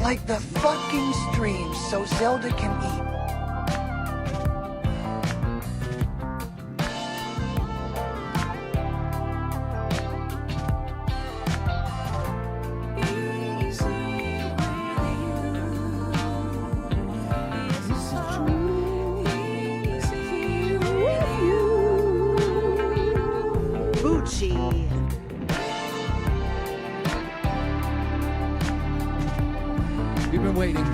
like the fucking stream so Zelda can eat. We've been waiting.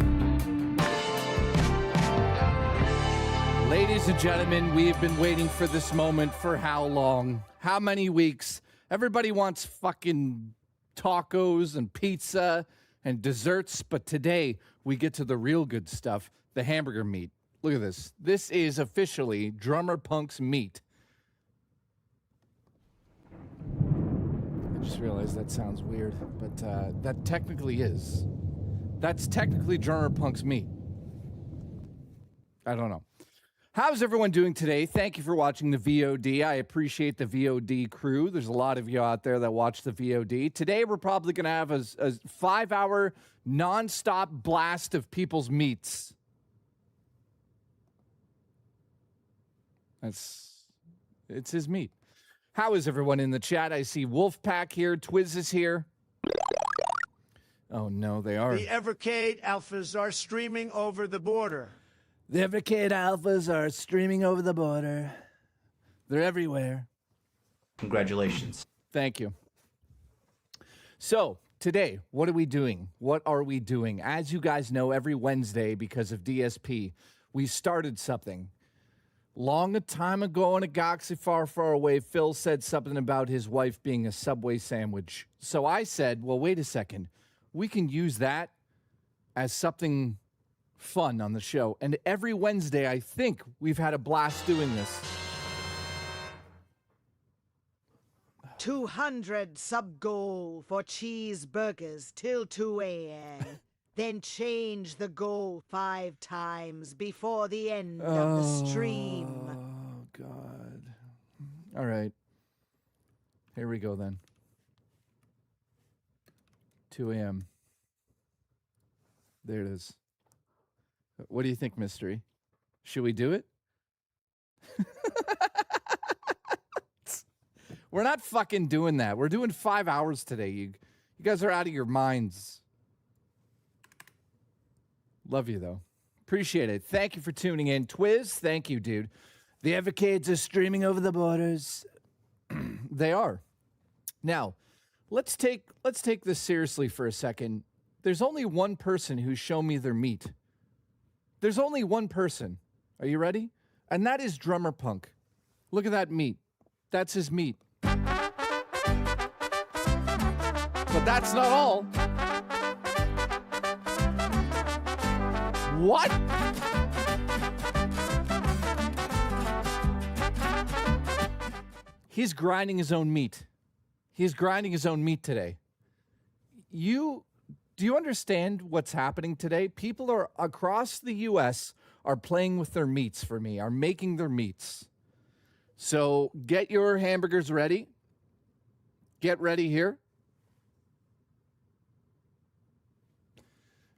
Ladies and gentlemen, we have been waiting for this moment for how long? How many weeks? Everybody wants fucking tacos and pizza and desserts, but today we get to the real good stuff, the hamburger meat. Look at this. This is officially Drummer Punk's meat. I just realized that sounds weird, but that technically is. That's technically Drummer Punk's meat. I don't know. How's everyone doing today? Thank you for watching the VOD. I appreciate the VOD crew. There's a lot of you out there that watch the VOD. Today, we're probably going to have a 5-hour nonstop blast of people's meats. It's his meat. How is everyone in the chat? I see Wolfpack here. Twiz is here. Oh, no, they are. The Evercade Alphas are streaming over the border. The Evercade Alphas are streaming over the border. They're everywhere. Congratulations. Thank you. So, today, what are we doing? What are we doing? As you guys know, every Wednesday, because of DSP, we started something. Long a time ago in a galaxy far, far away, Phil said something about his wife being a Subway sandwich. So I said, well, wait a second. We can use that as something fun on the show. And every Wednesday, I think we've had a blast doing this. 200 sub goal for cheeseburgers till 2 a.m. Then change the goal 5 times before the end of the stream. Oh, God. All right. Here we go then. 2 a.m. There it is. What do you think, Mystery? Should we do it? We're not fucking doing that. We're doing 5 hours today. You guys are out of your minds. Love you, though. Appreciate it. Thank you for tuning in. Twiz, thank you, dude. The Evercades are streaming over the borders. They are. Now, let's take this seriously for a second. There's only one person who's shown me their meat. There's only one person. Are you ready? And that is Drummer Punk. Look at that meat. That's his meat. But that's not all. What? He's grinding his own meat. He's grinding his own meat today. Do you understand what's happening today? People are across the U.S. are playing with their meats for me, are making their meats. So get your hamburgers ready. Get ready here.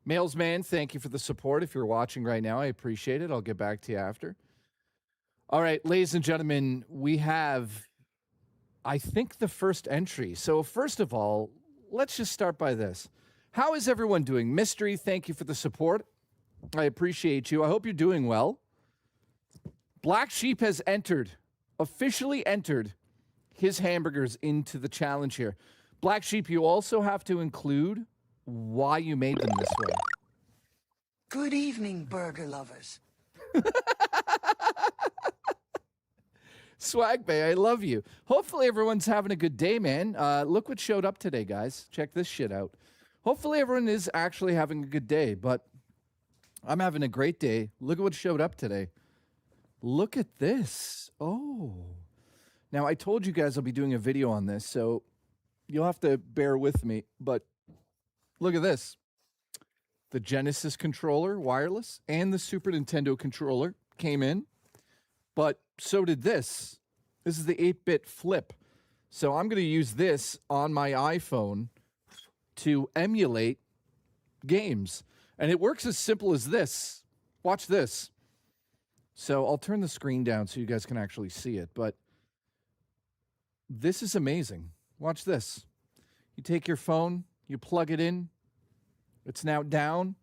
Mailsman, thank you for the support. If you're watching right now, I appreciate it. I'll get back to you after. All right, ladies and gentlemen, we have, I think, the first entry. So first of all, let's just start by this. How is everyone doing? Mystery, thank you for the support. I appreciate you. I hope you're doing well. Black Sheep has officially entered his hamburgers into the challenge here. Black Sheep, you also have to include why you made them this way. Good evening, burger lovers. Swag Bay, I love you. Hopefully everyone's having a good day, man. Look what showed up today, guys. Check this shit out. Hopefully everyone is actually having a good day, but I'm having a great day. Look at what showed up today. Look at this. Oh. Now, I told you guys I'll be doing a video on this, so you'll have to bear with me, but look at this. The Genesis controller, wireless, and the Super Nintendo controller came in, but so did this. This is the 8-bit flip. So I'm going to use this on my iPhone to emulate games. And it works as simple as this. Watch this. So I'll turn the screen down so you guys can actually see it. But this is amazing. Watch this. You take your phone, you plug it in. It's now down.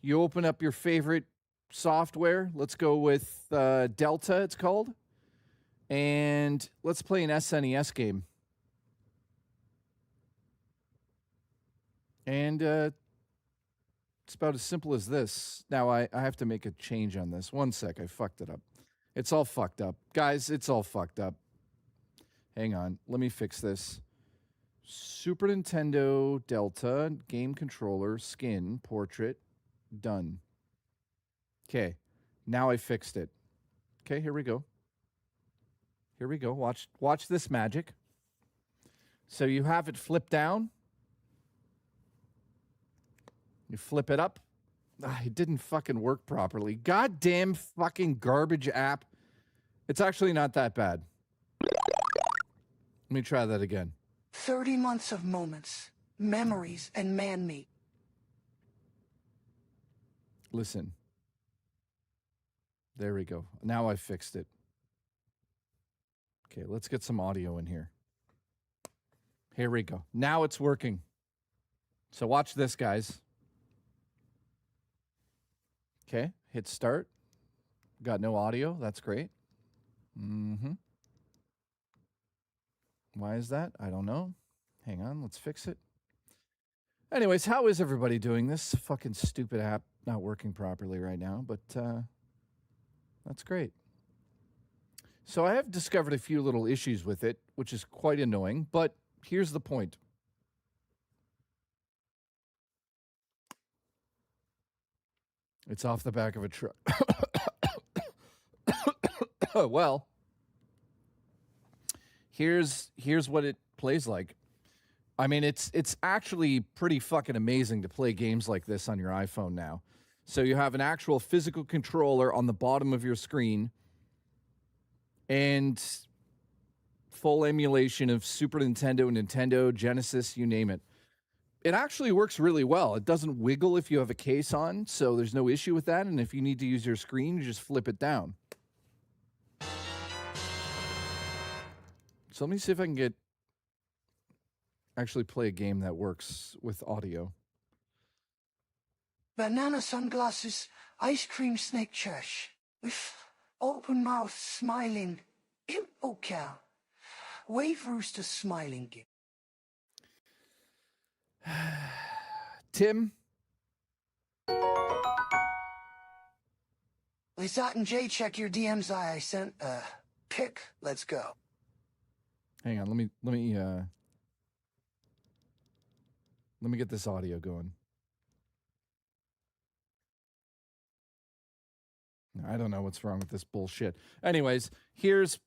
You open up your favorite software. Let's go with Delta, it's called. And let's play an SNES game. And it's about as simple as this. Now, I have to make a change on this. One sec, I fucked it up. It's all fucked up. Guys, it's all fucked up. Hang on, let me fix this. Super Nintendo Delta, game controller, skin, portrait, done. Okay, now I fixed it. Okay, here we go. Here we go. Watch this magic. So you have it flipped down. You flip it up. It didn't fucking work properly. Goddamn fucking garbage app. It's actually not that bad. Let me try that again. 30 months of moments, memories, and man-meat. Listen. There we go. Now I fixed it. Okay, let's get some audio in here. Here we go. Now it's working. So watch this, guys. Okay, hit start. Got no audio. That's great. Why is that? I don't know. Hang on, let's fix it. Anyways, how is everybody doing? This fucking stupid app not working properly right now, but that's great. So I have discovered a few little issues with it, which is quite annoying, but here's the point. It's off the back of a truck. Well, here's what it plays like. I mean, it's actually pretty fucking amazing to play games like this on your iPhone now. So you have an actual physical controller on the bottom of your screen and full emulation of Super Nintendo, Nintendo, Genesis, you name it. It actually works really well. It doesn't wiggle if you have a case on, so there's no issue with that. And if you need to use your screen, you just flip it down. So let me see if I can actually play a game that works with audio. Banana sunglasses, ice cream snake church, with open mouth smiling, impo cow, wave rooster smiling gift. Tim? Lizette and Jay, check your DMs. I sent a pic. Let's go. Hang on, let me get this audio going. I don't know what's wrong with this bullshit. Anyways, here's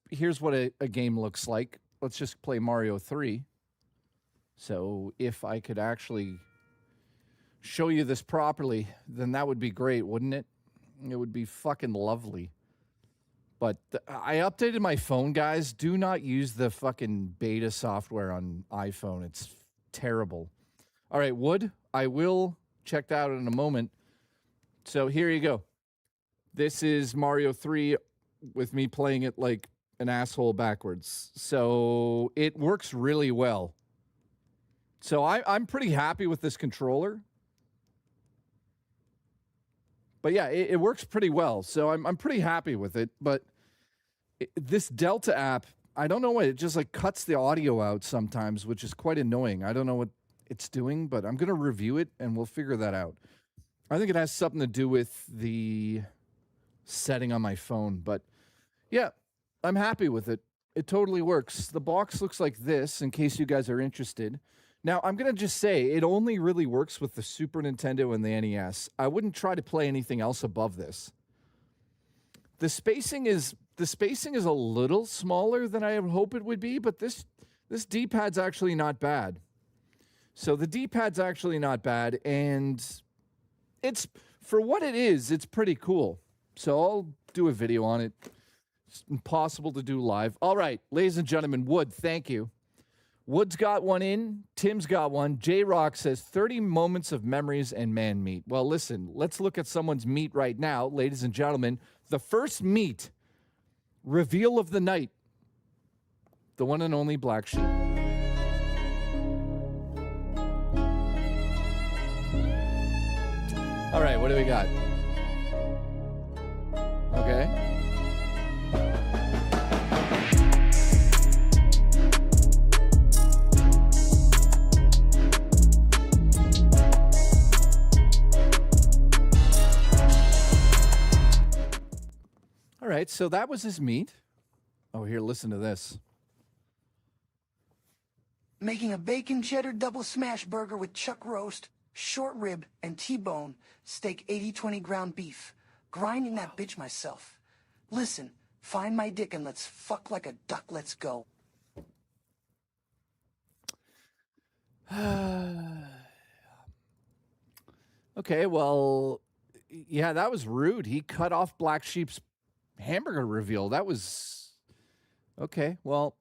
what a game looks like. Let's just play Mario 3. So if I could actually show you this properly, then that would be great, wouldn't it? It would be fucking lovely. But I updated my phone, guys. Do not use the fucking beta software on iPhone. It's terrible. All right, Wood, I will check that out in a moment. So here you go. This is Mario 3 with me playing it like an asshole backwards. So it works really well. So I'm pretty happy with this controller. But yeah, it works pretty well. So I'm pretty happy with it. But this Delta app, I don't know why, it just like cuts the audio out sometimes, which is quite annoying. I don't know what it's doing, but I'm going to review it and we'll figure that out. I think it has something to do with the setting on my phone. But yeah, I'm happy with it. It totally works. The box looks like this, in case you guys are interested. Now, I'm going to just say, it only really works with the Super Nintendo and the NES. I wouldn't try to play anything else above this. The spacing is a little smaller than I would hope it would be, but this D-pad's actually not bad. So the D-pad's actually not bad, and it's, for what it is, it's pretty cool. So I'll do a video on it. It's impossible to do live. All right, ladies and gentlemen, Wood, thank you. Wood's got one in. Tim's got one. J-Rock says 30 moments of memories and man meat. Well, listen, let's look at someone's meat right now. Ladies and gentlemen, the first meat reveal of the night. The one and only black sheep. All right, what do we got? Okay. All right, so that was his meat. Oh, here, listen to this. Making a bacon cheddar double smash burger with chuck roast, short rib, and T-bone, steak 80-20 ground beef. Grinding that bitch myself. Listen, find my dick and let's fuck like a duck, let's go. Okay, well, yeah, that was rude. He cut off Black Sheep's hamburger reveal. That was... Okay, well,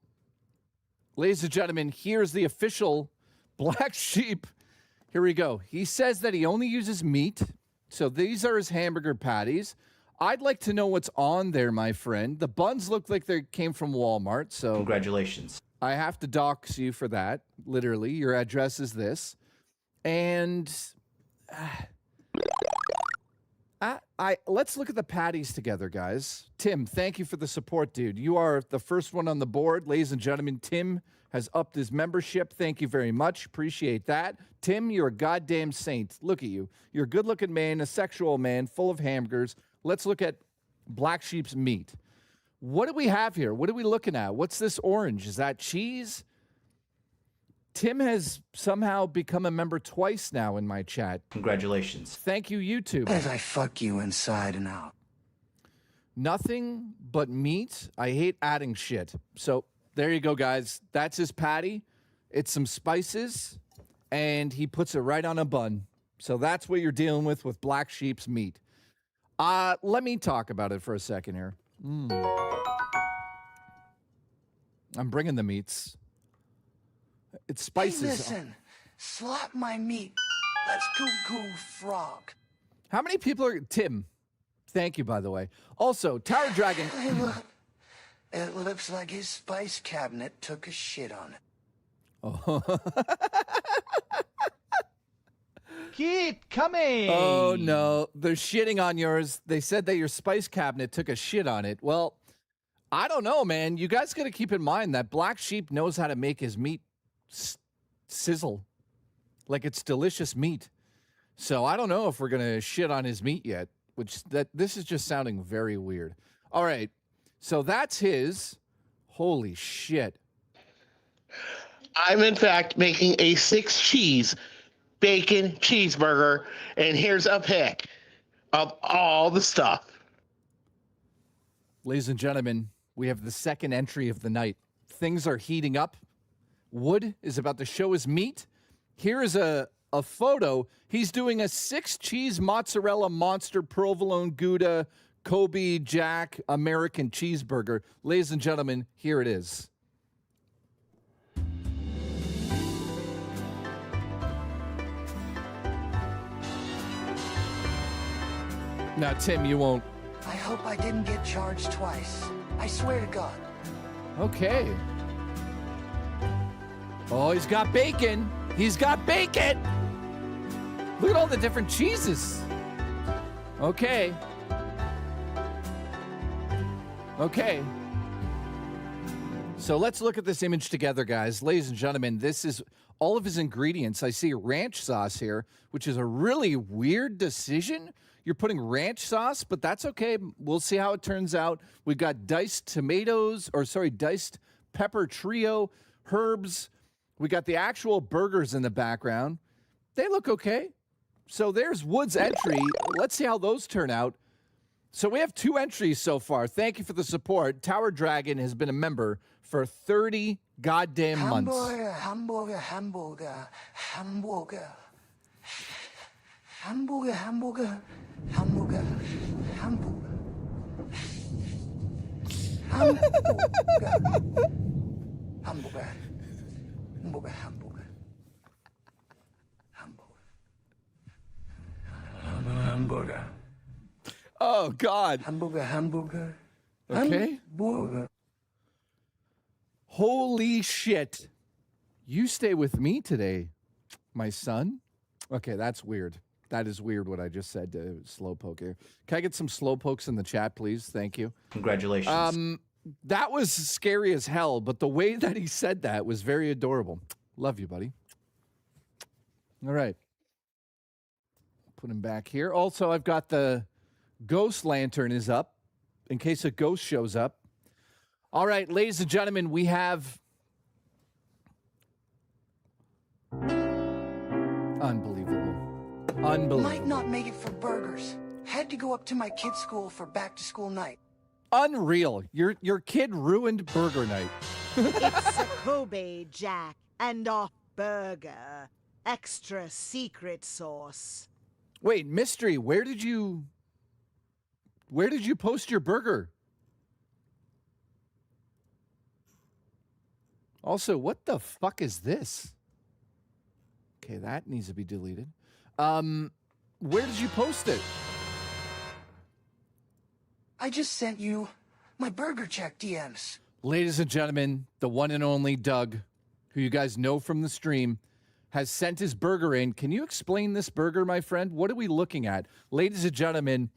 ladies and gentlemen, here's the official Black Sheep. Here we go. He says that he only uses meat. So these are his hamburger patties. I'd like to know what's on there, my friend. The buns look like they came from Walmart, so... Congratulations. I have to dox you for that. Literally, your address is this. And... let's look at the patties together, guys. Tim, thank you for the support, dude. You are the first one on the board. Ladies and gentlemen, Tim has upped his membership. Thank you very much. Appreciate that. Tim, you're a goddamn saint. Look at you. You're a good-looking man, a sexual man, full of hamburgers. Let's look at Black Sheep's meat. What do we have here? What are we looking at? What's this orange? Is that cheese? Tim has somehow become a member twice now in my chat. Congratulations. Thank you, YouTube. As I fuck you inside and out. Nothing but meat. I hate adding shit. So there you go, guys. That's his patty. It's some spices, and he puts it right on a bun. So that's what you're dealing with Black Sheep's meat. Let me talk about it for a second here. I'm bringing the meats. It's spices. Hey, listen, slap my meat. Let's go frog. How many people are... Tim, thank you, by the way. Also, Tower Dragon... Hey, look. It looks like his spice cabinet took a shit on it. Oh. Keep coming. Oh, no. They're shitting on yours. They said that your spice cabinet took a shit on it. Well, I don't know, man. You guys got to keep in mind that Black Sheep knows how to make his meat sizzle like it's delicious meat. So I don't know if we're going to shit on his meat yet, this is just sounding very weird. All right. So that's his. Holy shit. I'm in fact making a 6-cheese bacon cheeseburger, and here's a pic of all the stuff. Ladies and gentlemen, we have the second entry of the night. Things are heating up. Wood is about to show his meat. Here is a photo. He's doing a 6-cheese mozzarella monster provolone Gouda Kobe Jack American cheeseburger. Ladies and gentlemen, here it is. Now, Tim, you won't. I hope I didn't get charged twice. I swear to God. Okay. Oh, he's got bacon. He's got bacon. Look at all the different cheeses. Okay. Okay. So let's look at this image together, guys. Ladies and gentlemen, this is all of his ingredients. I see ranch sauce here, which is a really weird decision. You're putting ranch sauce, but that's okay. We'll see how it turns out. We've got diced pepper trio, herbs. We got the actual burgers in the background. They look okay. So there's Wood's entry. Let's see how those turn out. So we have 2 entries so far. Thank you for the support. Tower Dragon has been a member for 30 goddamn months. Hamburger. Oh, God. Hamburger. Okay. Hamburger. Holy shit. You stay with me today, my son. Okay, that's weird. That is weird what I just said to Slowpoke here. Can I get some Slowpokes in the chat, please? Thank you. Congratulations. That was scary as hell, but the way that he said that was very adorable. Love you, buddy. All right. Put him back here. Also, I've got the ghost lantern is up in case a ghost shows up. All right, ladies and gentlemen, we have... Unbelievable. Unbelievable. Might not make it for burgers. Had to go up to my kid's school for back-to-school night. Unreal. Your kid ruined burger night. It's a Kobe Jack and off burger. Extra secret sauce. Wait, Mystery, where did you post your burger? Also, what the fuck is this? Okay, that needs to be deleted. Where did you post it? I just sent you my burger check DMs. Ladies and gentlemen, the one and only Doug, who you guys know from the stream, has sent his burger in. Can you explain this burger, my friend? What are we looking at? Ladies and gentlemen,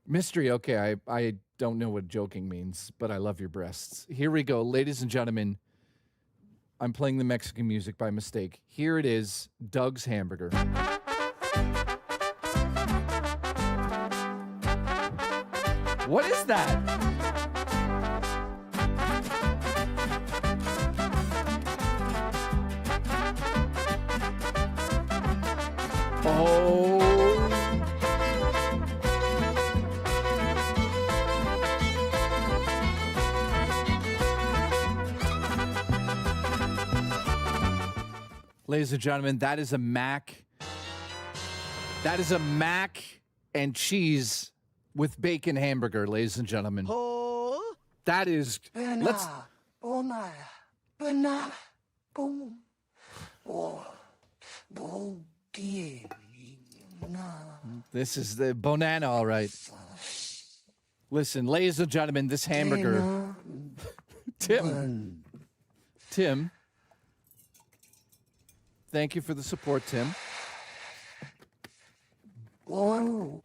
Mystery, okay, I don't know what joking means, but I love your breasts. Here we go. Ladies and gentlemen, I'm playing the Mexican music by mistake. Here it is, Doug's hamburger. What is that? Oh. Ladies and gentlemen, that is a mac. That is a mac and cheese with bacon hamburger, ladies and gentlemen. Oh, That is... Let's... Banana. Banana. Boom. Oh. Boom. This is the Bonana, all right. Listen, ladies and gentlemen, this hamburger... Tim. Thank you for the support, Tim. Whoa.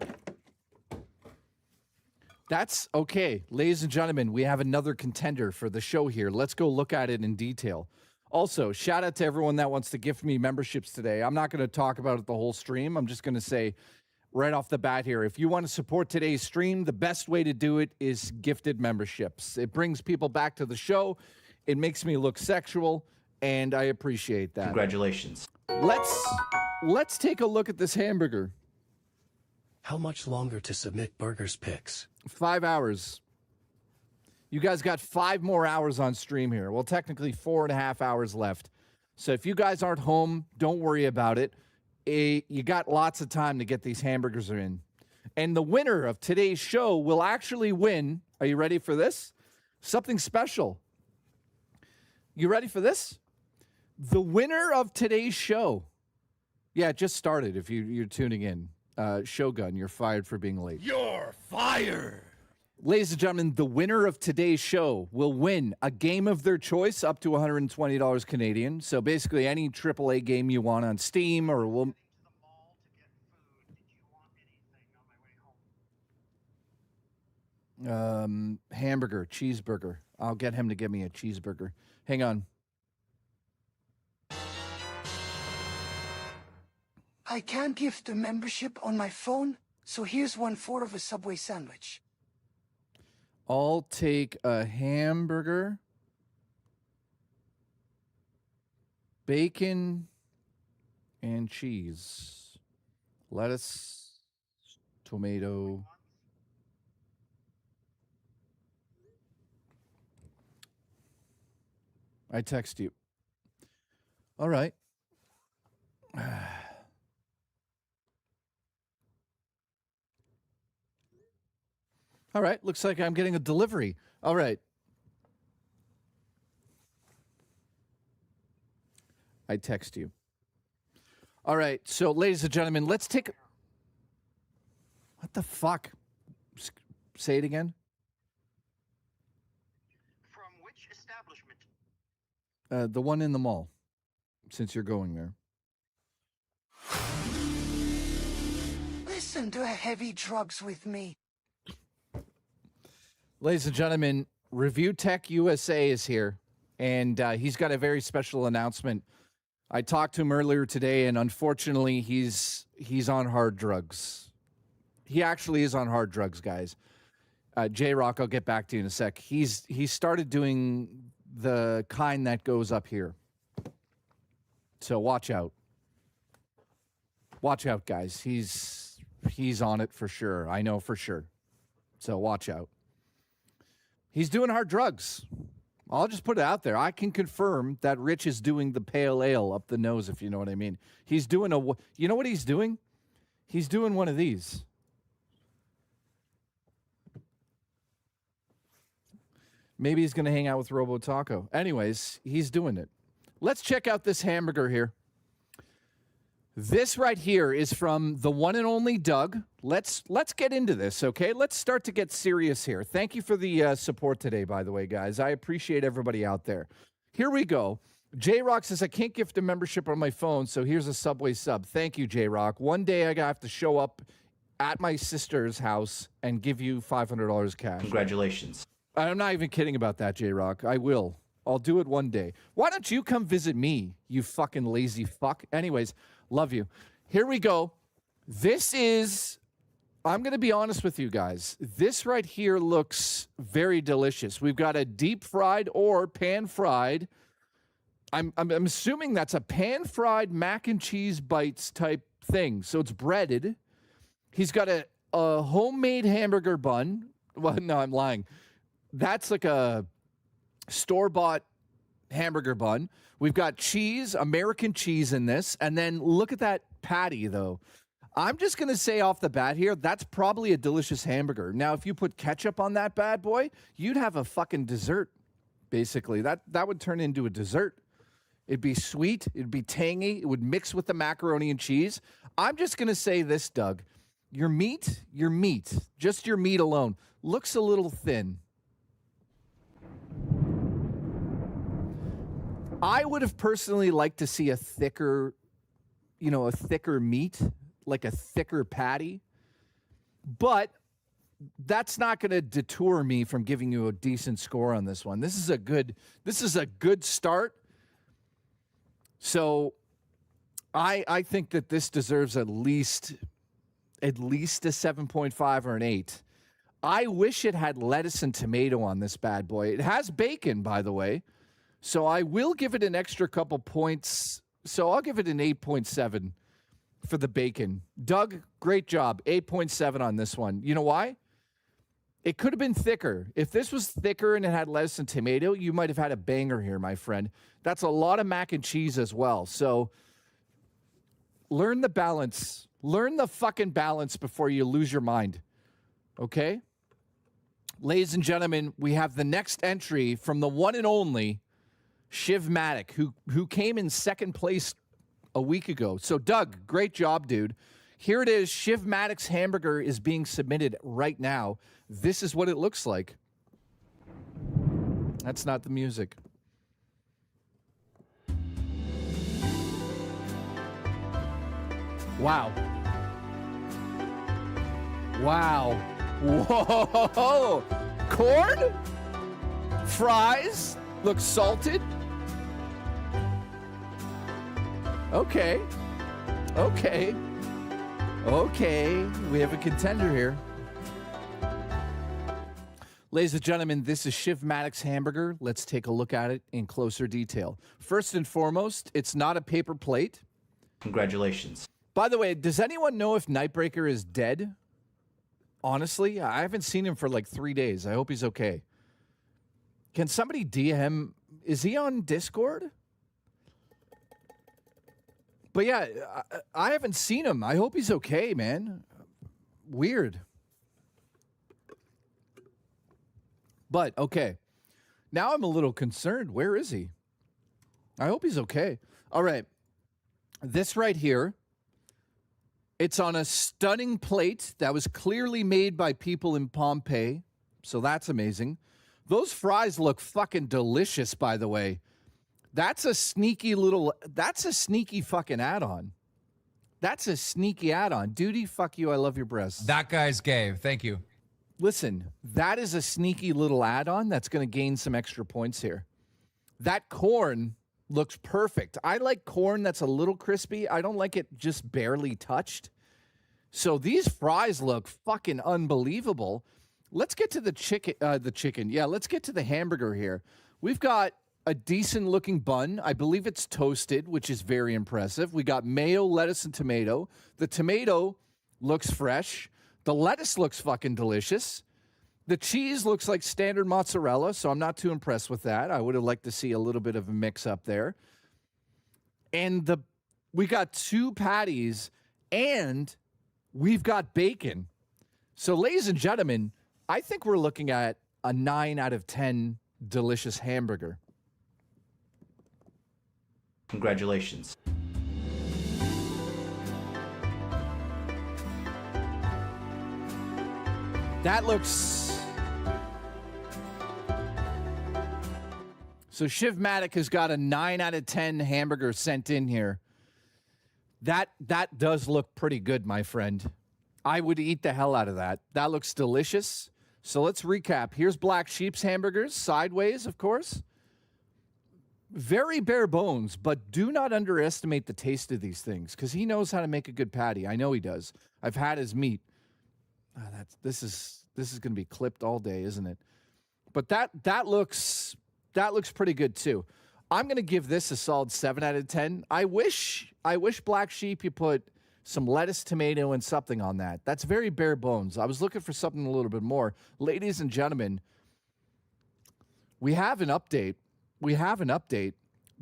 That's okay. Ladies and gentlemen, we have another contender for the show here. Let's go look at it in detail. Also, shout out to everyone that wants to gift me memberships today. I'm not going to talk about it the whole stream. I'm just going to say right off the bat here, if you want to support today's stream, the best way to do it is gifted memberships. It brings people back to the show. It makes me look sexual, and I appreciate that. Congratulations. Let's take a look at this hamburger. How much longer to submit burgers pics? 5 hours. You guys got 5 more hours on stream here. Well, technically 4.5 hours left. So if you guys aren't home, don't worry about it. You got lots of time to get these hamburgers in. And the winner of today's show will actually win. Are you ready for this? Something special. You ready for this? The winner of today's show. Yeah, it just started if you're tuning in. Shogun, you're fired for being late. You're fired! Ladies and gentlemen, the winner of today's show will win a game of their choice up to $120 Canadian. So basically any AAA game you want on Steam or we'll... Hamburger, cheeseburger. I'll get him to give me a cheeseburger. Hang on. I can't gift a membership on my phone, so here's 1/4 of a Subway sandwich. I'll take a hamburger, bacon, and cheese, lettuce, tomato. I text you. All right. All right, looks like I'm getting a delivery. All right. I text you. All right, so ladies and gentlemen, let's take... What the fuck? Say it again. From which establishment? The one in the mall, since you're going there. Listen to heavy drugs with me. Ladies and gentlemen, Review Tech USA is here, and he's got a very special announcement. I talked to him earlier today, and unfortunately, he's on hard drugs. He actually is on hard drugs, guys. J-Rock, I'll get back to you in a sec. He started doing the kind that goes up here. So watch out. Watch out, guys. He's on it for sure. I know for sure. So watch out. He's doing hard drugs. I'll just put it out there. I can confirm that Rich is doing the pale ale up the nose, if you know what I mean. He's doing you know what he's doing? He's doing one of these. Maybe he's going to hang out with Robo Taco. Anyways, he's doing it. Let's check out this hamburger here. This right here is from the one and only Doug. Let's get into this, okay? Let's start to get serious here. Thank you for the support today, by the way, guys. I appreciate everybody out there. Here we go. J-Rock says, I can't gift a membership on my phone, so here's a Subway sub. Thank you, J-Rock. One day I have to show up at my sister's house and give you $500 cash. Congratulations. I'm not even kidding about that, J-Rock. I will. I'll do it one day. Why don't you come visit me, you fucking lazy fuck? Anyways, love you. Here we go. This is, I'm going to be honest with you guys. This right here looks very delicious. We've got a deep fried or pan fried. I'm assuming that's a pan fried mac and cheese bites type thing. So it's breaded. He's got a homemade hamburger bun. Well, no, I'm lying. That's like a store-bought hamburger bun. We've got cheese, American cheese in this. And then look at that patty, though. I'm just going to say off the bat here, that's probably a delicious hamburger. Now, if you put ketchup on that bad boy, you'd have a fucking dessert, basically. That would turn into a dessert. It'd be sweet. It'd be tangy. It would mix with the macaroni and cheese. I'm just going to say this, Doug. Your meat, just your meat alone, looks a little thin. I would have personally liked to see a thicker meat, like a thicker patty. But that's not going to detour me from giving you a decent score on this one. This is a good start. So I think that this deserves at least a 7.5 or an 8. I wish it had lettuce and tomato on this bad boy. It has bacon, by the way. So I will give it an extra couple points. So I'll give it an 8.7 for the bacon. Doug, great job. 8.7 on this one. You know why? It could have been thicker. If this was thicker and it had lettuce and tomato, you might have had a banger here, my friend. That's a lot of mac and cheese as well. So learn the balance. Learn the fucking balance before you lose your mind. Okay? Ladies and gentlemen, we have the next entry from the one and only Shivmatic, who came in second place a week ago. So, Doug, great job, dude. Here it is. Shivmatic's hamburger is being submitted right now. This is what it looks like. That's not the music. Wow. Wow. Whoa. Corn? Fries? Looks salted? Okay. We have a contender here. Ladies and gentlemen, this is Shivmatic's hamburger. Let's take a look at it in closer detail. First and foremost, it's not a paper plate. Congratulations. By the way, does anyone know if Nightbreaker is dead? Honestly, I haven't seen him for like 3 days. I hope he's okay. Can somebody DM? Is he on Discord? But yeah, I haven't seen him. I hope he's okay, man. Weird. But, okay. Now I'm a little concerned. Where is he? I hope he's okay. All right. This right here It's on a stunning plate that was clearly made by people in Pompeii. So that's amazing. Those fries look fucking delicious, by the way. That's a sneaky fucking add-on. That's a sneaky add-on. Duty, fuck you, I love your breasts. That guy's gay. Thank you. Listen, that is a sneaky little add-on that's going to gain some extra points here. That corn looks perfect. I like corn that's a little crispy. I don't like it just barely touched. So these fries look fucking unbelievable. Let's get to the chicken. Yeah, let's get to the hamburger here. We've got a decent looking bun. I believe it's toasted, which is very impressive. We got mayo, lettuce, and tomato. The tomato looks fresh. The lettuce looks fucking delicious. The cheese looks like standard mozzarella, so I'm not too impressed with that. I would have liked to see a little bit of a mix up there. And we got 2 patties, and we've got bacon. So, ladies and gentlemen, I think we're looking at a 9 out of 10 delicious hamburger. Congratulations. That looks... So Shivmatic has got a 9 out of 10 hamburger sent in here. That does look pretty good, my friend. I would eat the hell out of that. That looks delicious. So let's recap. Here's Black Sheep's hamburgers, sideways, of course. Very bare bones, but do not underestimate the taste of these things because he knows how to make a good patty. I know he does. I've had his meat. This is going to be clipped all day, isn't it? But that looks pretty good too. I'm going to give this a solid 7 out of 10. I wish Black Sheep you put some lettuce, tomato, and something on that. That's very bare bones. I was looking for something a little bit more. Ladies and gentlemen, we have an update.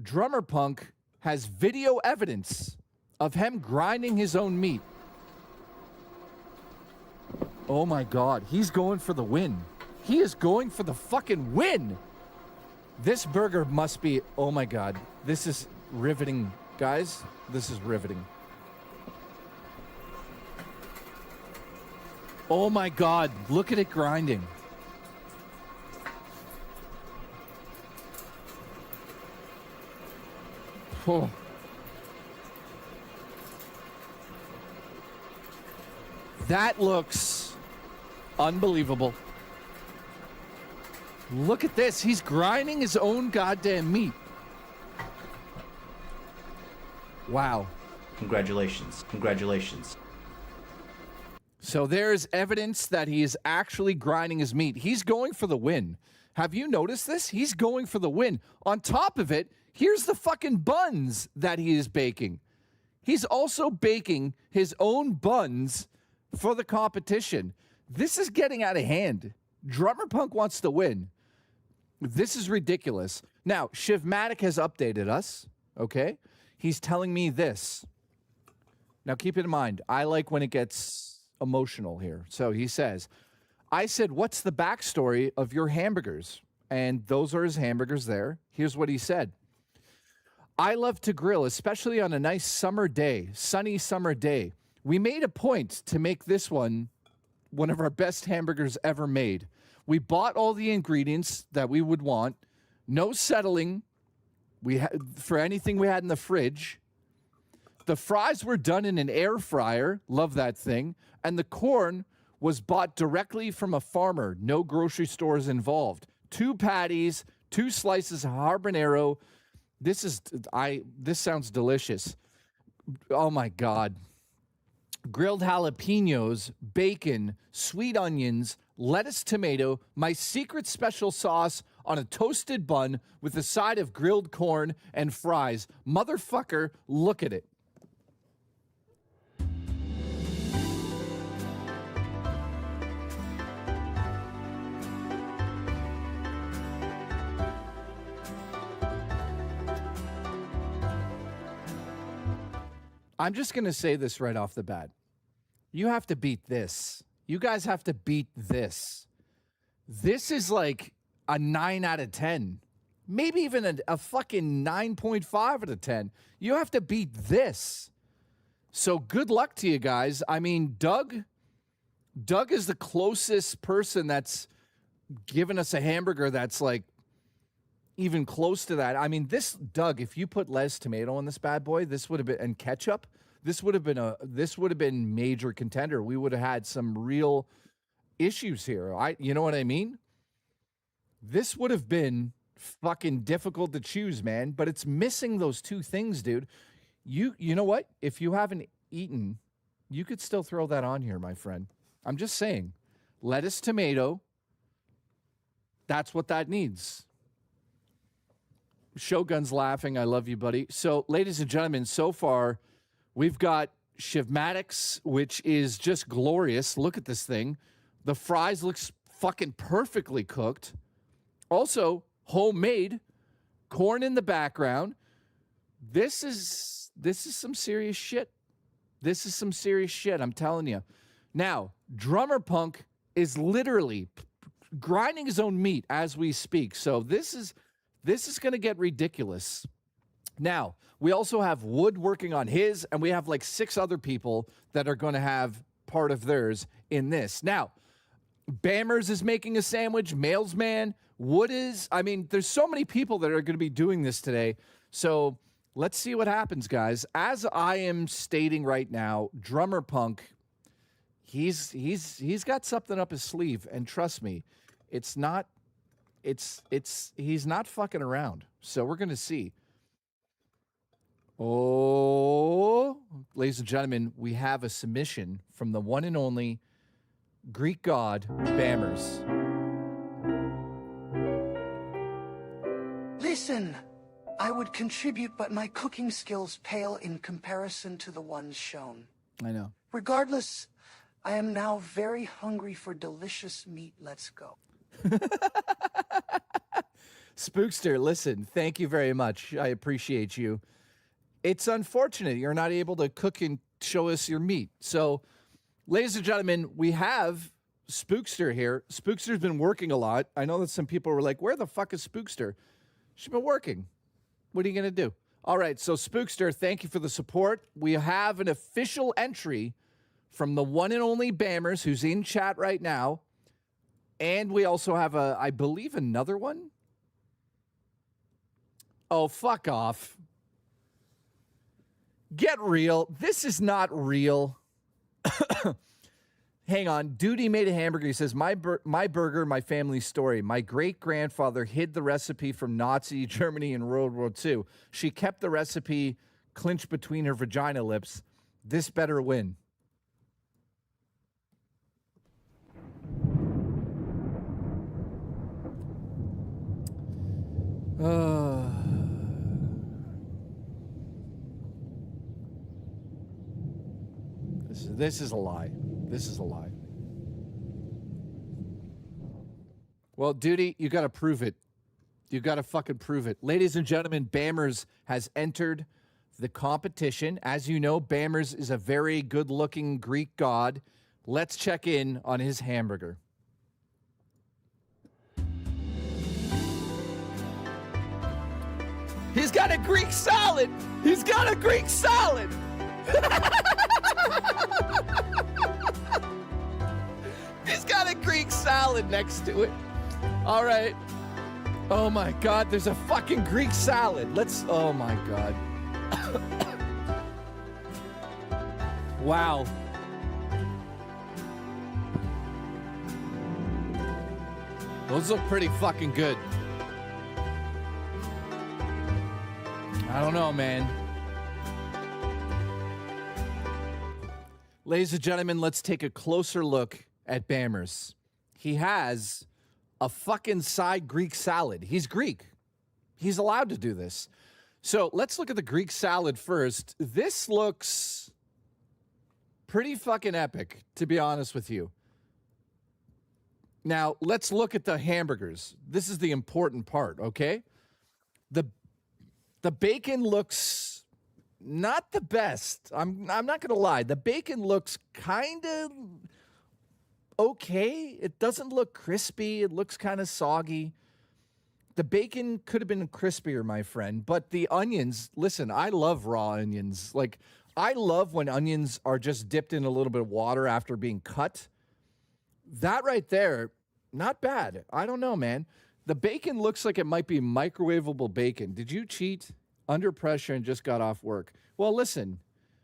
Drummer Punk has video evidence of him grinding his own meat. Oh my God, he's going for the win. He is going for the fucking win. This burger must be, oh my God, this is riveting, guys. This is riveting. Oh my God, look at it grinding. Oh. That looks unbelievable. Look at this. He's grinding his own goddamn meat. Wow. Congratulations. Congratulations. So there's evidence that he is actually grinding his meat. He's going for the win. Have you noticed this? He's going for the win. On top of it, here's the fucking buns that he is baking. He's also baking his own buns for the competition. This is getting out of hand. Drummer Punk wants to win. This is ridiculous. Now, Shivmatic has updated us, okay? He's telling me this. Now, keep it in mind, I like when it gets emotional here. So he says, I said, what's the backstory of your hamburgers? And those are his hamburgers there. Here's what he said. I love to grill, especially on a nice summer day, sunny summer day. We made a point to make this one of our best hamburgers ever made. We bought all the ingredients that we would want. No settling for anything we had in the fridge. The fries were done in an air fryer. Love that thing. And the corn was bought directly from a farmer. No grocery stores involved. 2 patties, 2 slices of habanero. This sounds delicious. Oh my God. Grilled jalapenos, bacon, sweet onions, lettuce, tomato, my secret special sauce on a toasted bun with a side of grilled corn and fries. Motherfucker, look at it. I'm just going to say this right off the bat. You have to beat this. You guys have to beat this. This is like a 9 out of 10. Maybe even a fucking 9.5 out of 10. You have to beat this. So good luck to you guys. I mean, Doug is the closest person that's given us a hamburger that's like even close to that. I mean, this Doug, if you put Les tomato on this bad boy, this would have been, and ketchup, this would have been major contender. We would have had some real issues here. You know what I mean? This would have been fucking difficult to choose, man, but it's missing those two things, dude. You know what? If you haven't eaten, you could still throw that on here, my friend. I'm just saying. Lettuce, tomato. That's what that needs. Shogun's laughing. I love you, buddy. So, ladies and gentlemen, so far, we've got Shivmatics, which is just glorious. Look at this thing. The fries looks fucking perfectly cooked. Also, homemade. Corn in the background. This is some serious shit. This is some serious shit, I'm telling you. Now, Drummer Punk is literally grinding his own meat as we speak. So this is going to get ridiculous. Now, we also have Wood working on his, and we have like 6 other people that are going to have part of theirs in this. Now, Bammers is making a sandwich. Mailsman, Wood is. I mean, there's so many people that are going to be doing this today. So let's see what happens, guys. As I am stating right now, Drummer Punk, he's got something up his sleeve, and trust me, he's not fucking around. So we're going to see. Oh, ladies and gentlemen, we have a submission from the one and only Greek god, Bammers. Listen, I would contribute, but my cooking skills pale in comparison to the ones shown. I know. Regardless, I am now very hungry for delicious meat. Let's go. Spookster, listen, thank you very much. I appreciate you. It's unfortunate you're not able to cook and show us your meat. So, ladies and gentlemen, we have Spookster here. Spookster's been working a lot. I know that some people were like, where the fuck is Spookster? She's been working. What are you going to do? All right, so Spookster, thank you for the support. We have an official entry from the one and only Bammers, who's in chat right now. And we also have, I believe, another one. Oh, fuck off. Get real. This is not real. Hang on. Duty made a hamburger. He says, my burger, my family story. My great-grandfather hid the recipe from Nazi Germany in World War II. She kept the recipe clinched between her vagina lips. This better win. This is a lie. This is a lie. Well, Duty, you got to prove it. You got to fucking prove it. Ladies and gentlemen, Bammers has entered the competition. As you know, Bammers is a very good-looking Greek god. Let's check in on his hamburger. He's got a Greek salad. He's got a Greek salad. He's got a Greek salad next to it. All right. Oh my God, there's a fucking Greek salad. Oh my God. Wow. Those look pretty fucking good. I don't know, man. Ladies and gentlemen, let's take a closer look at Bammers. He has a fucking side Greek salad. He's Greek. He's allowed to do this. So let's look at the Greek salad first. This looks pretty fucking epic, to be honest with you. Now, let's look at the hamburgers. This is the important part, okay? The bacon looks not the best. I'm not going to lie. The bacon looks kind of okay. It doesn't look crispy. It looks kind of soggy. The bacon could have been crispier, my friend. But the onions, listen, I love raw onions. Like, I love when onions are just dipped in a little bit of water after being cut. That right there, not bad. I don't know, man. The bacon looks like it might be microwavable bacon. Did you cheat under pressure and just got off work? Well, listen,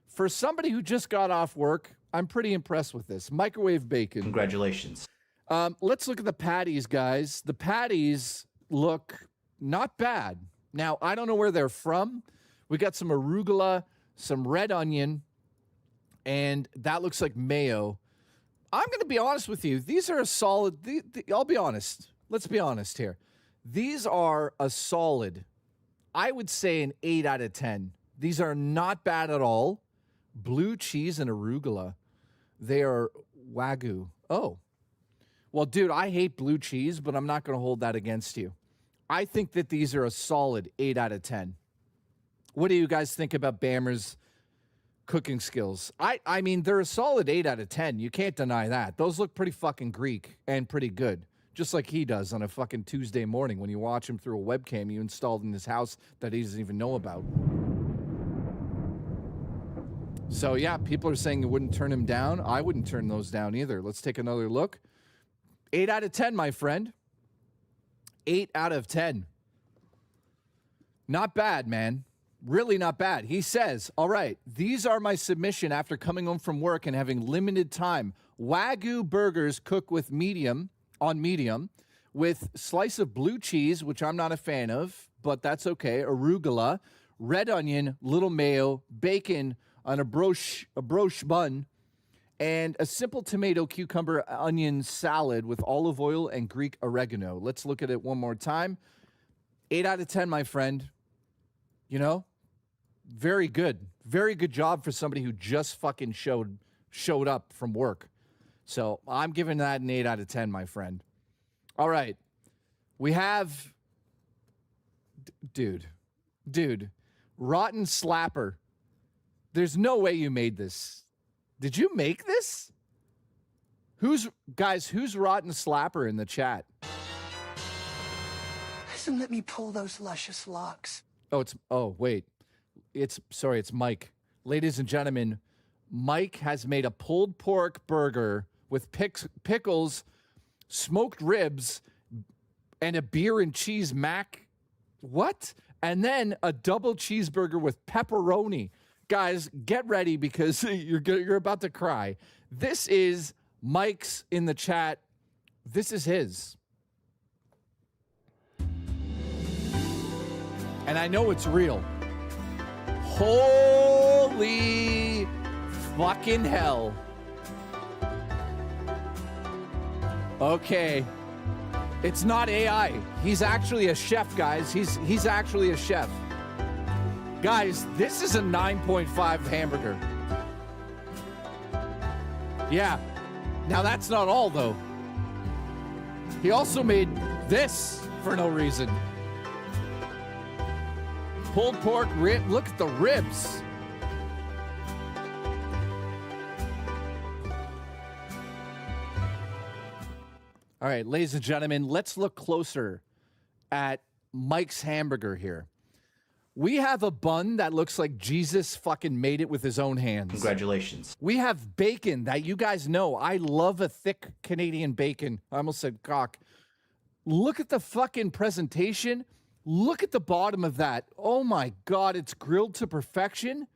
for somebody who just got off work, I'm pretty impressed with this. Microwave bacon. Congratulations. Let's look at the patties, guys. The patties look not bad. Now, I don't know where they're from. We got some arugula, some red onion, and that looks like mayo. I'm going to be honest with you. These are a solid, I'll be honest. Let's be honest here. These are a solid, I would say an 8 out of 10. These are not bad at all. Blue cheese and arugula. They are Wagyu. Oh. Well, dude, I hate blue cheese, but I'm not going to hold that against you. I think that these are a solid 8 out of 10. What do you guys think about Bammer's cooking skills? I mean, they're a solid 8 out of 10. You can't deny that. Those look pretty fucking Greek and pretty good. Just like he does on a fucking Tuesday morning when you watch him through a webcam you installed in his house that he doesn't even know about. So, yeah, people are saying it wouldn't turn him down. I wouldn't turn those down either. Let's take another look. 8 out of 10, my friend. 8 out of 10. Not bad, man. Really not bad. He says, all right, these are my submission after coming home from work and having limited time. Wagyu burgers cooked with medium, with slice of blue cheese, which I'm not a fan of, but that's okay. Arugula, red onion, little mayo, bacon on a broche bun, and a simple tomato, cucumber, onion salad with olive oil and Greek oregano. Let's look at it one more time. 8 out of 10, my friend. You know, very good. Very good job for somebody who just fucking showed up from work. So I'm giving that an 8 out of 10, my friend. All right. We have, dude, Rotten Slapper. There's no way you made this. Did you make this? Who's Rotten Slapper in the chat? Listen, let me pull those luscious locks. It's Mike. Ladies and gentlemen, Mike has made a pulled pork burger with pickles, smoked ribs, and a beer and cheese mac. What? And then a double cheeseburger with pepperoni. Guys, get ready because you're about to cry. This is Mike's in the chat. This is his. And I know it's real. Holy fucking hell. Okay. It's not AI. He's actually a chef, guys. He's actually a chef. Guys, this is a 9.5 hamburger. Yeah. Now that's not all, though. He also made this for no reason. Pulled pork rib. Look at the ribs. All right, ladies and gentlemen, let's look closer at Mike's hamburger here. We have a bun that looks like Jesus fucking made it with his own hands. Congratulations. We have bacon that you guys know. I love a thick Canadian bacon. I almost said cock. Look at the fucking presentation. Look at the bottom of that. Oh my God, it's grilled to perfection.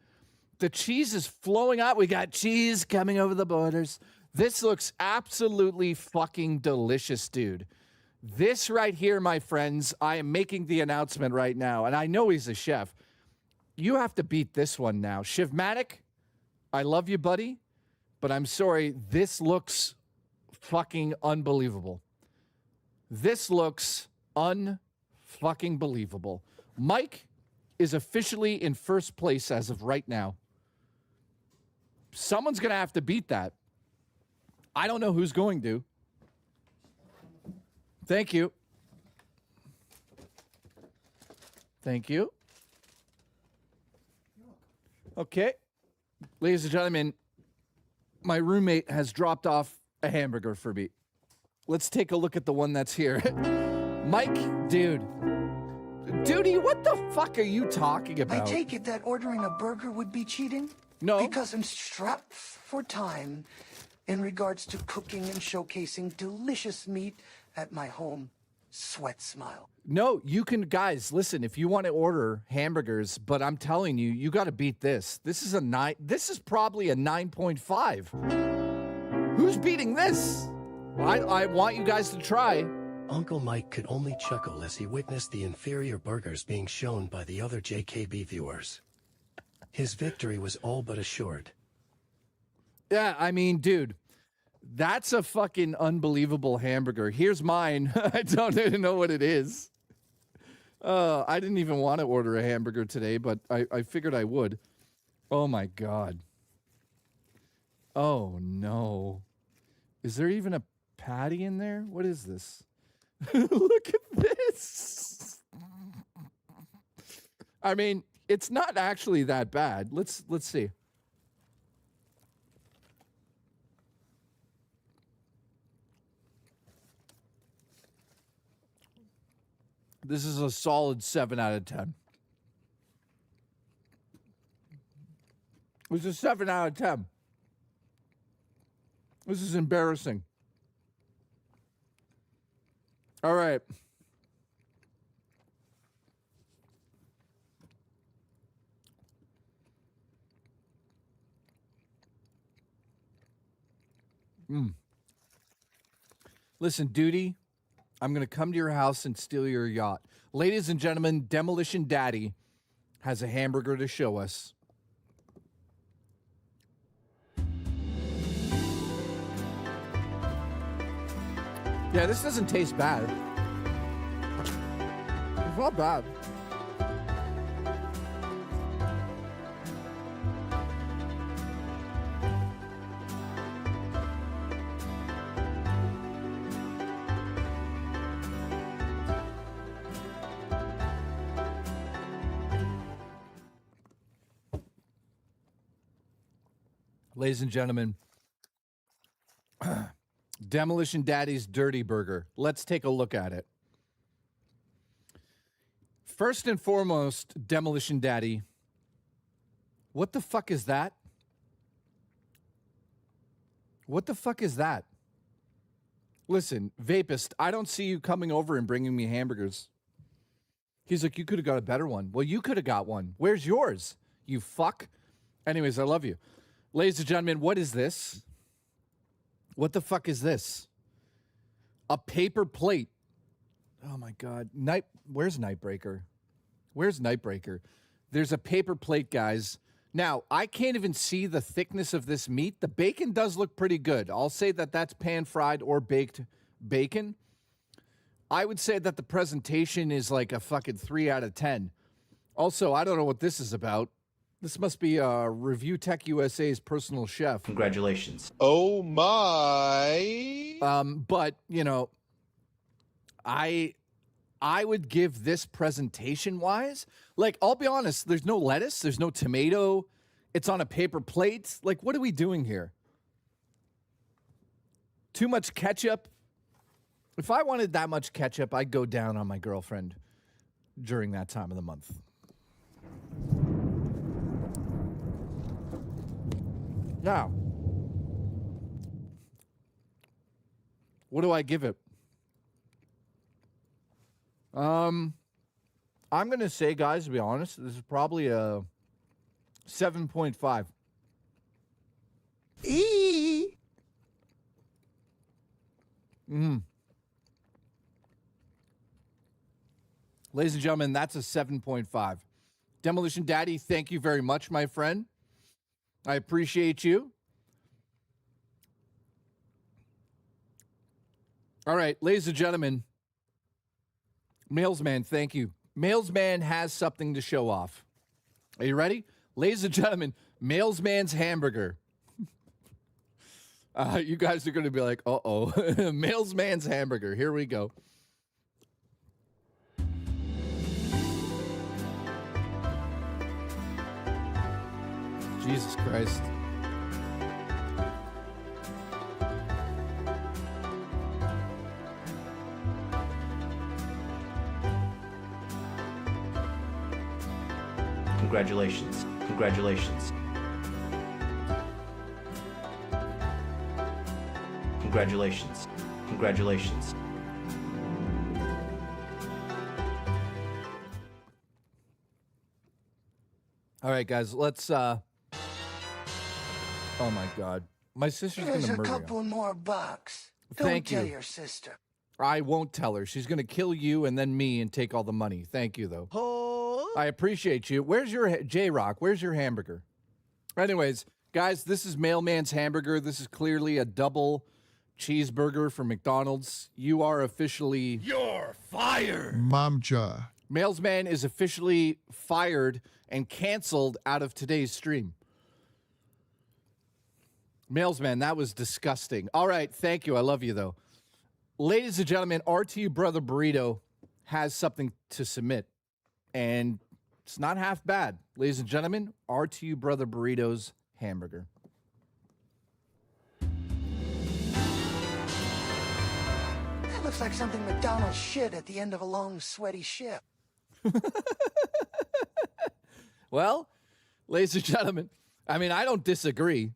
The cheese is flowing out. We got cheese coming over the borders. This looks absolutely fucking delicious, dude. This right here, my friends, I am making the announcement right now, and I know he's a chef. You have to beat this one now. Shivmatic, I love you, buddy, but I'm sorry, this looks fucking unbelievable. This looks unfucking believable. Mike is officially in first place as of right now. Someone's going to have to beat that. I don't know who's going to. Thank you. Thank you. Okay. Ladies and gentlemen, my roommate has dropped off a hamburger for me. Let's take a look at the one that's here. Mike, dude. Duty, what the fuck are you talking about? I take it that ordering a burger would be cheating? No. Because I'm strapped for time in regards to cooking and showcasing delicious meat at my home. Sweat smile. No, you can, guys, listen, if you want to order hamburgers, but I'm telling you, you got to beat this. This is probably a 9.5. Who's beating this? I want you guys to try. Uncle Mike could only chuckle as he witnessed the inferior burgers being shown by the other JKB viewers. His victory was all but assured. Yeah, I mean, dude, that's a fucking unbelievable hamburger. Here's mine. I don't even know what it is. I didn't even want to order a hamburger today, but I figured I would. Oh, my God. Oh, no. Is there even a patty in there? What is this? Look at this. I mean, it's not actually that bad. Let's see. This is a solid 7 out of 10. This is a 7 out of 10. This is embarrassing. All right. Listen, Duty, I'm going to come to your house and steal your yacht. Ladies and gentlemen, Demolition Daddy has a hamburger to show us. Yeah, this doesn't taste bad. It's not bad. Ladies and gentlemen, Demolition Daddy's Dirty Burger. Let's take a look at it. First and foremost, Demolition Daddy, what the fuck is that? What the fuck is that? Listen, Vapist, I don't see you coming over and bringing me hamburgers. He's like, you could have got a better one. Well, you could have got one. Where's yours, you fuck? Anyways, I love you. Ladies and gentlemen, what is this? What the fuck is this? A paper plate. Oh, my God. Where's Nightbreaker? Where's Nightbreaker? There's a paper plate, guys. Now, I can't even see the thickness of this meat. The bacon does look pretty good. I'll say that that's pan-fried or baked bacon. I would say that the presentation is like a fucking 3 out of 10. Also, I don't know what this is about. This must be Review Tech USA's personal chef. Congratulations. Oh my. But, you know, I would give this presentation-wise, like, I'll be honest, there's no lettuce, there's no tomato, it's on a paper plate. Like, what are we doing here? Too much ketchup. If I wanted that much ketchup, I'd go down on my girlfriend during that time of the month. Now, what do I give it? I'm going to say, guys, to be honest, this is probably a 7.5. Ladies and gentlemen, that's a 7.5. Demolition Daddy, thank you very much, my friend. I appreciate you. All right, ladies and gentlemen, Mailsman, thank you. Mailsman has something to show off. Are you ready? Ladies and gentlemen, Mailsman's hamburger. You guys are going to be like, uh-oh. Mailsman's hamburger. Here we go. Jesus Christ. Congratulations. Congratulations. Congratulations. Congratulations. All right, guys, let's oh my God. My sister's going Here's to a murder couple you. more bucks. Don't Thank tell you. your sister. I won't tell her. She's going to kill you and then me and take all the money. Thank you, though. Hold. I appreciate you. Where's your J-Rock? Where's your hamburger? Anyways, guys, this is Mailman's Hamburger. This is clearly a double cheeseburger from McDonald's. You are officially... You're fired! Mamcha. Mailsman is officially fired and canceled out of today's stream. Mailsman, that was disgusting. All right, thank you. I love you, though. Ladies and gentlemen, RTU Brother Burrito has something to submit, and it's not half bad. Ladies and gentlemen, RTU Brother Burrito's hamburger. That looks like something McDonald's shit at the end of a long, sweaty shift. Well, ladies and gentlemen, I mean, I don't disagree.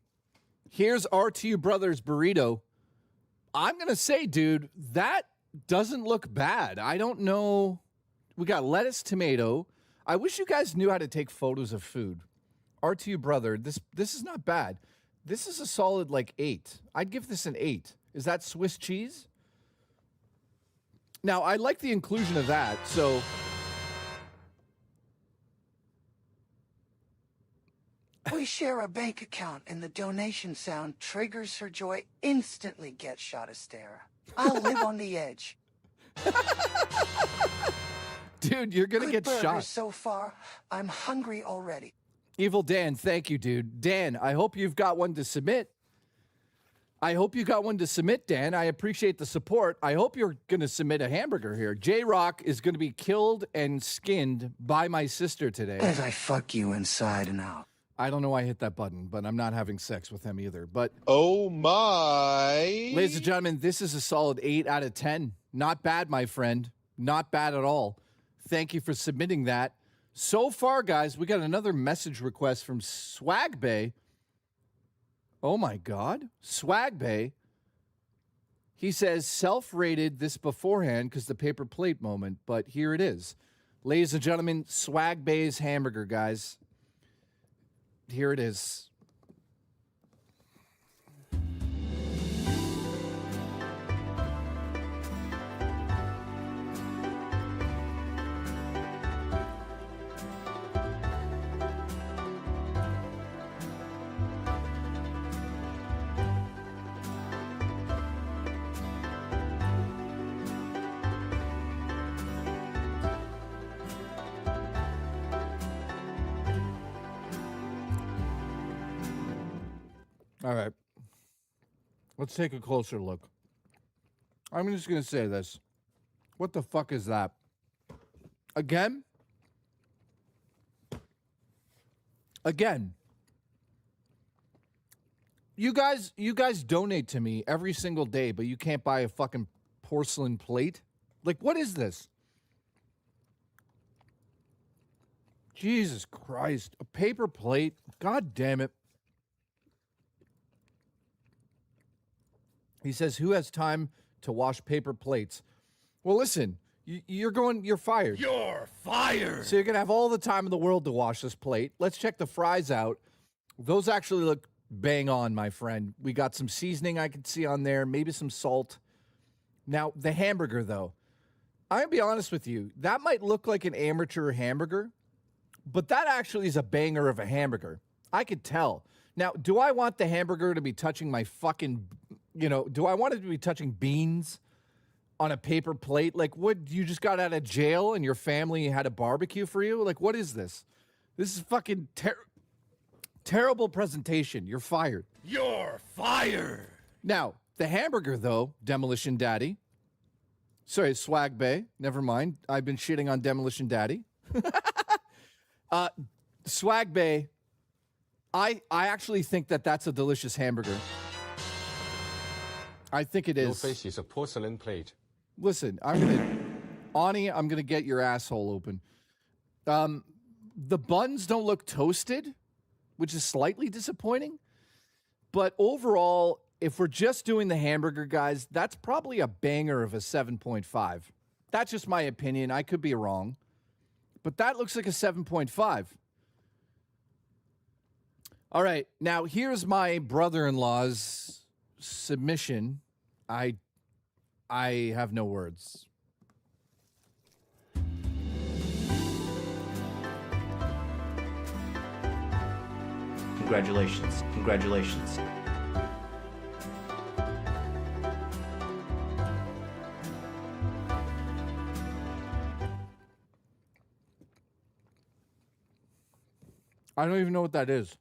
Here's RTU Brothers Burrito. I'm going to say, dude, that doesn't look bad. I don't know. We got lettuce, tomato. I wish you guys knew how to take photos of food. RTU Brother, this is not bad. This is a solid, 8. I'd give this an 8. Is that Swiss cheese? Now, I like the inclusion of that, so... We share a bank account, and the donation sound triggers her joy, instantly gets shot Astera. I'll live on the edge. Dude, you're going to get Good shot. burgers so far. I'm hungry already. Evil Dan, thank you, dude. Dan, I hope you've got one to submit. I hope you got one to submit, Dan. I appreciate the support. I hope you're going to submit a hamburger here. J-Rock is going to be killed and skinned by my sister today. As I fuck you inside and out. I don't know why I hit that button, but I'm not having sex with him either. But Oh my. ladies and gentlemen, this is a solid 8 out of 10. Not bad, my friend. Not bad at all. Thank you for submitting that. So far, guys, we got another message request from Swag Bay. Oh my God. Swag Bay. He says self-rated this beforehand because the paper plate moment, but here it is. Ladies and gentlemen, Swag Bay's hamburger, guys. Here it is. All right. Let's take a closer look. I'm just going to say this. What the fuck is that? Again? You guys donate to me every single day, but you can't buy a fucking porcelain plate? Like, what is this? Jesus Christ. A paper plate? God damn it. He says, who has time to wash paper plates? Well, listen, you're fired. You're fired! So you're going to have all the time in the world to wash this plate. Let's check the fries out. Those actually look bang on, my friend. We got some seasoning I can see on there, maybe some salt. Now, the hamburger, though. I'm going to be honest with you. That might look like an amateur hamburger, but that actually is a banger of a hamburger. I could tell. Now, do I want the hamburger to be touching my fucking... do I want it to be touching beans on a paper plate? Like, what, you just got out of jail and your family had a barbecue for you? Like, what is this? This is fucking terrible presentation. You're fired. You're fired! Now, the hamburger, though, Demolition Daddy. Sorry, Swag Bay. Never mind. I've been shitting on Demolition Daddy. Swag Bay, I actually think that's a delicious hamburger. I think it is. Your face is a porcelain plate. Listen, Ani, I'm gonna get your asshole open. The buns don't look toasted, which is slightly disappointing. But overall, if we're just doing the hamburger, guys, that's probably a banger of a 7.5. That's just my opinion. I could be wrong. But that looks like a 7.5. All right. Now, here's my brother-in-law's submission. I have no words. Congratulations. Congratulations. I don't even know what that is.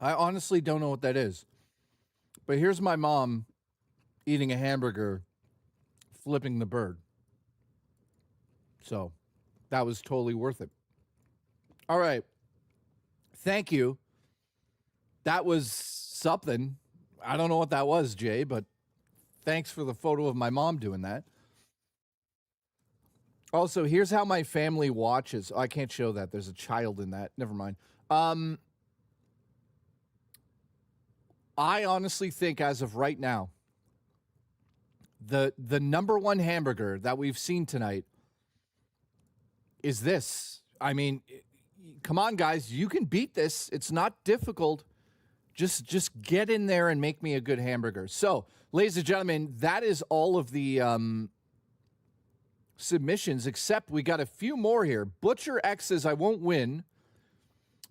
I honestly don't know what that is. But here's my mom eating a hamburger, flipping the bird. So that was totally worth it. All right. Thank you. That was something. I don't know what that was, Jay, but thanks for the photo of my mom doing that. Also, here's how my family watches. Oh, I can't show that. There's a child in that. Never mind. I honestly think as of right now, the number one hamburger that we've seen tonight is this. I mean, come on, guys. You can beat this. It's not difficult. Just get in there and make me a good hamburger. So, ladies and gentlemen, that is all of the submissions, except we got a few more here. Butcher X says, I won't win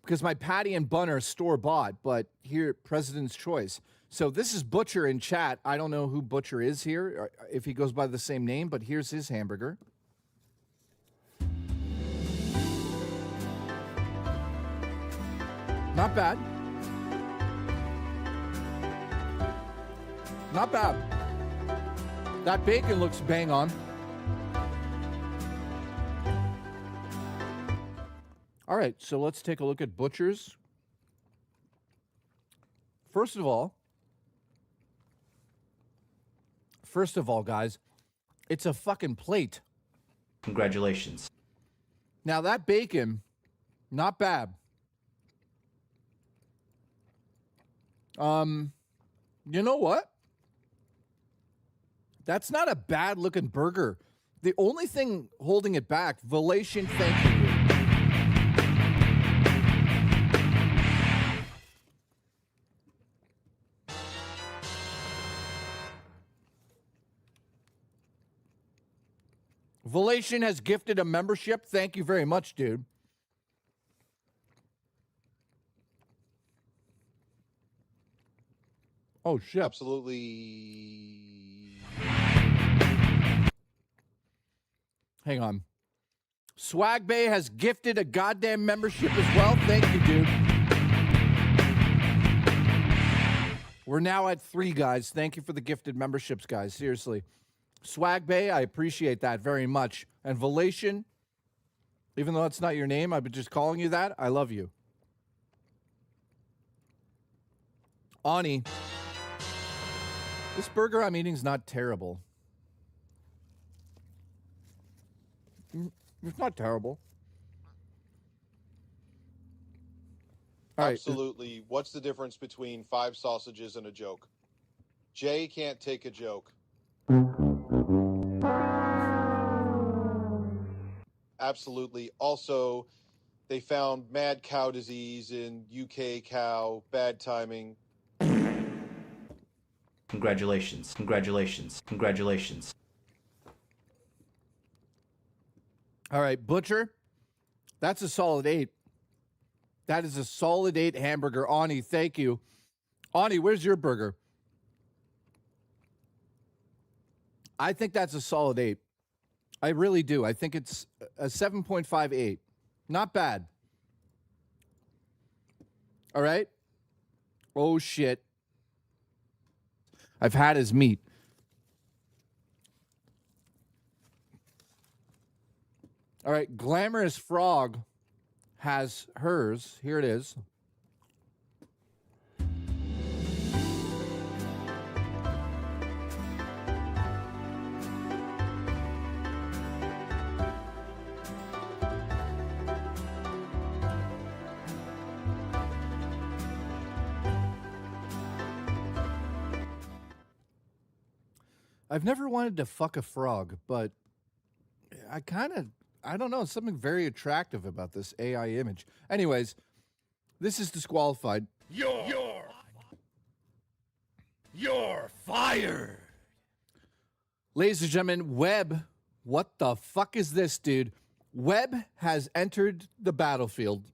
because my patty and bun are store-bought, but here, President's Choice. So this is Butcher in chat. I don't know who Butcher is here, or if he goes by the same name, but here's his hamburger. Not bad. Not bad. That bacon looks bang on. All right, so let's take a look at Butcher's. First of all, guys, it's a fucking plate. Congratulations. Now that bacon, not bad. You know what? That's not a bad looking burger. The only thing holding it back, Velation, thank you. Velation has gifted a membership. Thank you very much, dude. Oh, shit. Absolutely. Hang on. Swag Bay has gifted a goddamn membership as well. Thank you, dude. We're now at 3, guys. Thank you for the gifted memberships, guys. Seriously. Swag Bay, I appreciate that very much. And Velation, even though it's not your name, I've been just calling you that. I love you. Ani, this burger I'm eating is not terrible. It's not terrible. All right. Absolutely. What's the difference between 5 sausages and a joke? Jay can't take a joke. Absolutely. Also, they found mad cow disease in UK cow. Bad timing. Congratulations. Congratulations. Congratulations. All right, Butcher, that's a solid 8. That is a solid 8 hamburger. Ani, thank you. Ani, where's your burger? I think that's a solid 8. I really do. I think it's a 7.58. Not bad. All right. Oh, shit. I've had his meat. All right. Glamorous Frog has hers. Here it is. I've never wanted to fuck a frog, but I don't know, something very attractive about this AI image. Anyways, this is disqualified. You're fired. Ladies and gentlemen, Webb, what the fuck is this, dude? Webb has entered the battlefield.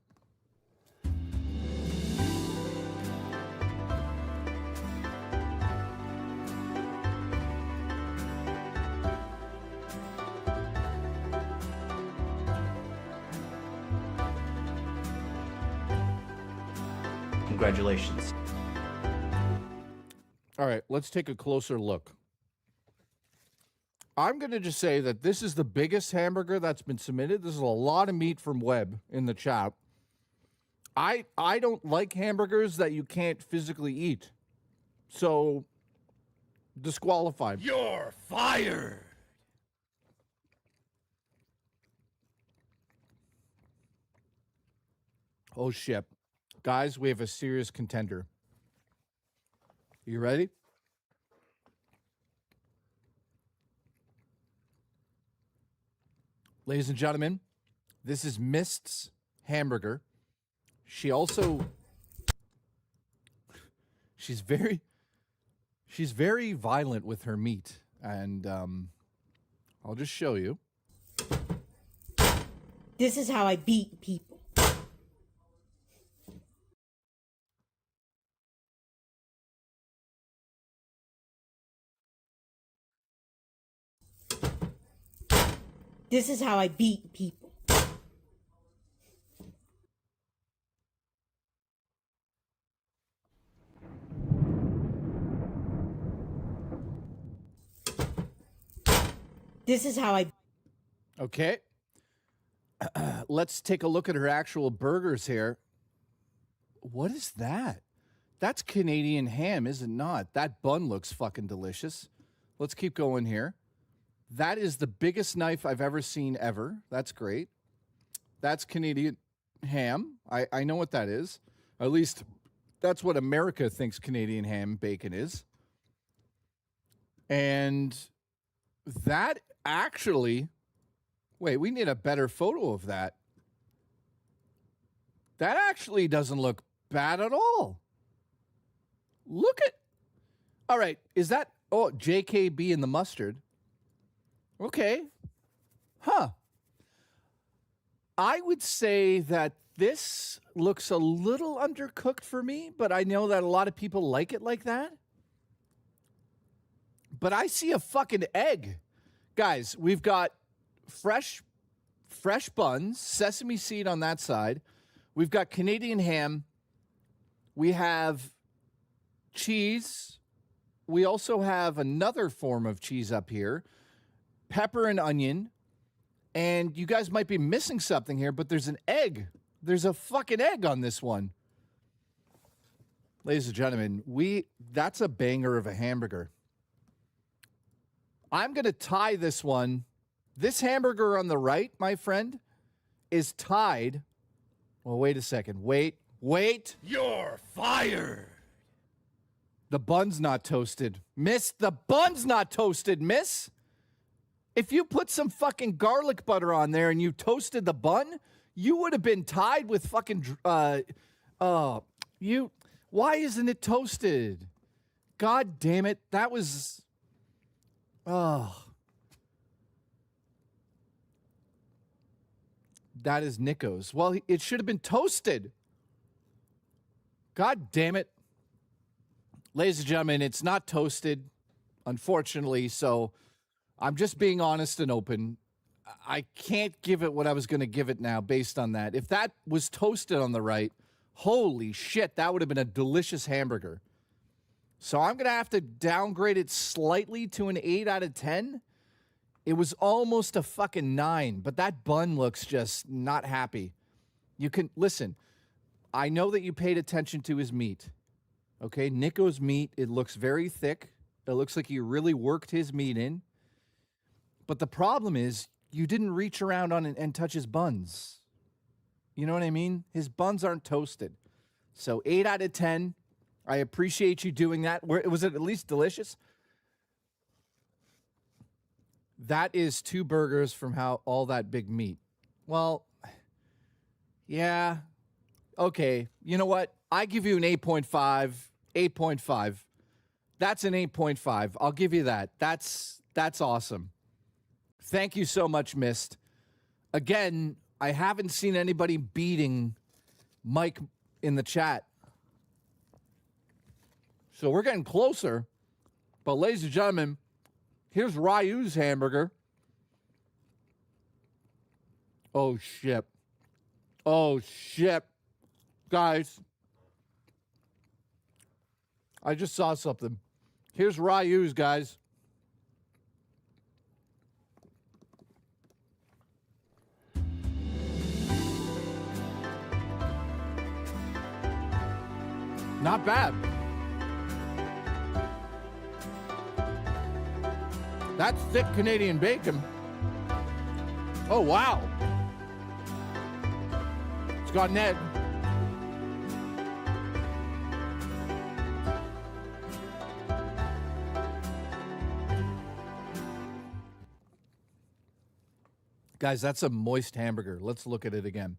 Congratulations. All right, let's take a closer look. I'm going to just say that this is the biggest hamburger that's been submitted. This is a lot of meat from Webb in the chat. I don't like hamburgers that you can't physically eat. So, disqualified. You're fired. Oh, shit. Guys, we have a serious contender. You ready? Ladies and gentlemen, this is Mist's hamburger. She's very violent with her meat, and I'll just show you. This is how I beat people. This is how I beat people. This is how I... Okay. Let's take a look at her actual burgers here. What is that? That's Canadian ham, is it not? That bun looks fucking delicious. Let's keep going here. That is the biggest knife I've ever seen ever. That's great. That's Canadian ham. I know what that is. At least that's what America thinks Canadian ham bacon is. And that actually... Wait, we need a better photo of that. That actually doesn't look bad at all. Look at... All right, is that... Oh, JKB in the mustard. Okay. Huh. I would say that this looks a little undercooked for me, but I know that a lot of people like it like that. But I see a fucking egg. Guys, we've got fresh buns, sesame seed on that side. We've got Canadian ham. We have cheese. We also have another form of cheese up here. Pepper and onion. And you guys might be missing something here, but there's an egg. There's a fucking egg on this one. Ladies and gentlemen, that's a banger of a hamburger. I'm going to tie this one. This hamburger on the right, my friend, is tied. Well, wait a second. Wait. You're fired. The bun's not toasted. Miss, the bun's not toasted, miss. If you put some fucking garlic butter on there and you toasted the bun, you would have been tied with fucking, why isn't it toasted? God damn it. That was, that is Nico's. Well, it should have been toasted. God damn it. Ladies and gentlemen, it's not toasted, unfortunately, so I'm just being honest and open. I can't give it what I was going to give it now based on that. If that was toasted on the right, holy shit, that would have been a delicious hamburger. So I'm going to have to downgrade it slightly to an 8 out of 10. It was almost a fucking 9, but that bun looks just not happy. You can, listen, I know that you paid attention to his meat. Okay, Nico's meat, it looks very thick. It looks like he really worked his meat in. But the problem is, you didn't reach around on and touch his buns. You know what I mean? His buns aren't toasted. So 8 out of 10. I appreciate you doing that. Was it at least delicious? That is 2 burgers from how all that big meat. Well, yeah. Okay. You know what? I give you an 8.5. 8.5. That's an 8.5. I'll give you that. That's awesome. Thank you so much, Mist. Again, I haven't seen anybody beating Mike in the chat. So we're getting closer. But ladies and gentlemen, here's Ryu's hamburger. Oh, shit. Oh, shit. Guys, I just saw something. Here's Ryu's, guys. Not bad. That's thick Canadian bacon. Oh, wow. It's got an egg. Guys, that's a moist hamburger. Let's look at it again.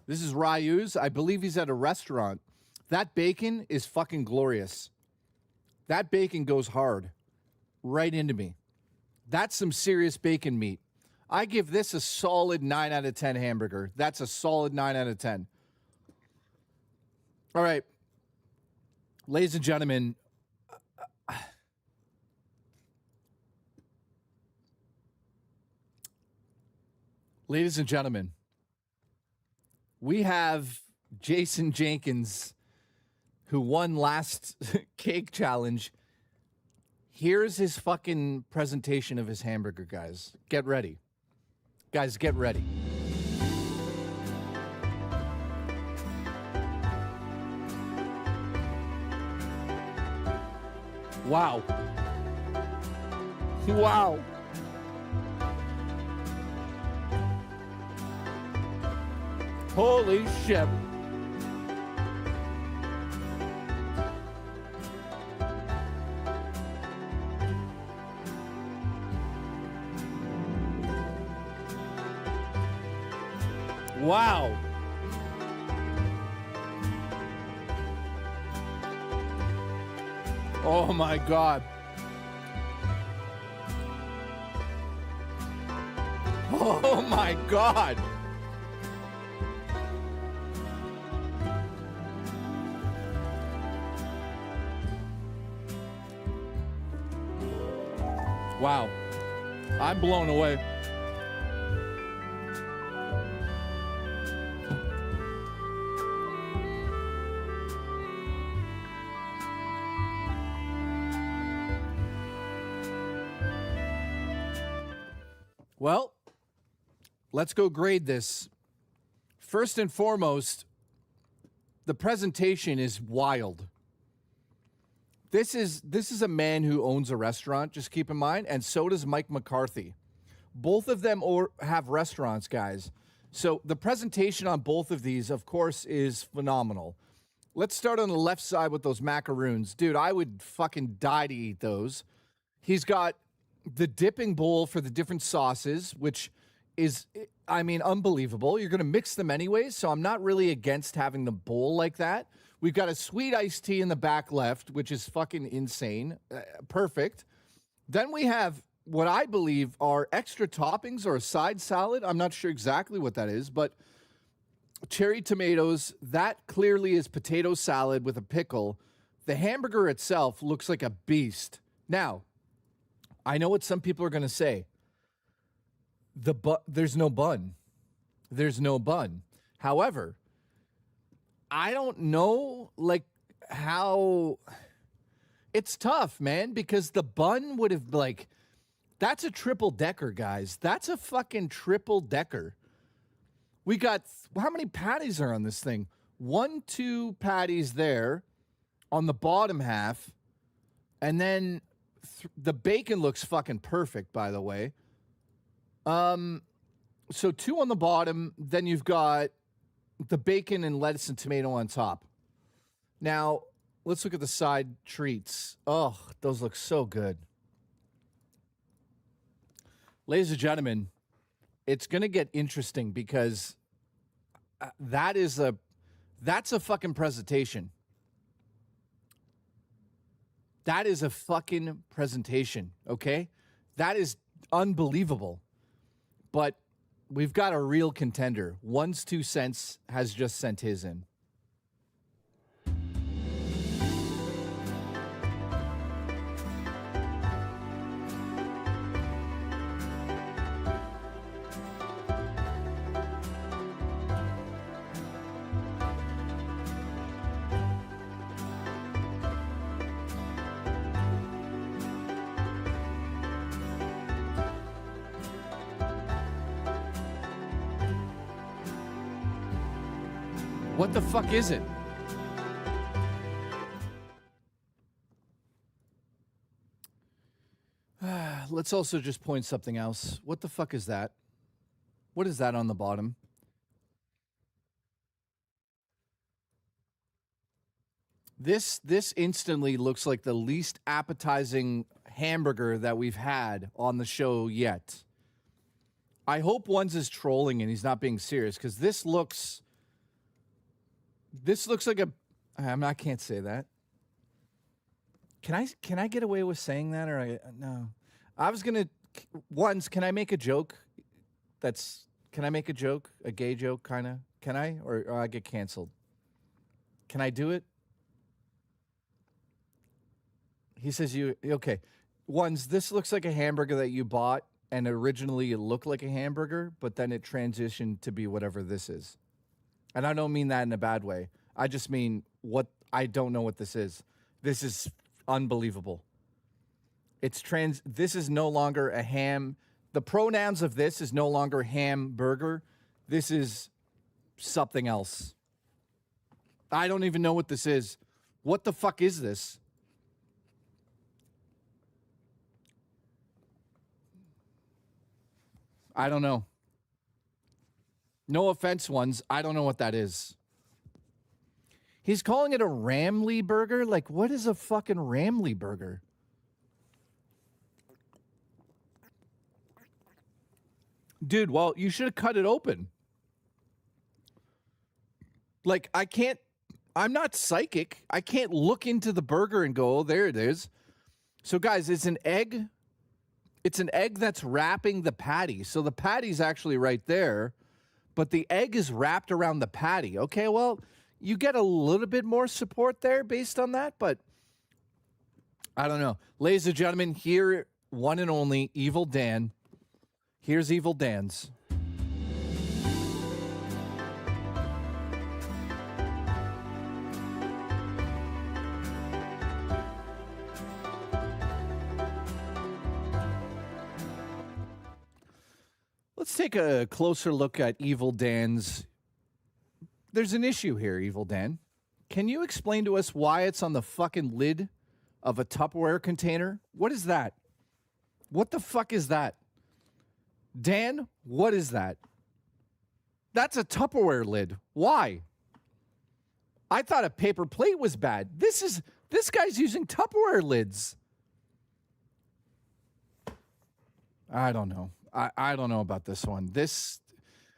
This is Ryu's. I believe he's at a restaurant. That bacon is fucking glorious. That bacon goes hard. Right into me. That's some serious bacon meat. I give this a solid 9 out of 10 hamburger. That's a solid 9 out of 10. All right. Ladies and gentlemen, we have Jason Jenkins, who won last cake challenge. Here's his fucking presentation of his hamburger, guys. Get ready. Guys, get ready. Wow. Wow. Holy shit. Wow. Oh my God. Oh my God. Wow. I'm blown away. Well, let's go grade this. First and foremost, the presentation is wild. This is a man who owns a restaurant, just keep in mind, and so does Mike McCarthy. Both of them have restaurants, guys. So the presentation on both of these, of course, is phenomenal. Let's start on the left side with those macaroons. Dude, I would fucking die to eat those. He's got the dipping bowl for the different sauces, which is, I mean, unbelievable. You're going to mix them anyways, so I'm not really against having the bowl like that. We've got a sweet iced tea in the back left, which is fucking insane. Perfect. Then we have what I believe are extra toppings or a side salad. I'm not sure exactly what that is, but cherry tomatoes. That clearly is potato salad with a pickle. The hamburger itself looks like a beast. Now, I know what some people are going to say. There's no bun. There's no bun. However, I don't know, like, how... It's tough, man, because the bun would have, like... That's a triple-decker, guys. That's a fucking triple-decker. We got... How many patties are on this thing? 1, 2 patties there on the bottom half. And then the bacon looks fucking perfect, by the way. So 2 on the bottom. Then you've got the bacon and lettuce and tomato on top. Now, let's look at the side treats. Oh, those look so good. Ladies and gentlemen, it's going to get interesting because that's a fucking presentation. That is a fucking presentation, okay? That is unbelievable. But we've got a real contender. One's 2 cents has just sent his in. What the fuck is it? Let's also just point something else. What the fuck is that? What is that on the bottom? This instantly looks like the least appetizing hamburger that we've had on the show yet. I hope One's is trolling and he's not being serious, because this looks like a... I can't say that. Can I get away with saying that, or no? I was gonna... One's, can I make a joke? Can I make a joke? A gay joke, kind of? Can I? Or I get canceled? Can I do it? He says okay. One's, this looks like a hamburger that you bought, and originally it looked like a hamburger, but then it transitioned to be whatever this is. And I don't mean that in a bad way. I just mean I don't know what this is. This is unbelievable. This is no longer a ham. The pronouns of this is no longer hamburger. This is something else. I don't even know what this is. What the fuck is this? I don't know. No offense, Ones. I don't know what that is. He's calling it a Ramley burger? Like, what is a fucking Ramley burger? Dude, well, you should have cut it open. Like, I'm not psychic. I can't look into the burger and go, oh, there it is. So, guys, it's an egg. It's an egg that's wrapping the patty. So the patty's actually right there, but the egg is wrapped around the patty. Okay, well, you get a little bit more support there based on that, but I don't know. Ladies and gentlemen, here, one and only Evil Dan. Here's Evil Dan's. Let's take a closer look at Evil Dan's. There's an issue here, Evil Dan. Can you explain to us why it's on the fucking lid of a Tupperware container? What is that? What the fuck is that? Dan, what is that? That's a Tupperware lid. Why? I thought a paper plate was bad. This guy's using Tupperware lids. I don't know. I don't know about this one. This,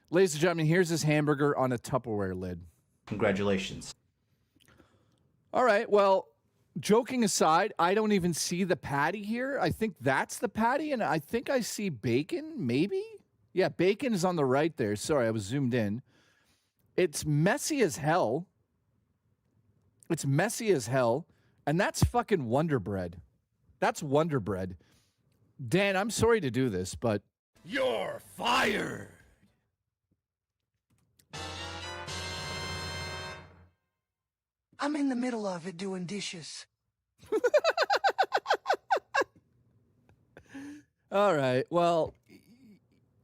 ladies and gentlemen, here's his hamburger on a Tupperware lid. Congratulations. All right, well, joking aside, I don't even see the patty here. I think that's the patty, and I think I see bacon, maybe? Yeah, bacon is on the right there. Sorry, I was zoomed in. It's messy as hell. It's messy as hell, and that's fucking Wonder Bread. That's Wonder Bread. Dan, I'm sorry to do this, but... You're fired! I'm in the middle of it doing dishes. All right, well,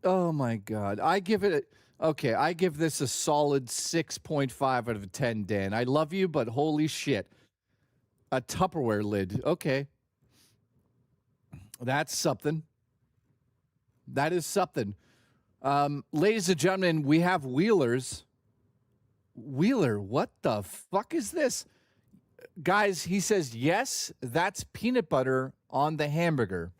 oh my God. I give this a solid 6.5 out of 10, Dan. I love you, but holy shit. A Tupperware lid. Okay. That's something. That is something. Ladies and gentlemen, we have Wheeler's. Wheeler, what the fuck is this? Guys, he says, yes, that's peanut butter on the hamburger.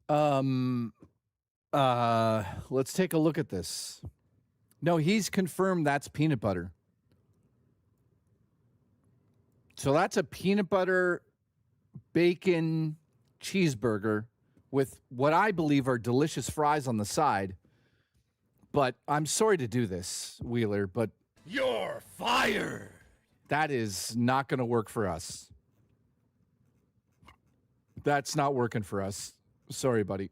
Let's take a look at this. No, he's confirmed that's peanut butter. So that's a peanut butter bacon cheeseburger with what I believe are delicious fries on the side. But I'm sorry to do this, Wheeler, but You're fired. that is not going to work for us. That's not working for us. Sorry, buddy.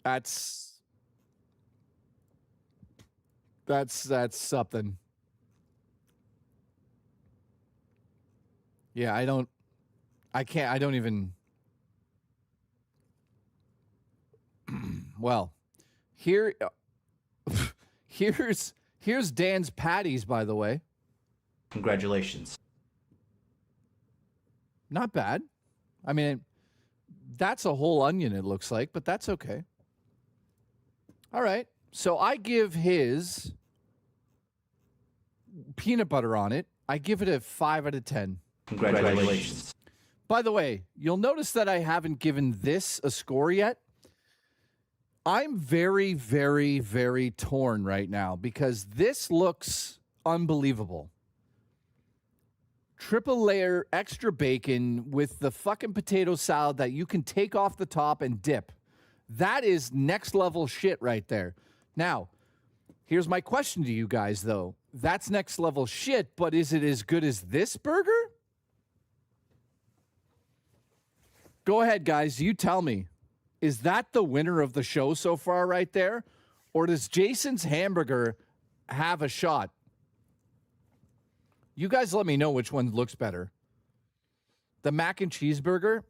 That's something. Yeah, I don't even. Well, here's Dan's patties, by the way. Congratulations. Not bad. I mean, that's a whole onion, it looks like, but that's okay. All right. So I give his peanut butter on it. I give it a 5 out of 10. Congratulations. By the way, you'll notice that I haven't given this a score yet. I'm very, very, very torn right now because this looks unbelievable. Triple layer extra bacon with the fucking potato salad that you can take off the top and dip. That is next level shit right there. Now, here's my question to you guys, though. That's next level shit, but is it as good as this burger? Go ahead, guys. You tell me. Is that the winner of the show so far right there? Or does Jason's hamburger have a shot? You guys let me know which one looks better. The mac and cheeseburger?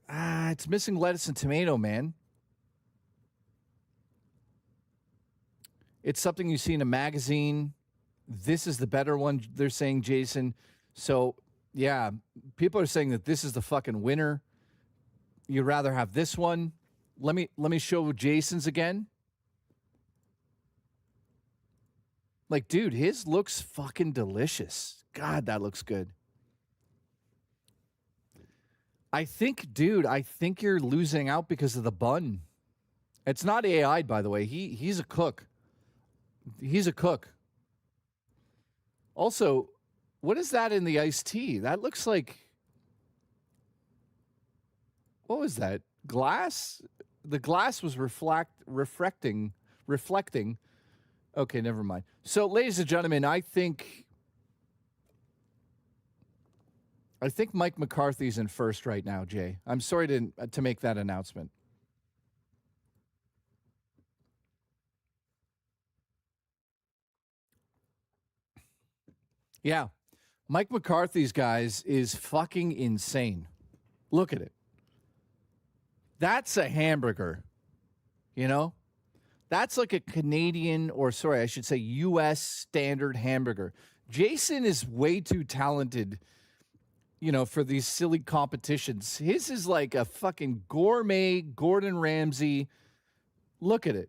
It's missing lettuce and tomato, man. It's something you see in a magazine. This is the better one, they're saying, Jason. So, yeah, people are saying that this is the fucking winner. You'd rather have this one. Let me show Jason's again. Like, dude, his looks fucking delicious. God, that looks good. I think you're losing out because of the bun. It's not AI'd, by the way. He's a cook. He's a cook. Also, what is that in the iced tea? That looks like... What was that? Glass? The glass was reflecting. Okay, never mind. So, ladies and gentlemen, I think Mike McCarthy's in first right now, Jay. I'm sorry to make that announcement. Yeah. Mike McCarthy's, guys, is fucking insane. Look at it. That's a hamburger, you know? That's like a Canadian, or sorry, I should say U.S. standard hamburger. Jason is way too talented, you know, for these silly competitions. His is like a fucking gourmet Gordon Ramsay. Look at it.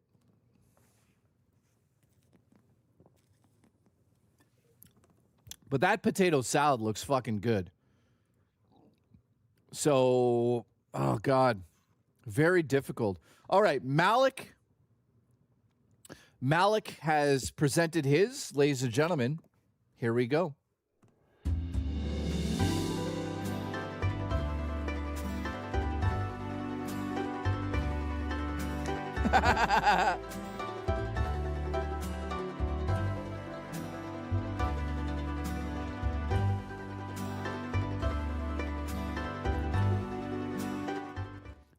But that potato salad looks fucking good. So, oh, God. Very difficult. All right, Malik. Malik has presented his, ladies and gentlemen. Here we go.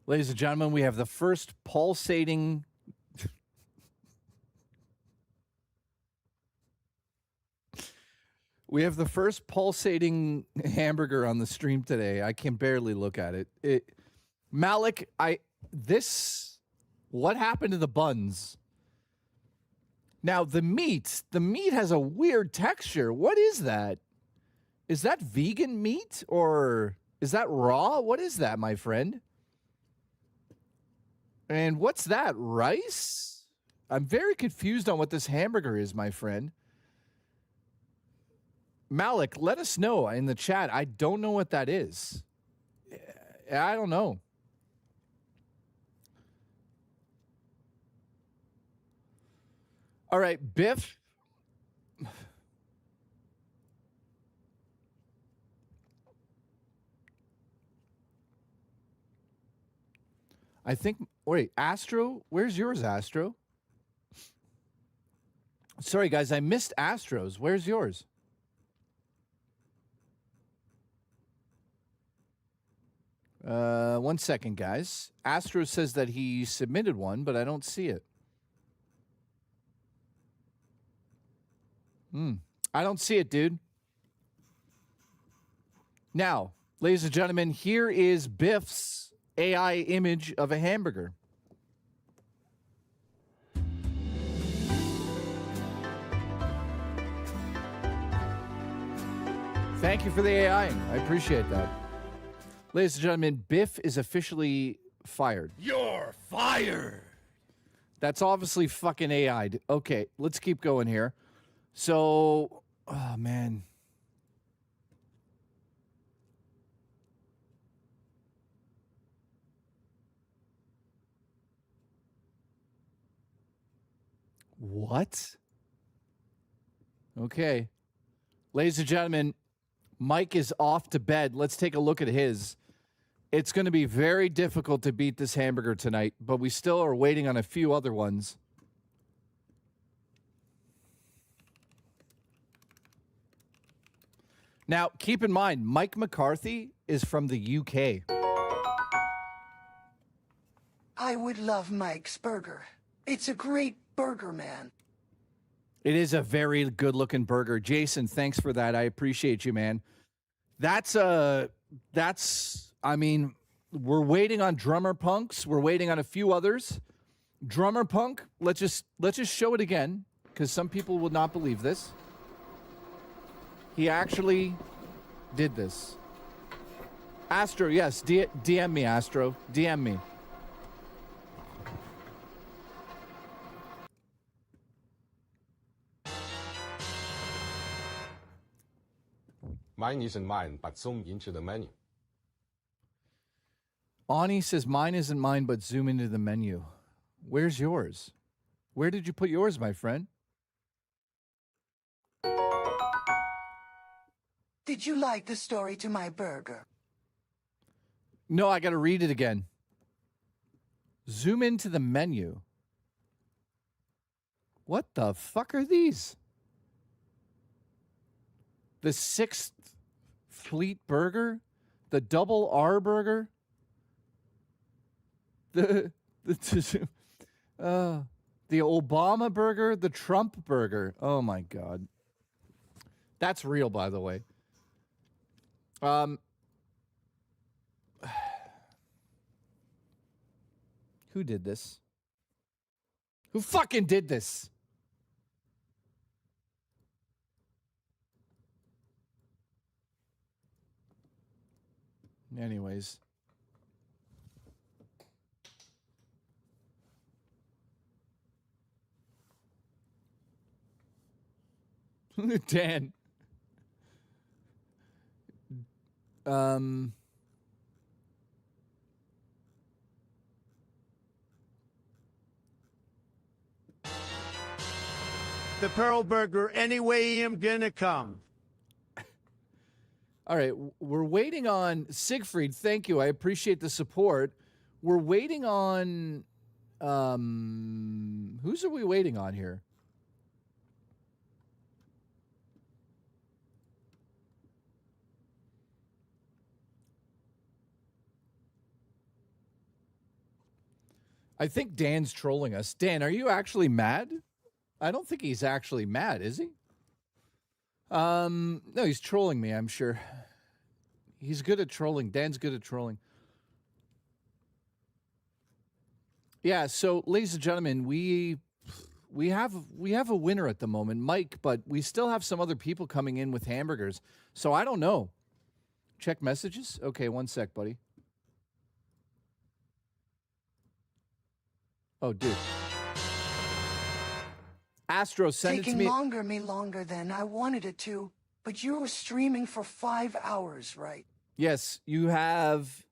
Ladies and gentlemen, we have the first pulsating hamburger on the stream today. I can barely look at it. Malik, what happened to the buns? Now, the meat has a weird texture. What is that? Is that vegan meat or is that raw? What is that, my friend? And what's that, rice? I'm very confused on what this hamburger is, my friend. Malik, let us know in the chat. I don't know what that is. I don't know. All right, Biff. I think, wait, Astro? Where's yours, Astro? Sorry, guys, I missed Astro's. Where's yours? One second, guys. Astro says that he submitted one, but I don't see it. I don't see it, dude. Now, ladies and gentlemen, here is Biff's AI image of a hamburger. Thank you for the AIing. I appreciate that. Ladies and gentlemen, Biff is officially fired. You're fired. That's obviously fucking AI'd. Okay, let's keep going here. So, oh, man. What? Okay. Ladies and gentlemen, Mike is off to bed. Let's take a look at his. It's going to be very difficult to beat this hamburger tonight, but we still are waiting on a few other ones. Now, keep in mind, Mike McCarthy is from the UK. I would love Mike's burger. It's a great burger, man. It is a very good-looking burger. Jason, thanks for that. I appreciate you, man. I mean, we're waiting on Drummer Punks. We're waiting on a few others. Drummer Punk, let's just show it again, because some people will not believe this. He actually did this. Astro, yes, DM me, Astro. DM me. Mine isn't mine, but zoom into the menu. Ani says, mine isn't mine, but zoom into the menu. Where's yours? Where did you put yours, my friend? Did you like the story to my burger? No, I got to read it again. Zoom into the menu. What the fuck are these? The 6th Fleet Burger? The Double R Burger? The Obama Burger? The Trump Burger? Oh, my God. That's real, by the way. Who did this? Who fucking did this? Anyways. Dan. The Pearl Burger, anyway, I'm gonna come. All right, we're waiting on Siegfried. Thank you. I appreciate the support. We're waiting on whose are we waiting on here? I think Dan's trolling us. Dan, are you actually mad? I don't think he's actually mad, is he? No, he's trolling me, I'm sure. He's good at trolling. Dan's good at trolling. Yeah, so ladies and gentlemen, we have a winner at the moment, Mike, but we still have some other people coming in with hamburgers. So I don't know. Check messages? Okay, one sec, buddy. Oh, dude. Astro, send it to me. Taking longer than I wanted it to, but you were streaming for 5 hours, right? Yes, you have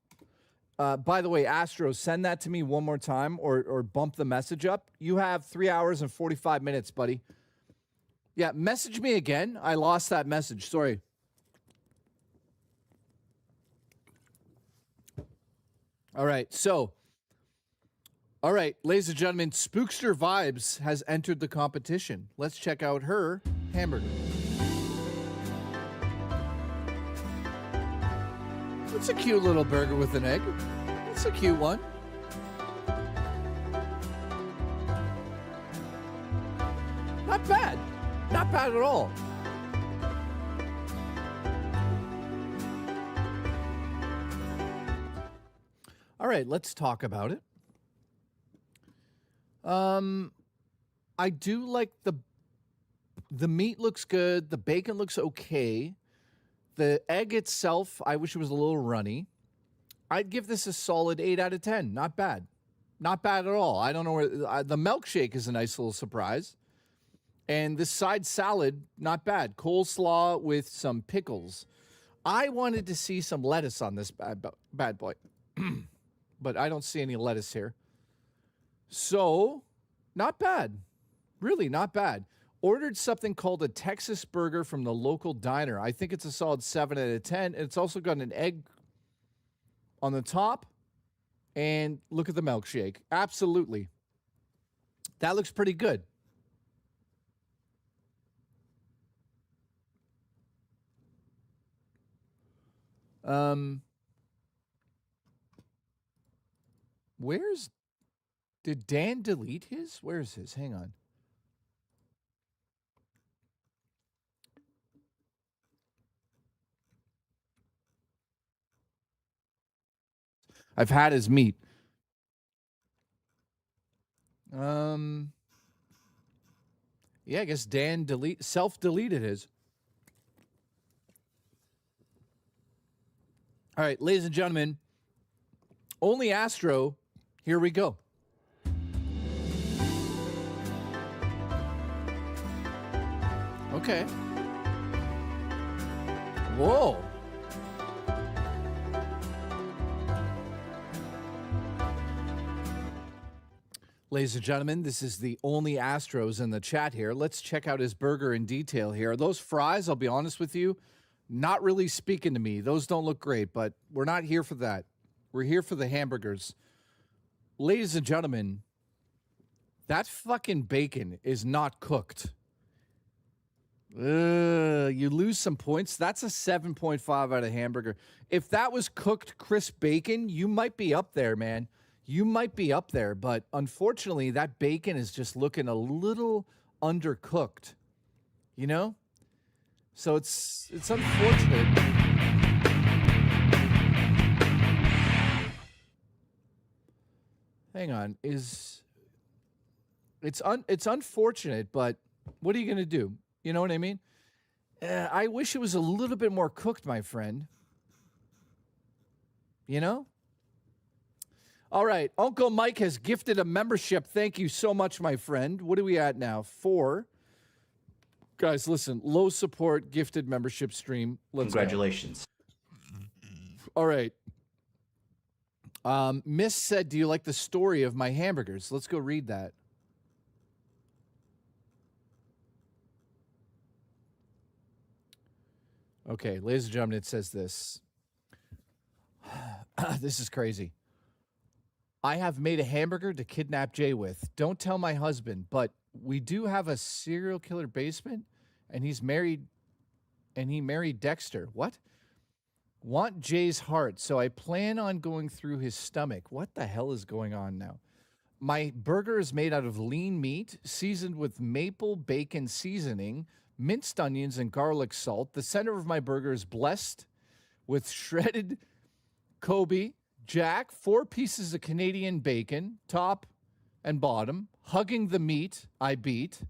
By the way, Astro, send that to me one more time or bump the message up. You have 3 hours and 45 minutes, buddy. Yeah, message me again. I lost that message. Sorry. All right, so, all right, ladies and gentlemen, Spookster Vibes has entered the competition. Let's check out her hamburger. It's a cute little burger with an egg. It's a cute one. Not bad. Not bad at all. All right, let's talk about it. I do like the meat looks good. The bacon looks okay. The egg itself, I wish it was a little runny. I'd give this a solid 8 out of 10. Not bad. Not bad at all. I don't know where the milkshake is a nice little surprise. And this side salad, not bad. Coleslaw with some pickles. I wanted to see some lettuce on this bad boy. But I don't see any lettuce here. So, not bad. Really not bad. Ordered something called a Texas burger from the local diner. I think it's a solid 7 out of 10. It's also got an egg on the top. And look at the milkshake. Absolutely. That looks pretty good. Did Dan delete his? Where's his? Hang on. I've had his meat. Yeah, I guess Dan self-deleted his. All right, ladies and gentlemen, only Astro, here we go. Okay. Whoa. Ladies and gentlemen, this is the only Astros in the chat here. Let's check out his burger in detail here. Those fries, I'll be honest with you, not really speaking to me. Those don't look great, but we're not here for that. We're here for the hamburgers. Ladies and gentlemen, that fucking bacon is not cooked. You lose some points. That's a 7.5 out of hamburger. If that was cooked crisp bacon, you might be up there, man. You might be up there, but unfortunately, that bacon is just looking a little undercooked. You know? So it's unfortunate. Hang on. It's unfortunate, but what are you going to do? You know what I mean? I wish it was a little bit more cooked, my friend. You know? All right. Uncle Mike has gifted a membership. Thank you so much, my friend. What are we at now? 4. Guys, listen. Low support gifted membership stream. Let's Congratulations. Go. All right. Miss said, do you like the story of my hamburgers? Let's go read that. Okay, ladies and gentlemen, it says this. This is crazy. I have made a hamburger to kidnap Jay with. Don't tell my husband, but we do have a serial killer basement, and he's married, and he married Dexter. What? Want Jay's heart, so I plan on going through his stomach. What the hell is going on now? My burger is made out of lean meat, seasoned with maple bacon seasoning, minced onions, and garlic salt. The center of my burger is blessed with shredded Kobe, Jack, 4 pieces of Canadian bacon, top and bottom, hugging the meat I beat.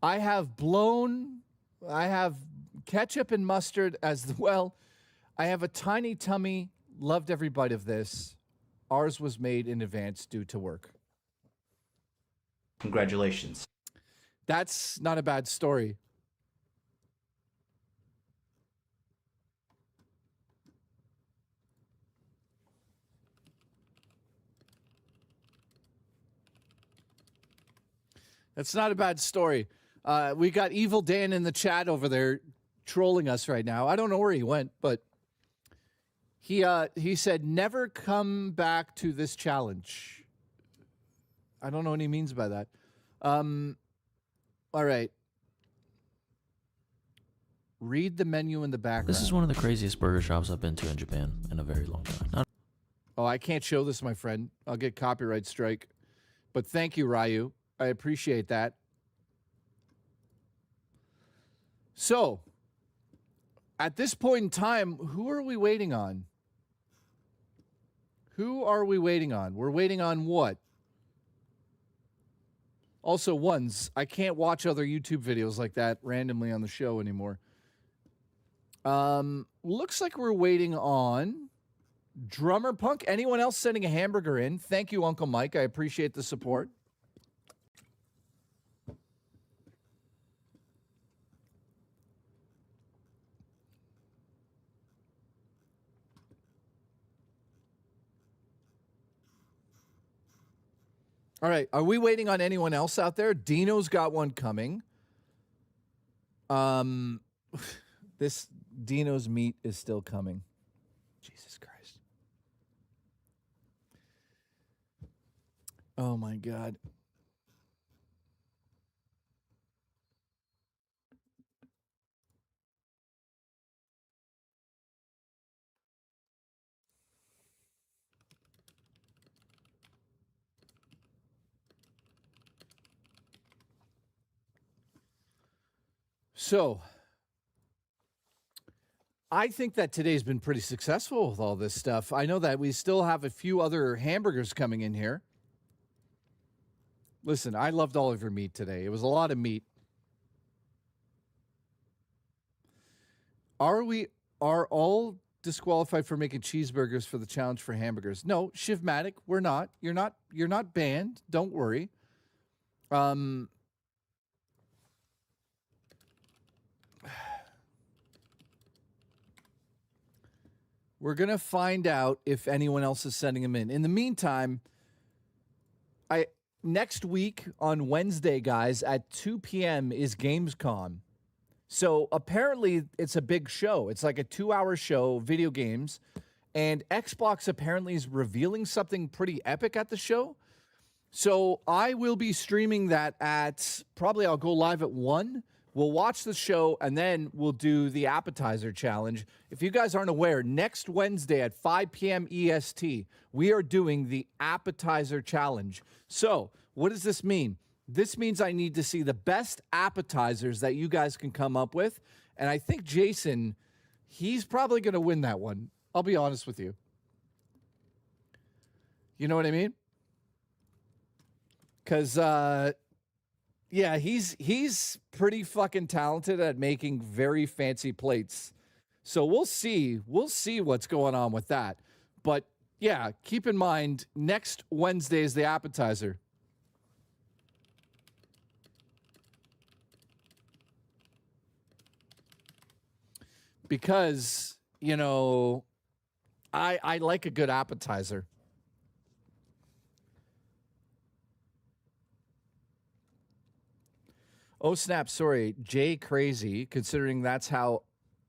I have ketchup and mustard as well. I have a tiny tummy. Loved every bite of this. Ours was made in advance due to work. Congratulations. That's not a bad story. That's not a bad story. We got Evil Dan in the chat over there trolling us right now. I don't know where he went, but he said, never come back to this challenge. I don't know what he means by that. All right. Read the menu in the background. This is one of the craziest burger shops I've been to in Japan in a very long time. Oh, I can't show this, my friend. I'll get copyright strike. But thank you, Ryu. I appreciate that. So, at this point in time, who are we waiting on? Who are we waiting on? We're waiting on what? Also, ones, I can't watch other YouTube videos like that randomly on the show anymore. Looks like we're waiting on Drummer Punk. Anyone else sending a hamburger in? Thank you, Uncle Mike. I appreciate the support. All right. Are we waiting on anyone else out there? Dino's got one coming. This Dino's meat is still coming. Jesus Christ. Oh my God. So, I think that today's been pretty successful with all this stuff. I know that we still have a few other hamburgers coming in here. Listen, I loved all of your meat today. It was a lot of meat. Are all disqualified for making cheeseburgers for the challenge for hamburgers? No, Shivmatic, we're not. You're not banned. Don't worry. We're going to find out if anyone else is sending them in. In the meantime, next week on Wednesday, guys, at 2 p.m. is Gamescom. So apparently it's a big show. It's like a 2-hour show, video games. And Xbox apparently is revealing something pretty epic at the show. So I will be streaming that at, probably I'll go live at 1. We'll watch the show, and then we'll do the appetizer challenge. If you guys aren't aware, next Wednesday at 5 p.m. EST, we are doing the appetizer challenge. So what does this mean? This means I need to see the best appetizers that you guys can come up with. And I think Jason, he's probably going to win that one. I'll be honest with you. You know what I mean? Because, yeah, he's pretty fucking talented at making very fancy plates. So we'll see what's going on with that. But yeah, keep in mind, next Wednesday is the appetizer. Because, you know, I like a good appetizer. Oh, snap. Sorry. Jay Crazy, considering that's how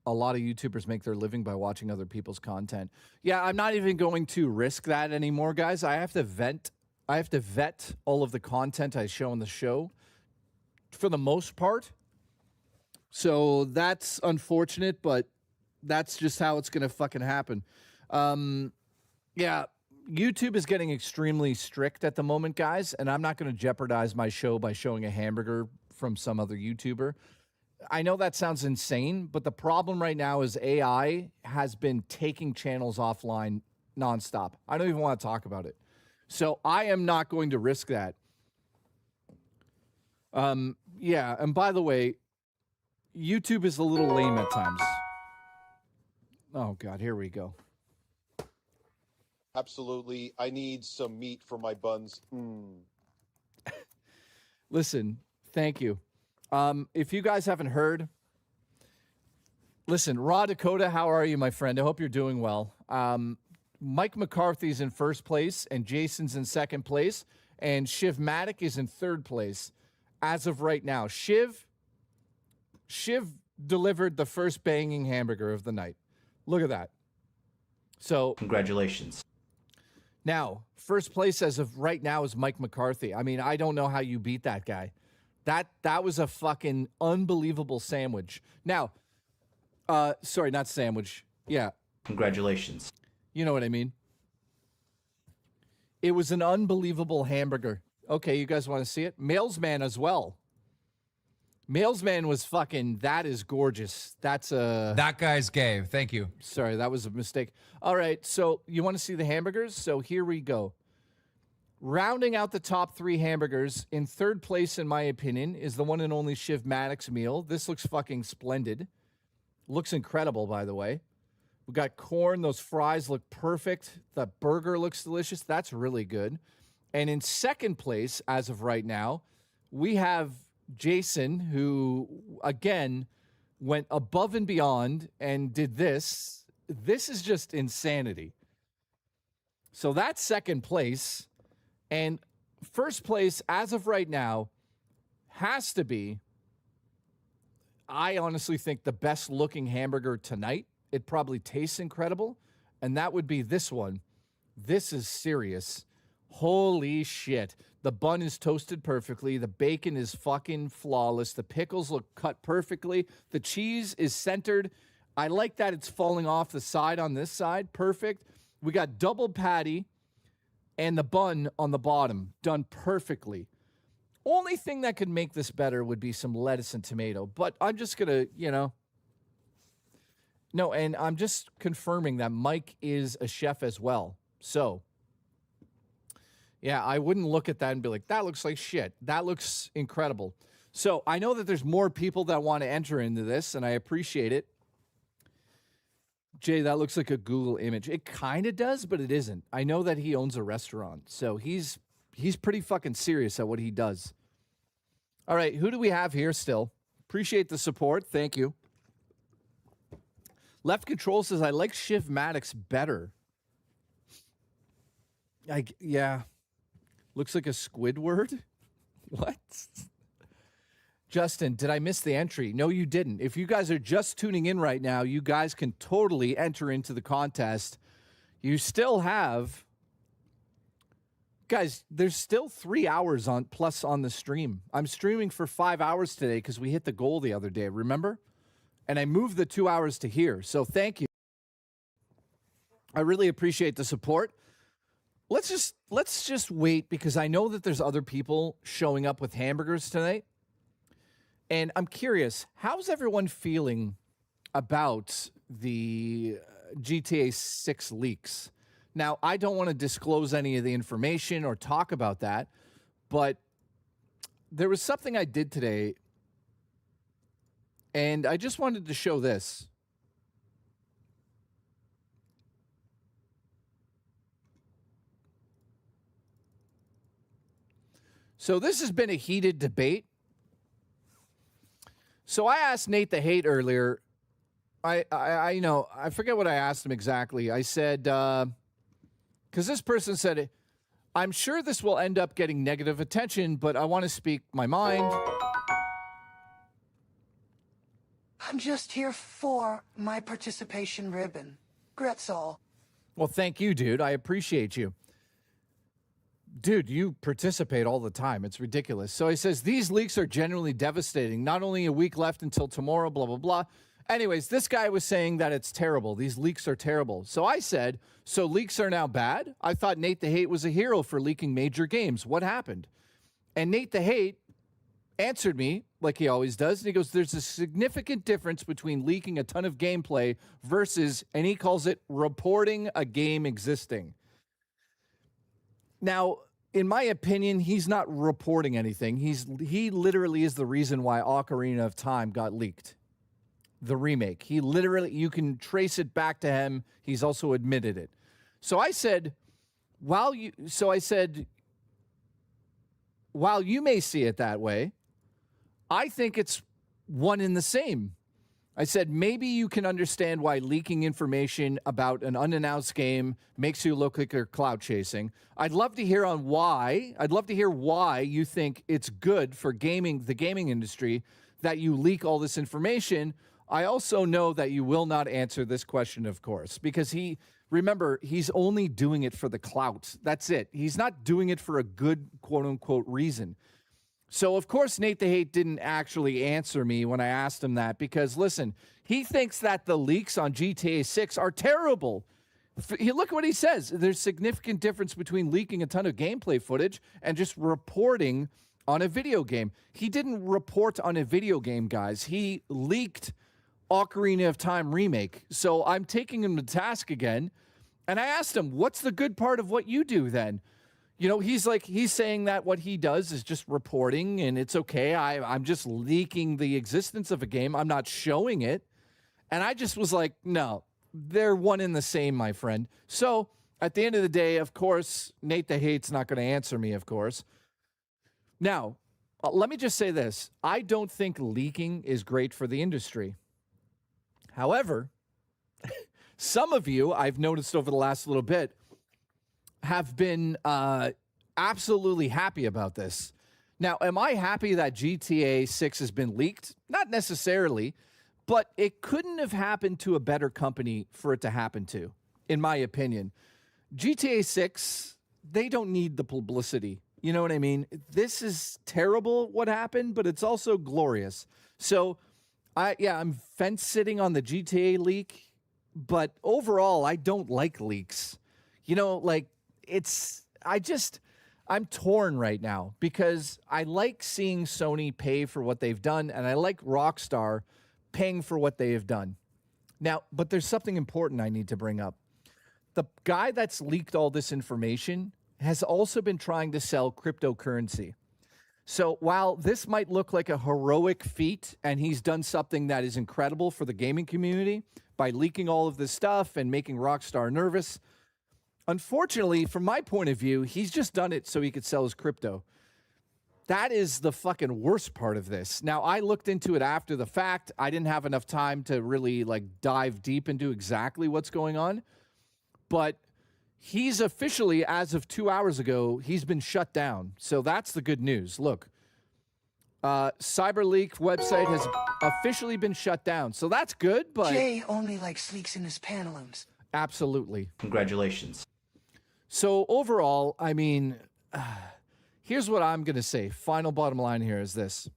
a lot of YouTubers make their living by watching other people's content. Yeah, I'm not even going to risk that anymore, guys. I have to vet all of the content I show on the show for the most part. So that's unfortunate, but that's just how it's going to fucking happen. Yeah, YouTube is getting extremely strict at the moment, guys, and I'm not going to jeopardize my show by showing a hamburger from some other YouTuber. I know that sounds insane, but the problem right now is AI has been taking channels offline nonstop. I don't even want to talk about it. So I am not going to risk that. Yeah, and by the way, YouTube is a little lame at times. Oh, God, here we go. Absolutely. I need some meat for my buns. Listen, thank you. If you guys haven't heard, listen, Raw Dakota, how are you, my friend? I hope you're doing well. Mike McCarthy's in first place, and Jason's in second place, and Shivmatic is in third place. as of right now. Shiv delivered the first banging hamburger of the night. Look at that. So Congratulations. now, first place as of right now is Mike McCarthy. I mean, I don't know how you beat that guy. That was a fucking unbelievable sandwich. Now, sorry, not sandwich. Yeah. Congratulations. You know what I mean? It was an unbelievable hamburger. Okay, you guys want to see it? Mailsman as well. Mailsman was fucking, that is gorgeous. That's a... That guy's gay. Thank you. Sorry, that was a mistake. All right, so you want to see the hamburgers? So here we go. Rounding out the top 3 hamburgers, in third place, in my opinion, is the one and only Shiv Maddox meal. This looks fucking splendid. Looks incredible, by the way. We got corn. Those fries look perfect. The burger looks delicious. That's really good. And in second place, as of right now, we have Jason, who, again, went above and beyond and did this. This is just insanity. So that's second place. And first place, as of right now, has to be, I honestly think, the best looking hamburger tonight. It probably tastes incredible. And that would be this one. This is serious. Holy shit. The bun is toasted perfectly. The bacon is fucking flawless. The pickles look cut perfectly. The cheese is centered. I like that it's falling off the side on this side. Perfect. We got double patty and the bun on the bottom done perfectly. Only thing that could make this better would be some lettuce and tomato. But I'm just going to, you know. No, and I'm just confirming that Mike is a chef as well. So, yeah, I wouldn't look at that and be like, that looks like shit. That looks incredible. So I know that there's more people that want to enter into this, and I appreciate it. Jay, that looks like a Google image. It kind of does, but it isn't. I know that he owns a restaurant, so he's pretty fucking serious at what he does. All right, who do we have here still? Appreciate the support. Thank you. Left Control says, I like Shiv Maddox better. Yeah. Looks like a Squidward. What? Justin, did I miss the entry? No, you didn't. If you guys are just tuning in right now, you guys can totally enter into the contest. You still have... Guys, there's still 3 hours plus on the stream. I'm streaming for 5 hours today because we hit the goal the other day, remember? And I moved the 2 hours to here. So thank you. I really appreciate the support. Let's just wait because I know that there's other people showing up with hamburgers tonight. And I'm curious, how's everyone feeling about the GTA 6 leaks? Now, I don't want to disclose any of the information or talk about that, but there was something I did today, and I just wanted to show this. So this has been a heated debate. So I asked Nate the Hate earlier. I know, I forget what I asked him exactly. I said, because this person said, I'm sure this will end up getting negative attention, but I want to speak my mind. I'm just here for my participation ribbon. That's all. Well, thank you, dude. I appreciate you. Dude, you participate all the time. It's ridiculous. So he says, these leaks are genuinely devastating. Not only a week left until tomorrow, blah, blah, blah. Anyways, this guy was saying that it's terrible. These leaks are terrible. So I said, so leaks are now bad? I thought Nate the Hate was a hero for leaking major games. What happened? And Nate the Hate answered me like he always does. And he goes, there's a significant difference between leaking a ton of gameplay versus, and he calls it, reporting a game existing. Now, in my opinion, he's not reporting anything. He literally is the reason why Ocarina of Time got leaked. The remake. He literally, you can trace it back to him. He's also admitted it. So I said, while you may see it that way, I think it's one and the same. I said, maybe you can understand why leaking information about an unannounced game makes you look like you're clout chasing. I'd love to hear on why. I'd love to hear why you think it's good for the gaming industry, that you leak all this information. I also know that you will not answer this question, of course, because remember, he's only doing it for the clout. That's it. He's not doing it for a good, quote unquote, reason. So, of course, Nate the Hate didn't actually answer me when I asked him that because, listen, he thinks that the leaks on GTA 6 are terrible. Look at what he says. There's significant difference between leaking a ton of gameplay footage and just reporting on a video game. He didn't report on a video game, guys. He leaked Ocarina of Time Remake. So I'm taking him to task again. And I asked him, what's the good part of what you do then? You know, he's saying that what he does is just reporting and it's okay. I'm just leaking the existence of a game. I'm not showing it. And I just was like, no, they're one and the same, my friend. So at the end of the day, of course, Nate the Hate's not going to answer me, of course. Now, let me just say this. I don't think leaking is great for the industry. However, some of you, I've noticed over the last little bit, have been absolutely happy about this. Now, am I happy that GTA 6 has been leaked? Not necessarily, but it couldn't have happened to a better company for it to happen to, in my opinion. GTA 6, they don't need the publicity. You know what I mean? This is terrible what happened, but it's also glorious. So, I'm fence-sitting on the GTA leak, but overall, I don't like leaks. You know, like, I'm torn right now because I like seeing Sony pay for what they've done, and I like Rockstar paying for what they have done. Now, but there's something important I need to bring up. The guy that's leaked all this information has also been trying to sell cryptocurrency. So while this might look like a heroic feat, and he's done something that is incredible for the gaming community by leaking all of this stuff and making Rockstar nervous, unfortunately, from my point of view, he's just done it so he could sell his crypto. That is the fucking worst part of this. Now, I looked into it after the fact. I didn't have enough time to really dive deep into exactly what's going on. But he's officially, as of 2 hours ago, he's been shut down. So that's the good news. Look, CyberLeak website has officially been shut down. So that's good, but... Jay only likes leaks in his panelums. Absolutely. Congratulations. So overall, I mean, here's what I'm going to say. Final bottom line here is this.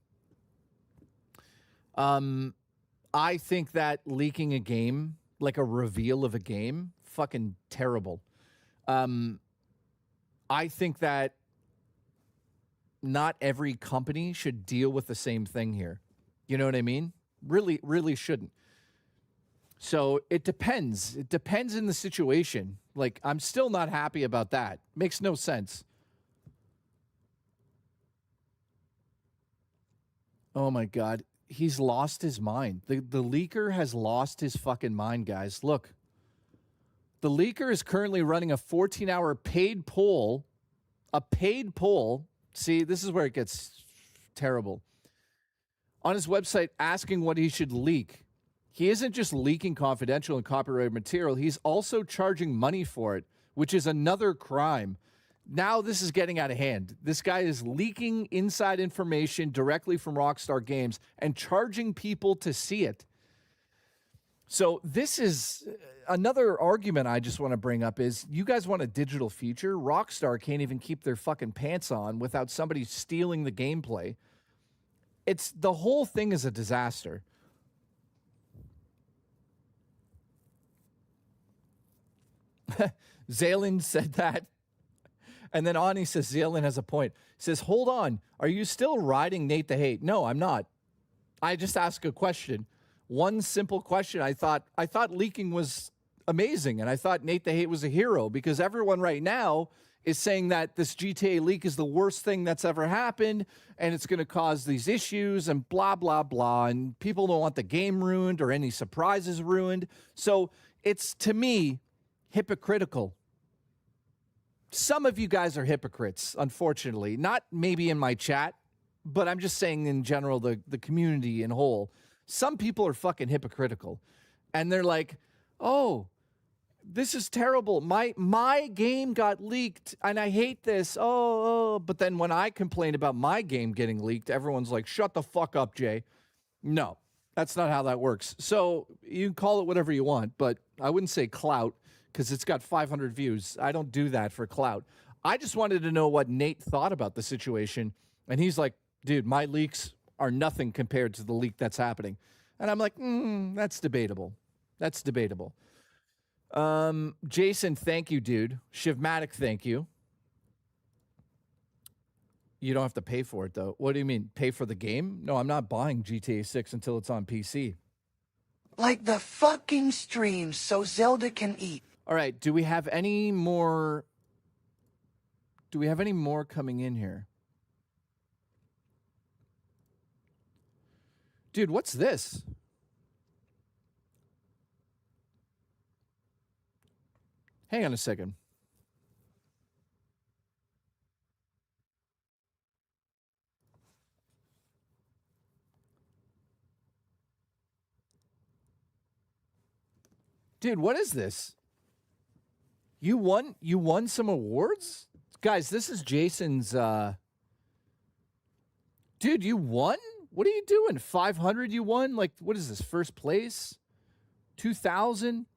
I think that leaking a game, like a reveal of a game, fucking terrible. I think that not every company should deal with the same thing here. You know what I mean? Really, really shouldn't. So it depends. It depends in the situation. Like, I'm still not happy about that. Makes no sense. Oh my God. He's lost his mind. The leaker has lost his fucking mind, guys. Look. The leaker is currently running a 14-hour paid poll. A paid poll. See, this is where it gets terrible. On his website, asking what he should leak. He isn't just leaking confidential and copyrighted material. He's also charging money for it, which is another crime. Now this is getting out of hand. This guy is leaking inside information directly from Rockstar Games and charging people to see it. So this is another argument I just want to bring up is you guys want a digital future? Rockstar can't even keep their fucking pants on without somebody stealing the gameplay. The whole thing is a disaster. Zalen said that. And then Ani says, Zalen has a point. He says, hold on. Are you still riding Nate the Hate? No, I'm not. I just asked a question. One simple question. I thought leaking was amazing. And I thought Nate the Hate was a hero because everyone right now is saying that this GTA leak is the worst thing that's ever happened. And it's going to cause these issues and blah, blah, blah. And people don't want the game ruined or any surprises ruined. So it's, to me, hypocritical. Some of you guys are hypocrites, unfortunately. Not maybe in my chat, but I'm just saying in general, the community in whole. Some people are fucking hypocritical. And they're like, oh, this is terrible. My game got leaked and I hate this. Oh, but then when I complain about my game getting leaked, everyone's like, shut the fuck up, Jay. No, that's not how that works. So you can call it whatever you want, but I wouldn't say clout because it's got 500 views. I don't do that for clout. I just wanted to know what Nate thought about the situation. And he's like, dude, my leaks are nothing compared to the leak that's happening. And I'm like, that's debatable. That's debatable. Jason, thank you, dude. Shivmatic, thank you. You don't have to pay for it, though. What do you mean? Pay for the game? No, I'm not buying GTA 6 until it's on PC. Like the fucking stream so Zelda can eat. All right, do we have any more... Do we have any more coming in here? Dude, what's this? Hang on a second. Dude, what is this? You won some awards? Guys, this is Jason's Dude, you won? What are you doing? 500 you won? Like, what is this? First place? 2,000?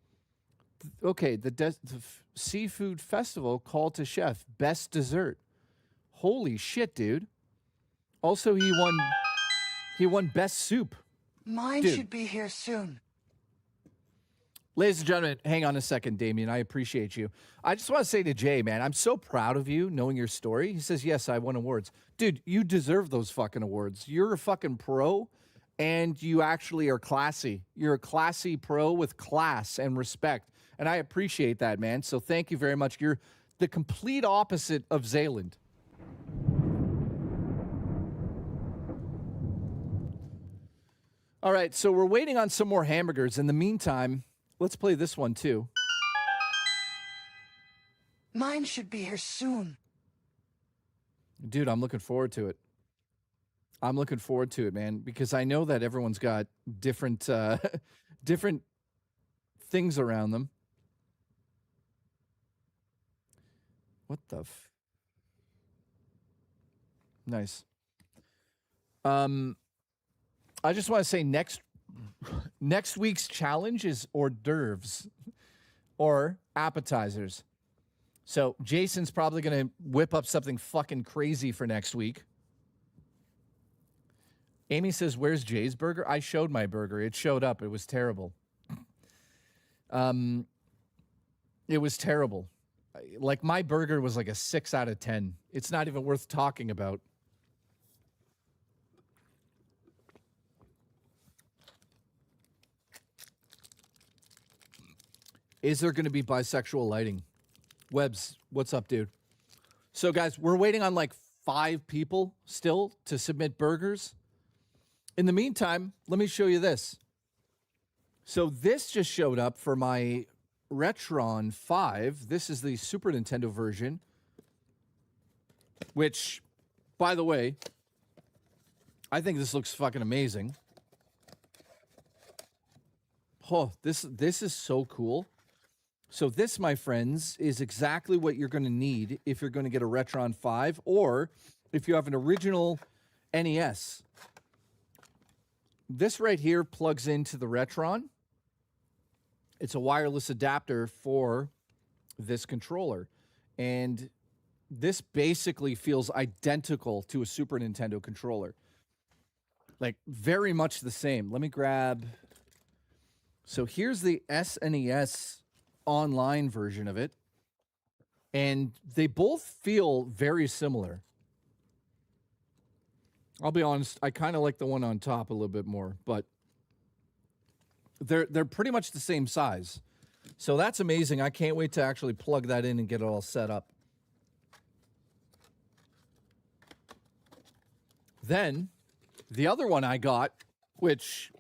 Okay, the seafood festival call to chef, best dessert. Holy shit, dude. Also, he won best soup. Mine Dude. should be here soon. Ladies and gentlemen, hang on a second, Damien. I appreciate you. I just want to say to Jay, man, I'm so proud of you knowing your story. He says, yes, I won awards. Dude, you deserve those fucking awards. You're a fucking pro, and you actually are classy. You're a classy pro with class and respect. And I appreciate that, man. So thank you very much. You're the complete opposite of Zayland. All right, so we're waiting on some more hamburgers. In the meantime, let's play this one too. Mine should be here soon. Dude, I'm looking forward to it. I'm looking forward to it, man, because I know that everyone's got different different things around them. What the Nice. I just want to say next week's challenge is hors d'oeuvres or appetizers. So Jason's probably going to whip up something fucking crazy for next week. Amy says, where's Jay's burger? I showed my burger. It showed up. It was terrible. It was terrible. Like, my burger was like a 6 out of 10. It's not even worth talking about. Is there going to be bisexual lighting? Webbs, what's up, dude? So, guys, we're waiting on like 5 people still to submit burgers. In the meantime, let me show you this. So this just showed up for my Retron 5. This is the Super Nintendo version, which, by the way, I think this looks fucking amazing. Oh, this is so cool. So this, my friends, is exactly what you're going to need if you're going to get a Retron 5 or if you have an original NES. This right here plugs into the Retron. It's a wireless adapter for this controller. And this basically feels identical to a Super Nintendo controller. Like, very much the same. Let me grab... So here's the SNES online version of it. And they both feel very similar. I'll be honest, I kind of like the one on top a little bit more, but they're pretty much the same size. So that's amazing. I can't wait to actually plug that in and get it all set up. Then, the other one I got, which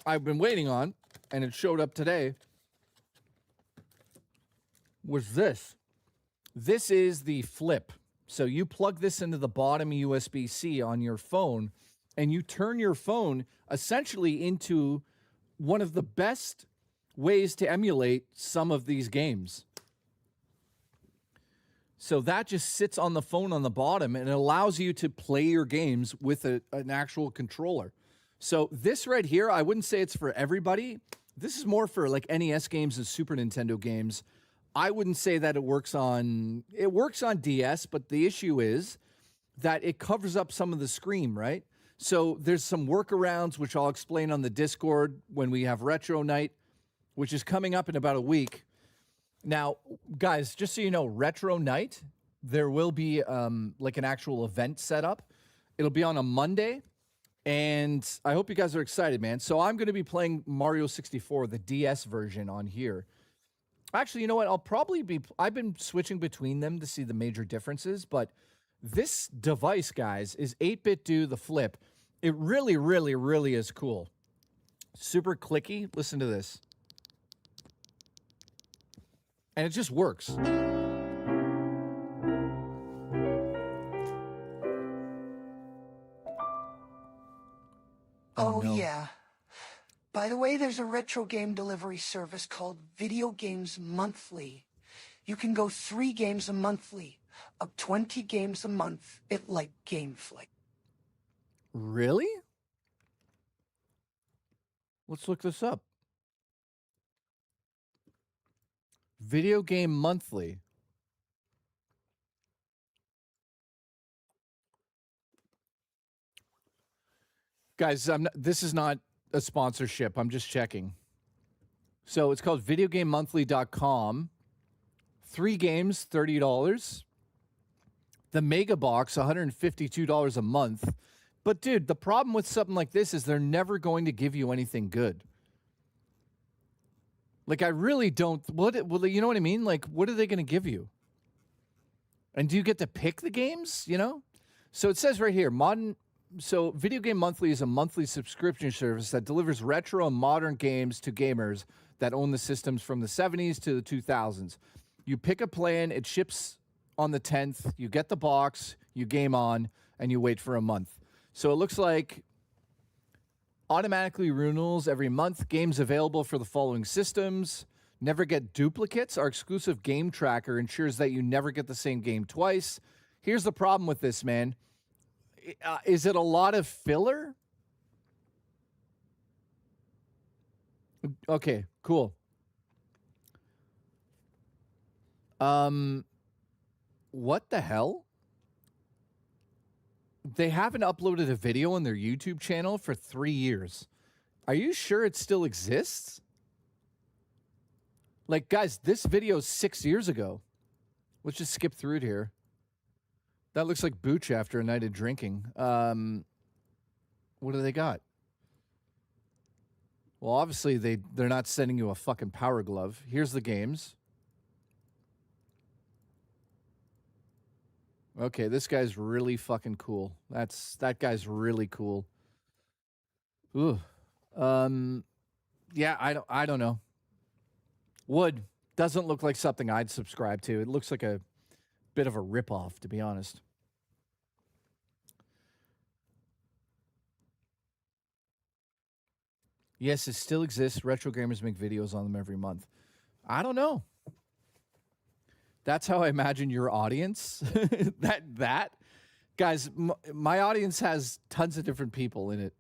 I've been waiting on, and it showed up today, was this. This is the Flip. So you plug this into the bottom USB-C on your phone, and you turn your phone essentially into one of the best ways to emulate some of these games. So that just sits on the phone on the bottom, and it allows you to play your games with an actual controller. So this right here, I wouldn't say it's for everybody. This is more for like NES games and Super Nintendo games. I wouldn't say that it works on DS, but the issue is that it covers up some of the screen, right? So there's some workarounds, which I'll explain on the Discord when we have Retro Night, which is coming up in about a week. Now, guys, just so you know, Retro Night, there will be like an actual event set up. It'll be on a Monday, and I hope you guys are excited, man. So I'm going to be playing Mario 64, the DS version on here. Actually, you know what? I've been switching between them to see the major differences, but this device, guys, is 8-Bit Do the Flip. It really, really, really is cool. Super clicky. Listen to this. And it just works. Oh, no. yeah. By the way, there's a retro game delivery service called Video Games Monthly. You can go 3 games a monthly, up 20 games a month. It like GameFly. Really? Let's look this up. Video Game Monthly. Guys, this is not a sponsorship. I'm just checking. So it's called videogamemonthly.com. 3 games, $30. The Mega Box, $152 a month. But, dude, the problem with something like this is they're never going to give you anything good. Like, I really don't. You know what I mean? Like, what are they going to give you? And do you get to pick the games? You know? So it says right here, So Video Game Monthly is a monthly subscription service that delivers retro and modern games to gamers that own the systems from the 70s to the 2000s. You pick a plan, it ships on the 10th, you get the box, you game on, and you wait for a month. So it looks like automatically renewals every month, games available for the following systems, never get duplicates. Our exclusive game tracker ensures that you never get the same game twice. Here's the problem with this, man. Is it a lot of filler? Okay, cool. What the hell? They haven't uploaded a video on their YouTube channel for 3 years. Are you sure it still exists? Like, guys, this video is 6 years ago. Let's just skip through it here. That looks like Booch after a night of drinking. What do they got? Well, obviously, they're not sending you a fucking Power Glove. Here's the games. Okay, this guy's really fucking cool. That guy's really cool. Ooh. Yeah, I don't know. Wood doesn't look like something I'd subscribe to. It looks like a bit of a ripoff, to be honest. Yes, it still exists. Retro gamers make videos on them every month. I don't know. That's how I imagine your audience. that guys, my audience has tons of different people in it.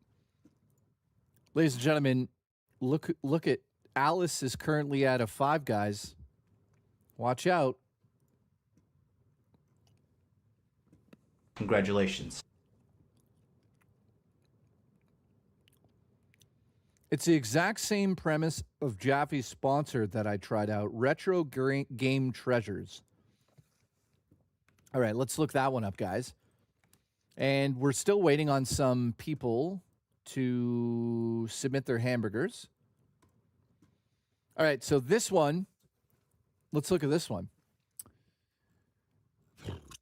Ladies and gentlemen, look at Alice is currently at a 5 guys. Watch out. Congratulations. It's the exact same premise of Jaffe's sponsor that I tried out, Retro Game Treasures. All right, let's look that one up, guys. And we're still waiting on some people to submit their hamburgers. All right, so this one, let's look at this one.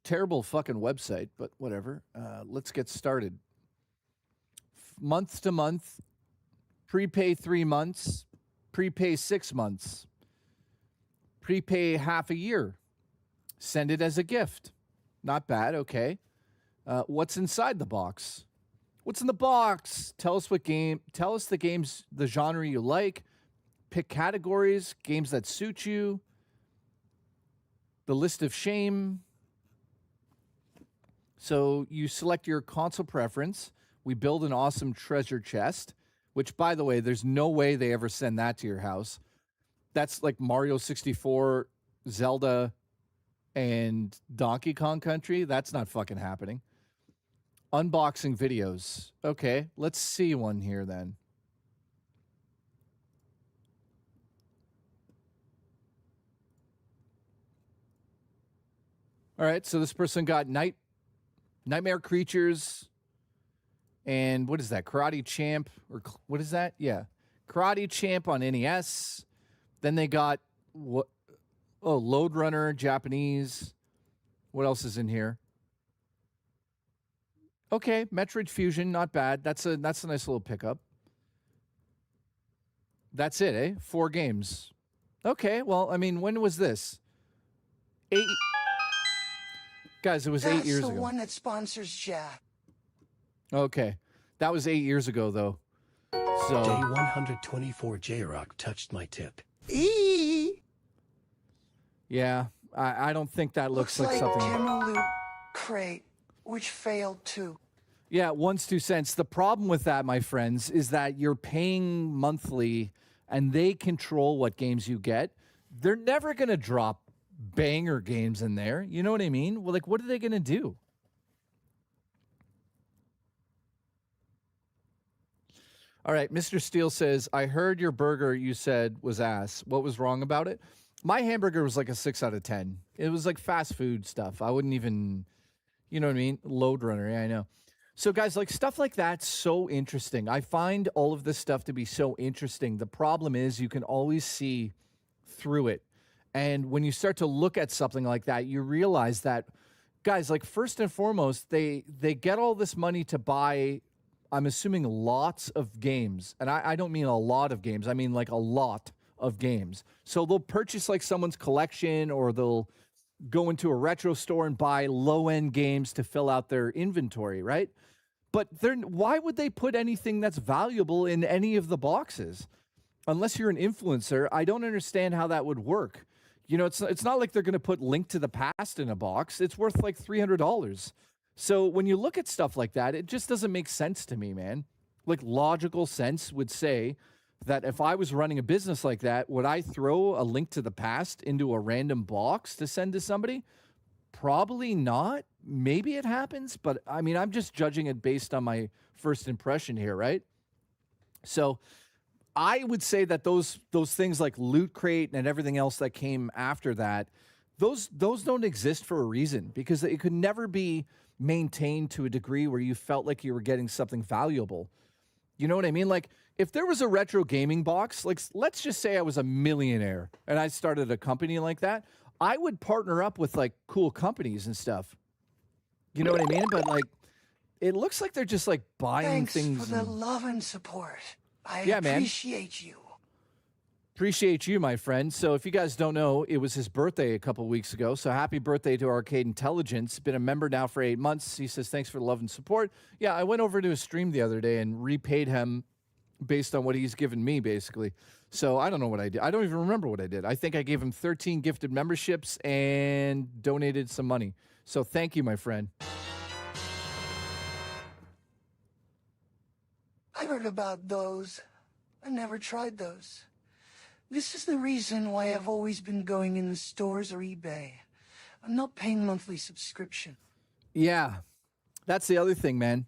Terrible fucking website, but whatever. Let's get started. Month to month. Prepay 3 months, prepay 6 months, prepay half a year, send it as a gift. Not bad, okay. What's inside the box? What's in the box? Tell us what game. Tell us the games, the genre you like. Pick categories, games that suit you. The list of shame. So you select your console preference. We build an awesome treasure chest, which, by the way, there's no way they ever send that to your house. That's like Mario 64, Zelda, and Donkey Kong Country. That's not fucking happening. Unboxing videos. Okay, let's see one here then. All right, so this person got Nightmare Creatures, and what is that? Karate Champ, or what is that? Yeah, Karate Champ on NES. Then they got what? Oh, Load Runner, Japanese. What else is in here? Okay, Metroid Fusion, not bad. That's a nice little pickup. That's it, eh? 4 games. Okay, well, I mean, when was this? 8. Guys, it was 8 years That's ago. the one that sponsors Jack. Okay, that was 8 years ago, though. So Day 124 J-Rock touched my tip. yeah, I don't think that looks like something. Camera Loop Crate, which failed too. Yeah, 1's 2 cents. The problem with that, my friends, is that you're paying monthly and they control what games you get. They're never going to drop banger games in there. You know what I mean? Well, like, what are they going to do? All right, Mr. Steele says, I heard your burger you said was ass. What was wrong about it? My hamburger was like a 6 out of 10. It was like fast food stuff. I wouldn't even, you know what I mean? Load Runner, yeah, I know. So, guys, like stuff like that's so interesting. I find all of this stuff to be so interesting. The problem is you can always see through it. And when you start to look at something like that, you realize that, guys, like first and foremost, they get all this money to buy, I'm assuming, lots of games. And I don't mean a lot of games. I mean like a lot of games. So they'll purchase like someone's collection, or they'll go into a retro store and buy low-end games to fill out their inventory, right? But why would they put anything that's valuable in any of the boxes? Unless you're an influencer, I don't understand how that would work. You know, it's not like they're going to put Link to the Past in a box. It's worth like $300. So when you look at stuff like that, it just doesn't make sense to me, man. Like logical sense would say that if I was running a business like that, would I throw a Link to the Past into a random box to send to somebody? Probably not. Maybe it happens, but I mean, I'm just judging it based on my first impression here, right? So I would say that those things like Loot Crate and everything else that came after that, those don't exist for a reason, because it could never be maintained to a degree where you felt like you were getting something valuable. You know what I mean? Like if there was a retro gaming box, like let's just say I was a millionaire and I started a company like that, I would partner up with like cool companies and stuff. You know what I mean? But like, it looks like they're just like buying Thanks things. for the love and support. I Yeah, man. appreciate you. Appreciate you, my friend. So if you guys don't know, it was his birthday a couple weeks ago. So happy birthday to Arcade Intelligence. Been a member now for 8 months. He says, thanks for the love and support. Yeah, I went over to his stream the other day and repaid him based on what he's given me, basically. So I don't know what I did. I don't even remember what I did. I think I gave him 13 gifted memberships and donated some money. So thank you, my friend. I heard about those. I never tried those. This is the reason why I've always been going in the stores or eBay. I'm not paying monthly subscription. Yeah, that's the other thing, man.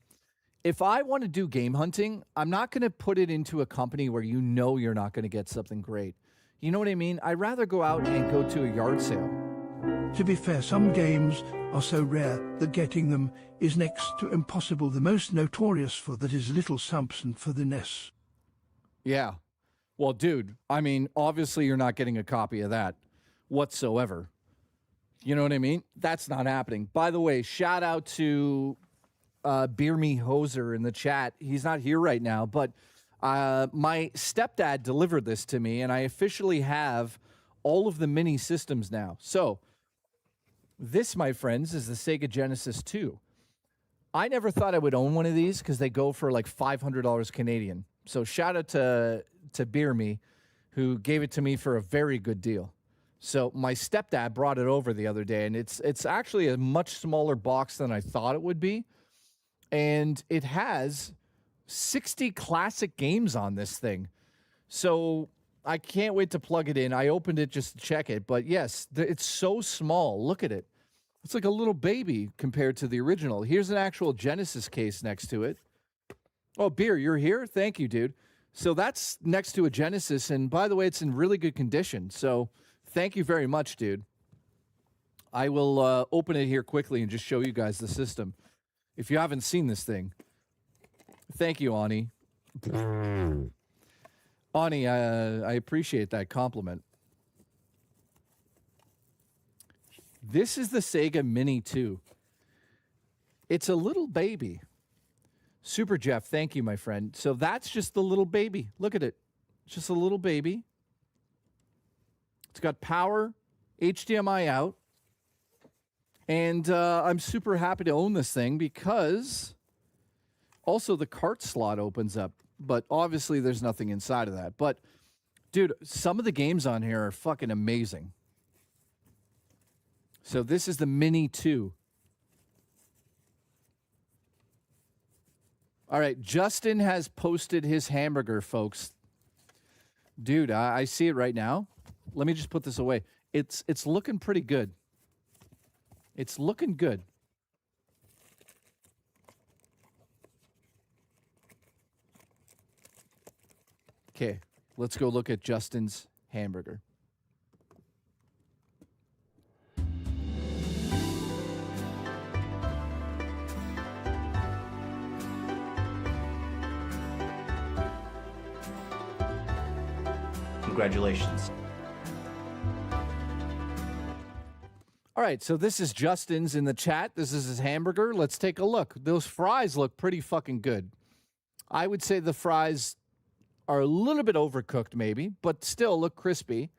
If I want to do game hunting, I'm not going to put it into a company where you know you're not going to get something great. You know what I mean? I'd rather go out and go to a yard sale. To be fair, some games are so rare that getting them is next to impossible. The most notorious for that is Little Samson for the NES. Yeah. Well, dude, I mean, obviously you're not getting a copy of that whatsoever. You know what I mean? That's not happening. By the way, shout out to Beer Me Hoser in the chat. He's not here right now, but my stepdad delivered this to me, and I officially have all of the mini systems now. So this, my friends, is the Sega Genesis 2. I never thought I would own one of these because they go for like $500 Canadian. So shout out to Beer Me, who gave it to me for a very good deal. So my stepdad brought it over the other day, and it's actually a much smaller box than I thought it would be. And it has 60 classic games on this thing. So I can't wait to plug it in. I opened it just to check it. But yes, it's so small. Look at it. It's like a little baby compared to the original. Here's an actual Genesis case next to it. Oh, Beer, you're here? Thank you, dude. So that's next to a Genesis. And by the way, it's in really good condition. So thank you very much, dude. I will open it here quickly and just show you guys the system. If you haven't seen this thing. Thank you, Ani. Ani, I appreciate that compliment. This is the Sega Mini 2. It's a little baby. Super Jeff, thank you, my friend. So that's just the little baby. Look at it. It's just a little baby. It's got power, HDMI out. And I'm super happy to own this thing because also the cart slot opens up. But obviously there's nothing inside of that. But, dude, some of the games on here are fucking amazing. So this is the Mini 2. All right, Justin has posted his hamburger, folks. Dude, I see it right now. Let me just put this away. It's looking pretty good. It's looking good. Okay, let's go look at Justin's hamburger. Congratulations. All right, so this is Justin's in the chat. This is his hamburger. Let's take a look. Those fries look pretty fucking good. I would say the fries are a little bit overcooked maybe, but still look crispy.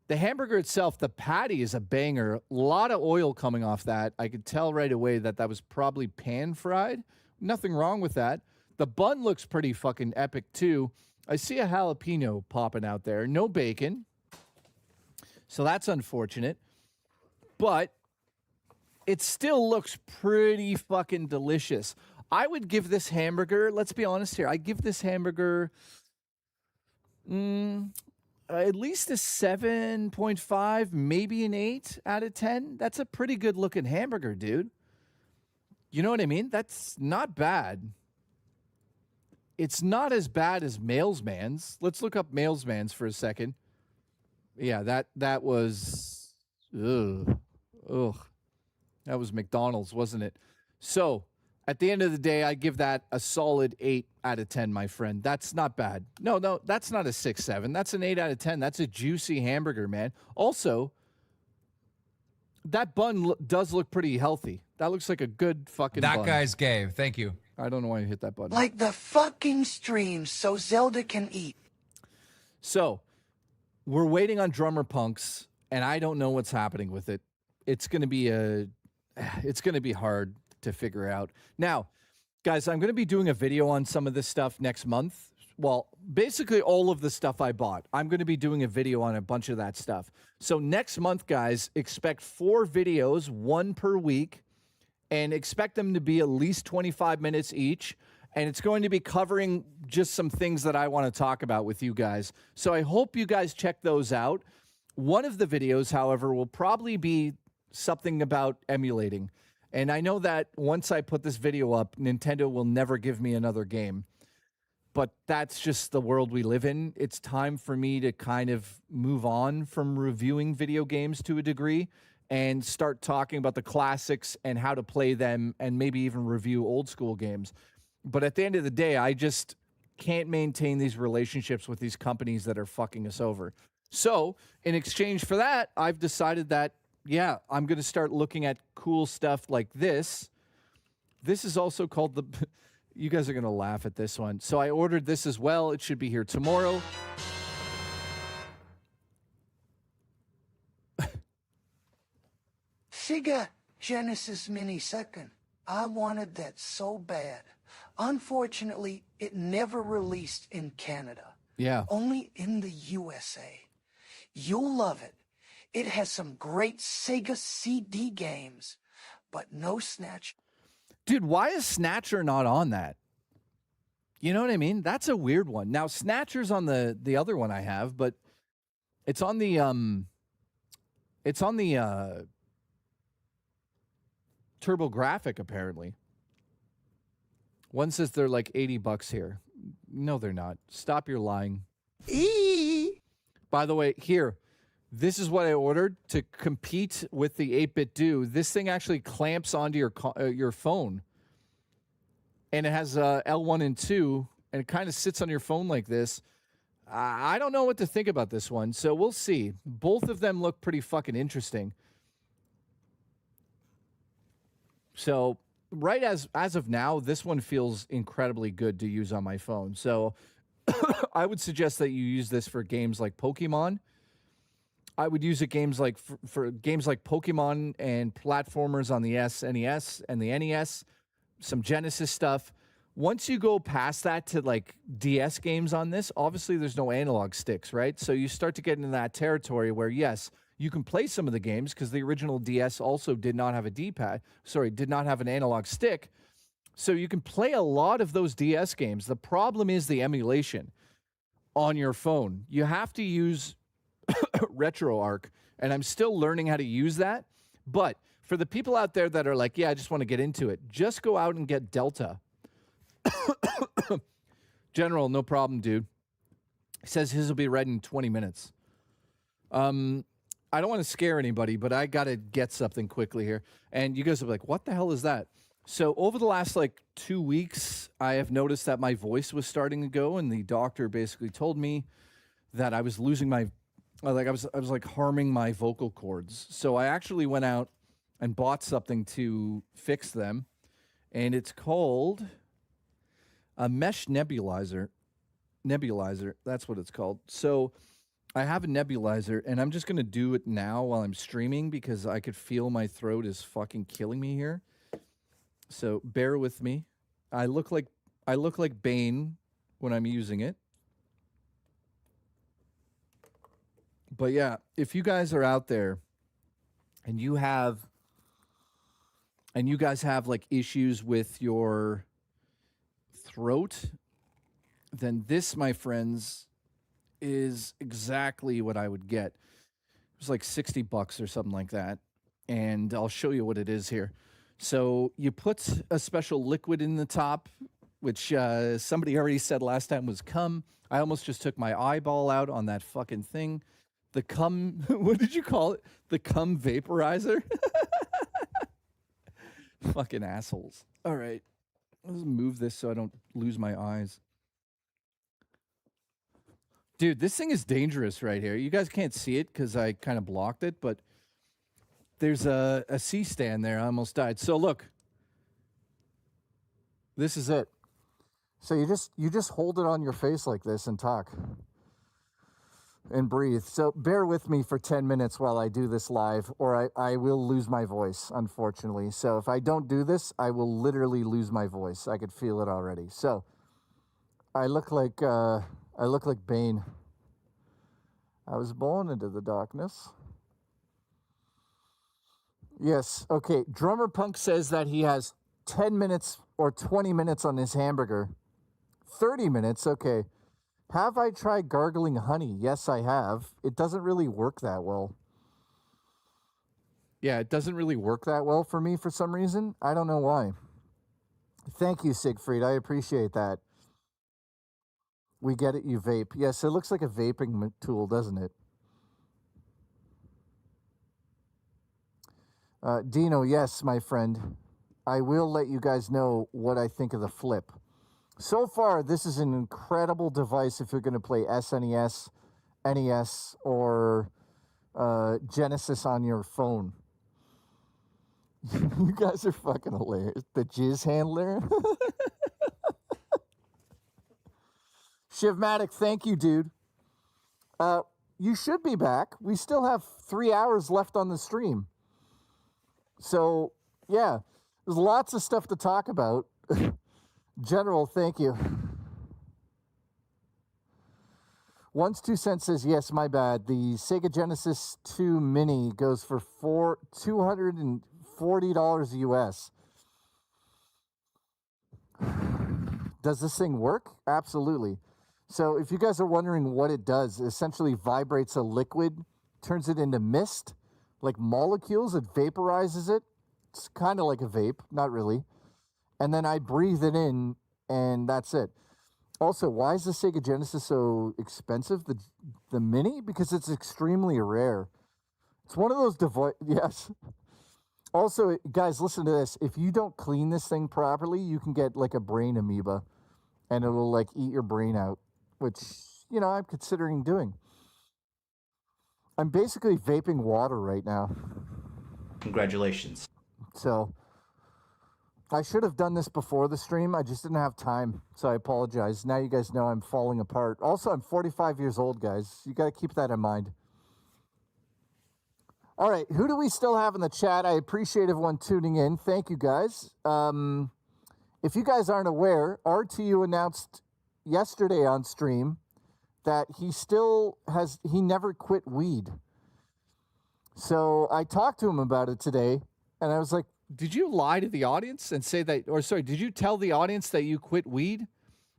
The hamburger itself, the patty is a banger. A lot of oil coming off that. I could tell right away that that was probably pan fried. Nothing wrong with that. The bun looks pretty fucking epic too. I see a jalapeno popping out there. No bacon. So that's unfortunate. But it still looks pretty fucking delicious. I would give this hamburger, let's be honest here, I give this hamburger at least a 7.5, maybe an 8 out of 10. That's a pretty good looking hamburger, dude. You know what I mean? That's not bad. It's not as bad as Mailsman's. Let's look up Mailsman's for a second. Yeah, that was ugh. That was McDonald's, wasn't it? So, at the end of the day, I give that a solid 8 out of 10, my friend. That's not bad. No, that's not a 6, 7. That's an 8 out of 10. That's a juicy hamburger, man. Also, that bun does look pretty healthy. That looks like a good fucking bun. That guy's gay. Thank you. I don't know why you hit that button. Like the fucking stream so Zelda can eat. So, we're waiting on Drummer Punks, and I don't know what's happening with it. It's going to be hard to figure out. Now, guys, I'm going to be doing a video on some of this stuff next month. Well, basically all of the stuff I bought. I'm going to be doing a video on a bunch of that stuff. So next month, guys, expect 4 videos, 1 per week, and expect them to be at least 25 minutes each. And it's going to be covering just some things that I want to talk about with you guys. So I hope you guys check those out. One of the videos, however, will probably be something about emulating. And I know that once I put this video up, Nintendo will never give me another game. But that's just the world we live in. It's time for me to kind of move on from reviewing video games to a degree and start talking about the classics and how to play them and maybe even review old school games. But at the end of the day, I just can't maintain these relationships with these companies that are fucking us over. So in exchange for that, I've decided that, yeah, I'm going to start looking at cool stuff like this. This is also called the... You guys are going to laugh at this one. So I ordered this as well. It should be here tomorrow. Sega Genesis Mini 2nd. I wanted that so bad. Unfortunately, it never released in Canada. Yeah. Only in the USA. You'll love it. It has some great Sega CD games, but no Snatch. Dude, why is Snatcher not on that? You know what I mean? That's a weird one. Now, Snatcher's on the other one I have, but it's on the TurboGrafx apparently. One says they're like $80 here. No, they're not. Stop your lying. By the way, here, this is what I ordered to compete with the 8-bit do. This thing actually clamps onto your phone. And it has L1 and 2, and it kind of sits on your phone like this. I don't know what to think about this one, so we'll see. Both of them look pretty fucking interesting. So right as of now, this one feels incredibly good to use on my phone. So I would suggest that you use this for games like Pokemon. I would use it games like for games like Pokemon and platformers on the SNES and the NES. Some Genesis stuff. Once you go past that to like DS games on this, obviously there's no analog sticks, right? So you start to get into that territory where, yes, you can play some of the games because the original DS also did not have a D-pad. Sorry, did not have an analog stick. So you can play a lot of those DS games. The problem is the emulation on your phone. You have to use RetroArch, and I'm still learning how to use that. But for the people out there that are like, yeah, I just want to get into it, just go out and get Delta. General, no problem, dude. He says his will be ready in 20 minutes. I don't want to scare anybody, but I got to get something quickly here. And you guys will be like, what the hell is that? So over the last like 2 weeks, I have noticed that my voice was starting to go, and the doctor basically told me that I was losing my, I was like harming my vocal cords. So I actually went out and bought something to fix them, and it's called a mesh nebulizer. That's what it's called. So I have a nebulizer, and I'm just going to do it now while I'm streaming because I could feel my throat is fucking killing me here. So bear with me. I look like Bane when I'm using it. But yeah, if you guys are out there and you guys have like issues with your throat, then this, my friends, is exactly what I would get. It was like $60 or something like that. And I'll show you what it is here. So you put a special liquid in the top, which somebody already said last time was cum. I almost just took my eyeball out on that fucking thing. The cum, what did you call it? The cum vaporizer? Fucking assholes. All right. Let's move this so I don't lose my eyes. Dude, this thing is dangerous right here. You guys can't see it because I kind of blocked it, but there's a C-stand there. I almost died. So look, this is it. So you just hold it on your face like this and talk and breathe. So bear with me for 10 minutes while I do this live, or I will lose my voice, unfortunately. So if I don't do this, I will literally lose my voice. I could feel it already. So I look like Bane. I was born into the darkness. Yes, okay. Drummer Punk says that he has 10 minutes or 20 minutes on his hamburger. 30 minutes, okay. Have I tried gargling honey? Yes, I have. It doesn't really work that well. Yeah, it doesn't really work that well for me for some reason. I don't know why. Thank you, Siegfried. I appreciate that. We get it, you vape. Yes, it looks like a vaping tool, doesn't it? Dino, yes, my friend. I will let you guys know what I think of the Flip. So far, this is an incredible device if you're going to play SNES, NES, or Genesis on your phone. You guys are fucking hilarious. The jizz handler. Shivmatic, thank you, dude. You should be back. We still have 3 hours left on the stream. So, yeah. There's lots of stuff to talk about. General, thank you. Once 2 cents says, yes, my bad. The Sega Genesis 2 Mini goes for $240 US. Does this thing work? Absolutely. So if you guys are wondering what it does, it essentially vibrates a liquid, turns it into mist, like molecules. It vaporizes it. It's kind of like a vape, not really. And then I breathe it in, and that's it. Also, why is the Sega Genesis so expensive? The Mini? Because it's extremely rare. It's one of those yes. Also, guys, listen to this. If you don't clean this thing properly, you can get like a brain amoeba, and it'll like eat your brain out, which, you know, I'm considering doing. I'm basically vaping water right now. Congratulations. So I should have done this before the stream. I just didn't have time, so I apologize. Now you guys know I'm falling apart. Also, I'm 45 years old, guys. You got to keep that in mind. All right, who do we still have in the chat? I appreciate everyone tuning in. Thank you, guys. If you guys aren't aware, RTU announced yesterday on stream that he never quit weed. So I talked to him about it today, and I was like, did you lie to the audience and say that, or sorry, did you tell the audience that you quit weed?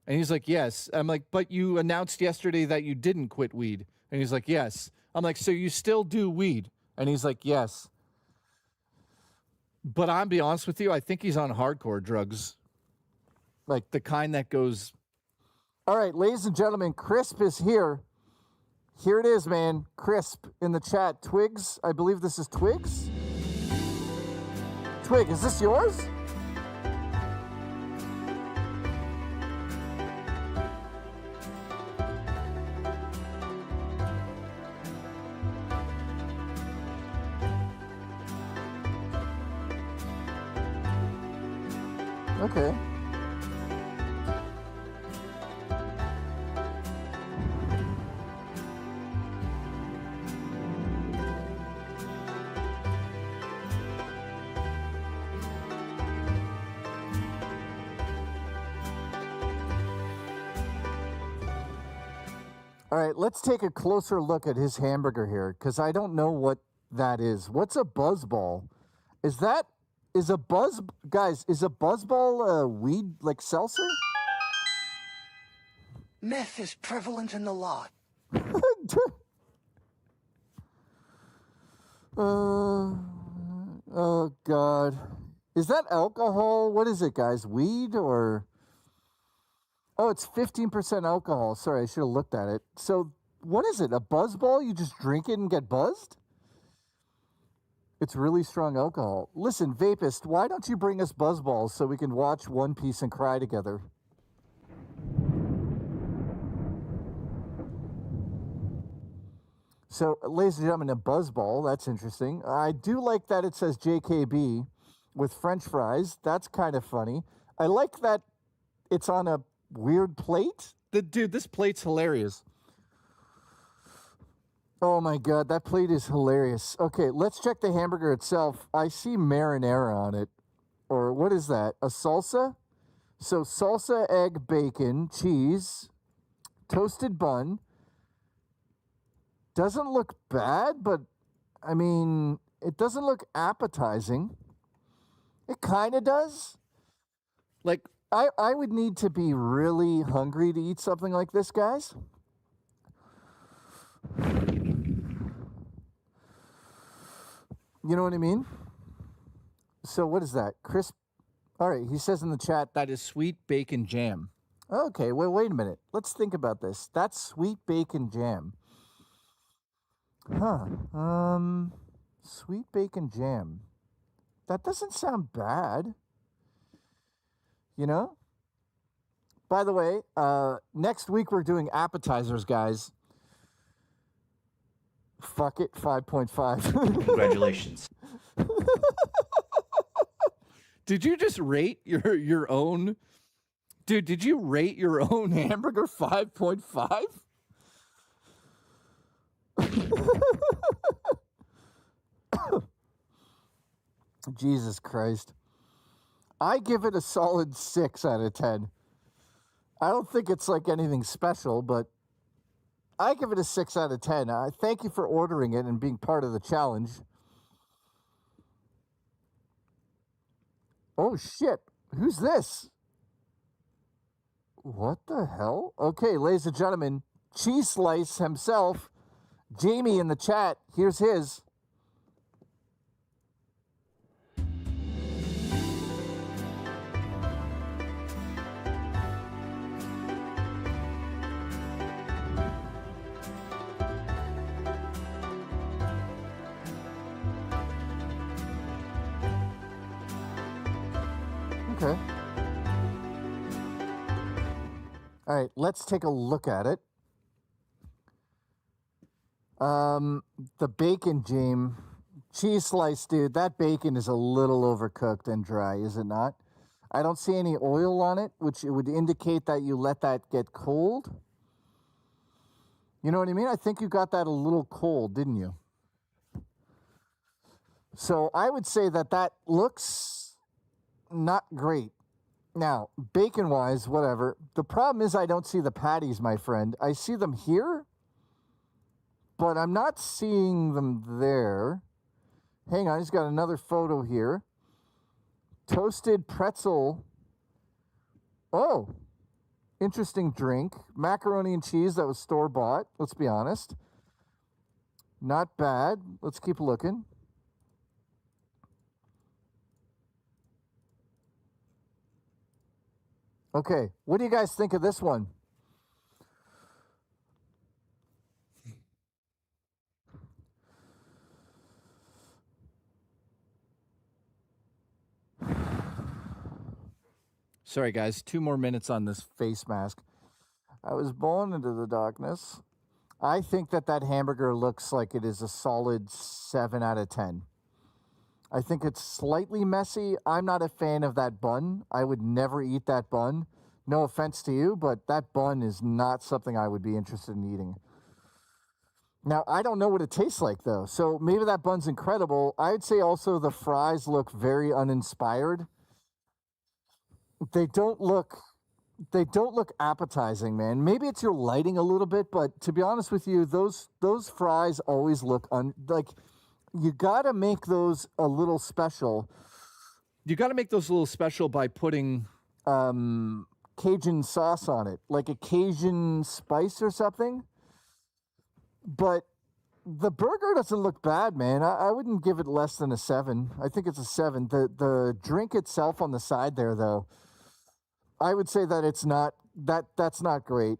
And he's like, yes. I'm like, but you announced yesterday that you didn't quit weed. And he's like, yes. I'm like, so you still do weed? And he's like, yes. But I'll be honest with you, I think he's on hardcore drugs. Like the kind that goes. All right, ladies and gentlemen, Crisp is here. Here it is, man. Crisp in the chat. Twigs, I believe this is Twigs. Twig, is this yours? Okay. All right, let's take a closer look at his hamburger here, because I don't know what that is. What's a buzzball? Is a buzzball a weed like seltzer? Meth is prevalent in the lot. Oh, God. Is that alcohol? What is it, guys? Weed or... Oh, it's 15% alcohol. Sorry, I should have looked at it. So, what is it? A buzzball? You just drink it and get buzzed? It's really strong alcohol. Listen, Vapist, why don't you bring us buzzballs so we can watch One Piece and cry together? So, ladies and gentlemen, a buzzball, that's interesting. I do like that it says JKB with French fries. That's kind of funny. I like that it's on a weird plate. Dude, this plate's hilarious. Oh my God, that plate is hilarious. Okay, let's check the hamburger itself. I see marinara on it. Or what is that? A salsa? So salsa, egg, bacon, cheese, toasted bun. Doesn't look bad, but I mean, it doesn't look appetizing. It kind of does. Like, I would need to be really hungry to eat something like this, guys. You know what I mean? So what is that? Crisp. All right, he says in the chat that is sweet bacon jam. Okay, well, wait a minute. Let's think about this. That's sweet bacon jam. Huh. Sweet bacon jam. That doesn't sound bad. You know? By the way, next week we're doing appetizers, guys. Fuck it, 5.5. Congratulations. Did you just rate your own? Dude, did you rate your own hamburger 5.5? Jesus Christ. I give it a solid 6 out of 10. I don't think it's like anything special, but I give it a 6 out of 10. I thank you for ordering it and being part of the challenge. Oh, shit. Who's this? What the hell? Okay, ladies and gentlemen, Cheese Slice himself, Jamie in the chat. Here's his. Okay. All right, let's take a look at it. The bacon, James. Cheese slice, dude. That bacon is a little overcooked and dry, is it not? I don't see any oil on it, which it would indicate that you let that get cold. You know what I mean? I think you got that a little cold, didn't you? So I would say that that looks not great. Now, bacon-wise, whatever. The problem is I don't see the patties, my friend. I see them here, but I'm not seeing them there. Hang on, he's got another photo here. Toasted pretzel. Oh, interesting drink. Macaroni and cheese that was store-bought, let's be honest. Not bad. Let's keep looking. Okay, what do you guys think of this one? Sorry, guys, 2 more minutes on this face mask. I was born into the darkness. I think that that hamburger looks like it is a solid 7 out of 10. I think it's slightly messy. I'm not a fan of that bun. I would never eat that bun. No offense to you, but that bun is not something I would be interested in eating. Now, I don't know what it tastes like, though, so maybe that bun's incredible. I would say also the fries look very uninspired. They don't look appetizing, man. Maybe it's your lighting a little bit, but to be honest with you, those fries always look like you got to make those a little special. You got to make those a little special by putting Cajun sauce on it, like a Cajun spice or something. But the burger doesn't look bad, man. I wouldn't give it less than a 7. I think it's a 7. The drink itself on the side there, though, I would say that it's not that's not great.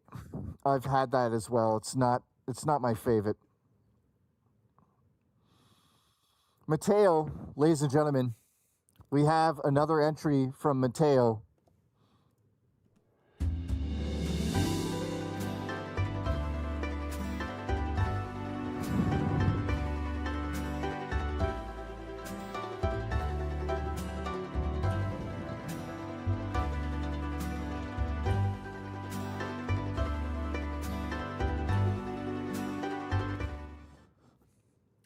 I've had that as well. It's not my favorite. Mateo, ladies and gentlemen, we have another entry from Mateo.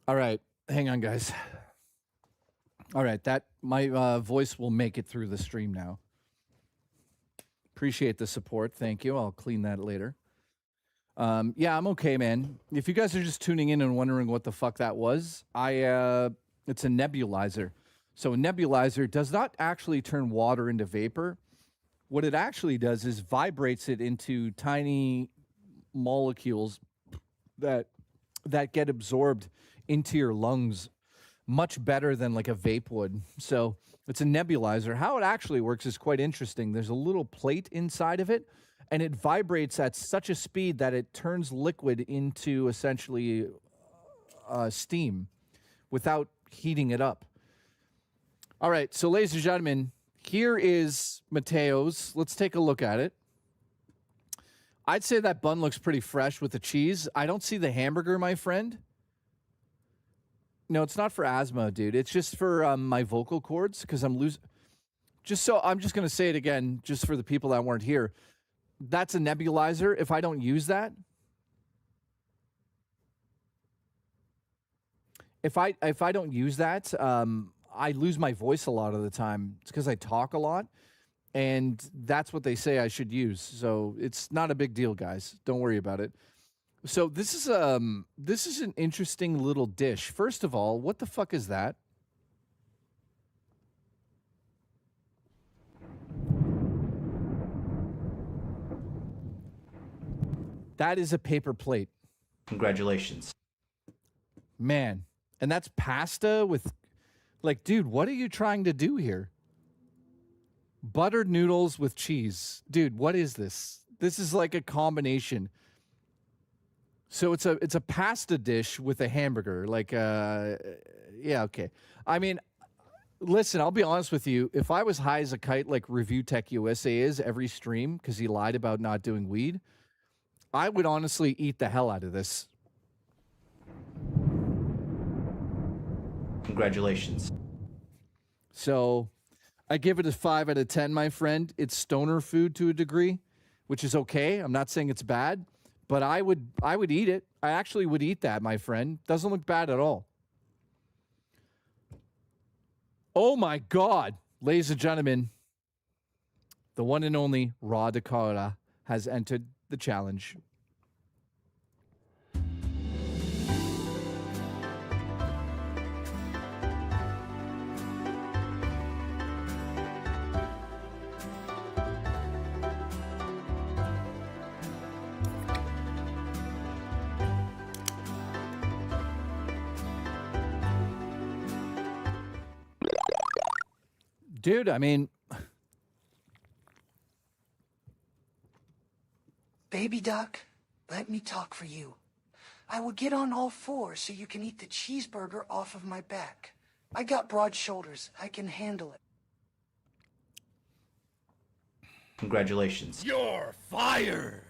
All right, hang on, guys. All right, that my voice will make it through the stream now. Appreciate the support. Thank you. I'll clean that later. Yeah, I'm okay, man. If you guys are just tuning in and wondering what the fuck that was, it's a nebulizer. So a nebulizer does not actually turn water into vapor. What it actually does is vibrates it into tiny molecules that get absorbed into your lungs much better than like a vape would. So it's a nebulizer. How it actually works is quite interesting. There's a little plate inside of it, and it vibrates at such a speed that it turns liquid into essentially steam without heating it up. All right, so ladies and gentlemen, here is Mateo's. Let's take a look at it. I'd say that bun looks pretty fresh with the cheese. I don't see the hamburger, my friend. No, it's not for asthma, dude. It's just for my vocal cords because I'm losing. I'm just going to say it again, just for the people that weren't here. That's a nebulizer. If I don't use that, if I don't use that, I lose my voice a lot of the time. It's because I talk a lot, and that's what they say I should use. So it's not a big deal, guys. Don't worry about it. So this is an interesting little dish. First of all, what the fuck is that? That is a paper plate. Congratulations. Man, and that's pasta with, like, dude, what are you trying to do here? Buttered noodles with cheese. Dude, what is this? This is like a combination. So it's a pasta dish with a hamburger. Like, yeah, okay. I mean, listen, I'll be honest with you. If I was high as a kite like Review Tech USA is every stream because he lied about not doing weed, I would honestly eat the hell out of this. Congratulations. So I give it a 5 out of 10, my friend. It's stoner food to a degree, which is okay. I'm not saying it's bad, but I would eat it. I actually would eat that, my friend. Doesn't look bad at all. Oh my God, ladies and gentlemen, the one and only Raw Dakota has entered the challenge. Dude, I mean, Baby duck, let me talk for you. I would get on all fours so you can eat the cheeseburger off of my back. I got broad shoulders. I can handle it. Congratulations. You're fired.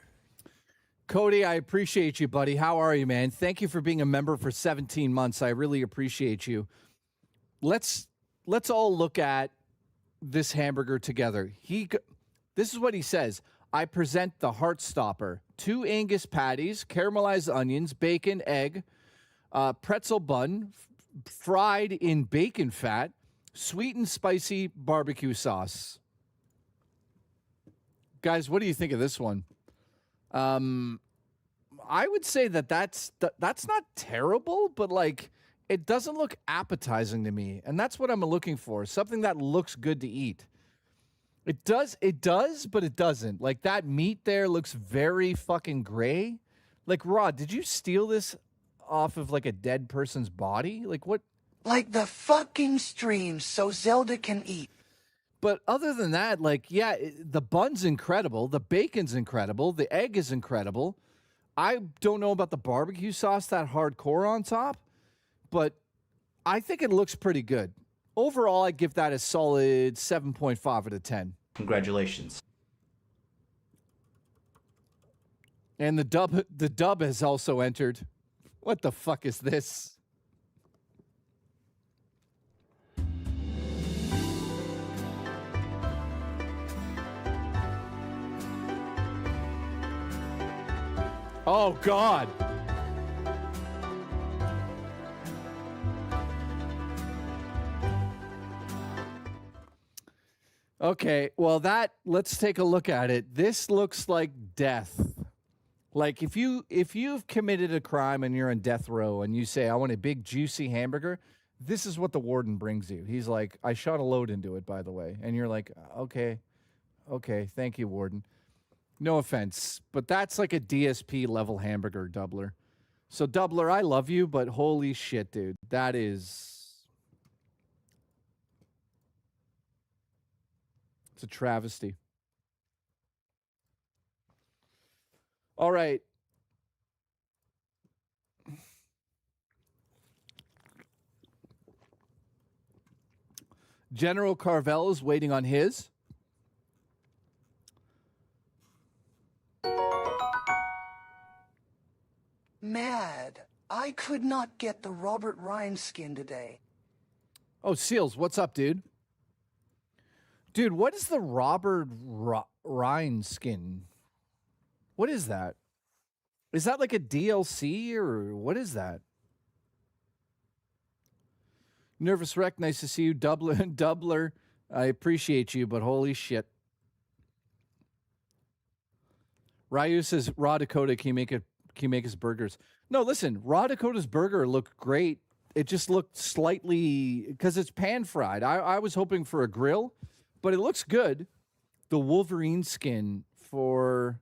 Cody, I appreciate you, buddy. How are you, man? Thank you for being a member for 17 months. I really appreciate you. Let's all look at this hamburger together. This is what he says. I present the Heartstopper. 2 Angus patties, caramelized onions, bacon, egg, pretzel bun, fried in bacon fat, sweet and spicy barbecue sauce. Guys, what do you think of this one? I would say that's not terrible, but like it doesn't look appetizing to me, and that's what I'm looking for. Something that looks good to eat. It does, but it doesn't. Like that meat there looks very fucking gray. Like, Rod, did you steal this off of like a dead person's body? Like what? Like the fucking stream so Zelda can eat. But other than that, like, yeah, the bun's incredible. The bacon's incredible. The egg is incredible. I don't know about the barbecue sauce that hardcore on top, but I think it looks pretty good. Overall, I give that a solid 7.5 out of 10. Congratulations. And the dub has also entered. What the fuck is this? Oh, God. Okay, well, let's take a look at it. This looks like death. Like if you've committed a crime and you're on death row and you say, I want a big juicy hamburger, this is what the warden brings you. He's like, I shot a load into it, by the way. And you're like, okay, thank you, warden. No offense, but that's like a DSP level hamburger, Doubler. So Doubler, I love you, but holy shit, dude. That is... It's a travesty. All right. General Carvel is waiting on his. Mad. I could not get the Robert Ryan skin today. Oh, Seals, what's up, dude? Dude, what is the Robert Ryan skin? What is that? Is that like a DLC or what is that? Nervous Wreck, nice to see you. Doubler, I appreciate you, but holy shit. Ryu says, Raw Dakota, can you make us burgers? No, listen, Raw Dakota's burger looked great. It just looked slightly, because it's pan-fried. I was hoping for a grill, but it looks good. The Wolverine skin for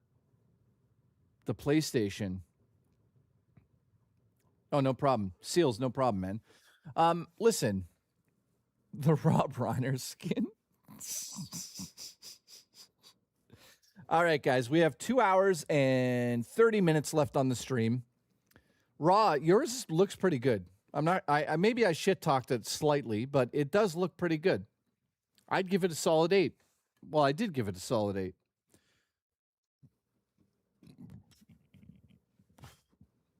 the PlayStation. Oh, no problem. Seals, no problem, man. Listen, the Rob Reiner skin. All right, guys, we have 2 hours and 30 minutes left on the stream. Raw, yours looks pretty good. Maybe I shit talked it slightly, but it does look pretty good. I'd give it a solid 8. Well, I did give it a solid 8.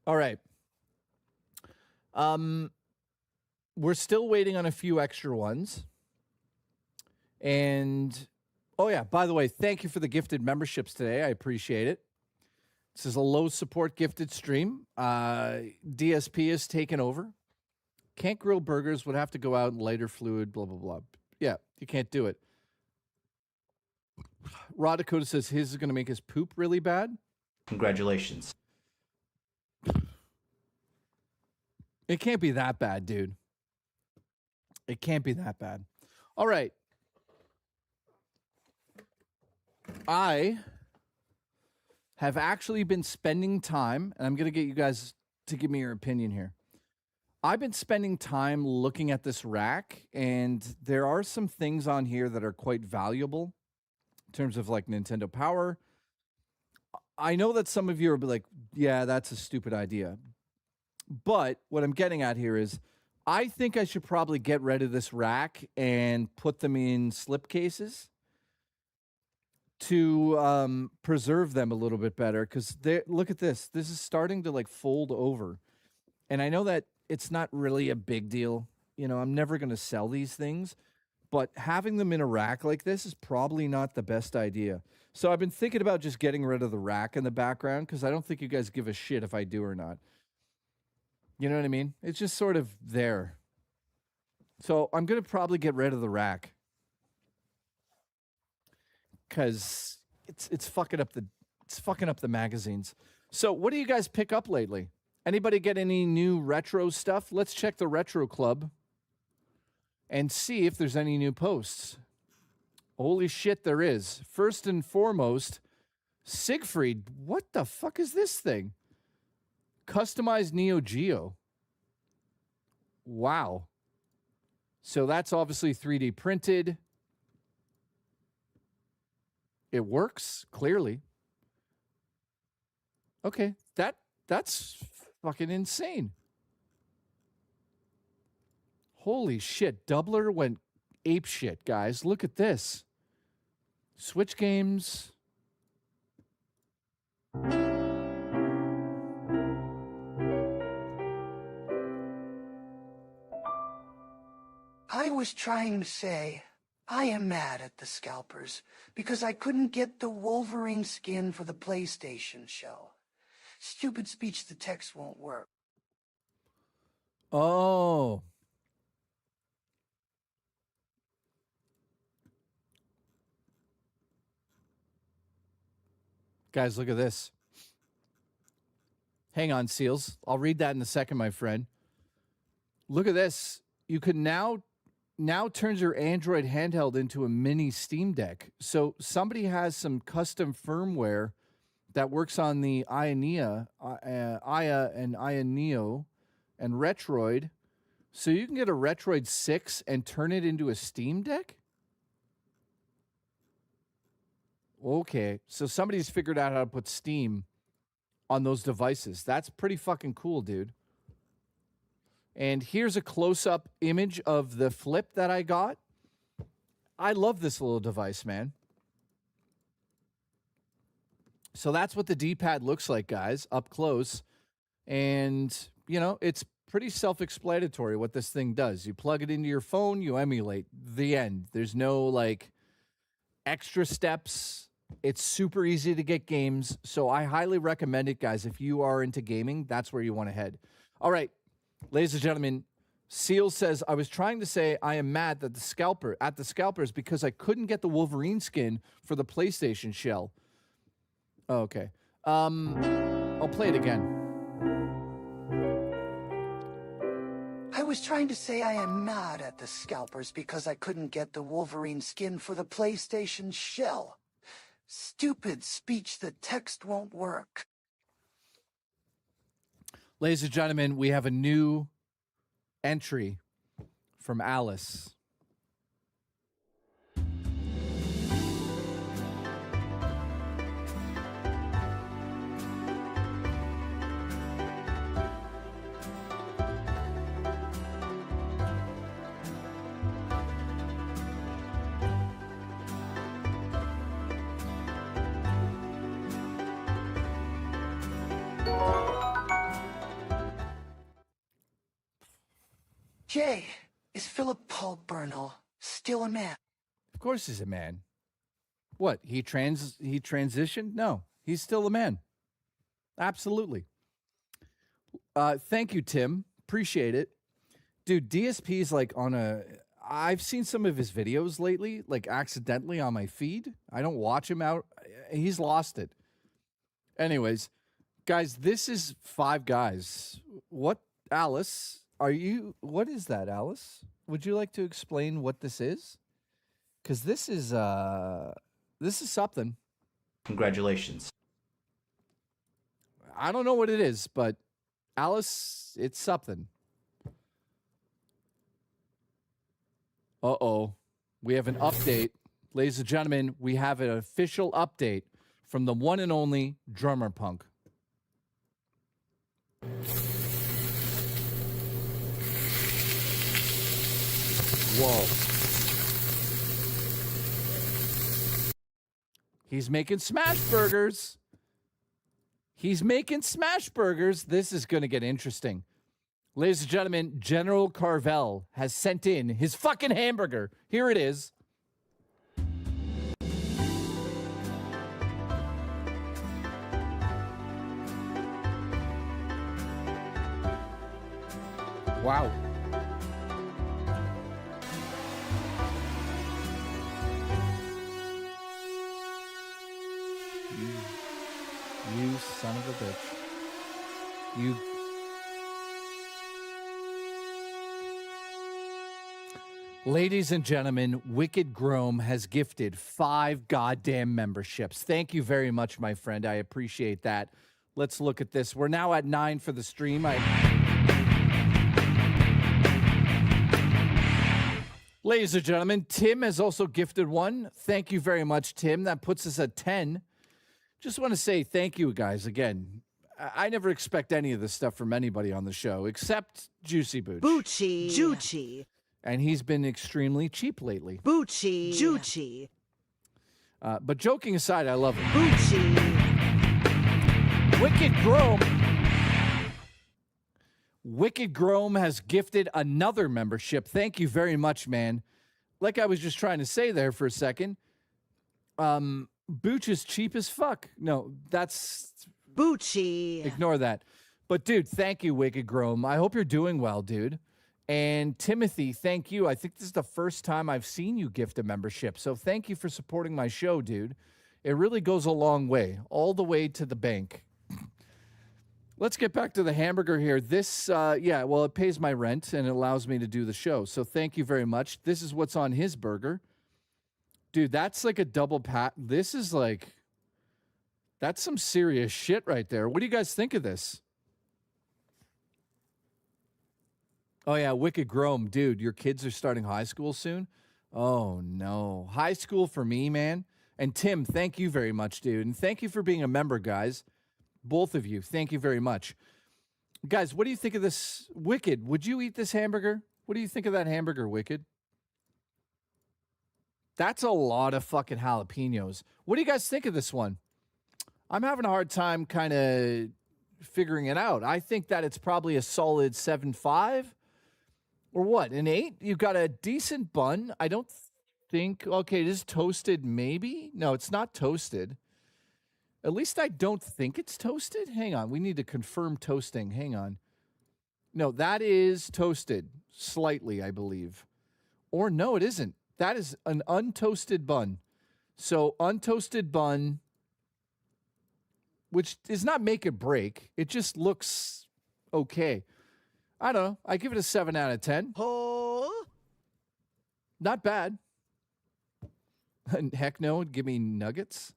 All right. We're still waiting on a few extra ones. And, oh yeah, by the way, thank you for the gifted memberships today. I appreciate it. This is a low support gifted stream. DSP is taken over. Can't grill burgers, would have to go out in lighter fluid, blah, blah, blah. Yeah, you can't do it. Raw Dakota says his is going to make his poop really bad. Congratulations. It can't be that bad, dude. It can't be that bad. All right. I have actually been spending time, and I'm going to get you guys to give me your opinion here. I've been spending time looking at this rack, and there are some things on here that are quite valuable in terms of like Nintendo Power. I know that some of you will be like, yeah, that's a stupid idea. But what I'm getting at here is I think I should probably get rid of this rack and put them in slipcases to preserve them a little bit better, because look at this. This is starting to like fold over. And I know that it's not really a big deal. You know, I'm never going to sell these things, but having them in a rack like this is probably not the best idea. So I've been thinking about just getting rid of the rack in the background, because I don't think you guys give a shit if I do or not. You know what I mean? It's just sort of there. So I'm going to probably get rid of the rack, because it's fucking up the magazines. So what do you guys pick up lately? Anybody get any new retro stuff? Let's check the Retro Club and see if there's any new posts. Holy shit, there is. First and foremost, Siegfried. What the fuck is this thing? Customized Neo Geo. Wow. So that's obviously 3D printed. It works, clearly. Okay, that's fucking insane. Holy shit, Doubler went ape shit, guys. Look at this. Switch games. I was trying to say, I am mad at the scalpers because I couldn't get the Wolverine skin for the PlayStation show. Stupid speech to text won't work. Oh. Guys, look at this. Hang on, Seals. I'll read that in a second, my friend. Look at this. You can now turns your Android handheld into a mini Steam Deck. So somebody has some custom firmware that works on the Aya and Aya Neo and Retroid. So you can get a Retroid 6 and turn it into a Steam Deck? Okay, so somebody's figured out how to put Steam on those devices. That's pretty fucking cool, dude. And here's a close-up image of the Flip that I got. I love this little device, man. So that's what the D-pad looks like, guys, up close. And, you know, it's pretty self-explanatory what this thing does. You plug it into your phone, you emulate. The end. There's no, like, extra steps. It's super easy to get games. So I highly recommend it, guys. If you are into gaming, that's where you want to head. All right. Ladies and gentlemen, Seal says, I was trying to say I am mad that the scalpers because I couldn't get the Wolverine skin for the PlayStation shell. Oh, okay. I'll play it again. I was trying to say I am mad at the scalpers because I couldn't get the Wolverine skin for the PlayStation shell. Stupid speech, the text won't work. Ladies and gentlemen, we have a new entry from Alice. Jay, is Philip Paul Bernal still a man? Of course he's a man. What, he transitioned? No, he's still a man. Absolutely. Thank you, Tim. Appreciate it. Dude, DSP's like on a... I've seen some of his videos lately, like accidentally on my feed. I don't watch him out. He's lost it. Anyways, guys, this is Five Guys. What, Alice... What is that, Alice? Would you like to explain what this is? Because this is something. Congratulations. I don't know what it is, but Alice, it's something. Uh-oh. We have an update. Ladies and gentlemen, we have an official update from the one and only Drummer Punk. Whoa. He's making smash burgers. He's making smash burgers. This is going to get interesting. Ladies and gentlemen, General Carvel has sent in his fucking hamburger. Here it is. Wow. You son of a bitch. You. Ladies and gentlemen, Wicked Grome has gifted 5 goddamn memberships. Thank you very much, my friend. I appreciate that. Let's look at this. We're now at 9 for the stream. Ladies and gentlemen, Tim has also gifted 1. Thank you very much, Tim. That puts us at 10. Just want to say thank you, guys, again. I never expect any of this stuff from anybody on the show, except Juicy Booch. Boochie. Juicy. And he's been extremely cheap lately. Boochie. Juicy. But joking aside, I love it. Boochie. Wicked Grome has gifted another membership. Thank you very much, man. Like I was just trying to say there for a second. Booch is cheap as fuck. No, that's... Boochie. Ignore that. But, dude, thank you, Wicked Grome. I hope you're doing well, dude. And Timothy, thank you. I think this is the first time I've seen you gift a membership. So thank you for supporting my show, dude. It really goes a long way, all the way to the bank. Let's get back to the hamburger here. This, yeah, well, it pays my rent and it allows me to do the show. So thank you very much. This is what's on his burger. Dude, that's like a double pat. This is like, that's some serious shit right there. What do you guys think of this? Oh, yeah, Wicked Grome. Dude, your kids are starting high school soon? Oh, no. High school for me, man. And Tim, thank you very much, dude. And thank you for being a member, guys. Both of you, thank you very much. Guys, what do you think of this? Wicked, would you eat this hamburger? What do you think of that hamburger, Wicked? That's a lot of fucking jalapenos. What do you guys think of this one? I'm having a hard time kind of figuring it out. I think that it's probably a solid 7.5 or what, an 8? You've got a decent bun. I don't think, okay, it is toasted maybe? No, it's not toasted. At least I don't think it's toasted. Hang on, we need to confirm toasting. Hang on. No, that is toasted. slightly, I believe. Or no, it isn't. That is an untoasted bun. So untoasted bun, which is not make or break. It just looks okay. I don't know. I give it a 7 out of 10. Oh. Not bad. Heck no, give me nuggets.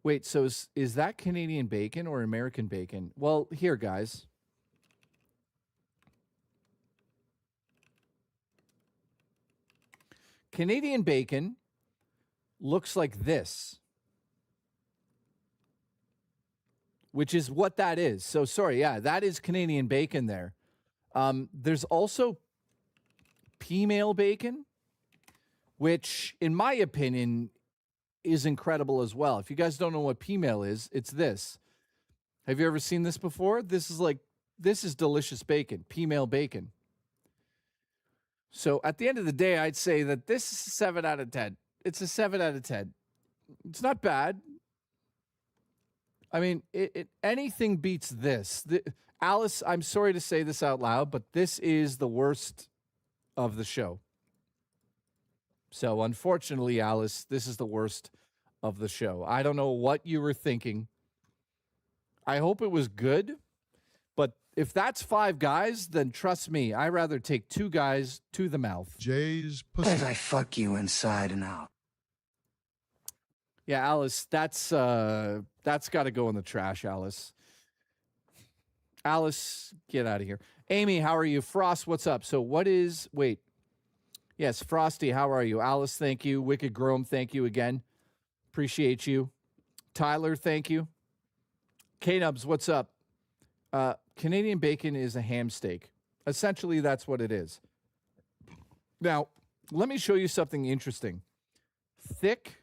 Wait, so is that Canadian bacon or American bacon? Well, here, guys. Canadian bacon looks like this, which is what that is. So, sorry, yeah, that is Canadian bacon there. There's also female bacon, which, in my opinion, is incredible as well. If you guys don't know what female is, it's this. Have you ever seen this before? This is delicious bacon, female bacon. So at the end of the day, I'd say that this is a 7 out of 10. It's a 7 out of 10. It's not bad. I mean, anything beats this. Alice, I'm sorry to say this out loud, but this is the worst of the show. So unfortunately, Alice, this is the worst of the show. I don't know what you were thinking. I hope it was good, but if that's 5 guys, then trust me, I'd rather take 2 guys to the mouth. Jay's pussy. As I fuck you inside and out. Yeah, Alice, that's got to go in the trash, Alice. Alice, get out of here. Amy, how are you? Frost, what's up? So wait. Yes, Frosty, how are you? Alice, thank you. Wicked Grome, thank you again. Appreciate you. Tyler, thank you. K-Nubs, what's up? Canadian bacon is a ham steak. Essentially, that's what it is. Now, let me show you something interesting. Thick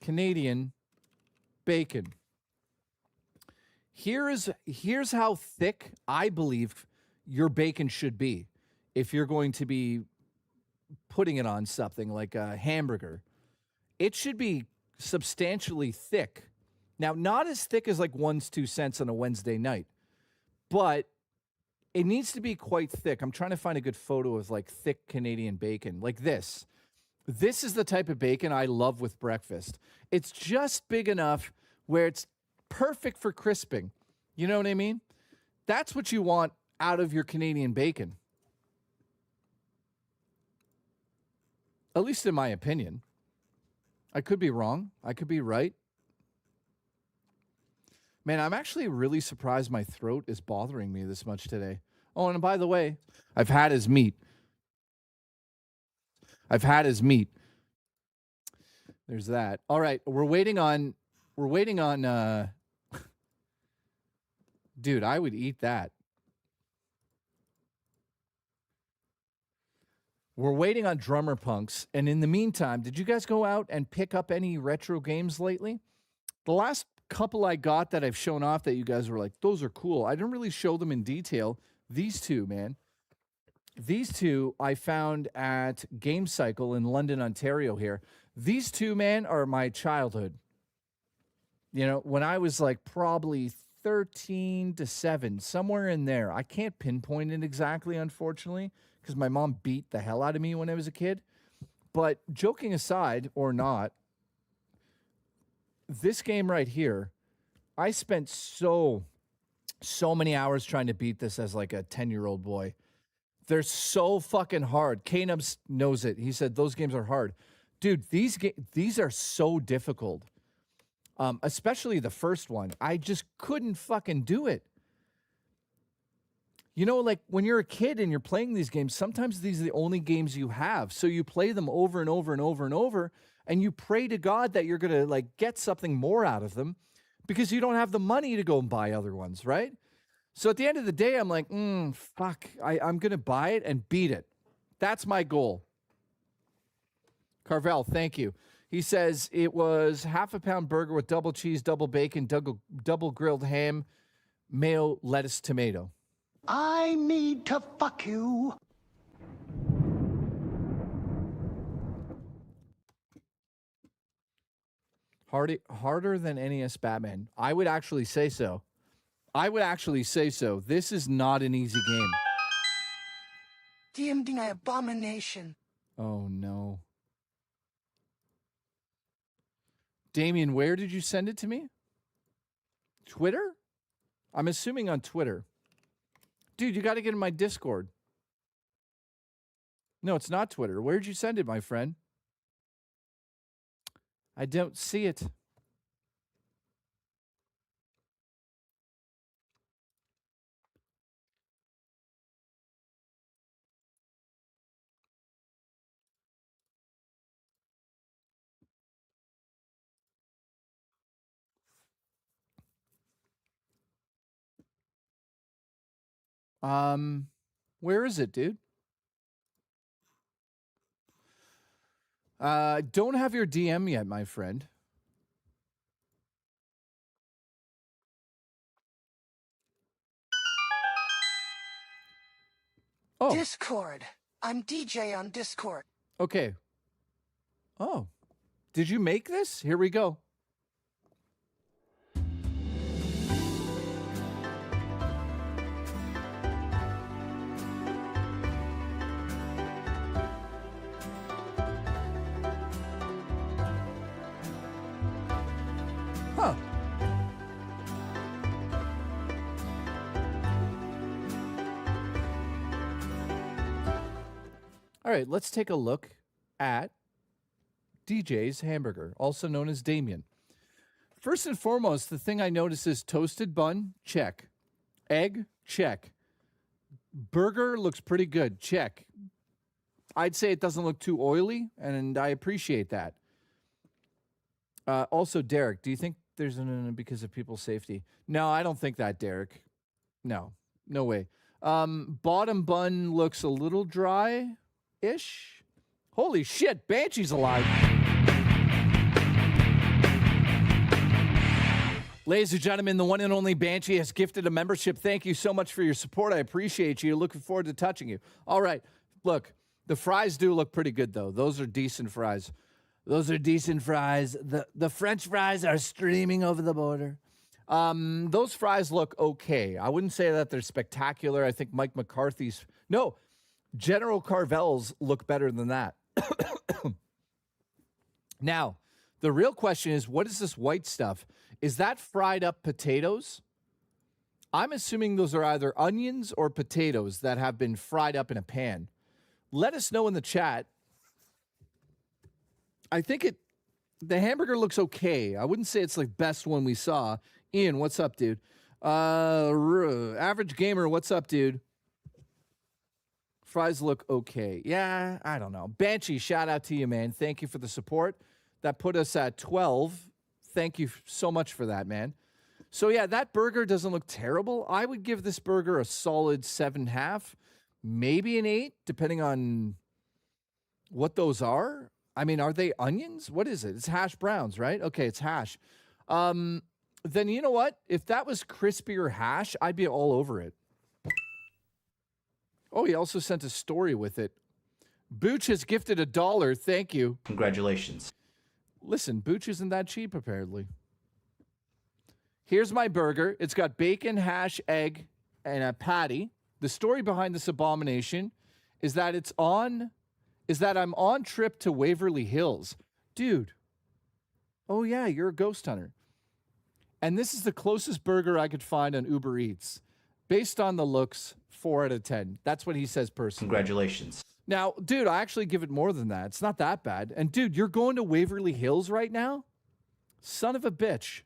Canadian bacon. Here's how thick I believe your bacon should be if you're going to be putting it on something like a hamburger. It should be substantially thick. Now, not as thick as like 1's 2 cents on a Wednesday night, but it needs to be quite thick. I'm trying to find a good photo of like thick Canadian bacon, like this. This is the type of bacon I love with breakfast. It's just big enough where it's perfect for crisping. You know what I mean? That's what you want out of your Canadian bacon. At least in my opinion. I could be wrong. I could be right. Man, I'm actually really surprised my throat is bothering me this much today. Oh, and by the way, I've had his meat. There's that. All right, we're waiting on dude, I would eat that. We're waiting on Drummer Punks, and in the meantime, did you guys go out and pick up any retro games lately? The last couple I got that I've shown off that you guys were like, those are cool. I didn't really show them in detail. These two, man. These two I found at Game Cycle in London, Ontario here. These two, man, are my childhood. You know, when I was like probably 13 to 7, somewhere in there. I can't pinpoint it exactly, unfortunately, because my mom beat the hell out of me when I was a kid. But joking aside, or not, this game right here, I spent so many hours trying to beat this as like a 10-year-old boy. They're so fucking hard. K-Nubs knows it. He said those games are hard. Dude, these are so difficult. Especially the first one. I just couldn't fucking do it. You know, like when you're a kid and you're playing these games, sometimes these are the only games you have. So you play them over and over and over and over, and you pray to God that you're going to like get something more out of them because you don't have the money to go and buy other ones, right? So at the end of the day, I'm like, fuck, I'm going to buy it and beat it. That's my goal. Carvel, thank you. He says it was half a pound burger with double cheese, double bacon, double grilled ham, mayo, lettuce, tomato. I need to fuck you. Harder than NES Batman. I would actually say so. This is not an easy game. DM'ing my abomination. Oh, no. Damien, where did you send it to me? Twitter? I'm assuming on Twitter. Dude, you got to get in my Discord. No, it's not Twitter. Where'd you send it, my friend? I don't see it. Where is it, dude? Don't have your DM yet, my friend. Oh. Discord. I'm DJ on Discord. Okay. Oh. Did you make this? Here we go. Huh. All right, let's take a look at DJ's hamburger, also known as Damien. First and foremost, the thing I notice is toasted bun, check. Egg, check. Burger looks pretty good, check. I'd say it doesn't look too oily, and I appreciate that. Also, Derek, do you think there's because of people's safety? No, I don't think that, Derek. No way. Bottom bun looks a little dry-ish. Holy shit, Banshee's alive. Ladies and gentlemen, the one and only Banshee has gifted a membership. Thank you so much for your support. I appreciate you. Looking forward to touching you. All right, look, the fries do look pretty good, though. Those are decent fries. Those are decent fries. The French fries are streaming over the border. Those fries look okay. I wouldn't say that they're spectacular. I think Mike McCarthy's... No, General Carvel's look better than that. Now, the real question is, what is this white stuff? Is that fried up potatoes? I'm assuming those are either onions or potatoes that have been fried up in a pan. Let us know in the chat. I think the hamburger looks okay. I wouldn't say it's like best one we saw. Ian, what's up, dude? Average Gamer, what's up, dude? Fries look okay. Yeah, I don't know. Banshee, shout out to you, man. Thank you for the support. That put us at 12. Thank you so much for that, man. So, yeah, that burger doesn't look terrible. I would give this burger a solid 7.5, maybe an 8, depending on what those are. I mean, are they onions? What is it? It's hash browns, right? Okay, it's hash. Then you know what? If that was crispier hash, I'd be all over it. Oh, he also sent a story with it. Booch has gifted $1. Thank you. Congratulations. Listen, Booch isn't that cheap, apparently. Here's my burger. It's got bacon, hash, egg, and a patty. The story behind this abomination is that I'm on trip to Waverly Hills. Dude. Oh, yeah, you're a ghost hunter. And this is the closest burger I could find on Uber Eats. Based on the looks, 4 out of 10. That's what he says personally. Congratulations. Now, dude, I actually give it more than that. It's not that bad. And, dude, you're going to Waverly Hills right now? Son of a bitch.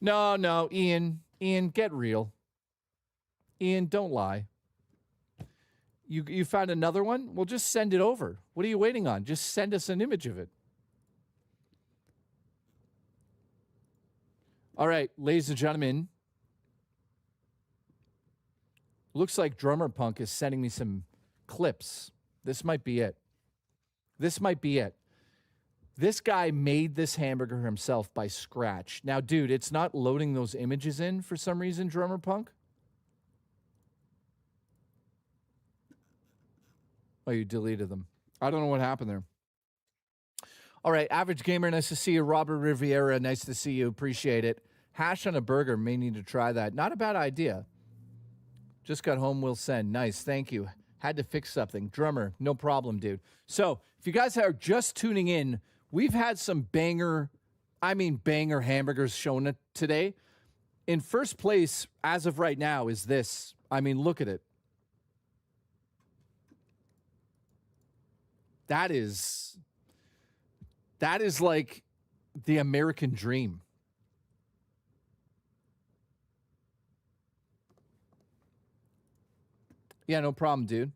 No, Ian, get real. Ian, don't lie. You found another one? Well, just send it over. What are you waiting on? Just send us an image of it. All right, ladies and gentlemen. Looks like Drummer Punk is sending me some clips. This might be it. This guy made this hamburger himself by scratch. Now, dude, it's not loading those images in for some reason, Drummer Punk. Oh, you deleted them. I don't know what happened there. All right, Average Gamer, nice to see you. Robert Riviera, nice to see you. Appreciate it. Hash on a burger, may need to try that. Not a bad idea. Just got home, we'll send. Nice, thank you. Had to fix something. Drummer, no problem, dude. So, if you guys are just tuning in, we've had some banger hamburgers shown today. In first place, as of right now, is this. I mean, look at it. That is like the American dream. Yeah, no problem, dude.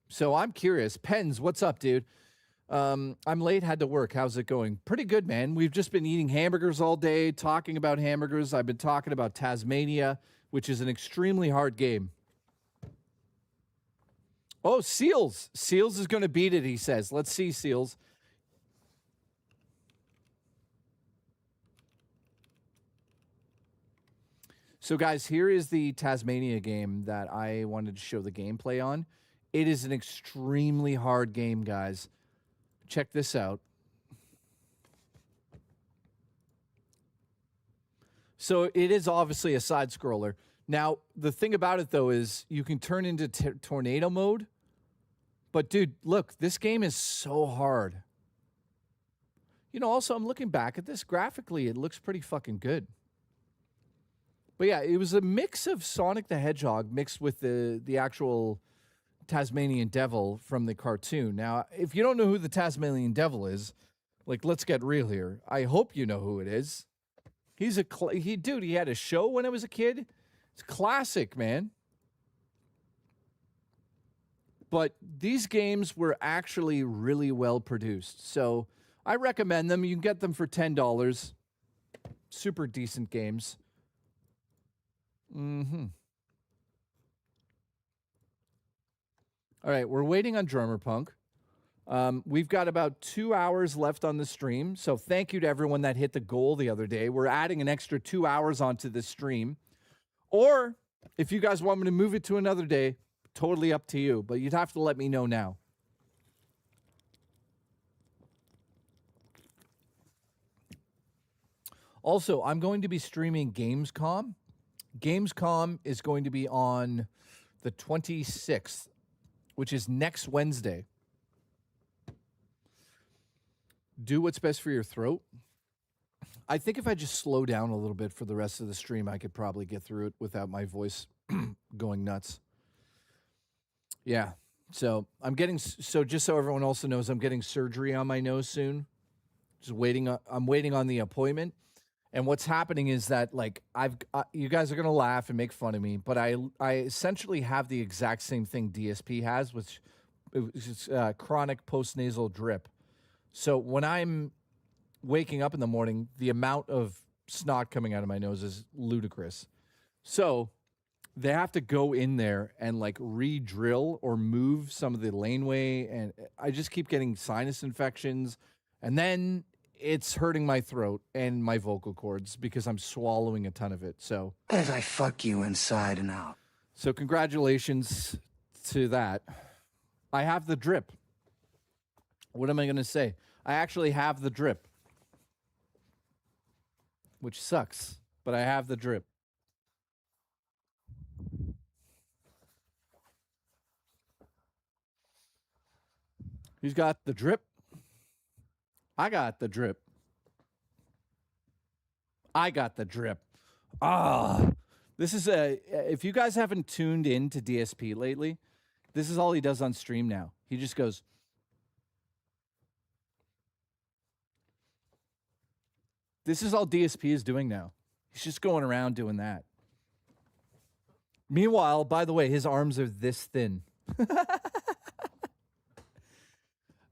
So I'm curious. Pens, what's up, dude? I'm late, had to work. How's it going? Pretty good, man. We've just been eating hamburgers all day, talking about hamburgers. I've been talking about Tasmania, which is an extremely hard game. Oh, Seals. Seals is going to beat it, he says. Let's see, Seals. So, guys, here is the Tasmania game that I wanted to show the gameplay on. It is an extremely hard game, guys. Check this out. So it is obviously a side scroller. Now, the thing about it, though, is you can turn into tornado mode. But, dude, look, this game is so hard. You know, also, I'm looking back at this. Graphically, it looks pretty fucking good. But, yeah, it was a mix of Sonic the Hedgehog mixed with the actual Tasmanian Devil from the cartoon. Now, if you don't know who the Tasmanian Devil is, like, let's get real here. I hope you know who it is. He's he had a show when I was a kid. It's classic, man. But these games were actually really well produced. So I recommend them. You can get them for $10. Super decent games. Mm-hmm. All right, we're waiting on Drummer Punk. We've got about 2 hours left on the stream. So thank you to everyone that hit the goal the other day. We're adding an extra 2 hours onto this stream. Or if you guys want me to move it to another day, totally up to you. But you'd have to let me know now. Also, I'm going to be streaming Gamescom. Gamescom is going to be on the 26th, which is next Wednesday. Do what's best for your throat. I think if I just slow down a little bit for the rest of the stream, I could probably get through it without my voice going nuts. Yeah. So just so everyone also knows, I'm getting surgery on my nose soon. I'm waiting on the appointment. And what's happening is that, like, you guys are going to laugh and make fun of me, but I essentially have the exact same thing DSP has, which is chronic postnasal drip. So when I'm waking up in the morning, the amount of snot coming out of my nose is ludicrous. So they have to go in there and, like, re-drill or move some of the laneway, and I just keep getting sinus infections, and then it's hurting my throat and my vocal cords because I'm swallowing a ton of it. So As I fuck you inside and out. So congratulations to that. I have the drip. What am I going to say? I actually have the drip. Which sucks, but I have the drip. Who's got the drip? I got the drip. I got the drip. This is if you guys haven't tuned in to DSP lately, this is all he does on stream now. He just goes. This is all DSP is doing now. He's just going around doing that. Meanwhile, by the way, his arms are this thin.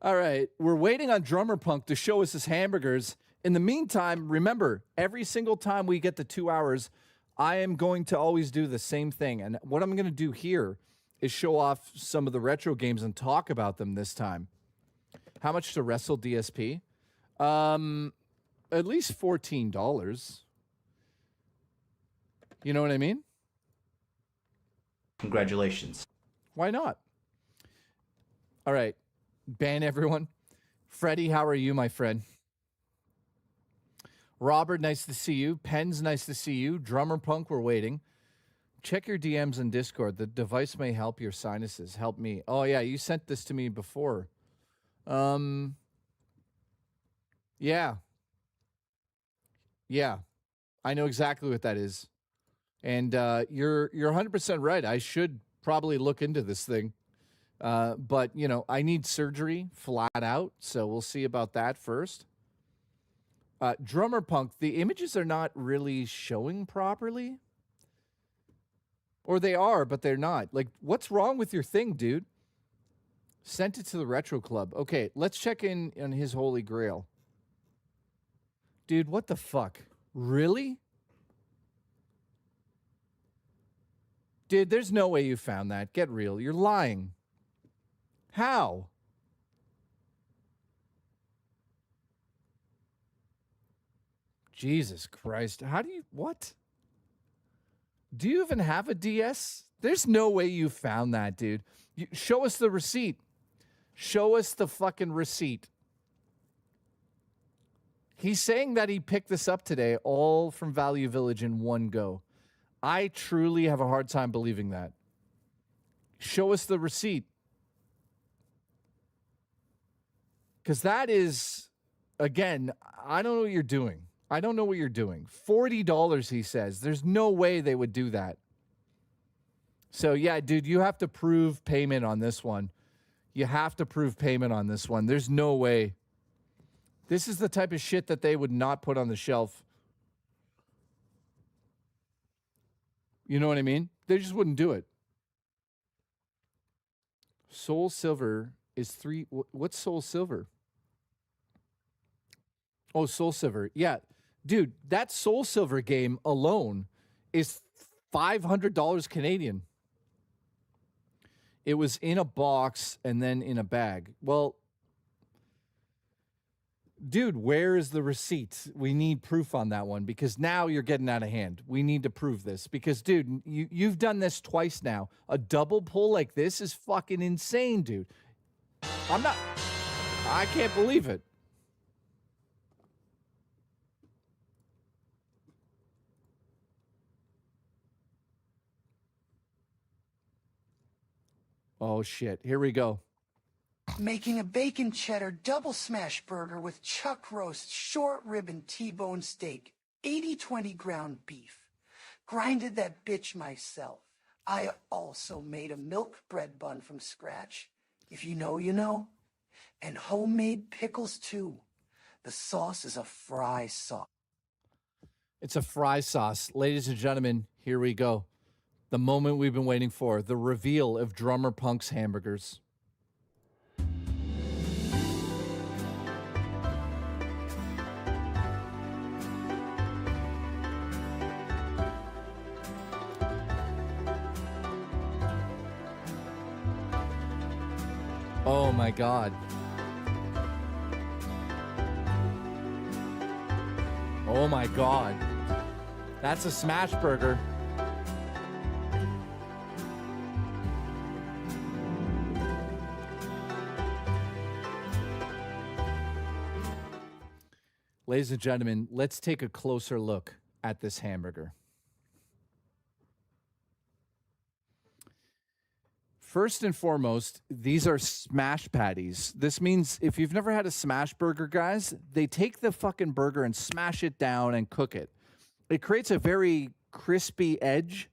All right, we're waiting on Drummer Punk to show us his hamburgers. In the meantime, remember, every single time we get the 2 hours, I am going to always do the same thing. And what I'm going to do here is show off some of the retro games and talk about them this time. How much to wrestle DSP? At least $14. You know what I mean? Congratulations. Why not? All right. Ban everyone. Freddie, how are you, my friend? Robert, nice to see you. Pens, nice to see you. Drummer Punk, we're waiting. Check your DMs in Discord. The device may help your sinuses. Help me. Oh, yeah, you sent this to me before. Yeah. Yeah. I know exactly what that is. And you're 100% right. I should probably look into this thing. But, you know, I need surgery flat out, so we'll see about that first. Drummer Punk, the images are not really showing properly. Or they are, but they're not. Like, what's wrong with your thing, dude? Sent it to the Retro Club. Okay, let's check in on his Holy Grail. Dude, what the fuck? Really? Dude, there's no way you found that. Get real. You're lying. How? Jesus Christ. How do you... What? Do you even have a DS? There's no way you found that, dude. Show us the receipt. Show us the fucking receipt. He's saying that he picked this up today, all from Value Village in one go. I truly have a hard time believing that. Show us the receipt. Because that is, again, I don't know what you're doing. I don't know what you're doing. $40, he says. There's no way they would do that. So, yeah, dude, you have to prove payment on this one. You have to prove payment on this one. There's no way. This is the type of shit that they would not put on the shelf. You know what I mean? They just wouldn't do it. Soul Silver is three. What's Soul Silver? Oh, Soul Silver. Yeah. Dude, that Soul Silver game alone is $500 Canadian. It was in a box and then in a bag. Well, dude, where is the receipt? We need proof on that one because now you're getting out of hand. We need to prove this because, dude, you've done this twice now. A double pull like this is fucking insane, dude. I can't believe it. Oh, shit. Here we go. Making a bacon cheddar double smash burger with chuck roast, short rib, and T-bone steak. 80-20 ground beef. Grinded that bitch myself. I also made a milk bread bun from scratch. If you know, you know. And homemade pickles, too. The sauce is a fry sauce. It's a fry sauce. Ladies and gentlemen, here we go. The moment we've been waiting for. The reveal of Drummer Punk's hamburgers. Oh my God. Oh my God. That's a smash burger. Ladies and gentlemen, let's take a closer look at this hamburger. First and foremost, these are smash patties. This means if you've never had a smash burger, guys, they take the fucking burger and smash it down and cook it. It creates a very crispy edge,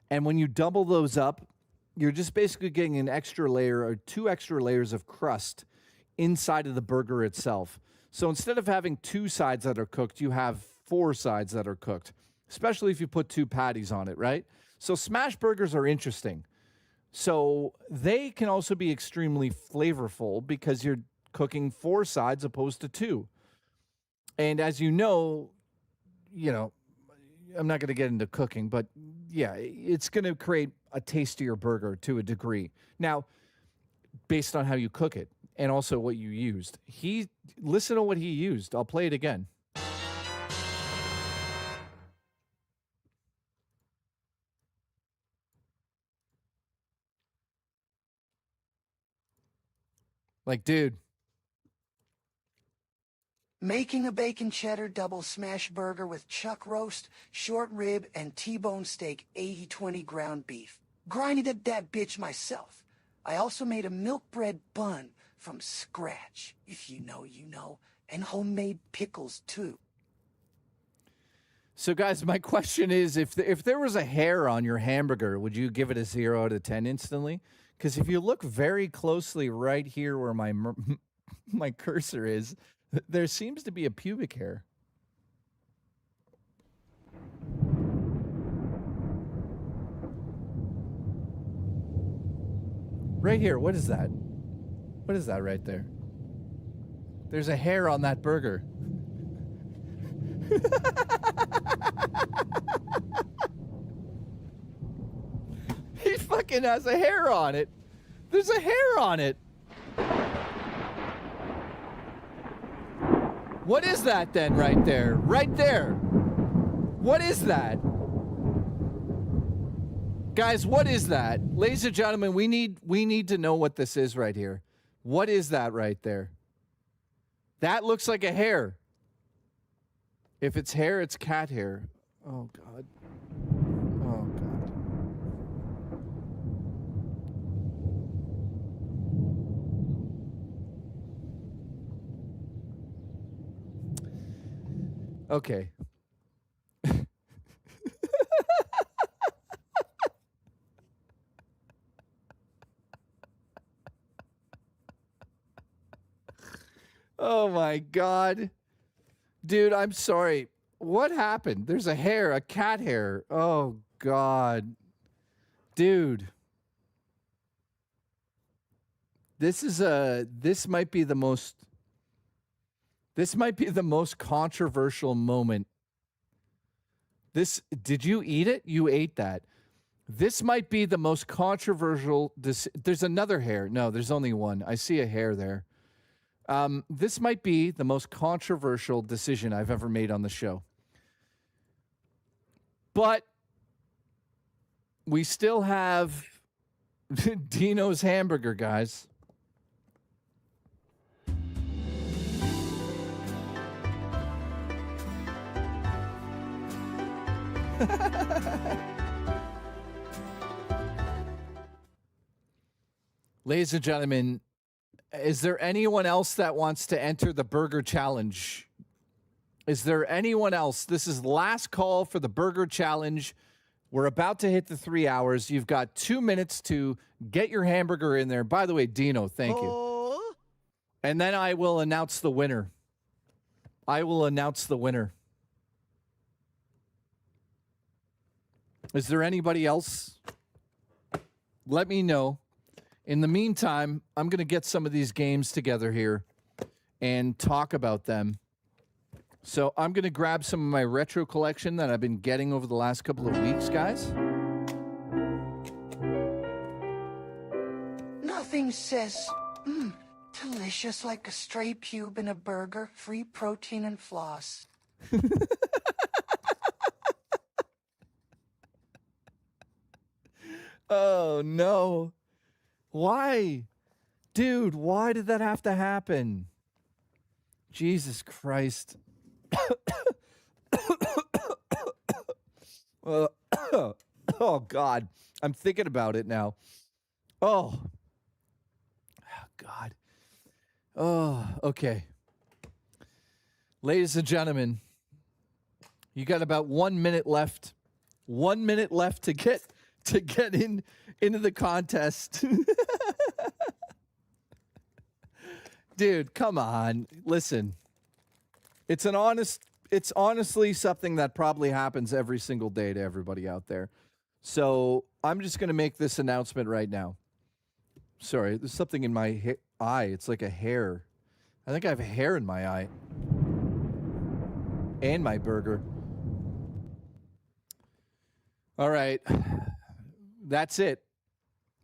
and when you double those up, you're just basically getting an extra layer or 2 extra layers of crust inside of the burger itself. So instead of having 2 sides that are cooked, you have 4 sides that are cooked, especially if you put 2 patties on it, right? So smash burgers are interesting. So they can also be extremely flavorful because you're cooking 4 sides opposed to 2. And as you know, I'm not going to get into cooking, but yeah, it's going to create a tastier burger to a degree. Now, based on how you cook it and also what you used. Listen to what he used. I'll play it again. Like, dude. Making a bacon cheddar double smash burger with chuck roast, short rib, and T-bone steak 80/20 ground beef. Grinded that bitch myself. I also made a milk bread bun from scratch, if you know, you know, and homemade pickles too. So, guys, my question is, if there was a hair on your hamburger, would you give it a 0 out of 10 instantly? Because if you look very closely right here where my my cursor is, there seems to be a pubic hair. Right here, what is that? What is that right there? There's a hair on that burger. He fucking has a hair on it. There's a hair on it. What is that then right there? Right there. What is that? Guys, what is that? Ladies and gentlemen, we need to know what this is right here. What is that right there? That looks like a hair. If it's hair, it's cat hair. Oh, God. Oh, God. Okay. Oh, my God. Dude, I'm sorry. What happened? There's a hair, a cat hair. Oh, God. Dude. This might be the most controversial moment. Did you eat it? You ate that. This might be the most controversial. There's another hair. No, there's only one. I see a hair there. This might be the most controversial decision I've ever made on the show. But we still have Dino's hamburger, guys. Ladies and gentlemen, is there anyone else that wants to enter the burger challenge? Is there anyone else? This is last call for the burger challenge. We're about to hit the 3 hours. You've got 2 minutes to get your hamburger in there. By the way, Dino, thank you. And then I will announce the winner. Is there anybody else? Let me know. In the meantime, I'm going to get some of these games together here and talk about them. So I'm going to grab some of my retro collection that I've been getting over the last couple of weeks, guys. Nothing says, delicious like a stray pube in a burger, free protein and floss. Oh, no. Why? Dude, why did that have to happen? Jesus Christ. Oh, God. I'm thinking about it now. Oh, God. Oh, okay. Ladies and gentlemen, you got about 1 minute left. 1 minute left to get into the contest. Dude, come on. Listen. It's honestly something that probably happens every single day to everybody out there. So I'm just going to make this announcement right now. Sorry, there's something in my eye. It's like a hair. I think I have a hair in my eye. And my burger. All right. That's it.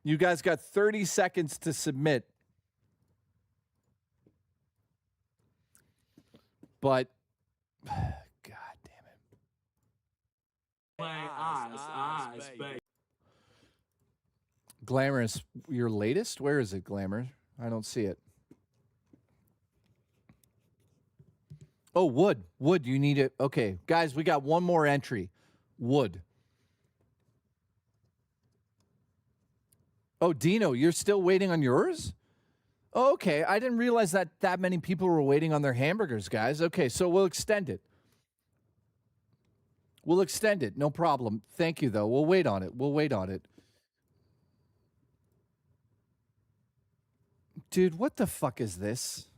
You guys got 30 seconds to submit. But, God damn it. My eyes, baby. Glamorous, your latest? Where is it, Glamour? I don't see it. Oh, wood. Wood, you need it. Okay, guys, we got one more entry. Wood. Oh, Dino, you're still waiting on yours? Oh, okay, I didn't realize that many people were waiting on their hamburgers, guys. Okay, so we'll extend it. We'll extend it, no problem. Thank you, though. We'll wait on it. We'll wait on it. Dude, what the fuck is this?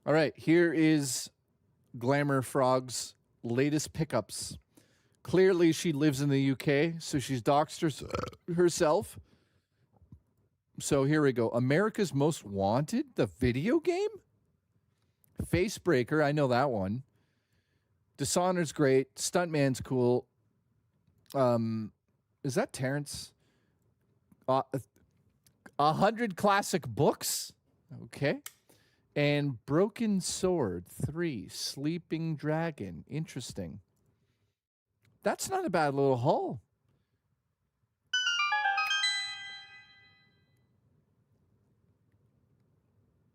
All right, here is Glamour Frog's latest pickups. Clearly, she lives in the UK, so she's doxed herself. So here we go. America's Most Wanted, the video game? Facebreaker, I know that one. Dishonored's great. Stuntman's cool. Is that Terrence? 100 classic books? Okay. And Broken Sword 3, Sleeping Dragon. Interesting. That's not a bad little haul.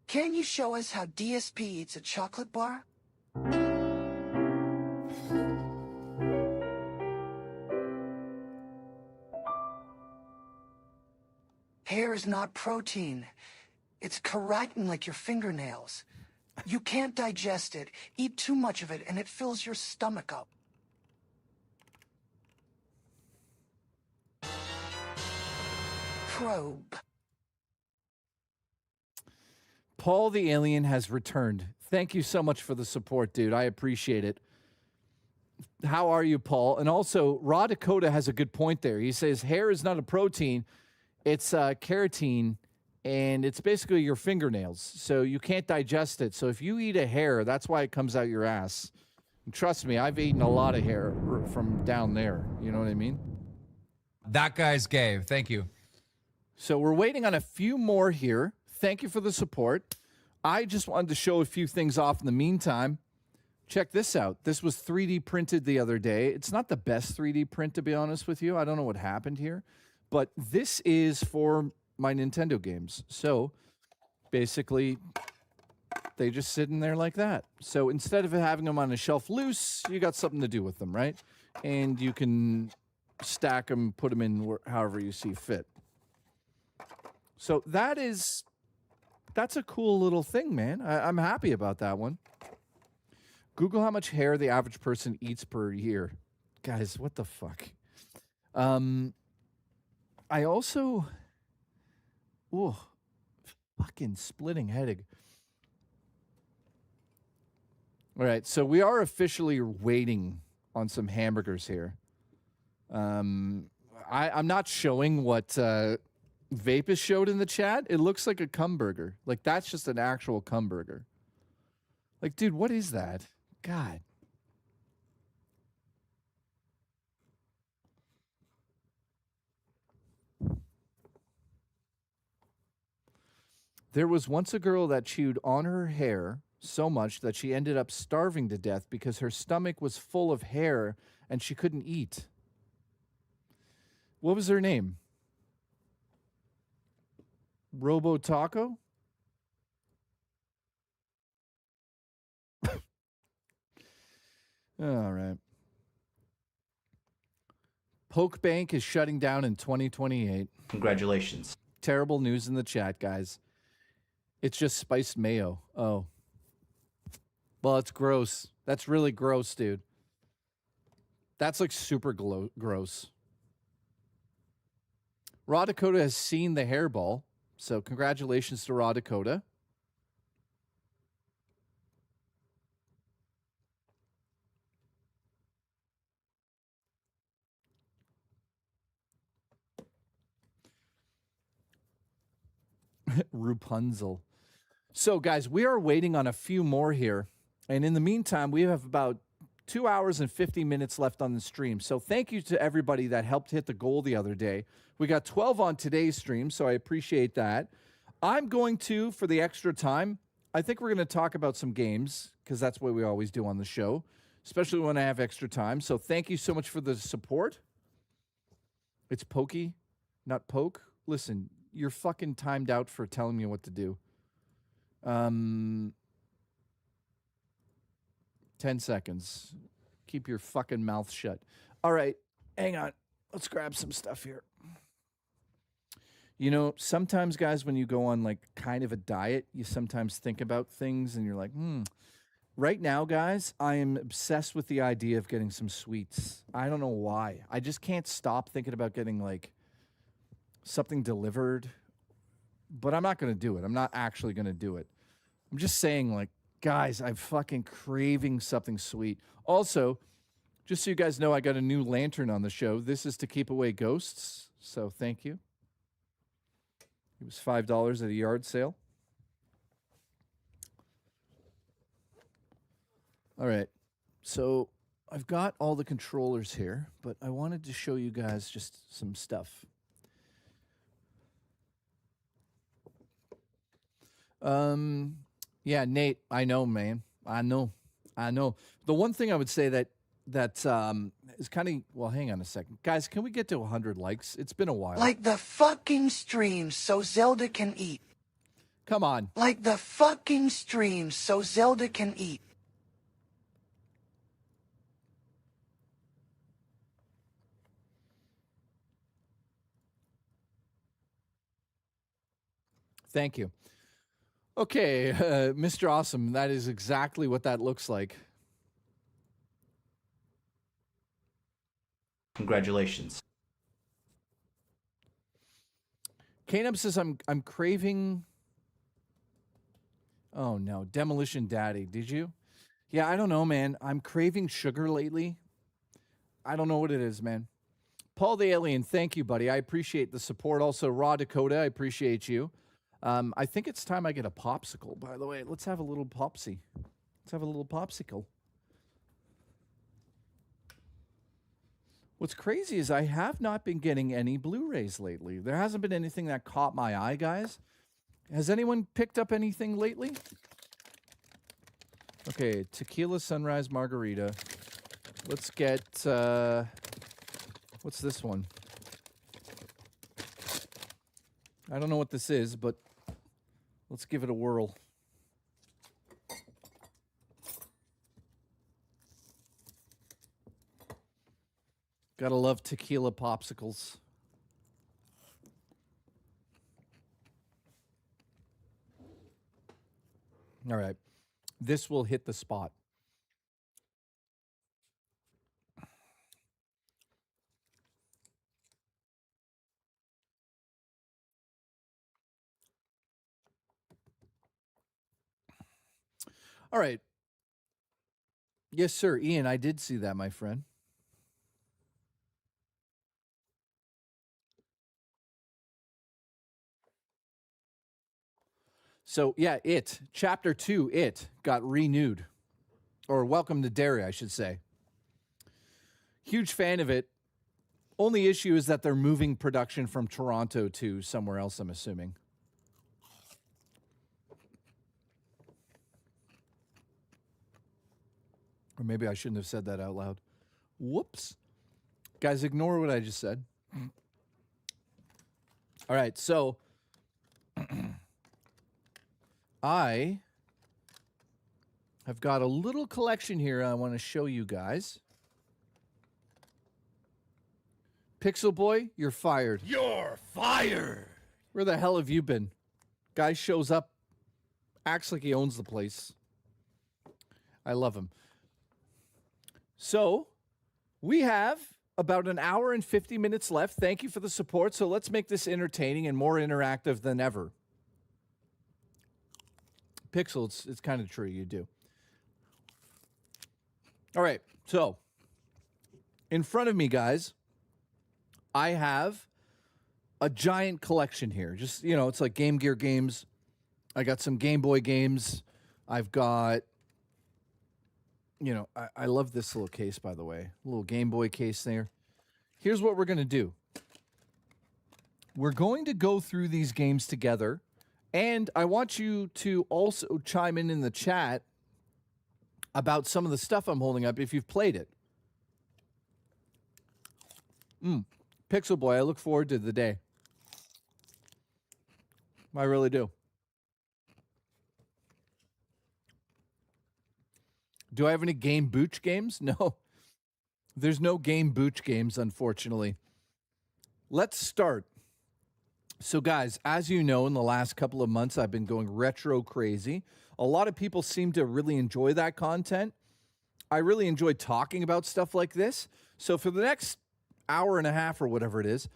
Can you show us how DSP eats a chocolate bar? Hair is not protein. It's keratin like your fingernails. You can't digest it. Eat too much of it and it fills your stomach up. Probe. Paul the Alien has returned. Thank you so much for the support, dude. I appreciate it. How are you, Paul? And also, Raw Dakota has a good point there. He says hair is not a protein. It's keratin, and it's basically your fingernails. So you can't digest it. So if you eat a hair, that's why it comes out your ass. And trust me, I've eaten a lot of hair from down there. You know what I mean? That guy's gay. Thank you. So we're waiting on a few more here. Thank you for the support. I just wanted to show a few things off in the meantime. Check this out. This was 3D printed the other day. It's not the best 3D print, to be honest with you. I don't know what happened here. But this is for my Nintendo games. So basically, they just sit in there like that. So instead of having them on a shelf loose, you got something to do with them, right? And you can stack them, put them in however you see fit. So that's a cool little thing, man. I'm happy about that one. Google how much hair the average person eats per year. Guys, what the fuck? I also... Ooh, fucking splitting headache. All right, so we are officially waiting on some hamburgers here. I'm not showing what Vapus showed in the chat. It looks like a cum burger. Like, that's just an actual cum burger. Like, dude, what is that? God. There was once a girl that chewed on her hair so much that she ended up starving to death because her stomach was full of hair and she couldn't eat. What was her name? Robo Taco? All right. Poke Bank is shutting down in 2028. Congratulations. Terrible news in the chat, guys. It's just spiced mayo. Oh. Well, it's gross. That's really gross, dude. That's like super gross. Raw Dakota has seen the hairball, so congratulations to Raw Dakota. Rapunzel. So, guys, we are waiting on a few more here. And in the meantime, we have about 2 hours and 50 minutes left on the stream. So thank you to everybody that helped hit the goal the other day. We got 12 on today's stream, so I appreciate that. I'm going to, for the extra time, I think we're going to talk about some games, because that's what we always do on the show, especially when I have extra time. So thank you so much for the support. It's Pokey. Not poke. Listen, you're fucking timed out for telling me what to do. 10 seconds. Keep your fucking mouth shut. All right, hang on. Let's grab some stuff here. You know, sometimes, guys, when you go on like kind of a diet, you sometimes think about things and you're like, Right now, guys, I am obsessed with the idea of getting some sweets. I don't know why. I just can't stop thinking about getting like something delivered, but I'm not going to do it. I'm not actually going to do it. I'm just saying, like, guys, I'm fucking craving something sweet. Also, just so you guys know, I got a new lantern on the show. This is to keep away ghosts, so thank you. It was $5 at a yard sale. All right, so I've got all the controllers here, but I wanted to show you guys just some stuff. Yeah, Nate, I know, man. I know. The one thing I would say that is kind of, well, hang on a second. Guys, can we get to 100 likes? It's been a while. Like the fucking stream so Zelda can eat. Come on. Like the fucking stream so Zelda can eat. Thank you. Okay, Mr. Awesome, that is exactly what that looks like. Congratulations. Kaneb says I'm craving. Oh no, Demolition Daddy. Did you? Yeah, I don't know, man. I'm craving sugar lately. I don't know what it is, man. Paul the Alien, thank you, buddy. I appreciate the support. Also, Raw Dakota, I appreciate you. I think it's time I get a popsicle, by the way. Let's have a little popsy. Let's have a little popsicle. What's crazy is I have not been getting any Blu-rays lately. There hasn't been anything that caught my eye, guys. Has anyone picked up anything lately? Okay, Tequila Sunrise Margarita. Let's get, what's this one? I don't know what this is, but let's give it a whirl. Gotta love tequila popsicles. All right. This will hit the spot. All right. Yes, sir. Ian, I did see that, my friend. So, yeah, Chapter 2, got renewed. Or Welcome to Derry, I should say. Huge fan of it. Only issue is that they're moving production from Toronto to somewhere else, I'm assuming. Or maybe I shouldn't have said that out loud. Whoops. Guys, ignore what I just said. All right, so I have got a little collection here I want to show you guys. Pixel Boy, you're fired. You're fired. Where the hell have you been? Guy shows up, acts like he owns the place. I love him. So, we have about an hour and 50 minutes left. Thank you for the support. So let's make this entertaining and more interactive than ever. Pixel, it's kind of true, you do. All right, so in front of me, guys, I have a giant collection here. Just, you know, it's like Game Gear games. I got some Game Boy games. I've got, you know, I love this little case, by the way. A little Game Boy case there. Here's what we're going to do. We're going to go through these games together. And I want you to also chime in the chat about some of the stuff I'm holding up if you've played it. Pixel Boy, I look forward to the day. I really do. Do I have any Game Booch games? No. There's no Game Booch games, unfortunately. Let's start. So, guys, as you know, in the last couple of months, I've been going retro crazy. A lot of people seem to really enjoy that content. I really enjoy talking about stuff like this. So for the next hour and a half or whatever it is,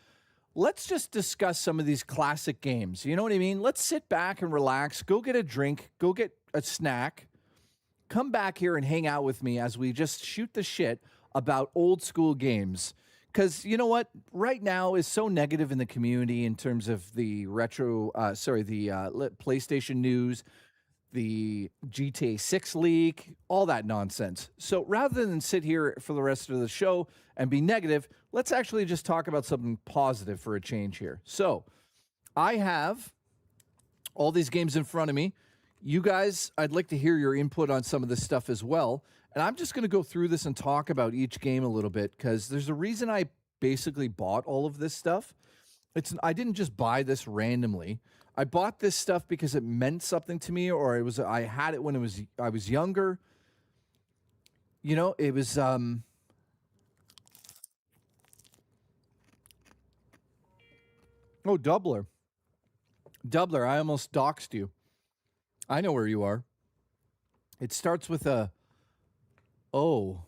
let's just discuss some of these classic games. You know what I mean? Let's sit back and relax, go get a drink, go get a snack, come back here and hang out with me as we just shoot the shit about old school games. Because you know what? Right now is so negative in the community in terms of the PlayStation news, the GTA 6 leak, all that nonsense. So rather than sit here for the rest of the show and be negative, let's actually just talk about something positive for a change here. So I have all these games in front of me. You guys, I'd like to hear your input on some of this stuff as well. And I'm just going to go through this and talk about each game a little bit because there's a reason I basically bought all of this stuff. I didn't just buy this randomly. I bought this stuff because it meant something to me, or I had it when I was younger. You know, it was oh, Doubler. Doubler, I almost doxed you. I know where you are. It starts with a O.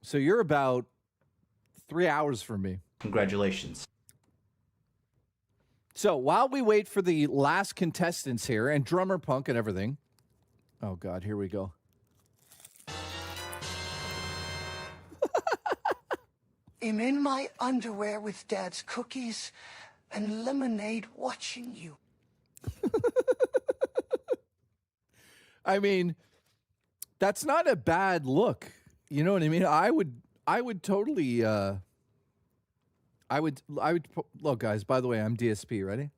So you're about 3 hours from me. Congratulations. So while we wait for the last contestants here and Drummer Punk and everything. Oh, God, here we go. I'm in my underwear with Dad's cookies and lemonade watching you. I mean, that's not a bad look. You know what I mean? I would totally, I would, look, guys, by the way, I'm DSP, ready?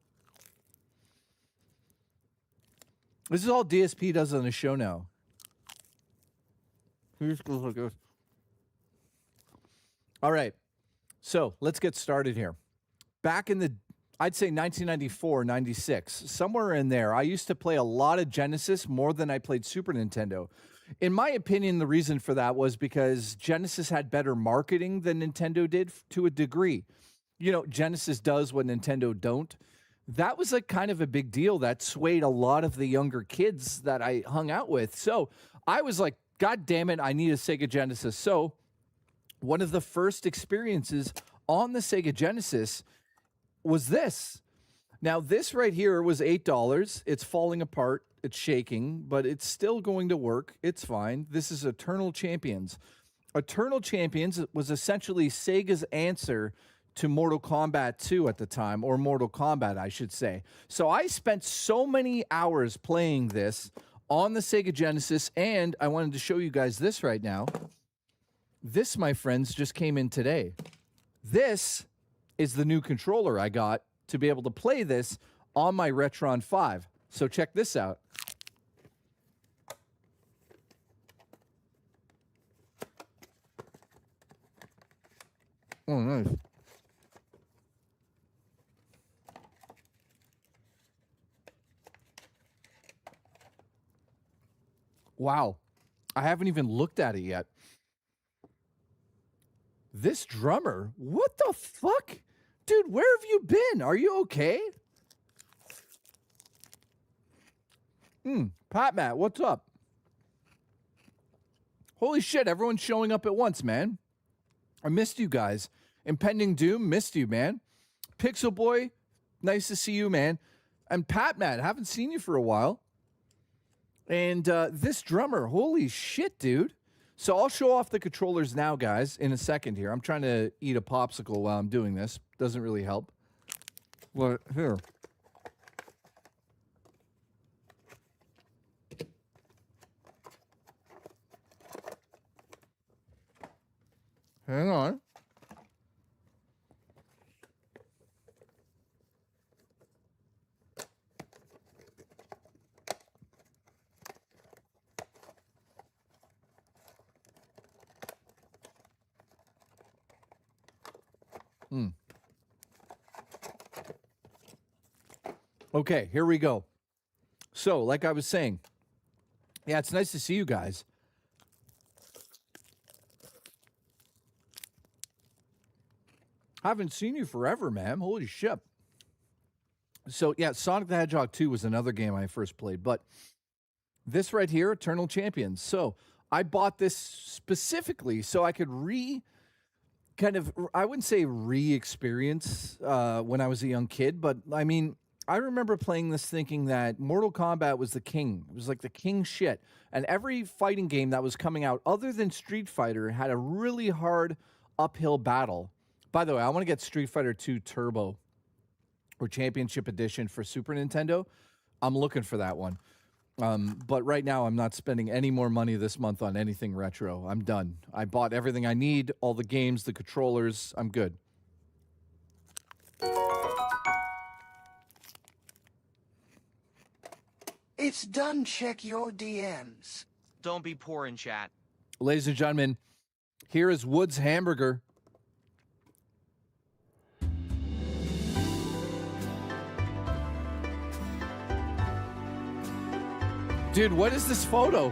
This is all DSP does on the show now. All right. So let's get started here. Back in I'd say 1994, 96, somewhere in there, I used to play a lot of Genesis more than I played Super Nintendo. In my opinion, the reason for that was because Genesis had better marketing than Nintendo did to a degree. You know, Genesis does what Nintendo don't. That was like kind of a big deal that swayed a lot of the younger kids that I hung out with. So I was like, God damn it, I need a Sega Genesis. So one of the first experiences on the Sega Genesis was this. Now, this right here was $8. It's falling apart. It's shaking, but it's still going to work. It's fine. This is Eternal Champions. Eternal Champions was essentially Sega's answer to Mortal Kombat 2 at the time, or Mortal Kombat, I should say. So I spent so many hours playing this on the Sega Genesis, and I wanted to show you guys this right now. This, my friends, just came in today. This is the new controller I got to be able to play this on my Retron 5. So check this out. Oh, nice. Wow. I haven't even looked at it yet. This drummer, what the fuck? Dude, where have you been? Are you okay? Pat Matt, what's up? Holy shit, everyone's showing up at once, man. I missed you guys. Impending Doom, missed you, man. Pixel Boy, nice to see you, man. And Pat Matt, haven't seen you for a while. And this drummer, holy shit, dude. So I'll show off the controllers now, guys, in a second here. I'm trying to eat a popsicle while I'm doing this. Doesn't really help. Well, here. Hang on. Okay, here we go. So, like I was saying, yeah, it's nice to see you guys. Haven't seen you forever, man. Holy shit. So, yeah, Sonic the Hedgehog 2 was another game I first played, but this right here, Eternal Champions. So, I bought this specifically so I could I wouldn't say re-experience when I was a young kid, but I mean, I remember playing this thinking that Mortal Kombat was the king. It was like the king shit. And every fighting game that was coming out, other than Street Fighter, had a really hard uphill battle. By the way, I want to get Street Fighter 2 Turbo or Championship Edition for Super Nintendo. I'm looking for that one. But right now, I'm not spending any more money this month on anything retro. I'm done. I bought everything I need, all the games, the controllers. I'm good. It's done. Check your DMs. Don't be poor in chat. Ladies and gentlemen, here is Wood's Hamburger. Dude, what is this photo?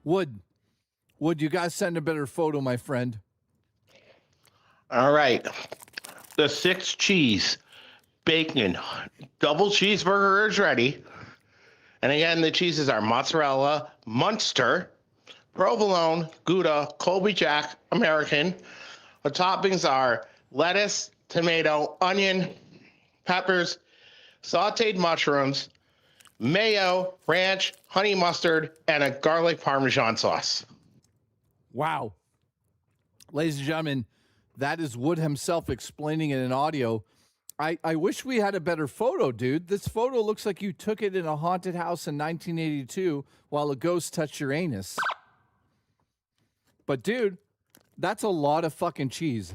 Wood, you guys send a better photo, my friend. All right. The 6 cheese, bacon, double cheeseburger is ready. And again, the cheeses are mozzarella, Munster, provolone, Gouda, Colby Jack, American. The toppings are lettuce, tomato, onion, peppers, sauteed mushrooms, mayo, ranch, honey mustard, and a garlic parmesan sauce. Wow. Ladies and gentlemen, that is Wood himself explaining it in audio. I wish we had a better photo, dude. This photo looks like you took it in a haunted house in 1982 while a ghost touched your anus. But, dude, that's a lot of fucking cheese.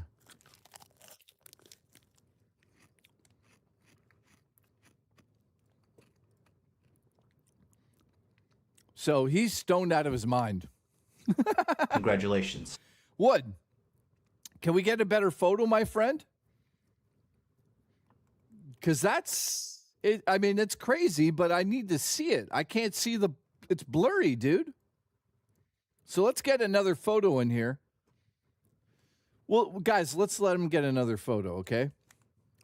So he's stoned out of his mind. Congratulations. Wood, can we get a better photo, my friend? Because that's it. I mean, it's crazy, but I need to see it. I can't see it's blurry, dude. So let's get another photo in here. Well, guys, let's let him get another photo, okay?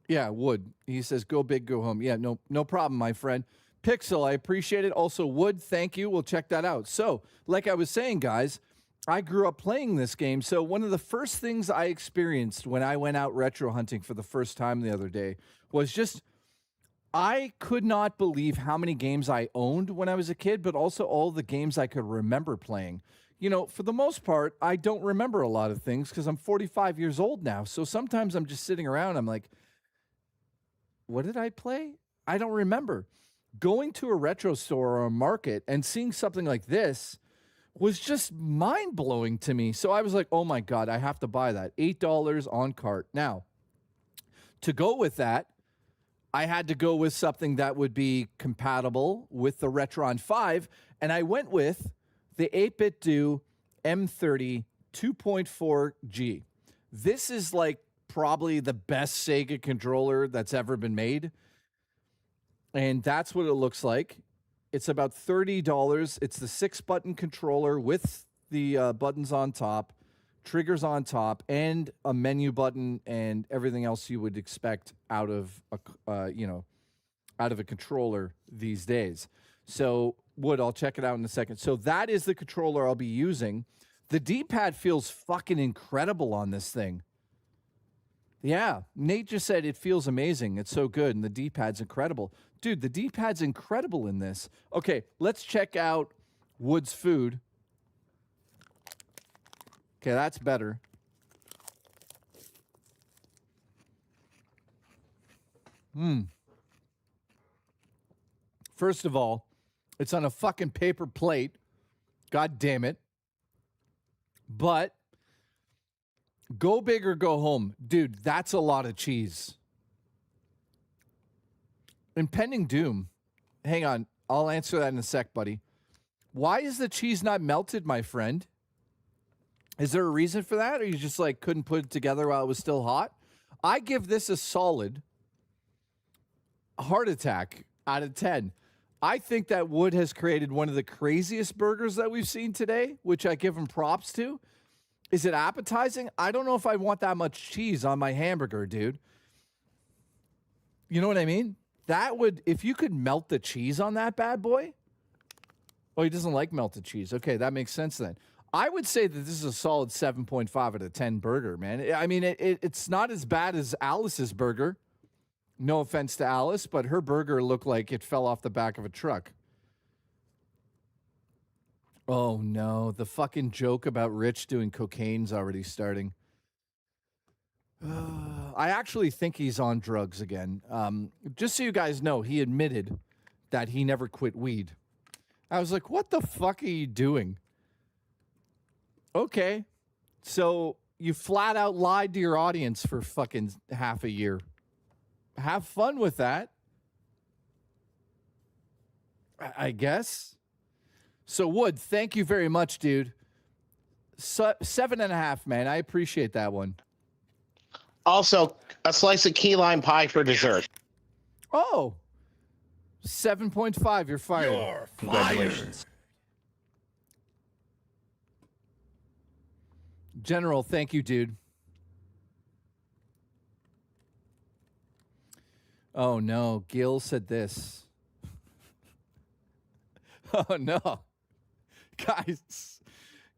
Yeah, Wood. He says, go big, go home. Yeah, no problem, my friend. Pixel, I appreciate it. Also, Wood, thank you. We'll check that out. So, like I was saying, guys, I grew up playing this game. So one of the first things I experienced when I went out retro hunting for the first time the other day was just, I could not believe how many games I owned when I was a kid, but also all the games I could remember playing. You know, for the most part, I don't remember a lot of things because I'm 45 years old now. So sometimes I'm just sitting around, I'm like, what did I play? I don't remember. Going to a retro store or a market and seeing something like this was just mind-blowing to me. So I was like, oh my God, I have to buy that. $8 on cart. Now, to go with that, I had to go with something that would be compatible with the Retron 5, and I went with the 8BitDo M30 2.4G. This is like probably the best Sega controller that's ever been made, and that's what it looks like. It's about $30. It's the 6-button controller with the buttons on top, triggers on top, and a menu button and everything else you would expect out of a controller these days. So, Wood, I'll check it out in a second. So that is the controller I'll be using. The D-pad feels fucking incredible on this thing. Yeah, Nate just said it feels amazing. It's so good, and the D-pad's incredible. Dude, the D-pad's incredible in this. Okay, let's check out Wood's food. Okay, that's better. First of all, it's on a fucking paper plate. God damn it. But go big or go home. Dude, that's a lot of cheese. Impending Doom. Hang on. I'll answer that in a sec, buddy. Why is the cheese not melted, my friend? Is there a reason for that, or you just like couldn't put it together while it was still hot? I give this a solid heart attack out of 10. I think that Wood has created one of the craziest burgers that we've seen today, which I give him props to. Is it appetizing? I don't know if I want that much cheese on my hamburger, dude. You know what I mean? That would, if you could melt the cheese on that bad boy. Oh, he doesn't like melted cheese. Okay, that makes sense then. I would say that this is a solid 7.5 out of 10 burger, man. I mean, it's not as bad as Alice's burger. No offense to Alice, but her burger looked like it fell off the back of a truck. Oh, no. The fucking joke about Rich doing cocaine's already starting. I actually think he's on drugs again. Just so you guys know, he admitted that he never quit weed. I was like, what the fuck are you doing? Okay. So you flat out lied to your audience for fucking half a year. Have fun with that. I guess. So, Wood, thank you very much, dude. 7.5, man. I appreciate that one. Also, a slice of key lime pie for dessert. Oh. 7.5. You're fired. You're Congratulations. General, thank you, dude. Oh, no. Gil said this. Oh, no. Guys,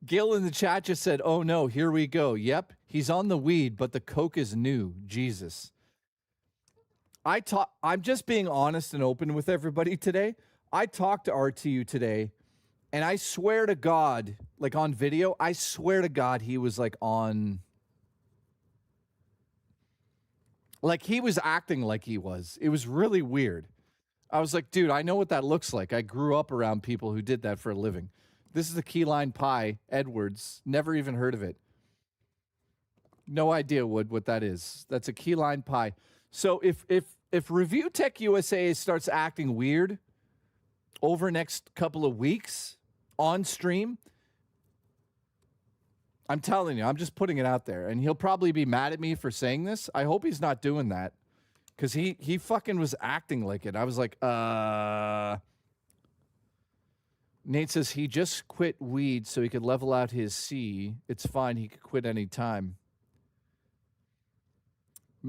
Gil in the chat just said, oh, no, here we go. Yep, he's on the weed, but the coke is new. Jesus. I'm just being honest and open with everybody today. I talked to RTU today, and I swear to God, like on video, I swear to God he was like on... Like he was acting like he was. It was really weird. I was like, dude, I know what that looks like. I grew up around people who did that for a living. This is the key lime pie, Edwards. Never even heard of it. No idea, Wood, what that is. That's a key lime pie. So if Review Tech USA starts acting weird over next couple of weeks on stream, I'm telling you, I'm just putting it out there. And he'll probably be mad at me for saying this. I hope he's not doing that. Because he fucking was acting like it. I was like, Nate says he just quit weed so he could level out his C. It's fine. He could quit any time.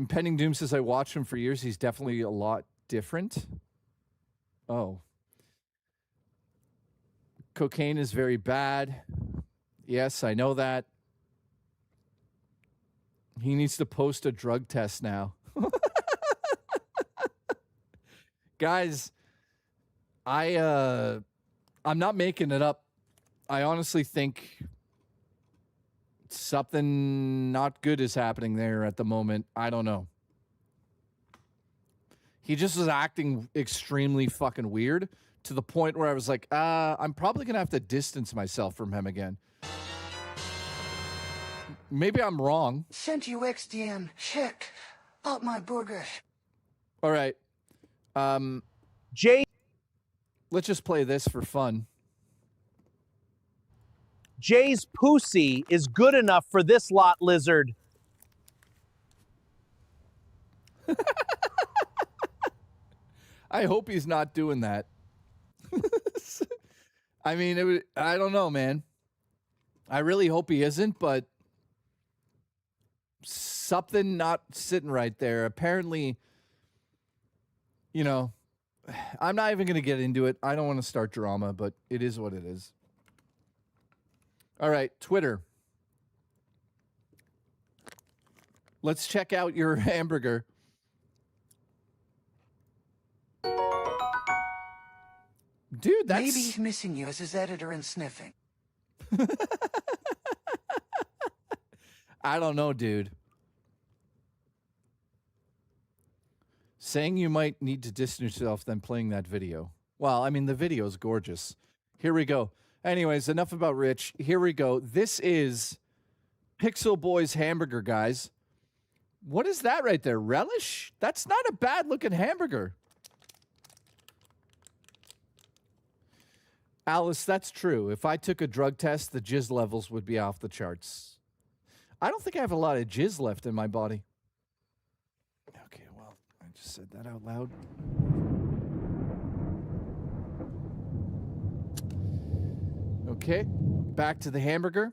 Pending Doom says I watched him for years. He's definitely a lot different. Oh. Cocaine is very bad. Yes, I know that. He needs to post a drug test now. Guys, I'm not making it up. I honestly think something not good is happening there at the moment. I don't know. He just was acting extremely fucking weird to the point where I was like, I'm probably going to have to distance myself from him again. Maybe I'm wrong. Sent you XDM. Check out my burger. All right. Let's just play this for fun. Jay's pussy is good enough for this lot, lizard. I hope he's not doing that. I mean, I don't know, man. I really hope he isn't, but something not sitting right there. Apparently, you know, I'm not even going to get into it. I don't want to start drama, but it is what it is. All right, Twitter. Let's check out your hamburger. Dude, that's... Maybe he's missing you as his editor and sniffing. I don't know, dude. Saying you might need to distance yourself than playing that video. Well, I mean, the video is gorgeous. Here we go. Anyways, enough about Rich. Here we go. This is Pixel Boy's hamburger, guys. What is that right there? Relish? That's not a bad-looking hamburger. Alice, that's true. If I took a drug test, the jizz levels would be off the charts. I don't think I have a lot of jizz left in my body. Okay, well, I just said that out loud. Okay, back to the hamburger.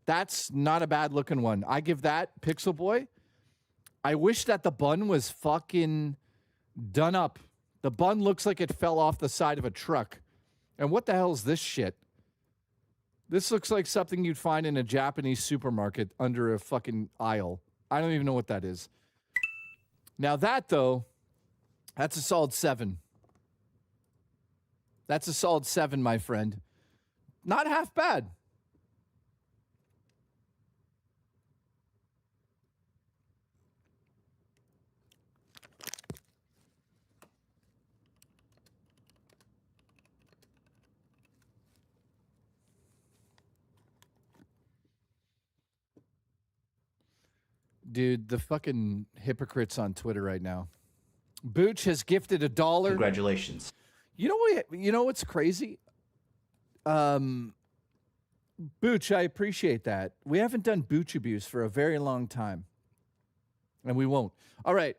That's not a bad looking one. I give that Pixel Boy. I wish that the bun was fucking done up. The bun looks like it fell off the side of a truck. And what the hell is this shit? This looks like something you'd find in a Japanese supermarket under a fucking aisle. I don't even know what that is. Now that, though, that's a solid 7. That's a solid 7, my friend. Not half bad. Dude, the fucking hypocrites on Twitter right now. Booch has gifted $1. Congratulations. You know what? You know what's crazy? Booch, I appreciate that. We haven't done Booch abuse for a very long time. And we won't. All right.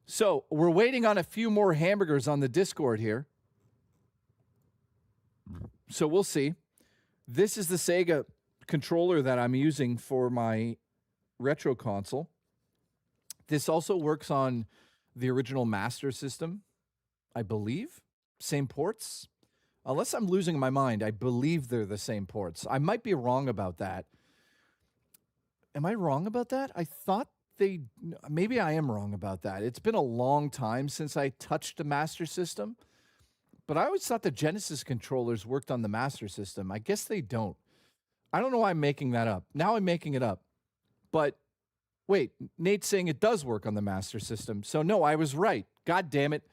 So we're waiting on a few more hamburgers on the Discord here. So we'll see. This is the Sega controller that I'm using for my retro console. This also works on the original Master System, I believe. Same ports. Unless I'm losing my mind, I believe they're the same ports. I might be wrong about that. Am I wrong about that? I thought maybe I am wrong about that. It's been a long time since I touched a Master System, but I always thought the Genesis controllers worked on the Master System. I guess they don't. I don't know why I'm making that up. Now I'm making it up. But wait, Nate's saying it does work on the Master System. So no, I was right. God damn it.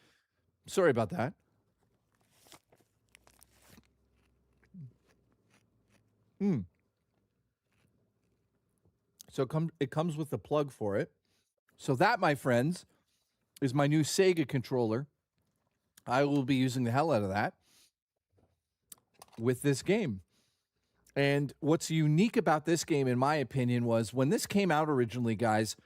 Sorry about that. So it comes with the plug for it. So that, my friends, is my new Sega controller. I will be using the hell out of that with this game. And what's unique about this game, in my opinion, was when this came out originally, guys,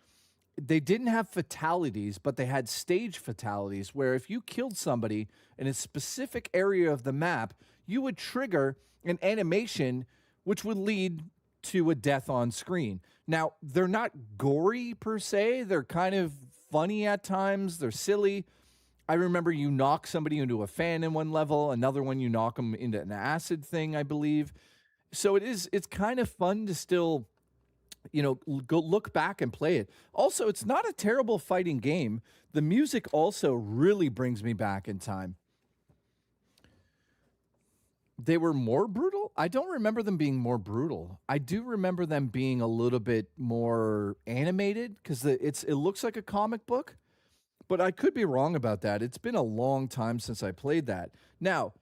they didn't have fatalities, but they had stage fatalities where if you killed somebody in a specific area of the map, you would trigger an animation which would lead to a death on screen. Now, they're not gory per se. They're kind of funny at times. They're silly. I remember you knock somebody into a fan in one level, another one you knock them into an acid thing, I believe. So it's kind of fun to still, go look back and play it. Also, it's not a terrible fighting game. The music also really brings me back in time. They were more brutal? I don't remember them being more brutal. I do remember them being a little bit more animated because it looks like a comic book, but I could be wrong about that. It's been a long time since I played that. Now,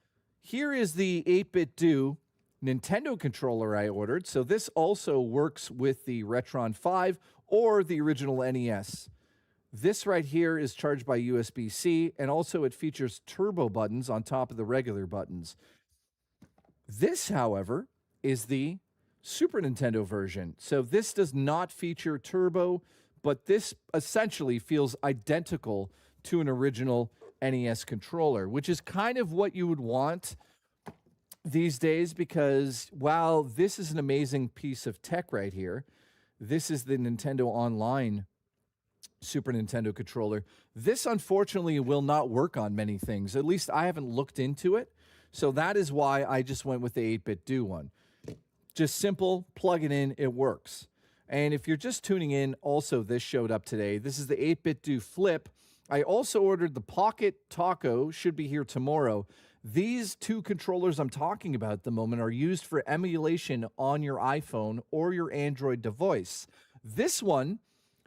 here is the 8-bit do Nintendo controller I ordered. So this also works with the Retron 5 or the original NES. This right here is charged by USB-C, and also it features turbo buttons on top of the regular buttons. This, however, is the Super Nintendo version. So this does not feature turbo, but this essentially feels identical to an original NES controller, which is kind of what you would want these days, because while this is an amazing piece of tech right here, this is the Nintendo Online Super Nintendo controller. This, unfortunately, will not work on many things. At least I haven't looked into it. So that is why I just went with the 8-bit do one. Just simple, plug it in, it works. And if you're just tuning in, also this showed up today. This is the 8-bit do flip. I also ordered the Pocket Taco, should be here tomorrow. These two controllers I'm talking about at the moment are used for emulation on your iPhone or your Android device. This one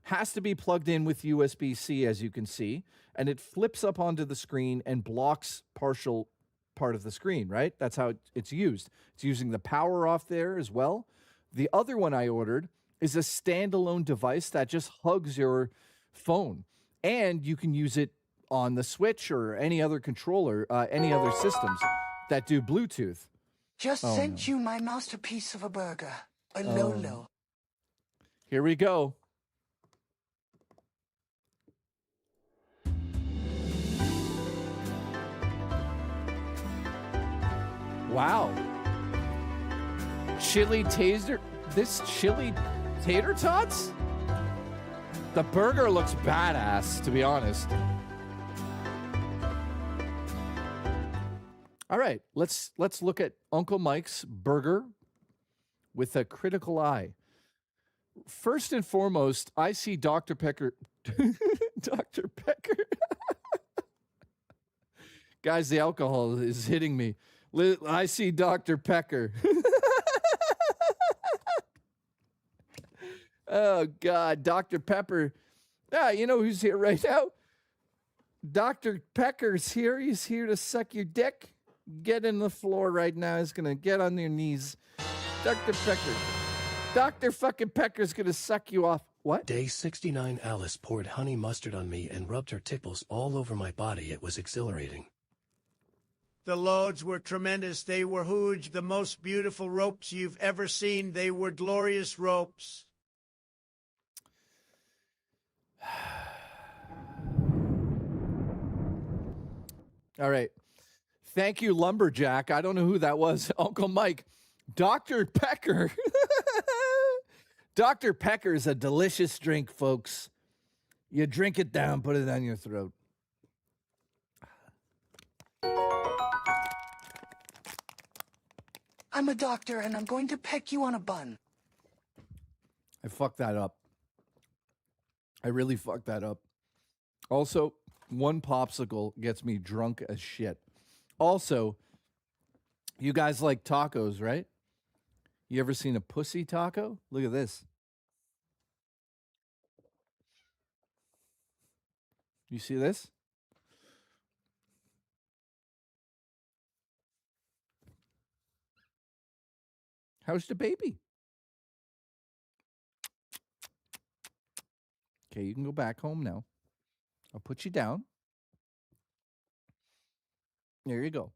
has to be plugged in with USB-C, as you can see, and it flips up onto the screen and blocks partial part of the screen, right? That's how it's used. It's using the power off there as well. The other one I ordered is a standalone device that just hugs your phone, and you can use it on the Switch or any other controller, any other systems that do Bluetooth. Just Oh, sent you my masterpiece of a burger, a Lolo. Here we go. Wow. Chili tater. This chili tater tots? The burger looks badass, to be honest. All right, let's look at Uncle Mike's burger with a critical eye. First and foremost, I see Dr. Pecker. Dr. Pecker. Guys, the alcohol is hitting me. I see Dr. Pecker. Oh, God. Dr. Pepper. Yeah, you know who's here right now? Dr. Pecker's here. He's here to suck your dick. Get in the floor right now. He's going to get on your knees. Dr. Pecker. Dr. fucking Pecker's going to suck you off. What? Day 69, Alice poured honey mustard on me and rubbed her tickles all over my body. It was exhilarating. The loads were tremendous. They were huge. The most beautiful ropes you've ever seen. They were glorious ropes. All right. Thank you, Lumberjack. I don't know who that was. Uncle Mike. Dr. Pecker. Dr. Pecker is a delicious drink, folks. You drink it down, put it down your throat. I'm a doctor, and I'm going to peck you on a bun. I fucked that up. I really fucked that up. Also, one popsicle gets me drunk as shit. Also, you guys like tacos, right? You ever seen a pussy taco? Look at this. You see this? How's the baby? Okay, you can go back home now. I'll put you down. There you go.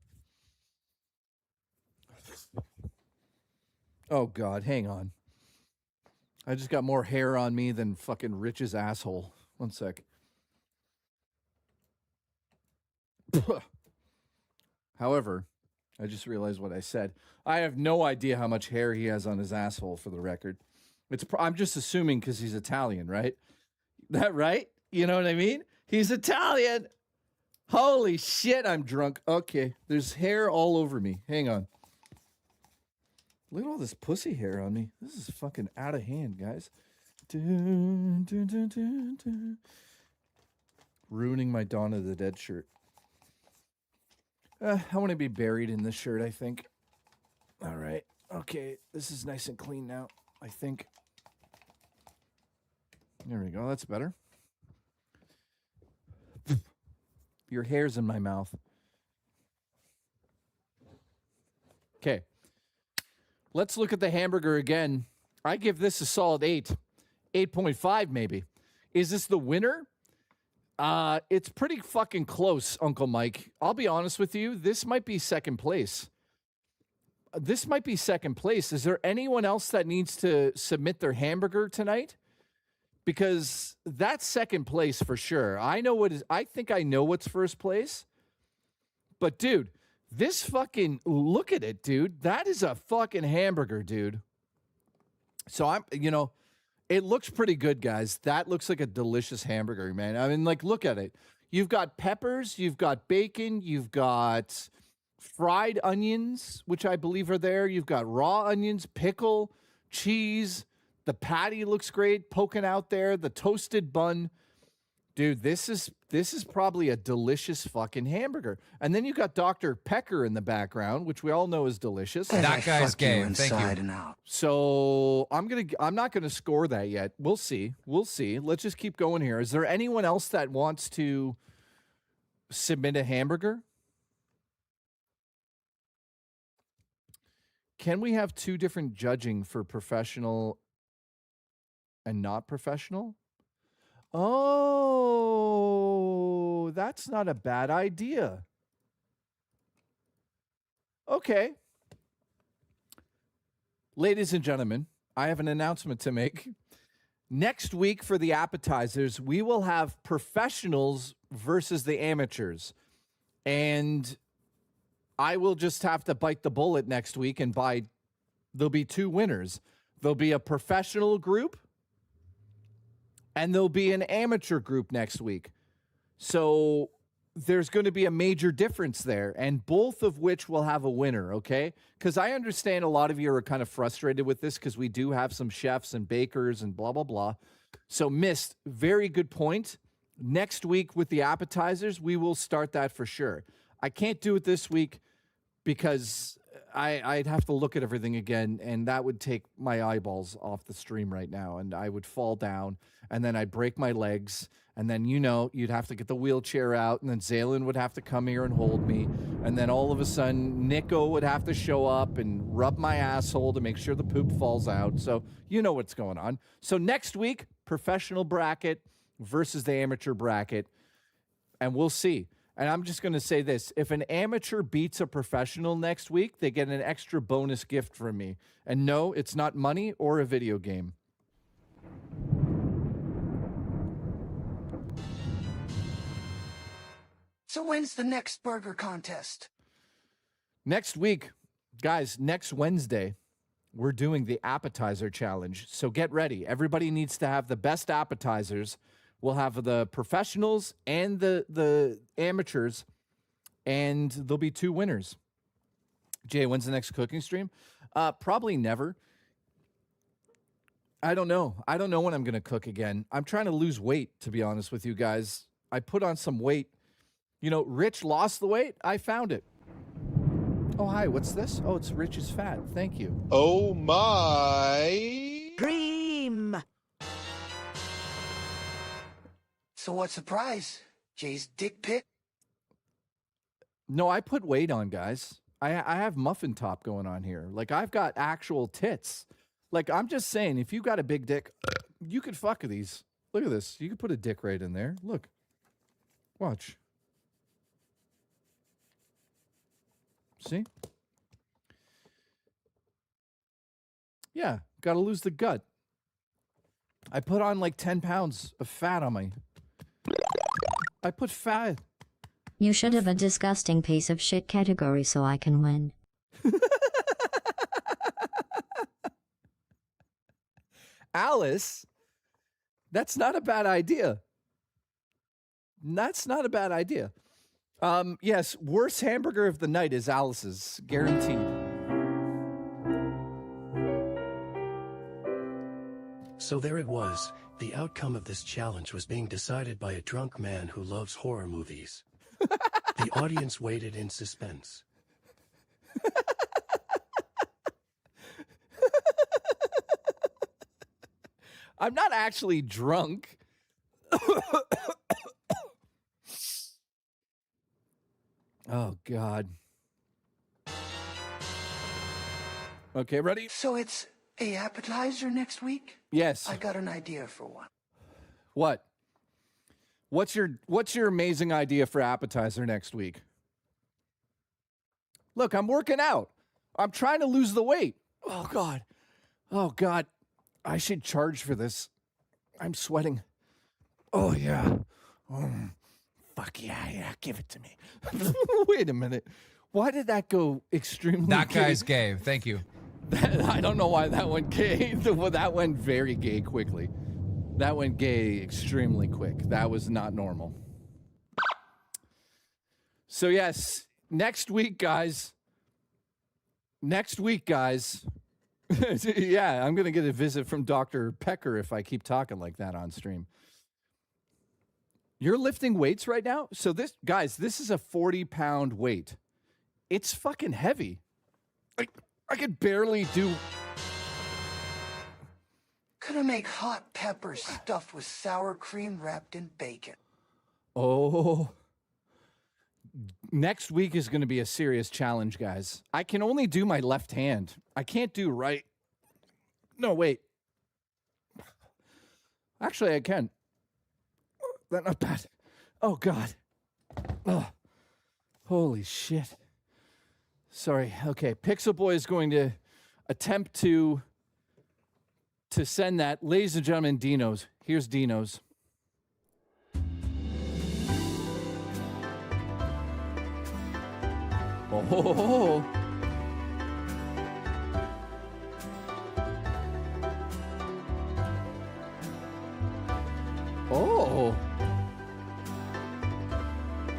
Oh, God, hang on. I just got more hair on me than fucking Rich's asshole. One sec. However, I just realized what I said. I have no idea how much hair he has on his asshole, for the record. I'm just assuming because he's Italian, right? That right? You know what I mean? He's Italian. Holy shit, I'm drunk. Okay, there's hair all over me. Hang on. Look at all this pussy hair on me. This is fucking out of hand, guys. Dun, dun, dun, dun, dun. Ruining my Dawn of the Dead shirt. I want to be buried in this shirt, I think. All right. Okay, this is nice and clean now, I think. There we go. That's better. Your hair's in my mouth. Okay. Let's look at the hamburger again. I give this a solid 8. 8.5 maybe. Is this the winner? It's pretty fucking close, Uncle Mike. I'll be honest with you. This might be second place. Is there anyone else that needs to submit their hamburger tonight? Because that's second place for sure. I think I know what's first place. But dude, this fucking, look at it, dude. That is a fucking hamburger, dude. So it looks pretty good, guys. That looks like a delicious hamburger, man. I mean, like, look at it. You've got peppers, you've got bacon, you've got fried onions, which I believe are there. You've got raw onions, pickle, cheese. The patty looks great, poking out there. The toasted bun. Dude, this is probably a delicious fucking hamburger. And then you got Dr. Pecker in the background, which we all know is delicious. That guy's game. Thank you. So I'm not gonna score that yet. We'll see. Let's just keep going here. Is there anyone else that wants to submit a hamburger? Can we have two different judging for professional and not professional? Oh, that's not a bad idea. Okay. ladies and gentlemen, I have an announcement to make. Next week for the appetizers, we will have professionals versus the amateurs. And I will just have to bite the bullet next week and there'll be 2 winners. There'll be a professional group and there'll be an amateur group next week. So there's going to be a major difference there, and both of which will have a winner, okay? Because I understand a lot of you are kind of frustrated with this because we do have some chefs and bakers and blah, blah, blah. So Mist, very good point. Next week with the appetizers, we will start that for sure. I can't do it this week because I'd have to look at everything again, and that would take my eyeballs off the stream right now, and I would fall down, and then I'd break my legs, and then, you'd have to get the wheelchair out, and then Zaylin would have to come here and hold me, and then all of a sudden, Nico would have to show up and rub my asshole to make sure the poop falls out. So you know what's going on. So next week, professional bracket versus the amateur bracket, and we'll see. And I'm just going to say this. If an amateur beats a professional next week, they get an extra bonus gift from me. And no, it's not money or a video game. So when's the next burger contest? Next week, guys, next Wednesday, we're doing the appetizer challenge. So get ready. Everybody needs to have the best appetizers. We'll have the professionals and the amateurs, and there'll be 2 winners. Jay, when's the next cooking stream? Probably never. I don't know. I don't know when I'm going to cook again. I'm trying to lose weight, to be honest with you guys. I put on some weight. Rich lost the weight. I found it. Oh, hi. What's this? Oh, it's Rich's fat. Thank you. Oh, my. Cream. So what's the prize? Jay's dick pic? No, I put weight on, guys. I have muffin top going on here. Like, I've got actual tits. Like, I'm just saying, if you got a big dick, you could fuck these. Look at this. You could put a dick right in there. Look. Watch. See? Yeah, got to lose the gut. I put on like 10 pounds of fat on my... I put fat... You should have a disgusting piece of shit category so I can win. Alice, that's not a bad idea. That's not a bad idea. Yes, worst hamburger of the night is Alice's, guaranteed. So there it was. The outcome of this challenge was being decided by a drunk man who loves horror movies. The audience waited in suspense. I'm not actually drunk. Oh, God. Okay, ready? So it's a appetizer next week? Yes. I got an idea for one. What? What's your amazing idea for appetizer next week? Look, I'm working out. I'm trying to lose the weight. Oh, God. Oh, God. I should charge for this. I'm sweating. Oh, yeah. Oh, fuck yeah. Give it to me. Wait a minute. Why did that go extremely That gay? guy's gay. Thank you. I don't know why that went gay. That went very gay quickly. That went gay extremely quick. That was not normal. So, yes, next week, guys. Yeah, I'm going to get a visit from Dr. Pecker if I keep talking like that on stream. You're lifting weights right now? So this, guys, this is a 40-pound weight. It's fucking heavy. I could barely do... Gonna make hot peppers stuffed with sour cream wrapped in bacon. Oh. Next week is going to be a serious challenge, guys. I can only do my left hand. I can't do right. No, wait. Actually, I can. That's not bad. Oh, God. Oh. Holy shit. Sorry. Okay, Pixel Boy is going to attempt to send that. Ladies and gentlemen, Dino's. Here's Dino's. Oh. Oh.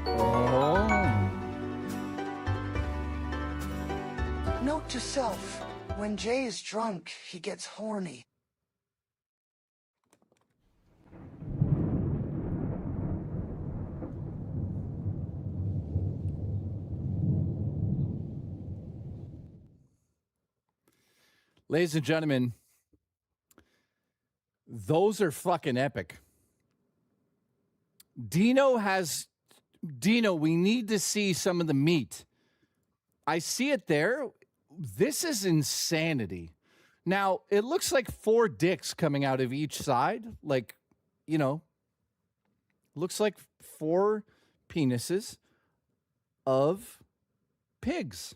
Oh. Note to self, when Jay is drunk, he gets horny. Ladies and gentlemen, those are fucking epic. Dino, we need to see some of the meat. I see it there. This is insanity. Now, it looks like 4 dicks coming out of each side. Like, you know, looks like 4 penises of pigs.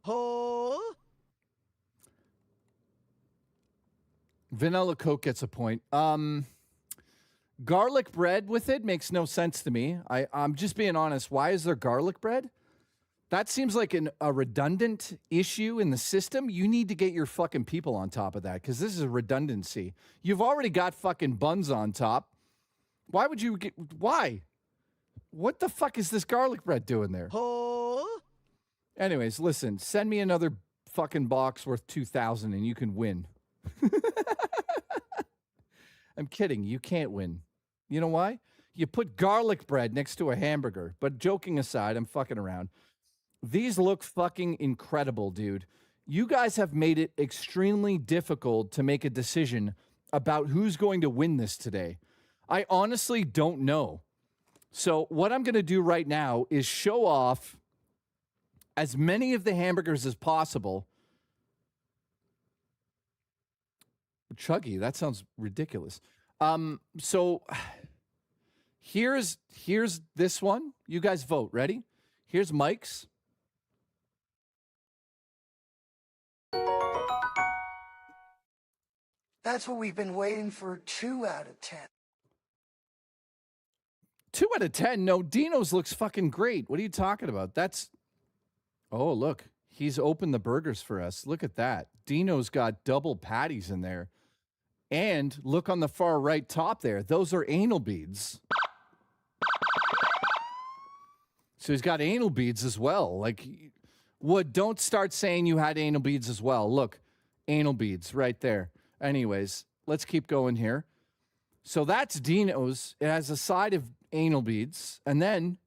Oh. Vanilla Coke gets a point. Garlic bread with it makes no sense to me. I'm just being honest. Why is there garlic bread? That seems like a redundant issue in the system. You need to get your fucking people on top of that because this is a redundancy. You've already got fucking buns on top. Why would you get... Why? What the fuck is this garlic bread doing there? Oh. Anyways, listen. Send me another fucking box worth $2,000 and you can win. I'm kidding. You can't win. You know why? You put garlic bread next to a hamburger. But joking aside, I'm fucking around. These look fucking incredible, dude. You guys have made it extremely difficult to make a decision about who's going to win this today. I honestly don't know. So what I'm going to do right now is show off as many of the hamburgers as possible. Chuggy, that sounds ridiculous. So here's this one. You guys vote. Ready? Here's Mike's. That's what we've been waiting for. 2 out of 10. 2 out of 10? No, Dino's looks fucking great. What are you talking about? That's... Oh, look. He's opened the burgers for us. Look at that. Dino's got double patties in there. And look on the far right top there. Those are anal beads. So he's got anal beads as well. Like, don't start saying you had anal beads as well. Look, anal beads right there. Anyways, let's keep going here. So that's Dino's. It has a side of anal beads. And then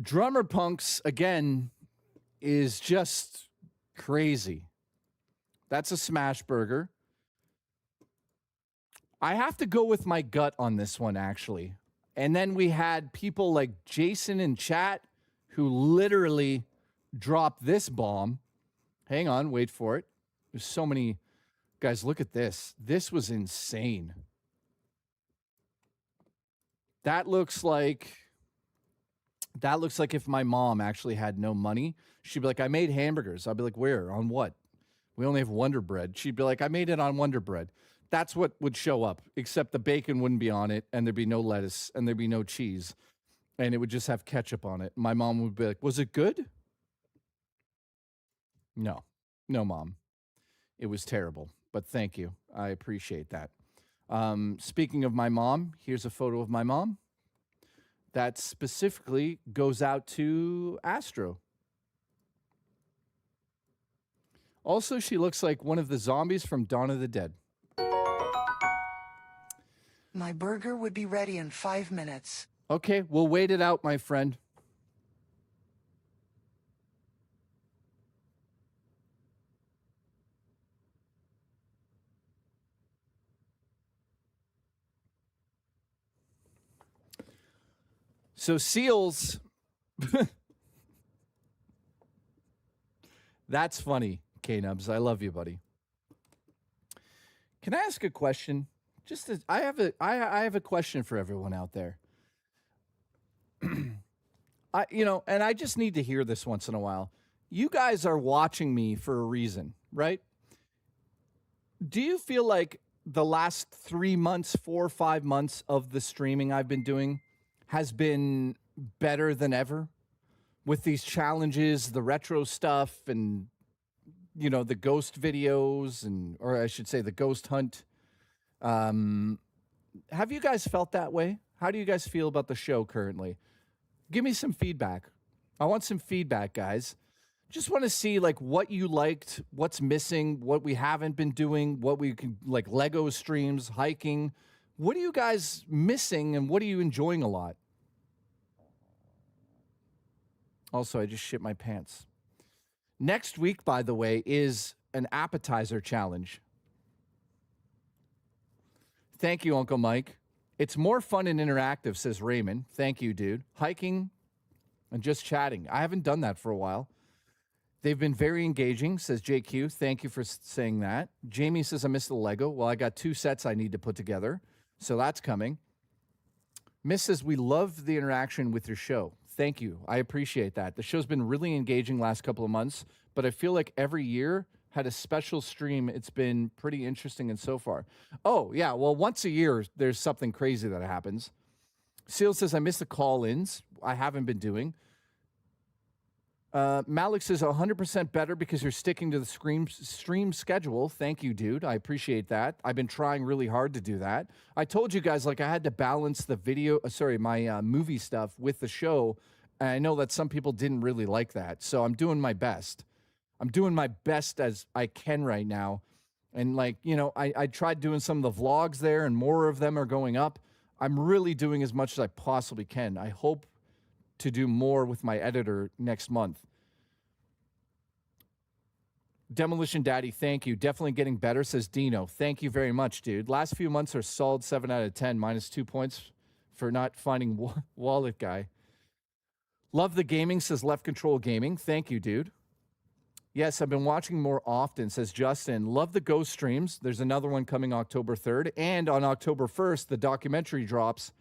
Drummer Punks, again, is just crazy. That's a smash burger. I have to go with my gut on this one, actually. And then we had people like Jason in chat who literally dropped this bomb. Hang on, wait for it. There's so many. Guys, look at this. This was insane. That looks like if my mom actually had no money, she'd be like, I made hamburgers. I'd be like, where? On what? We only have Wonder Bread. She'd be like, I made it on Wonder Bread. That's what would show up, except the bacon wouldn't be on it, and there'd be no lettuce, and there'd be no cheese, and it would just have ketchup on it. My mom would be like, was it good? No, Mom. It was terrible, but thank you. I appreciate that. Speaking of my mom, here's a photo of my mom. That specifically goes out to Astro. Also, she looks like one of the zombies from Dawn of the Dead. My burger would be ready in 5 minutes. Okay, we'll wait it out, my friend. So Seals, that's funny, K-Nubs. I love you, buddy. Can I ask a question? I have a question for everyone out there. And I just need to hear this once in a while. You guys are watching me for a reason, right? Do you feel like the last 3 months, 4 or 5 months of the streaming I've been doing has been better than ever? With these challenges, the retro stuff, and, the ghost videos, or I should say the ghost hunt. Have you guys felt that way? How do you guys feel about the show currently? Give me some feedback. I want some feedback, guys. Just want to see what you liked, what's missing, what we haven't been doing, what we can, like Lego streams, hiking. What are you guys missing and what are you enjoying a lot? Also, I just shit my pants. Next week, by the way, is an appetizer challenge. Thank you, Uncle Mike. It's more fun and interactive, says Raymond. Thank you, dude. Hiking and just chatting. I haven't done that for a while. They've been very engaging, says JQ. Thank you for saying that. Jamie says, I missed the Lego. Well, I got 2 sets I need to put together, so that's coming. Miss says, we love the interaction with your show. Thank you. I appreciate that. The show's been really engaging last couple of months, but I feel like every year had a special stream. It's been pretty interesting and so far. Oh, yeah. Well, once a year, there's something crazy that happens. Seal says, I missed the call-ins. I haven't been doing. Malik says 100% better because you're sticking to the stream schedule. Thank you, dude. I appreciate that. I've been trying really hard to do that. I told you guys, I had to balance the my movie stuff with the show. And I know that some people didn't really like that. So I'm doing my best. I'm doing my best as I can right now. And I tried doing some of the vlogs there and more of them are going up. I'm really doing as much as I possibly can. I hope to do more with my editor next month. Demolition Daddy, thank you. Definitely getting better, says Dino. Thank you very much, dude. Last few months are solid 7 out of 10, minus 2 points for not finding wallet guy. Love the gaming, says Left Control Gaming. Thank you, dude. Yes, I've been watching more often, says Justin. Love the ghost streams. There's another one coming October 3rd. And on October 1st, the documentary drops.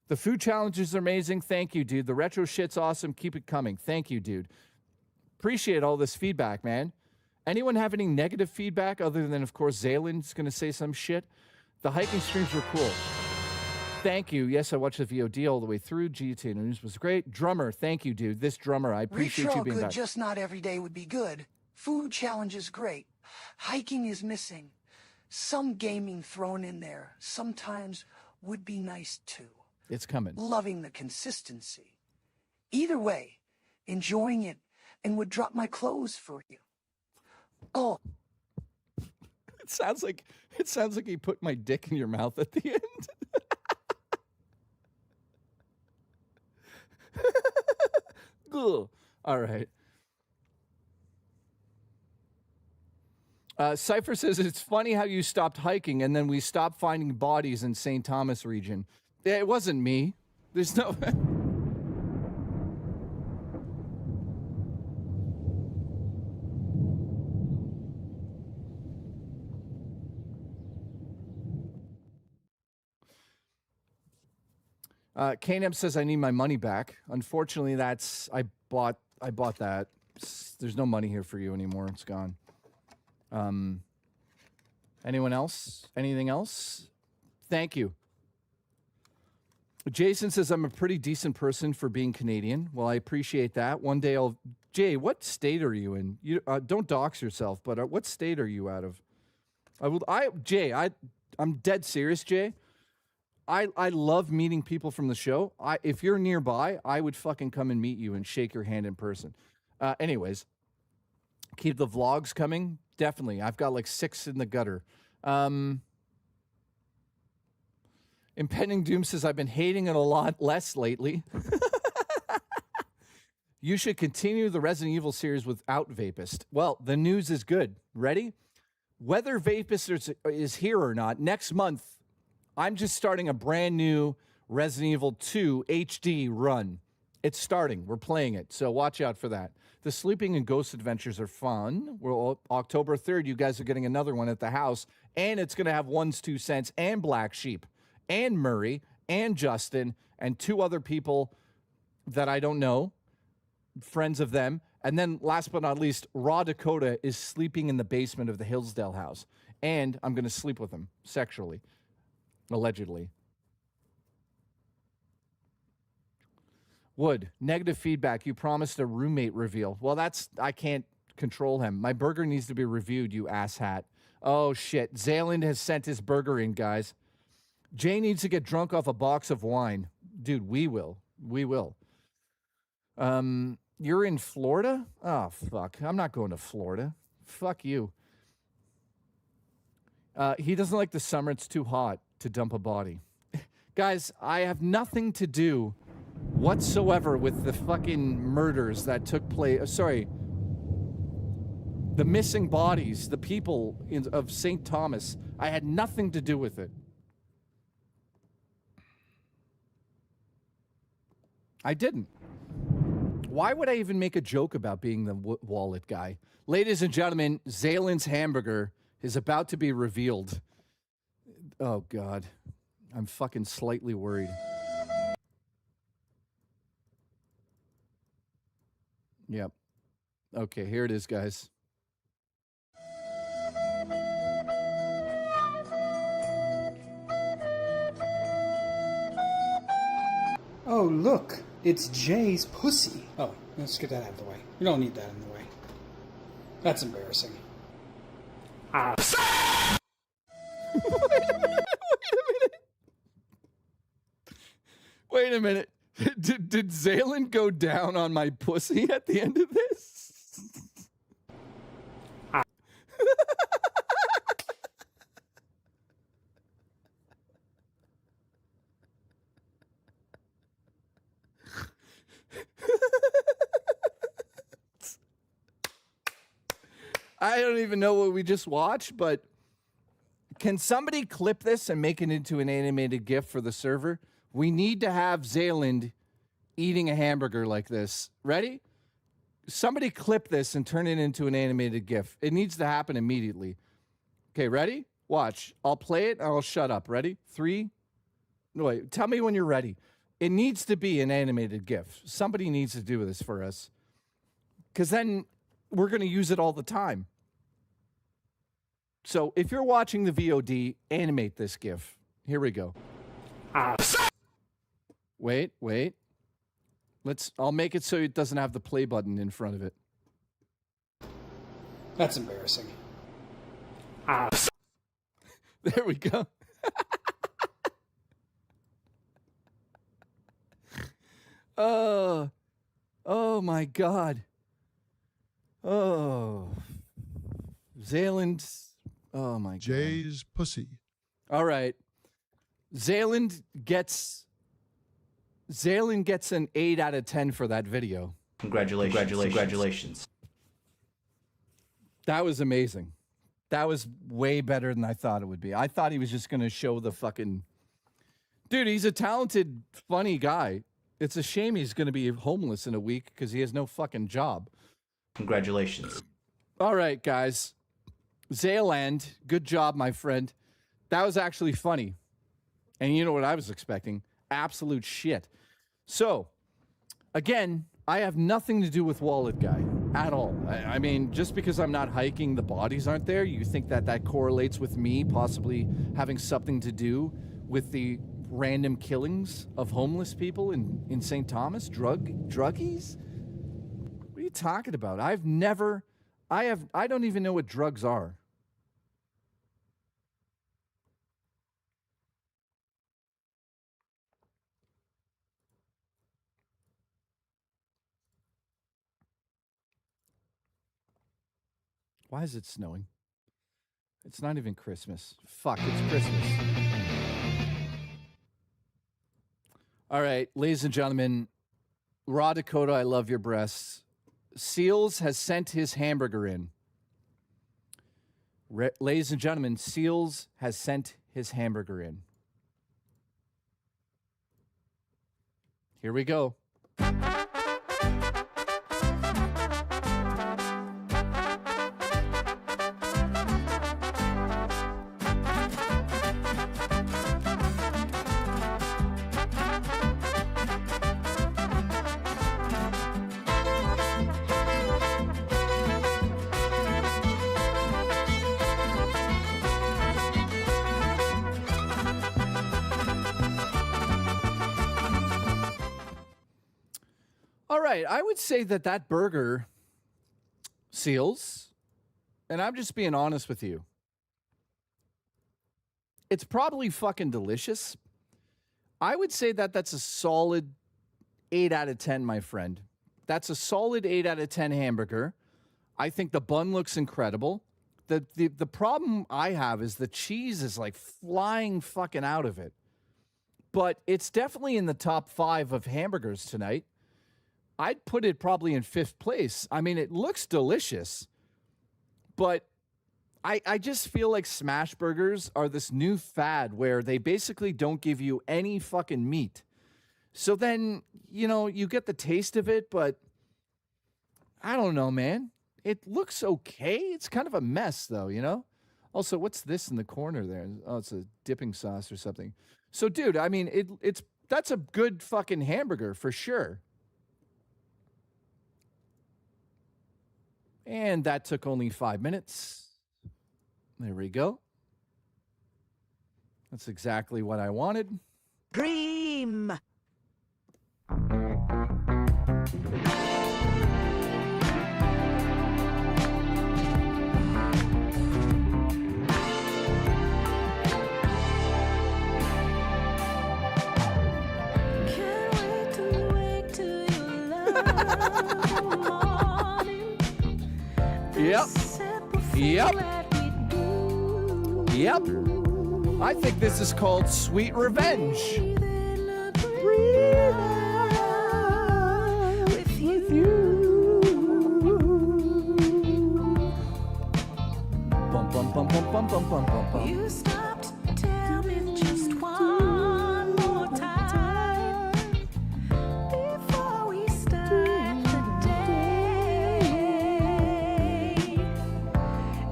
The food challenges are amazing. Thank you, dude. The retro shit's awesome. Keep it coming. Thank you, dude. Appreciate all this feedback, man. Anyone have any negative feedback other than, of course, Zaylin's going to say some shit? The hiking streams were cool. Thank you. Yes, I watched the VOD all the way through. GTA News was great. Drummer, thank you, dude. This drummer, I appreciate you being good, back. Just not every day would be good. Food challenge is great. Hiking is missing. Some gaming thrown in there sometimes would be nice, too. It's coming. Loving the consistency. Either way, enjoying it and would drop my clothes for you. Oh. It sounds like he put my dick in your mouth at the end. All right. Cypher says, it's funny how you stopped hiking and then we stopped finding bodies in St. Thomas region. It wasn't me. There's no... K-Neb says I need my money back. Unfortunately, I bought that. There's no money here for you anymore. It's gone. Anyone else? Anything else? Thank you. Jason says I'm a pretty decent person for being Canadian. Well, I appreciate that. One day I'll... Jay, what state are you in? You don't dox yourself, but what state are you out of? I'm dead serious, Jay. I love meeting people from the show. If you're nearby, I would fucking come and meet you and shake your hand in person. Anyways, keep the vlogs coming. Definitely. I've got like 6 in the gutter. Impending Doom says, I've been hating it a lot less lately. You should continue the Resident Evil series without Vapist. Well, the news is good. Ready? Whether Vapist is here or not, next month, I'm just starting a brand new Resident Evil 2 HD run. It's starting. We're playing it, so watch out for that. The Sleeping and Ghost Adventures are fun. October 3rd, you guys are getting another one at the house, and it's going to have 1's 2 cents and Black Sheep and Murray and Justin and 2 other people that I don't know, friends of them. And then last but not least, Raw Dakota is sleeping in the basement of the Hillsdale house. And I'm going to sleep with him sexually, allegedly. Wood, negative feedback. You promised a roommate reveal. Well, I can't control him. My burger needs to be reviewed, you asshat. Oh, shit. Zayland has sent his burger in, guys. Jay needs to get drunk off a box of wine. Dude, we will. We will. You're in Florida? Oh, fuck. I'm not going to Florida. Fuck you. He doesn't like the summer. It's too hot to dump a body. Guys, I have nothing to do whatsoever with the fucking murders that took place. Sorry. The missing bodies, the people of St. Thomas. I had nothing to do with it. I didn't. Why would I even make a joke about being the wallet guy? Ladies and gentlemen, Zaylin's hamburger is about to be revealed. Oh, God. I'm fucking slightly worried. Yep. Okay, here it is, guys. Oh, look. It's Jay's pussy. Oh, let's get that out of the way. You don't need that in the way. That's embarrassing. Wait a minute. Did Zayland go down on my pussy at the end of this? I don't even know what we just watched, but can somebody clip this and make it into an animated GIF for the server? We need to have Zayland eating a hamburger like this. Ready? Somebody clip this and turn it into an animated GIF. It needs to happen immediately. Okay, ready? Watch. I'll play it and I'll shut up. Ready? 3. No, wait. Tell me when you're ready. It needs to be an animated GIF. Somebody needs to do this for us. Because then we're going to use it all the time. So if you're watching the VOD, animate this GIF. Here we go. Wait. I'll make it so it doesn't have the play button in front of it. That's embarrassing. There we go. Oh my God. Oh. Zayland. Oh my God. Jay's pussy. All right. Zayland gets an 8 out of 10 for that video. Congratulations. That was amazing. That was way better than I thought it would be. I thought he was just going to show the fucking... Dude, he's a talented, funny guy. It's a shame he's going to be homeless in a week because he has no fucking job. Congratulations. All right, guys. Zayland, good job, my friend. That was actually funny. And you know what I was expecting? Absolute shit. So, again, I have nothing to do with Wallet Guy at all. I mean, just because I'm not hiking, the bodies aren't there. You think that correlates with me possibly having something to do with the random killings of homeless people in St. Thomas? Druggies? What are you talking about? I don't even know what drugs are. Why is it snowing? It's not even Christmas. Fuck, it's Christmas. All right, ladies and gentlemen, Raw Dakota, I love your breasts. Seals has sent his hamburger in. Ladies and gentlemen, Seals has sent his hamburger in. Here we go. All right, I would say that burger, Seals, and I'm just being honest with you, it's probably fucking delicious. I would say that's a solid 8 out of 10, my friend. That's a solid 8 out of 10 hamburger. I think the bun looks incredible. The problem I have is the cheese is like flying fucking out of it. But it's definitely in the top 5 of hamburgers tonight. I'd put it probably in 5th place. I mean, it looks delicious, but I just feel like smash burgers are this new fad where they basically don't give you any fucking meat. So then, you get the taste of it, but I don't know, man. It looks okay. It's kind of a mess, though, Also, what's this in the corner there? Oh, it's a dipping sauce or something. So, dude, I mean, that's a good fucking hamburger for sure. And that took only 5 minutes. There we go. That's exactly what I wanted. Dream! Yep. I think this is called Sweet Revenge. With you. Bum, bum, bum, bum, bum, bum, bum, bum, bum. You stopped to tell me just one more time before we start the day.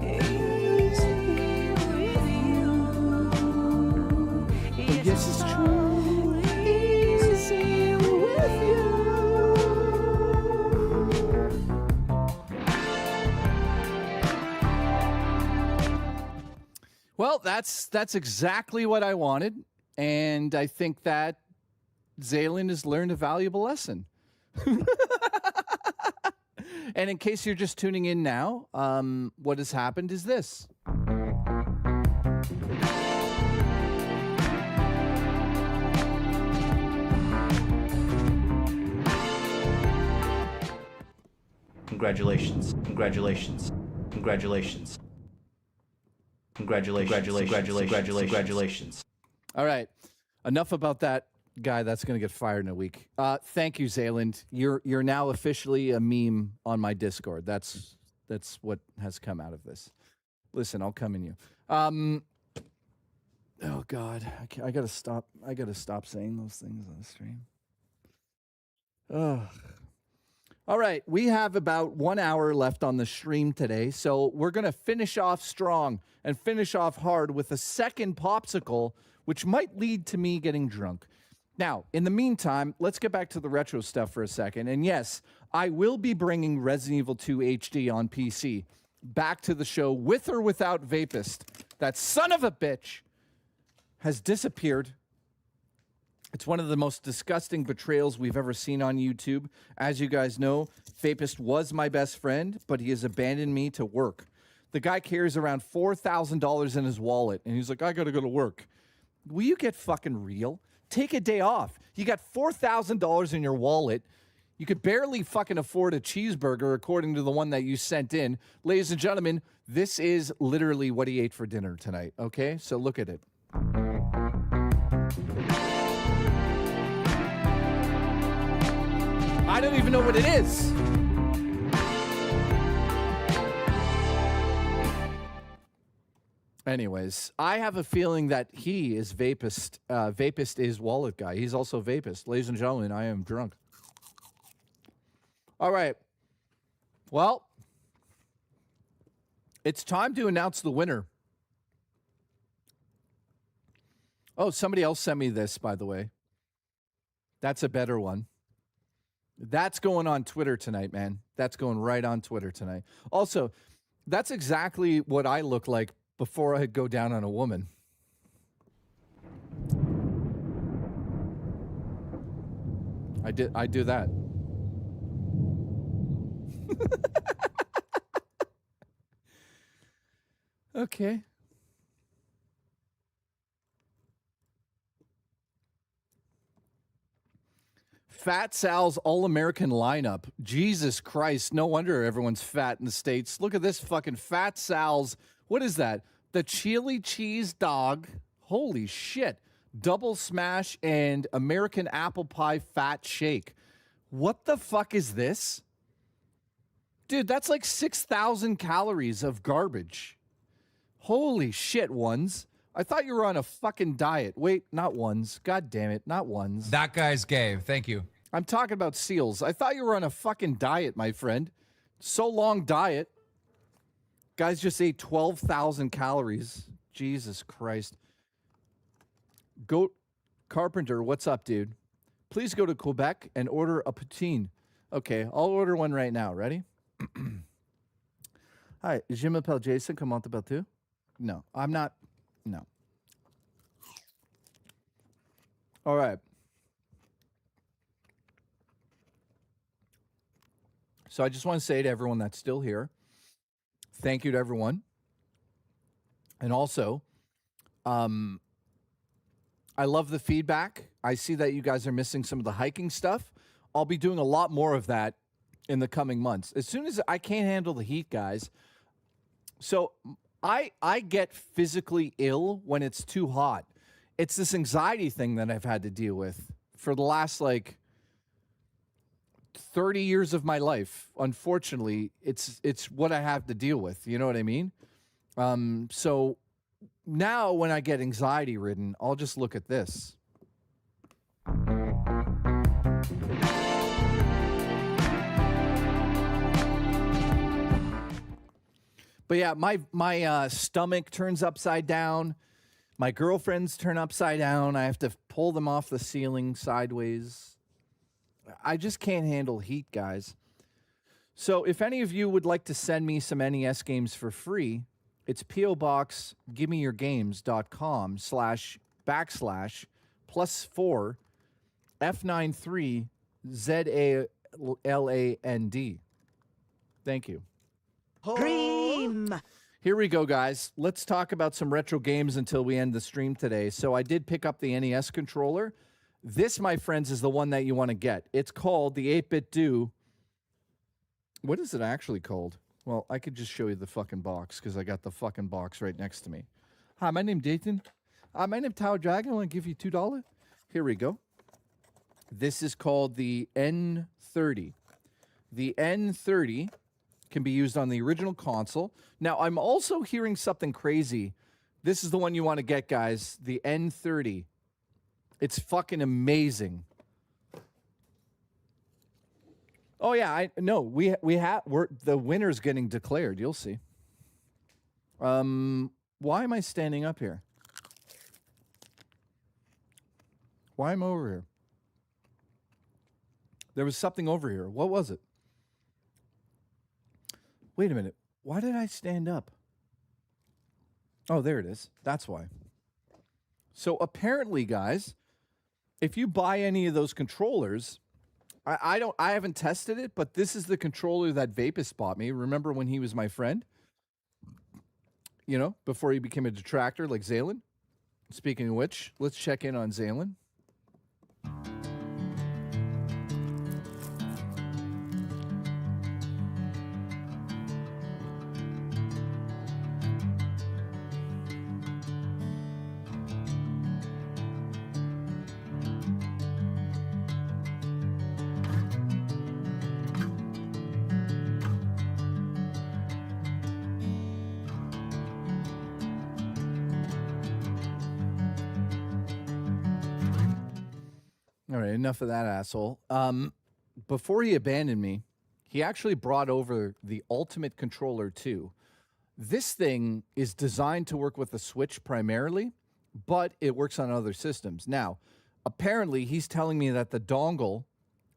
Easy with you. Yes, it's true. Easy with you. Well, that's exactly what I wanted, and I think that Zaylin has learned a valuable lesson. And in case you're just tuning in now, what has happened is this. Congratulations. Congratulations. Congratulations. Congratulations. All right. Enough about that guy that's going to get fired in a week. Thank you, Zayland. You're now officially a meme on my Discord. That's what has come out of this. Listen, I'll come in you. Oh God, I gotta stop. I gotta stop saying those things on the stream. All right, we have about 1 hour left on the stream today, so we're going to finish off strong and finish off hard with a second popsicle, which might lead to me getting drunk. Now, in the meantime, let's get back to the retro stuff for a second. And yes, I will be bringing Resident Evil 2 HD on PC back to the show with or without Vapist. That son of a bitch has disappeared. It's one of the most disgusting betrayals we've ever seen on YouTube. As you guys know, Vapist was my best friend, but he has abandoned me to work. The guy carries around $4,000 in his wallet, and he's like, I gotta go to work. Will you get fucking real? Take a day off. You got $4,000 in your wallet. You could barely fucking afford a cheeseburger, according to the one that you sent in. Ladies and gentlemen, this is literally what he ate for dinner tonight, okay? So look at it. I don't even know what it is. Anyways, I have a feeling that he is Vapist. Vapist is Wallet Guy. He's also Vapist. Ladies and gentlemen, I am drunk. All right. Well, it's time to announce the winner. Oh, somebody else sent me this, by the way. That's a better one. That's going on Twitter tonight, man. That's going right on Twitter tonight. Also, that's exactly what I look like before I go down on a woman. I do that. Okay. Fat Sal's All-American lineup. Jesus Christ. No wonder everyone's fat in the States. Look at this fucking Fat Sal's. What is that? The chili cheese dog. Holy shit. Double smash and American apple pie fat shake. What the fuck is this? Dude, that's like 6,000 calories of garbage. Holy shit, ones. I thought you were on a fucking diet. Wait, not ones. God damn it, not ones. That guy's gay. Thank you. I'm talking about seals. I thought you were on a fucking diet, my friend. So long diet. Guys just ate 12,000 calories. Jesus Christ. Goat Carpenter, what's up, dude? Please go to Quebec and order a poutine. Okay, I'll order one right now. Ready? Hi, je m'appelle Jason. Comment t'appelles-tu? No, I'm not. No. All right. So I just want to say to everyone that's still here, thank you to everyone. And also, I love the feedback. I see that you guys are missing some of the hiking stuff. I'll be doing a lot more of that in the coming months. As soon as I can't handle the heat, guys. So I get physically ill when it's too hot. It's this anxiety thing that I've had to deal with for the last, 30 years of my life. Unfortunately, it's what I have to deal with. You know what I mean? So now when I get anxiety ridden, I'll just look at this. But yeah, my stomach turns upside down. My girlfriends turn upside down. I have to pull them off the ceiling sideways. I just can't handle heat, guys. So if any of you would like to send me some NES games for free, it's P.O. Box givemeyourgames.com//+4 F93 ZALAND. Thank you. Dream. Here we go, guys. Let's talk about some retro games until we end the stream today. So I did pick up the NES controller. This, my friends, is the one that you want to get. It's called the 8-Bit Do. What is it actually called? Well, I could just show you the fucking box because I got the fucking box right next to me. Hi, my name's Dayton. My name's Tower Dragon. I want to give you $2. Here we go. This is called the N30. The N30 can be used on the original console. Now, I'm also hearing something crazy. This is the one you want to get, guys. The N30. It's fucking amazing. Oh yeah, I know. We're the winner's getting declared. You'll see. Why am I standing up here? Why am I over here? There was something over here. What was it? Wait a minute. Why did I stand up? Oh, there it is. That's why. So apparently, guys, if you buy any of those controllers, I haven't tested it, but this is the controller that Vapus bought me. Remember when he was my friend? You know, before he became a detractor like Zalen? Speaking of which, let's check in on Zalen. All right, enough of that asshole. Before he abandoned me, he actually brought over the Ultimate Controller 2. This thing is designed to work with the Switch primarily, but it works on other systems. Now, apparently, he's telling me that the dongle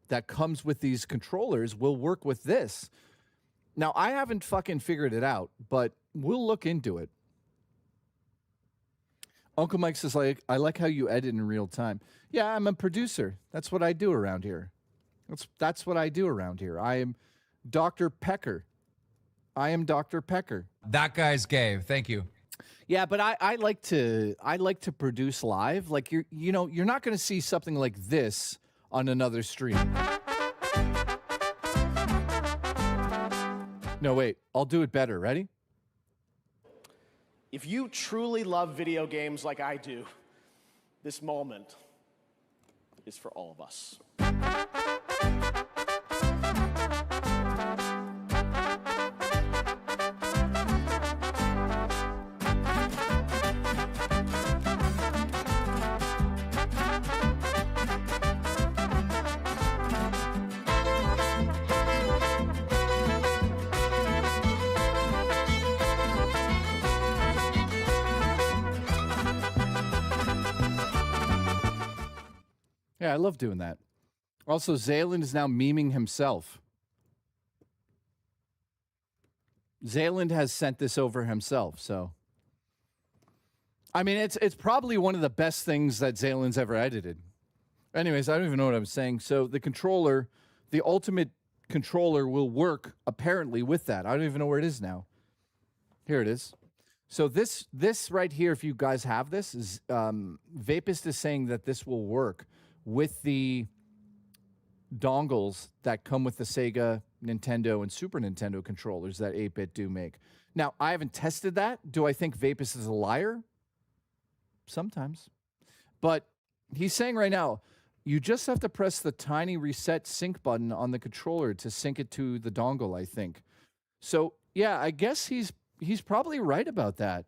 that comes with these controllers will work with this. Now, I haven't fucking figured it out, but we'll look into it. Uncle Mike says, I like how you edit in real time. Yeah, I'm a producer. That's what I do around here. That's what I do around here. Dr. Pecker. I am Dr. Pecker. That guy's gay. Thank you. Yeah, but I like to produce live. Like you're not going to see something like this on another stream. No, wait. I'll do it better. Ready? If you truly love video games like I do, this moment is for all of us. Yeah, I love doing that. Also, Zayland is now memeing himself. Zayland has sent this over himself, so. I mean, it's probably one of the best things that Zayland's ever edited. Anyways, I don't even know what I'm saying. So the controller, the ultimate controller will work, apparently, with that. I don't even know where it is now. Here it is. So this right here, if you guys have this, is Vapist is saying that this will work with the dongles that come with the Sega, Nintendo, and Super Nintendo controllers that 8-Bit do make. Now, I haven't tested that. Do I think Vapist is a liar? Sometimes. But he's saying right now, you just have to press the tiny reset sync button on the controller to sync it to the dongle, I think. So, yeah, I guess he's probably right about that.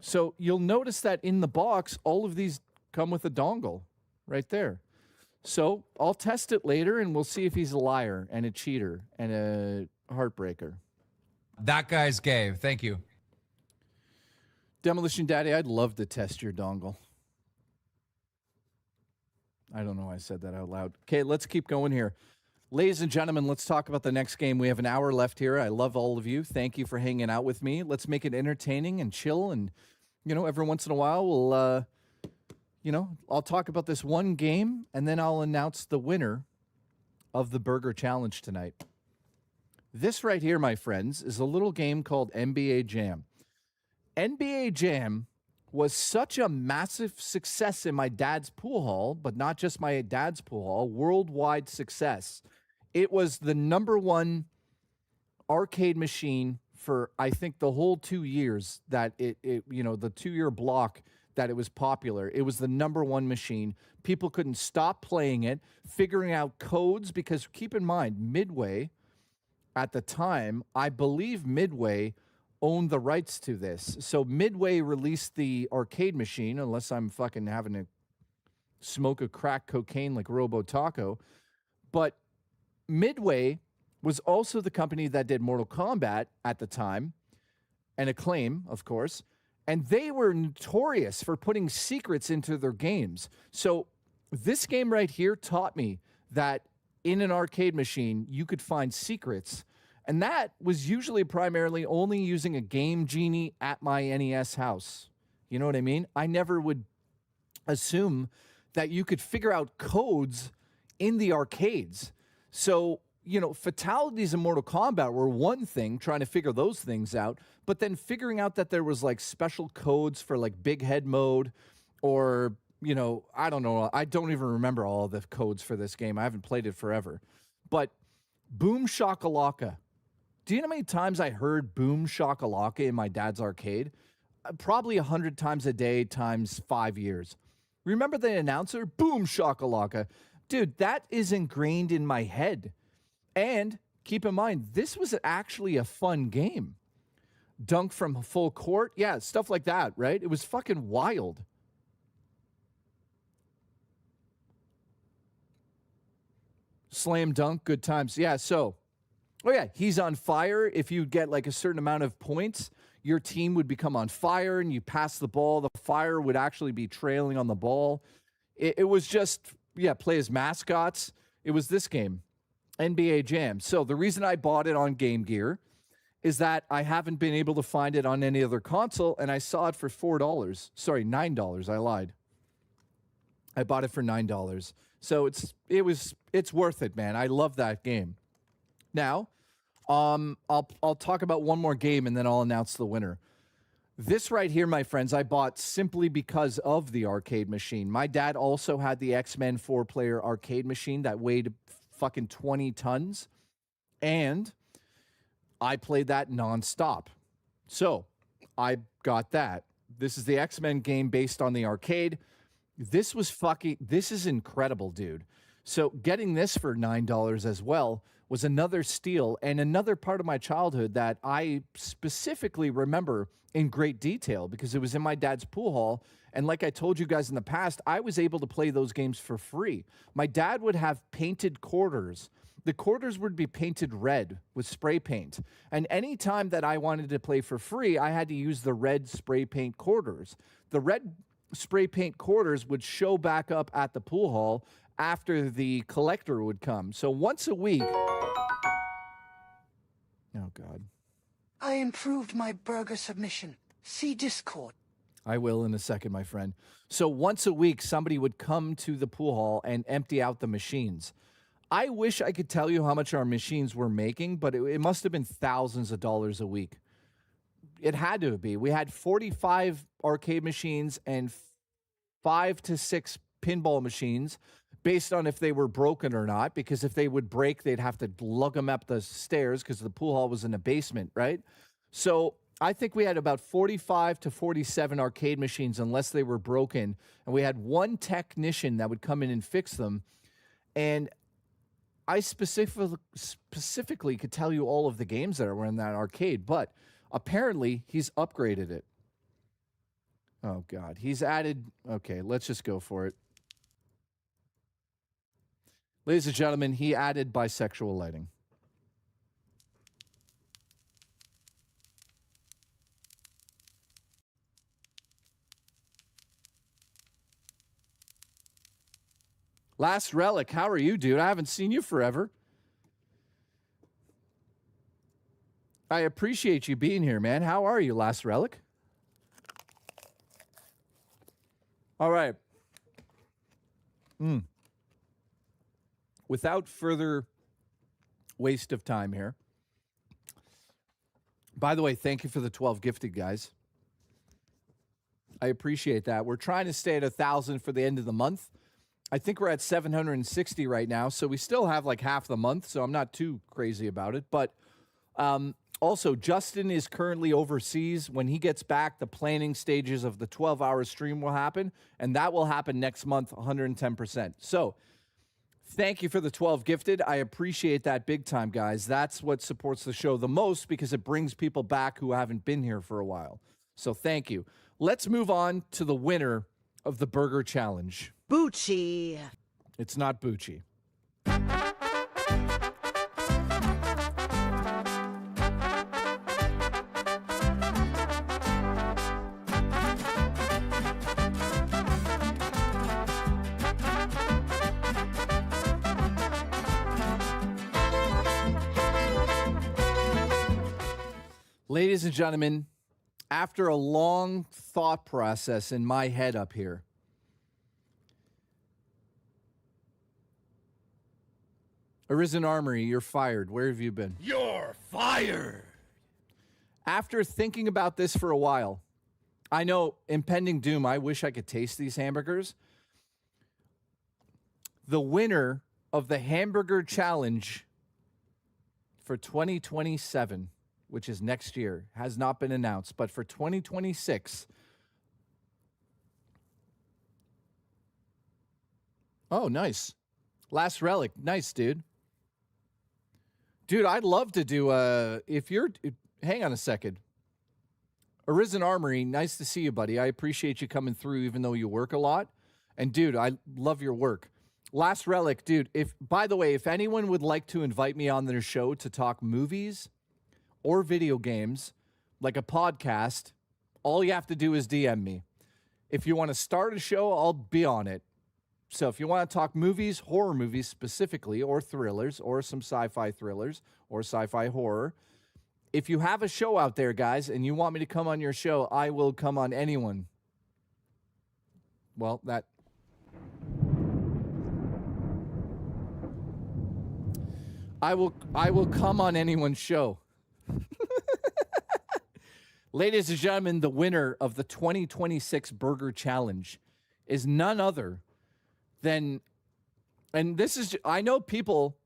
So you'll notice that in the box, all of these come with a dongle. Right there. So I'll test it later, and we'll see if he's a liar and a cheater and a heartbreaker. That guy's gay. Thank you. Demolition Daddy, I'd love to test your dongle. I don't know why I said that out loud. Okay, let's keep going here. Ladies and gentlemen, let's talk about the next game. We have an hour left here. I love all of you. Thank you for hanging out with me. Let's make it entertaining and chill, and, every once in a while we'll... I'll talk about this one game, and then I'll announce the winner of the Burger Challenge tonight. This right here, my friends, is a little game called NBA Jam. NBA Jam was such a massive success in my dad's pool hall, but not just my dad's pool hall, worldwide success. It was the #1 arcade machine for, I think, the whole 2 years that the 2-year block that it was popular. It was the #1 machine. People couldn't stop playing it, figuring out codes, because keep in mind, Midway, at the time, I believe Midway owned the rights to this. So Midway released the arcade machine, unless I'm fucking having to smoke a crack cocaine like Robo Taco. But Midway was also the company that did Mortal Kombat at the time, and Acclaim, of course. And they were notorious for putting secrets into their games. So this game right here taught me that in an arcade machine, you could find secrets. And that was usually primarily only using a Game Genie at my NES house. You know what I mean? I never would assume that you could figure out codes in the arcades. So, fatalities in Mortal Kombat were one thing, trying to figure those things out, but then figuring out that there was like special codes for like big head mode, or, I don't know. I don't even remember all the codes for this game. I haven't played it forever. But Boom Shakalaka. Do you know how many times I heard Boom Shakalaka in my dad's arcade? Probably 100 times a day times 5 years. Remember the announcer? Boom Shakalaka. Dude, that is ingrained in my head. And keep in mind, this was actually a fun game. Dunk from full court. Yeah, stuff like that, right? It was fucking wild. Slam dunk, good times. Yeah, so, he's on fire. If you get like a certain amount of points, your team would become on fire, and you pass the ball. The fire would actually be trailing on the ball. It was just, play as mascots. It was this game, NBA Jam. So the reason I bought it on Game Gear is that I haven't been able to find it on any other console, and I saw it for $4. Sorry, $9. I lied. I bought it for $9. So it's worth it, man. I love that game. Now, I'll talk about one more game and then I'll announce the winner. This right here, my friends, I bought simply because of the arcade machine. My dad also had the X-Men 4-player arcade machine that weighed fucking 20 tons, and I played that nonstop. So I got that. This is the X-Men game based on the arcade. This is incredible, dude. So getting this for $9 as well was another steal and another part of my childhood that I specifically remember in great detail because it was in my dad's pool hall. And like I told you guys in the past, I was able to play those games for free. My dad would have painted quarters. The quarters would be painted red with spray paint. And any time that I wanted to play for free, I had to use the red spray paint quarters. The red spray paint quarters would show back up at the pool hall after the collector would come. So once a week... Oh, God. I improved my burger submission. See Discord. I will in a second, my friend. So once a week, somebody would come to the pool hall and empty out the machines. I wish I could tell you how much our machines were making, but it must have been thousands of dollars a week. It had to be. We had 45 arcade machines and 5 to 6 pinball machines based on if they were broken or not, because if they would break, they'd have to lug them up the stairs because the pool hall was in the basement, right? So I think we had about 45 to 47 arcade machines unless they were broken, and we had one technician that would come in and fix them. And I specifically could tell you all of the games that were in that arcade, but apparently he's upgraded it. Oh, God. He's added... Okay, let's just go for it. Ladies and gentlemen, he added bisexual lighting. Last Relic, how are you, dude? I haven't seen you forever. I appreciate you being here, man. How are you, Last Relic? All right. Without further waste of time here. By the way, thank you for the 12 gifted, guys. I appreciate that. We're trying to stay at 1,000 for the end of the month. I think we're at 760 right now, so we still have like half the month, so I'm not too crazy about it. But also, Justin is currently overseas. When he gets back, the planning stages of the 12-hour stream will happen, and that will happen next month, 110%. So thank you for the 12 gifted. I appreciate that big time, guys. That's what supports the show the most because it brings people back who haven't been here for a while. So thank you. Let's move on to the winner of the Burger Challenge. Bucci. It's not Bucci. Ladies and gentlemen, after a long thought process in my head up here, Arisen Armory, you're fired. Where have you been? You're fired. After thinking about this for a while, I know impending doom, I wish I could taste these hamburgers. The winner of the Hamburger Challenge for 2027, which is next year, has not been announced, but for 2026. Oh, nice. Last Relic. Nice, dude. Dude, I'd love to do hang on a second. Arisen Armory, nice to see you, buddy. I appreciate you coming through even though you work a lot. And dude, I love your work. Last Relic, dude, by the way, if anyone would like to invite me on their show to talk movies or video games, like a podcast, all you have to do is DM me. If you want to start a show, I'll be on it. So if you want to talk movies, horror movies specifically, or thrillers, or some sci-fi thrillers, or sci-fi horror, if you have a show out there, guys, and you want me to come on your show, I will come on anyone. Well, that... I will come on anyone's show. Ladies and gentlemen, the winner of the 2026 Burger Challenge is none other than, and this is, I know people,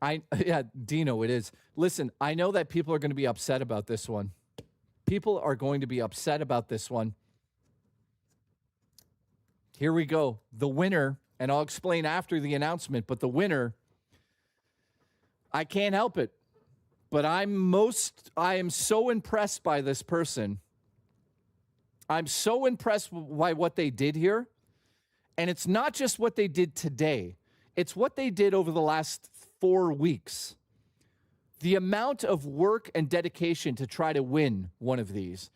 yeah, Dino, it is. Listen, I know that people are going to be upset about this one. People are going to be upset about this one. Here we go. The winner, and I'll explain after the announcement, but the winner, I can't help it. But I am so impressed by this person. I'm so impressed by what they did here. And it's not just what they did today. It's what they did over the last 4 weeks. The amount of work and dedication to try to win one of these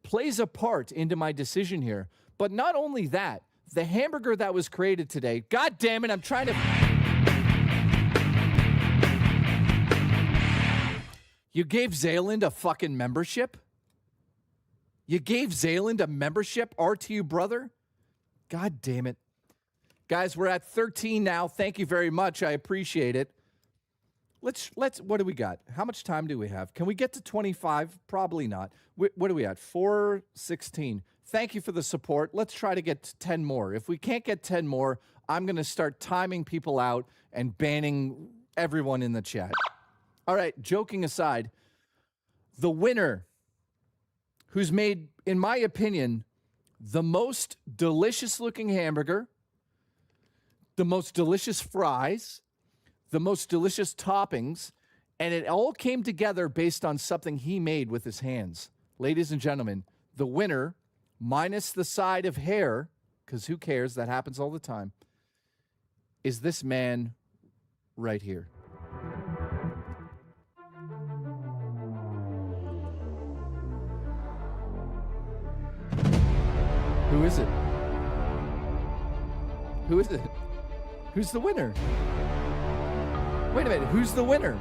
plays a part into my decision here. But not only that, the hamburger that was created today, God damn it, I'm trying to... You gave Zayland a fucking membership? You gave Zayland a membership, RTU brother? God damn it. Guys, we're at 13 now. Thank you very much. I appreciate it. Let's what do we got? How much time do we have? Can we get to 25? Probably not. What are we at? 4:16. Thank you for the support. Let's try to get 10 more. If we can't get 10 more, I'm going to start timing people out and banning everyone in the chat. All right, joking aside, the winner, who's made, in my opinion, the most delicious-looking hamburger, the most delicious fries, the most delicious toppings, and it all came together based on something he made with his hands. Ladies and gentlemen, the winner, minus the side of hair, because who cares, that happens all the time, is this man right here. Who is it? Who is it? Who's the winner? Wait a minute, who's the winner?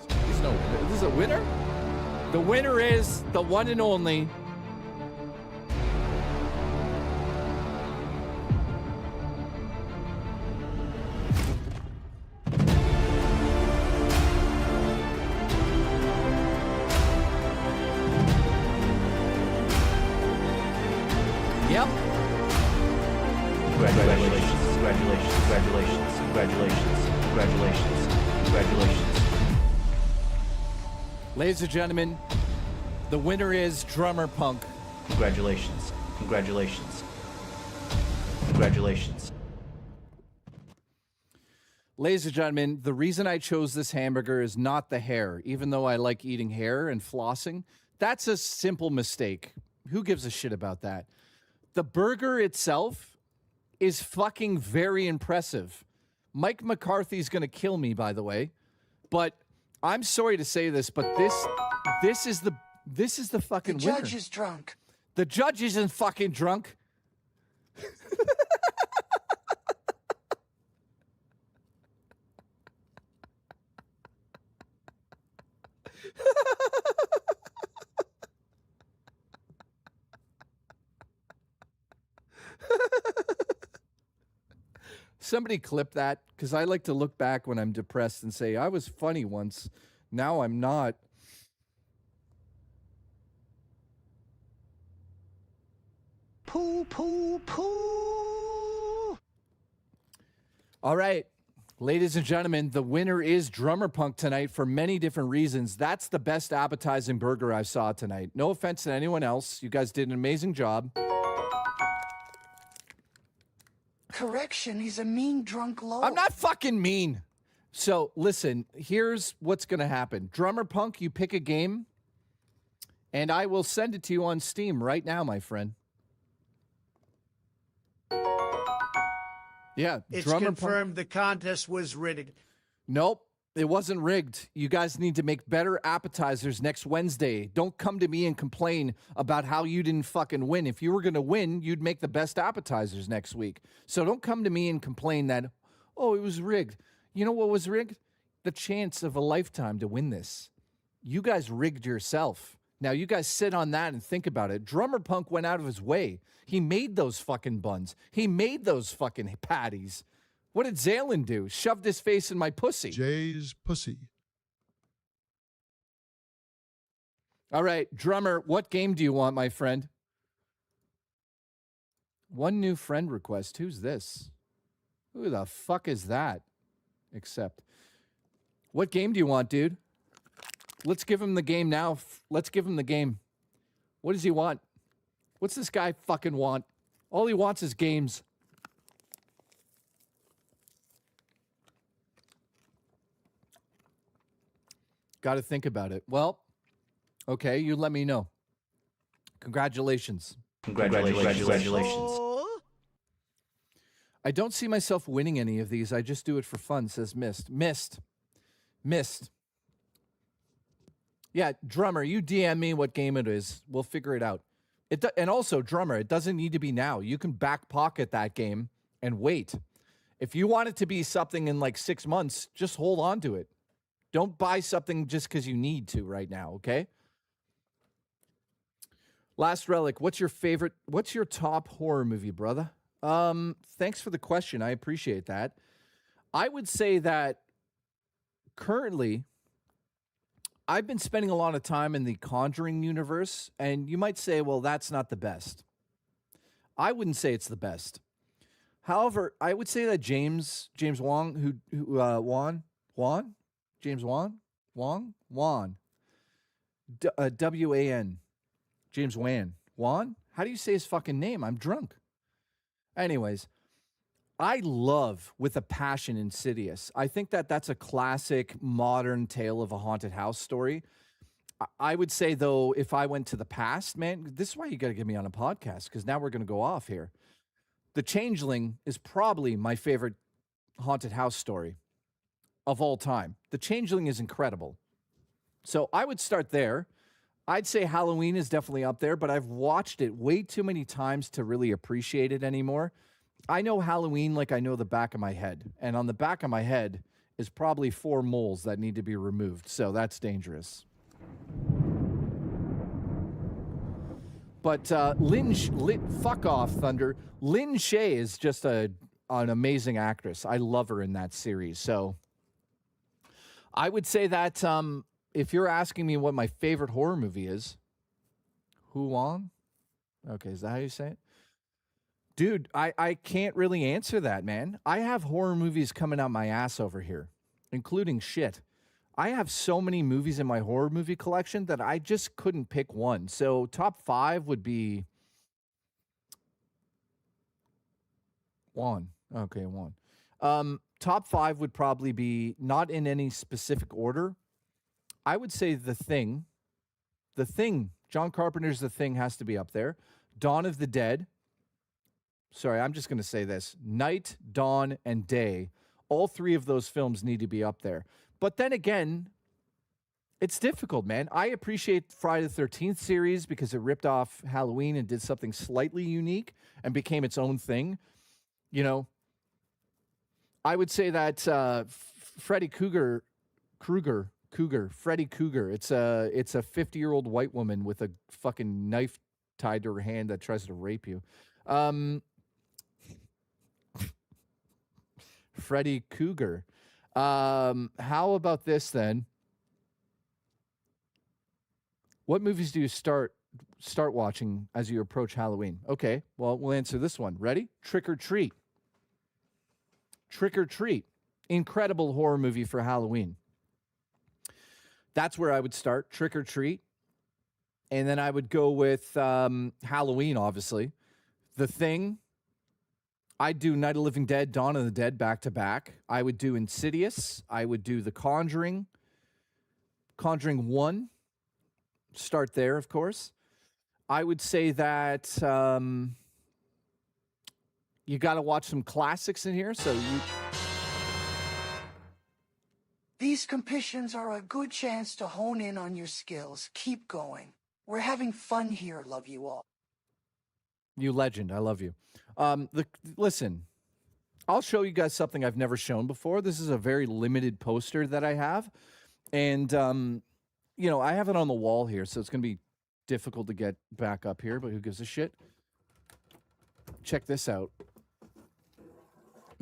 There's no winner. This is a winner? The winner is the one and only Yep. Congratulations. Ladies and gentlemen, the winner is Drummer Punk. Congratulations. Ladies and gentlemen, the reason I chose this hamburger is not the hair, even though I like eating hair and flossing. That's a simple mistake. Who gives a shit about that? The burger itself is fucking very impressive. Mike McCarthy's going to kill me, by the way. But I'm sorry to say this, but this is the fucking winner. The judge is drunk. The judge isn't fucking drunk. Somebody clip that, because I like to look back when I'm depressed and say, I was funny once. Now I'm not. Poo, poo, poo. All right. Ladies and gentlemen, the winner is Drummer Punk tonight for many different reasons. That's the best appetizing burger I saw tonight. No offense to anyone else. You guys did an amazing job. Correction, he's a mean drunk low. I'm not fucking mean. So, listen, here's what's going to happen. Drummer Punk, you pick a game, and I will send it to you on Steam right now, my friend. Yeah, It's Drummer confirmed the contest was rigged. Nope, it wasn't rigged. You guys need to make better appetizers next Wednesday. Don't come to me and complain about how you didn't fucking win. If you were going to win, you'd make the best appetizers next week. So don't come to me and complain that, oh, it was rigged. You know what was rigged? The chance of a lifetime to win this. You guys rigged yourself. Now, you guys sit on that and think about it. Drummer Punk went out of his way. He made those fucking buns. He made those fucking patties. What did Zalen do? Shoved his face in my pussy. Jay's pussy. All right, drummer, what game do you want, my friend? One new friend request. Who's this? Who the fuck is that? Accept. What game do you want, dude? Let's give him the game now. Let's give him the game. What does he want? What's this guy fucking want? All he wants is games. Got to think about it. Well, okay, you let me know. Congratulations. Congratulations. I don't see myself winning any of these. I just do it for fun, says Mist. Mist. Yeah, drummer, you DM me what game it is. We'll figure it out. And also, drummer, it doesn't need to be now. You can back pocket that game and wait. If you want it to be something in like 6 months, just hold on to it. Don't buy something just because you need to right now, okay? Last Relic, what's your top horror movie, brother? Thanks for the question. I appreciate that. I would say that currently, I've been spending a lot of time in the Conjuring universe, and you might say, well, that's not the best. I wouldn't say it's the best. However, I would say that James Wong, W-A-N, James Wan. How do you say his fucking name? I'm drunk. Anyways, I love with a passion Insidious. I think that that's a classic modern tale of a haunted house story. I would say, though, if I went to the past, man, this is why you got to get me on a podcast, because now we're going to go off here. The Changeling is probably my favorite haunted house story of all time. The Changeling is incredible. So I would start there. I'd say Halloween is definitely up there, but I've watched it way too many times to really appreciate it anymore. I know Halloween like I know the back of my head. And on the back of my head is probably 4 moles that need to be removed. So that's dangerous. But fuck off, Thunder. Lynn Shay is just an amazing actress. I love her in that series. So I would say that if you're asking me what my favorite horror movie is, Huang? Okay, is that how you say it? Dude, I can't really answer that, man. I have horror movies coming out my ass over here, including shit. I have so many movies in my horror movie collection that I just couldn't pick one. So top 5 would be one. Okay, one. Top 5 would probably be, not in any specific order, I would say The Thing. The Thing. John Carpenter's The Thing has to be up there. Dawn of the Dead. Sorry, I'm just going to say this. Night, Dawn, and Day. All 3 of those films need to be up there. But then again, it's difficult, man. I appreciate Friday the 13th series because it ripped off Halloween and did something slightly unique and became its own thing. You know, I would say that Freddy Krueger. It's a 50-year-old white woman with a fucking knife tied to her hand that tries to rape you. Freddy Krueger. How about this then? What movies do you start watching as you approach Halloween? Okay, well, we'll answer this one. Ready? Trick or Treat. Trick or Treat. Incredible horror movie for Halloween. That's where I would start, Trick or Treat. And then I would go with Halloween, obviously. The Thing. I'd do Night of the Living Dead, Dawn of the Dead back to back. I would do Insidious. I would do The Conjuring. Conjuring 1. Start there, of course. I would say that you got to watch some classics in here. So These competitions are a good chance to hone in on your skills. Keep going. We're having fun here, love you all. You legend. I love you. Listen, I'll show you guys something I've never shown before. This is a very limited poster that I have. And, you know, I have it on the wall here, so it's going to be difficult to get back up here, but who gives a shit? Check this out.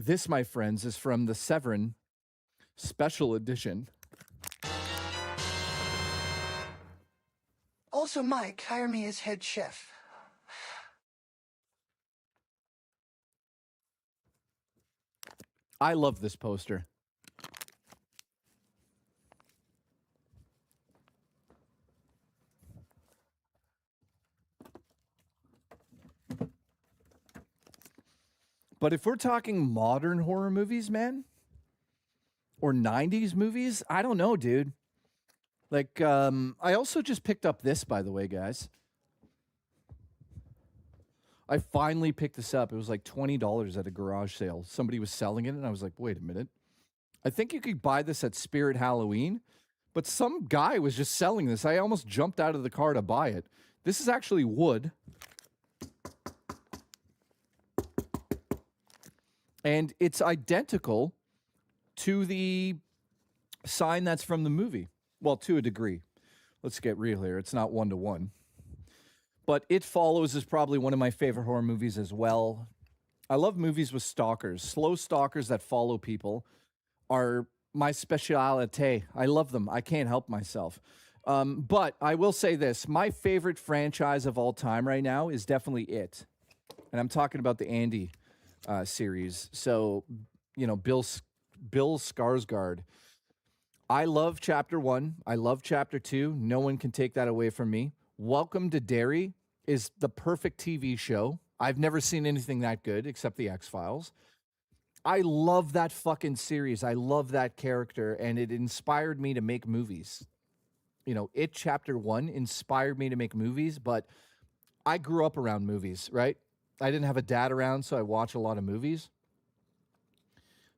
This, my friends, is from the Severin Special Edition. Also, Mike, hire me as head chef. I love this poster. But if we're talking modern horror movies, man, or 90s movies, I don't know, dude. Like, I also just picked up this, by the way, guys. I finally picked this up. It was like $20 at a garage sale. Somebody was selling it, and I was like, wait a minute. I think you could buy this at Spirit Halloween, but some guy was just selling this. I almost jumped out of the car to buy it. This is actually wood. And it's identical to the sign that's from the movie. Well, to a degree. Let's get real here. It's not 1-to-1. But It Follows is probably one of my favorite horror movies as well. I love movies with stalkers. Slow stalkers that follow people are my specialite. I love them. I can't help myself. But I will say this. My favorite franchise of all time right now is definitely It. And I'm talking about the Andy series. So, you know, Bill Skarsgård. I love Chapter 1. I love Chapter 2. No one can take that away from me. Welcome to Derry is the perfect TV show. I've never seen anything that good except The X-Files. I love that fucking series. I love that character, and it inspired me to make movies. You know, It Chapter 1 inspired me to make movies, but I grew up around movies, right? I didn't have a dad around, so I watch a lot of movies.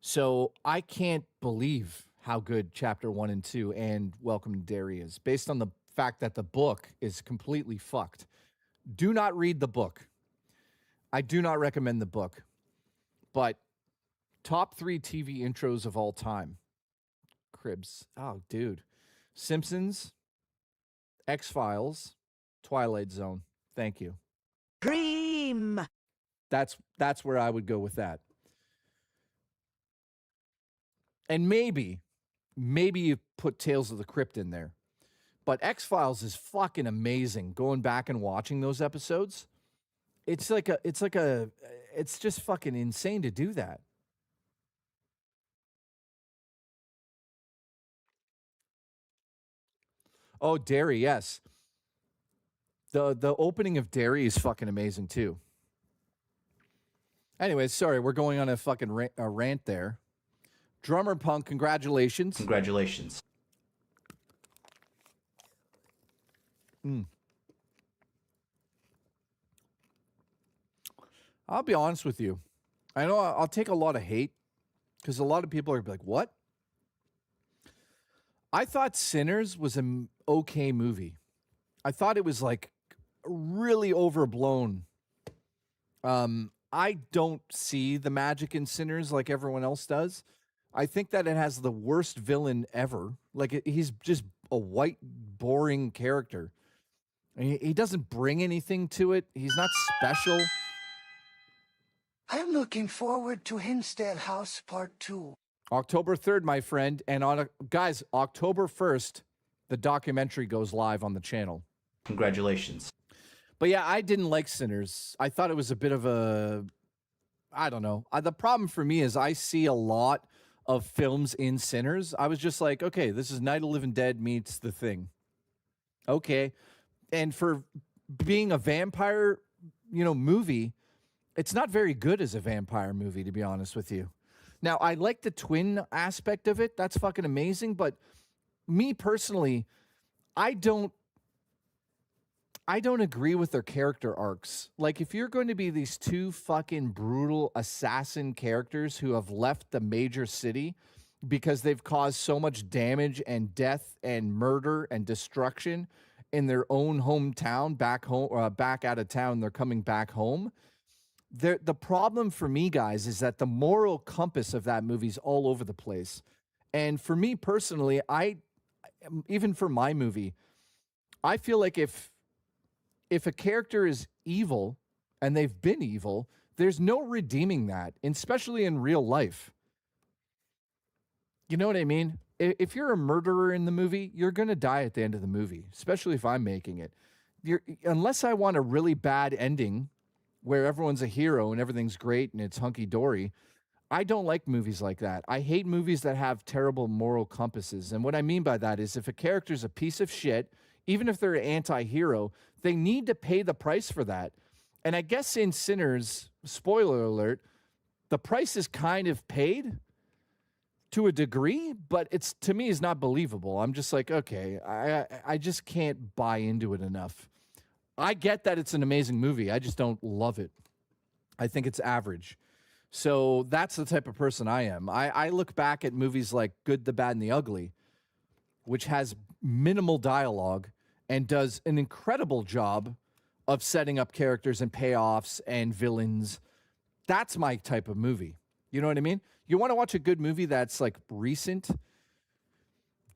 So I can't believe how good Chapter 1 and 2 and Welcome to Derry is, based on the fact that the book is completely fucked. Do not read the book. I do not recommend the book. But top 3 TV intros of all time. Cribs. Oh, dude. Simpsons, X-Files, Twilight Zone. Thank you. Cream. That's where I would go with that. And maybe you put Tales of the Crypt in there. But X-Files is fucking amazing. Going back and watching those episodes, it's just fucking insane to do that. Oh, Derry, yes. The opening of Derry is fucking amazing too. Anyway, sorry, we're going on a fucking rant there. Drummer Punk, congratulations. Congratulations. I'll be honest with you. I know I'll take a lot of hate because a lot of people are like, what? I thought Sinners was an okay movie. I thought it was like really overblown. I don't see the magic in Sinners like everyone else does. I think that it has the worst villain ever. Like he's just a white, boring character. He doesn't bring anything to it. He's not special. I'm looking forward to Hinsdale House Part 2. October 3rd, my friend. And guys, October 1st, the documentary goes live on the channel. Congratulations. But yeah, I didn't like Sinners. I thought it was a bit of a, I don't know. The problem for me is I see a lot of films in Sinners. I was just like, okay, this is Night of the Living Dead meets The Thing. Okay. And for being a vampire, movie, it's not very good as a vampire movie, to be honest with you. Now, I like the twin aspect of it. That's fucking amazing. But me personally, I don't agree with their character arcs. Like, if you're going to be these two fucking brutal assassin characters who have left the major city because they've caused so much damage and death and murder and destruction in their own hometown, back home, back out of town, they're coming back home. The problem for me, guys, is that the moral compass of that movie is all over the place. And for me personally, even for my movie, I feel like if a character is evil and they've been evil, There's no redeeming that, especially in real life. You know what I mean? If you're a murderer in the movie, you're going to die at the end of the movie, especially if I'm making it. Unless I want a really bad ending where everyone's a hero and everything's great and it's hunky-dory, I don't like movies like that. I hate movies that have terrible moral compasses. And what I mean by that is if a character's a piece of shit, even if they're an anti-hero, they need to pay the price for that. And I guess in Sinners, spoiler alert, the price is kind of paid to a degree, but it's, to me, is not believable. I'm just like, okay, I just can't buy into it enough. I get that it's an amazing movie. I just don't love it. I think it's average. So that's the type of person I am. I look back at movies like Good, the Bad, and the Ugly, which has minimal dialogue and does an incredible job of setting up characters and payoffs and villains. That's my type of movie. You know what I mean? You want to watch a good movie that's like recent?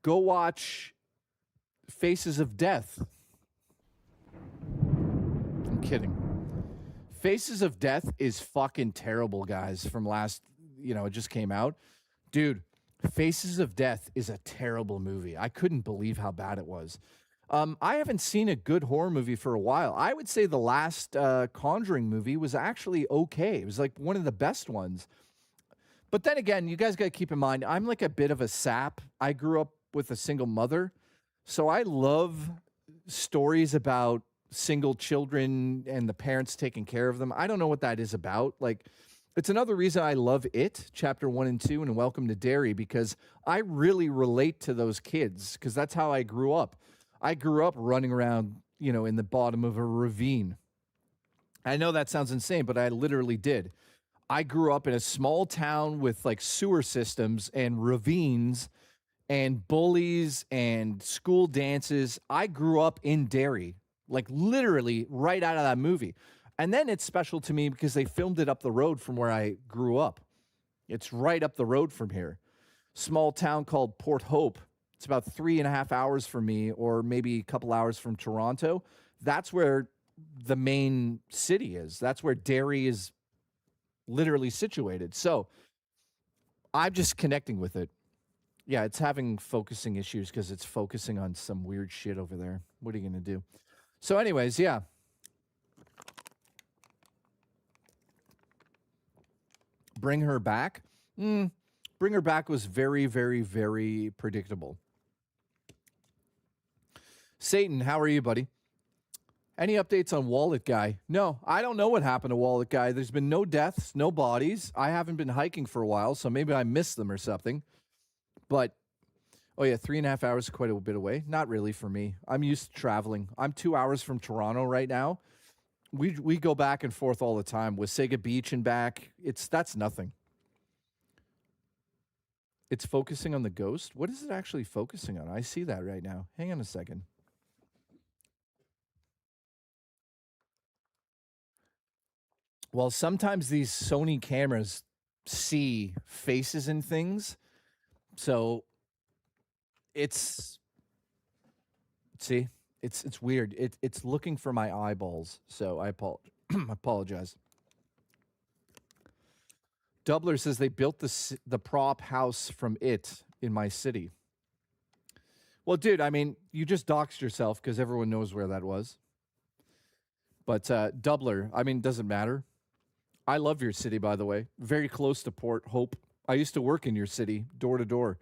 Go watch Faces of Death. I'm kidding. Faces of Death is fucking terrible, guys, from last, it just came out. Dude, Faces of Death is a terrible movie. I couldn't believe how bad it was. I haven't seen a good horror movie for a while. I would say the last Conjuring movie was actually okay. It was like one of the best ones. But then again, you guys got to keep in mind, I'm like a bit of a sap. I grew up with a single mother. So I love stories about single children and the parents taking care of them. I don't know what that is about. Like, it's another reason I love It, Chapter 1 and 2, and Welcome to Derry, because I really relate to those kids, because that's how I grew up. I grew up running around, in the bottom of a ravine. I know that sounds insane, but I literally did. I grew up in a small town with like sewer systems and ravines and bullies and school dances. I grew up in Derry, like literally right out of that movie. And then it's special to me because they filmed it up the road from where I grew up. It's right up the road from here. Small town called Port Hope. It's about 3.5 hours from me, or maybe a couple hours from Toronto. That's where the main city is. That's where Derry is literally situated. So I'm just connecting with it. Yeah, it's having focusing issues because it's focusing on some weird shit over there. What are you going to do? So anyways, yeah. Bring Her Back. Bring Her Back was very, very, very predictable. Satan, how are you, buddy? Any updates on Wallet Guy? No, I don't know what happened to Wallet Guy. There's been no deaths, no bodies. I haven't been hiking for a while, so maybe I missed them or something. But, oh yeah, 3.5 hours is quite a bit away. Not really for me. I'm used to traveling. I'm 2 hours from Toronto right now. We go back and forth all the time. Wasaga Beach and back. That's nothing. It's focusing on the ghost? What is it actually focusing on? I see that right now. Hang on a second. Well, sometimes these Sony cameras see faces and things. So it's weird. It's looking for my eyeballs. So I apologize. Doubler says they built the prop house from It in my city. Well, dude, I mean, you just doxed yourself because everyone knows where that was. But Doubler, I mean, doesn't matter. I love your city, by the way. Very close to Port Hope. I used to work in your city, door to door.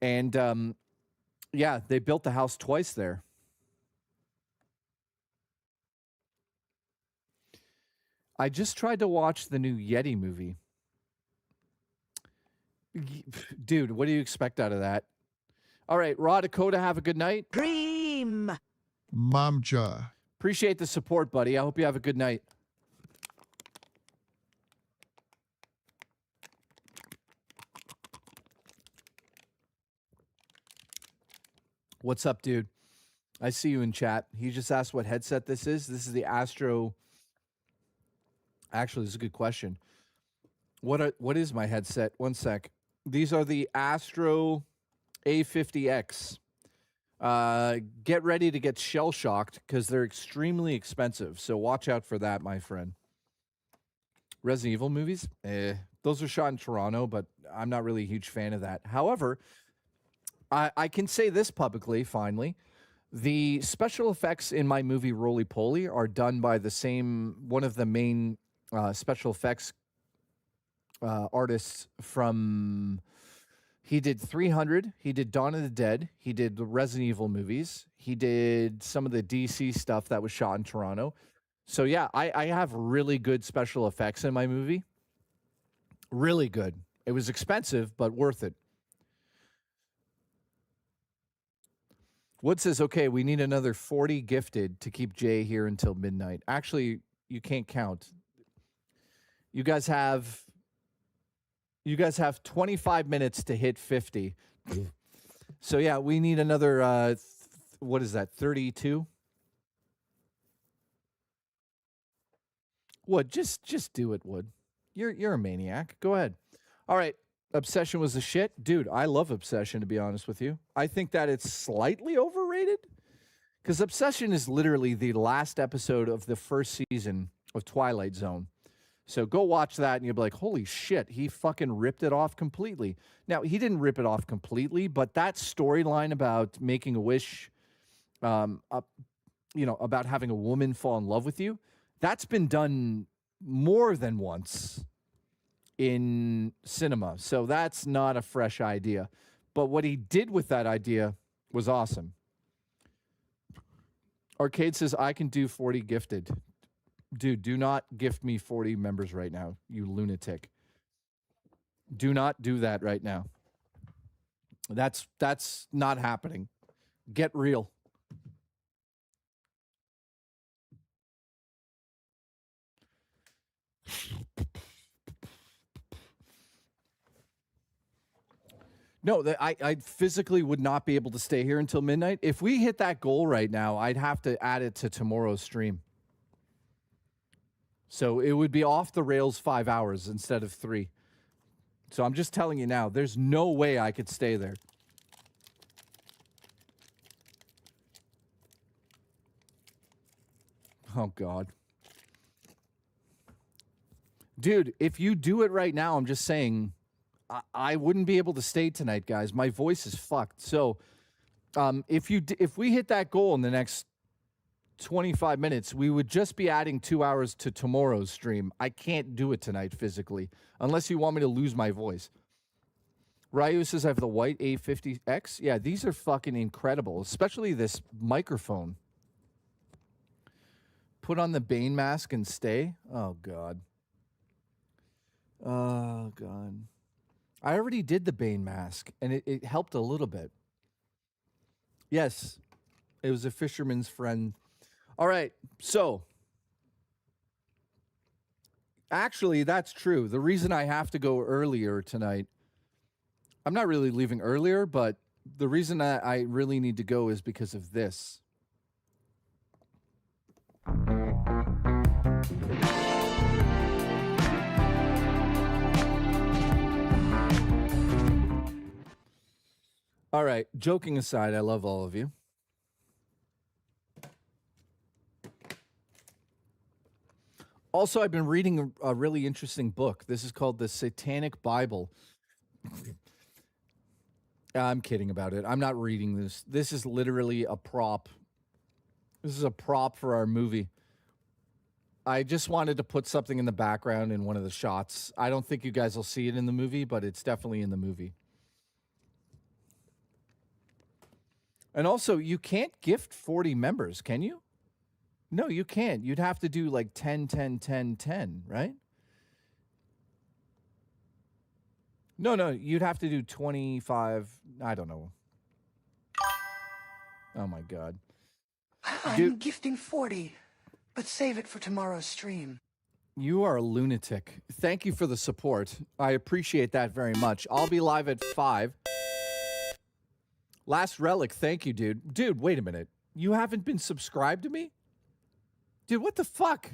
And, yeah, they built the house twice there. I just tried to watch the new Yeti movie. Dude, what do you expect out of that? All right, Raw Dakota, have a good night. Dream. Mamja. Appreciate the support, buddy. I hope you have a good night. What's up, dude? I see you in chat. He just asked what headset this is. This is the Astro. Actually, this is a good question. What is my headset? One sec. These are the Astro A50X. Get ready to get shell-shocked because they're extremely expensive. So watch out for that, my friend. Resident Evil movies, those are shot in Toronto, but I'm not really a huge fan of that. However, I can say this publicly, finally. The special effects in my movie Roly Poly are done by one of the main special effects artists from... He did 300, he did Dawn of the Dead, he did the Resident Evil movies, he did some of the DC stuff that was shot in Toronto. So yeah, I have really good special effects in my movie. Really good. It was expensive, but worth it. Wood says, okay, we need another 40 gifted to keep Jay here until midnight. Actually, you can't count. You guys have 25 minutes to hit 50. So yeah, we need another, what is that, 32? Wood, just do it, Wood. You're a maniac. Go ahead. All right. Obsession was the shit. Dude, I love Obsession, to be honest with you. I think that it's slightly overrated because Obsession is literally the last episode of the first season of Twilight Zone. So go watch that and you'll be like, holy shit, he fucking ripped it off completely. Now, he didn't rip it off completely, but that storyline about making a wish, about having a woman fall in love with you, that's been done more than once in cinema. So that's not a fresh idea. But what he did with that idea was awesome. Arcade says, I can do 40 gifted. Dude, do not gift me 40 members right now, you lunatic. Do not do that right now. That's not happening. Get real. No, I physically would not be able to stay here until midnight. If we hit that goal right now, I'd have to add it to tomorrow's stream. So it would be off the rails 5 hours instead of 3. So I'm just telling you now, there's no way I could stay there. Oh, God. Dude, if you do it right now, I'm just saying, I wouldn't be able to stay tonight, guys. My voice is fucked. So if we hit that goal in the next 25 minutes, we would just be adding 2 hours to tomorrow's stream. I can't do it tonight physically, unless you want me to lose my voice. Ryu says I have the white A50X. Yeah, these are fucking incredible, especially this microphone. Put on the Bane mask and stay. Oh, God. Oh, God. I already did the Bane mask, and it helped a little bit. Yes, it was a fisherman's friend. All right, so actually, that's true. The reason I have to go earlier tonight, I'm not really leaving earlier, but the reason I really need to go is because of this. All right, joking aside, I love all of you. Also, I've been reading a really interesting book. This is called The Satanic Bible. I'm kidding about it. I'm not reading this. This is literally a prop. This is a prop for our movie. I just wanted to put something in the background in one of the shots. I don't think you guys will see it in the movie, but it's definitely in the movie. And also, you can't gift 40 members, can you? No, you can't. You'd have to do like 10, 10, 10, 10, right? No, you'd have to do 25. I don't know. Oh, my God. I'm gifting 40, but save it for tomorrow's stream. You are a lunatic. Thank you for the support. I appreciate that very much. I'll be live at 5. Last Relic, thank you, dude. Dude, wait a minute. You haven't been subscribed to me? Dude, what the fuck?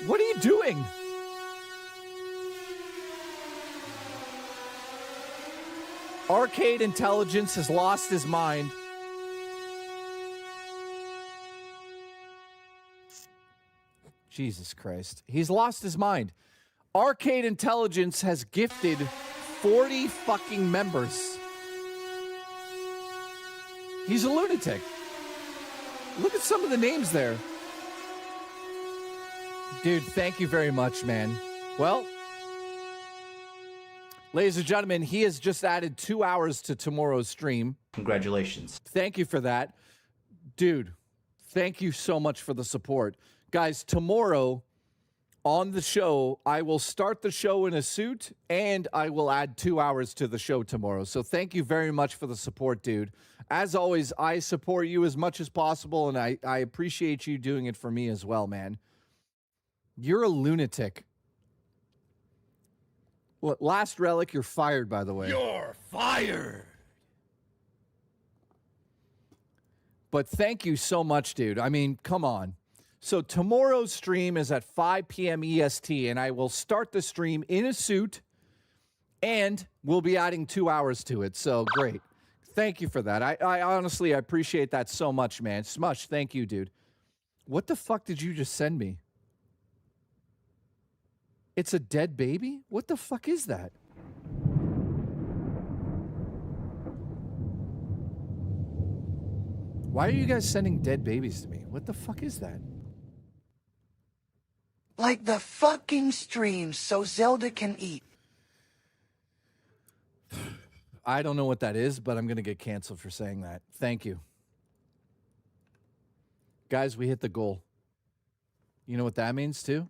What are you doing? Arcade Intelligence has lost his mind. Jesus Christ. He's lost his mind. Arcade Intelligence has gifted 40 fucking members. He's a lunatic. Look at some of the names there. Dude, thank you very much, man. Well, ladies and gentlemen, he has just added 2 hours to tomorrow's stream. Congratulations. Thank you for that. Dude, thank you so much for the support. Guys, tomorrow on the show, I will start the show in a suit and I will add 2 hours to the show tomorrow. So thank you very much for the support, dude. As always, I support you as much as possible, and I appreciate you doing it for me as well, man. You're a lunatic. Well, Last Relic, you're fired, by the way. You're fired. But thank you so much, dude. I mean, come on. So tomorrow's stream is at 5 p.m. EST, and I will start the stream in a suit, and we'll be adding 2 hours to it. So great. Thank you for that. I honestly, I appreciate that so much, man. Smush, thank you, dude. What the fuck did you just send me? It's a dead baby? What the fuck is that? Why are you guys sending dead babies to me? What the fuck is that? Like the fucking stream so Zelda can eat. I don't know what that is, but I'm going to get canceled for saying that. Thank you. Guys, we hit the goal. You know what that means, too?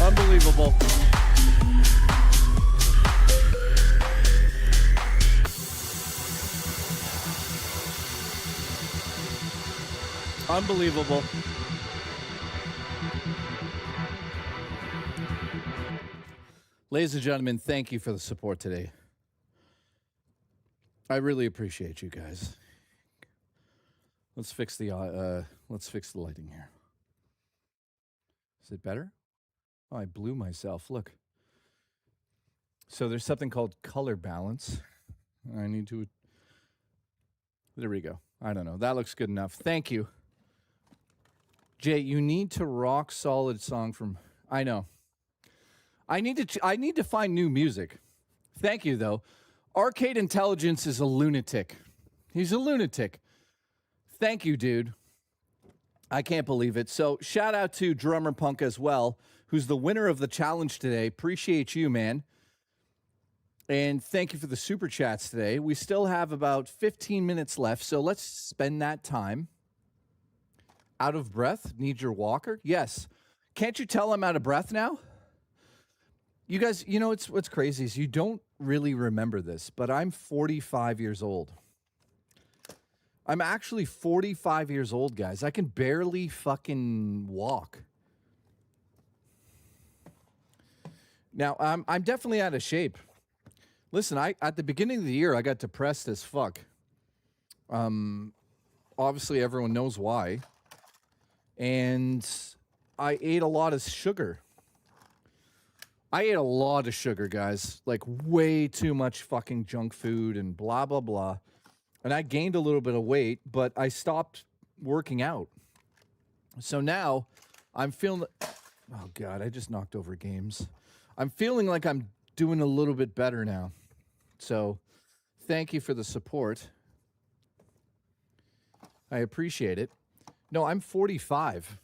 Unbelievable. Unbelievable. Ladies and gentlemen, thank you for the support today. I really appreciate you guys. Let's fix the lighting here. Is it better? Oh, I blew myself. Look. So there's something called color balance. I need to... There we go. I don't know. That looks good enough. Thank you. Jay, you need to rock solid song from... I know. I need to find new music. Thank you, though. Arcade Intelligence is a lunatic. He's a lunatic. Thank you, dude. I can't believe it. So shout out to Drummer Punk as well, who's the winner of the challenge today. Appreciate you, man. And thank you for the super chats today. We still have about 15 minutes left, so let's spend that time. Out of breath? Need your walker? Yes. Can't you tell I'm out of breath now? You guys, you know what's crazy is you don't really remember this, but I'm 45 years old. I'm actually 45 years old, guys. I can barely fucking walk. Now, I'm definitely out of shape. Listen, at the beginning of the year, I got depressed as fuck. Obviously, everyone knows why. And I ate a lot of sugar. I ate a lot of sugar, guys. Like, way too much fucking junk food and blah, blah, blah. And I gained a little bit of weight, but I stopped working out. So now I'm feeling... Oh, God, I just knocked over games. I'm feeling like I'm doing a little bit better now. So thank you for the support. I appreciate it. No, I'm 45.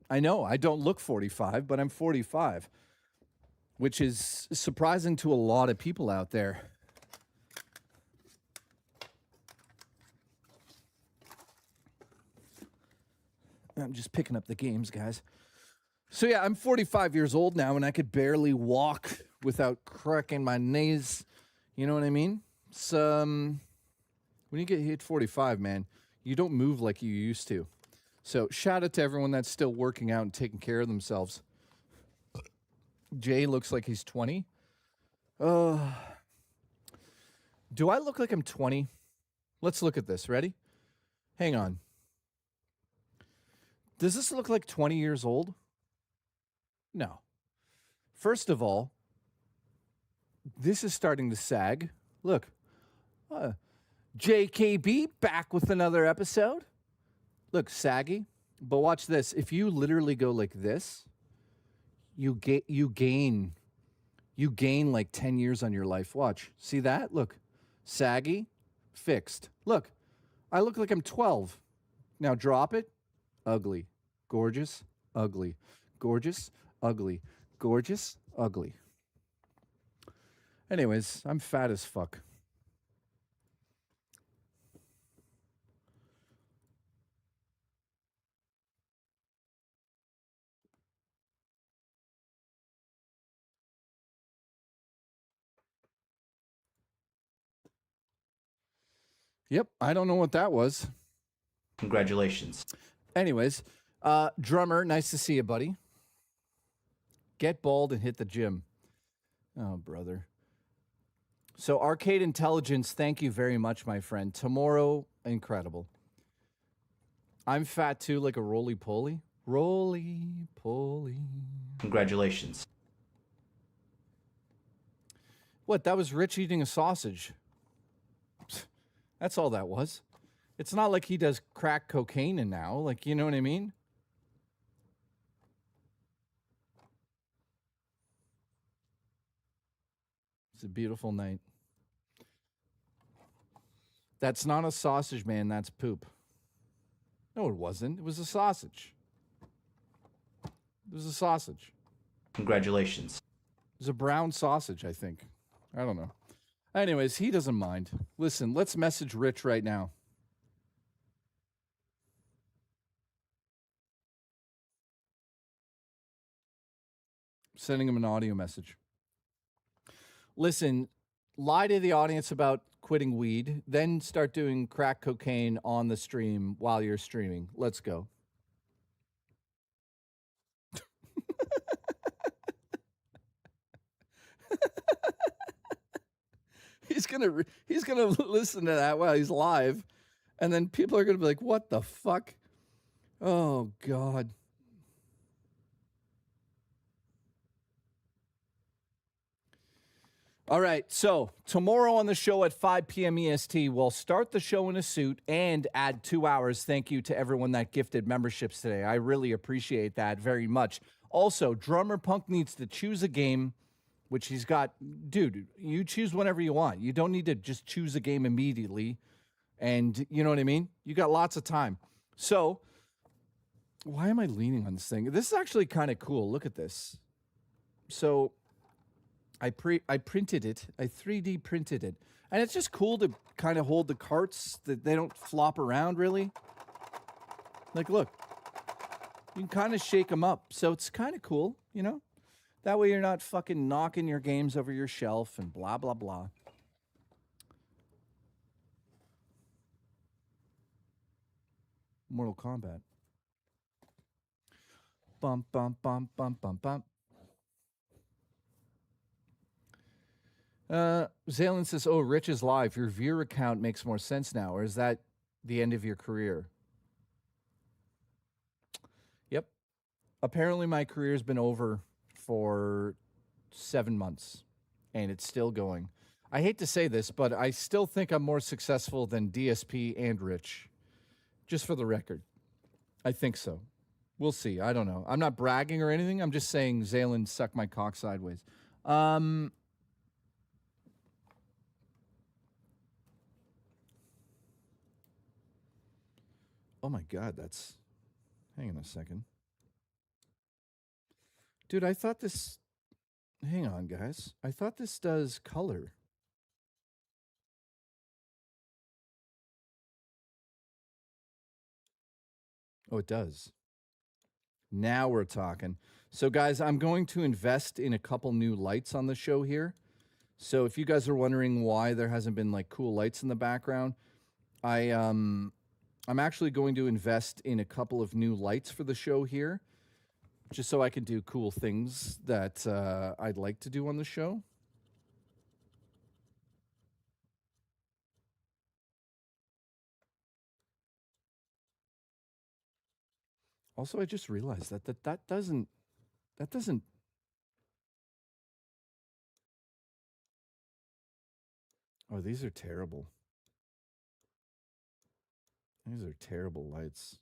I know I don't look 45, but I'm 45, which is surprising to a lot of people out there. I'm just picking up the games, guys. So yeah, I'm 45 years old now, and I could barely walk without cracking my knees. You know what I mean? It's, when you get hit 45, man, you don't move like you used to. So shout out to everyone that's still working out and taking care of themselves. Jay looks like he's 20. Do I look like I'm 20? Let's look at this. Ready? Hang on. Does this look like 20 years old? No. First of all, this is starting to sag. Look. JKB back with another episode. Look, saggy. But watch this. If you literally go like this, you gain like 10 years on your life. Watch. See that? Look. Saggy, fixed. Look. I look like I'm 12. Now drop it. Ugly. Gorgeous. Ugly. Gorgeous. Ugly. Gorgeous. Ugly. Anyways, I'm fat as fuck. Yep, I don't know what that was. Congratulations. Anyways, drummer, nice to see you, buddy. Get bald and hit the gym. Oh, brother. So, Arcade Intelligence, thank you very much, my friend. Tomorrow, incredible. I'm fat too, like a roly-poly. Roly-poly. Congratulations. What, that was Rich eating a sausage. That's all that was. It's not like he does crack cocaine and now. Like, you know what I mean? It's a beautiful night. That's not a sausage, man. That's poop. No, it wasn't. It was a sausage. It was a sausage. Congratulations. It was a brown sausage, I think. I don't know. Anyways, he doesn't mind. Listen, let's message Rich right now. Sending him an audio message. Listen, lie to the audience about quitting weed, then start doing crack cocaine on the stream while you're streaming. Let's go. He's gonna listen to that while he's live, and then people are gonna be like, "What the fuck?" Oh God. All right, so tomorrow on the show at 5 p.m. EST, we'll start the show in a suit and add 2 hours. Thank you to everyone that gifted memberships today. I really appreciate that very much. Also, Drummer Punk needs to choose a game, which he's got. Dude, you choose whenever you want. You don't need to just choose a game immediately. And you know what I mean? You got lots of time. So, why am I leaning on this thing? This is actually kind of cool. Look at this. So, I printed it. I 3D printed it. And it's just cool to kind of hold the carts that they don't flop around really. Like, look. You can kind of shake them up. So it's kind of cool, you know? That way you're not fucking knocking your games over your shelf and blah, blah, blah. Mortal Kombat. Bump, bump, bump, bump, bump, bump. Zalen says, "Oh, Rich is live. Your viewer account makes more sense now, or is that the end of your career?" Yep. Apparently, my career's been over for 7 months, and it's still going. I hate to say this, but I still think I'm more successful than DSP and Rich. Just for the record, I think so. We'll see. I don't know. I'm not bragging or anything. I'm just saying Zalen sucked my cock sideways. Oh my God, that's... Hang on a second. Dude, I thought this... Hang on, guys. I thought this does color. Oh, it does. Now we're talking. So, guys, I'm going to invest in a couple new lights on the show here. So, if you guys are wondering why there hasn't been like cool lights in the background, I'm actually going to invest in a couple of new lights for the show here, just so I can do cool things that I'd like to do on the show. Also, I just realized that doesn't. Oh, these are terrible. These are terrible lights.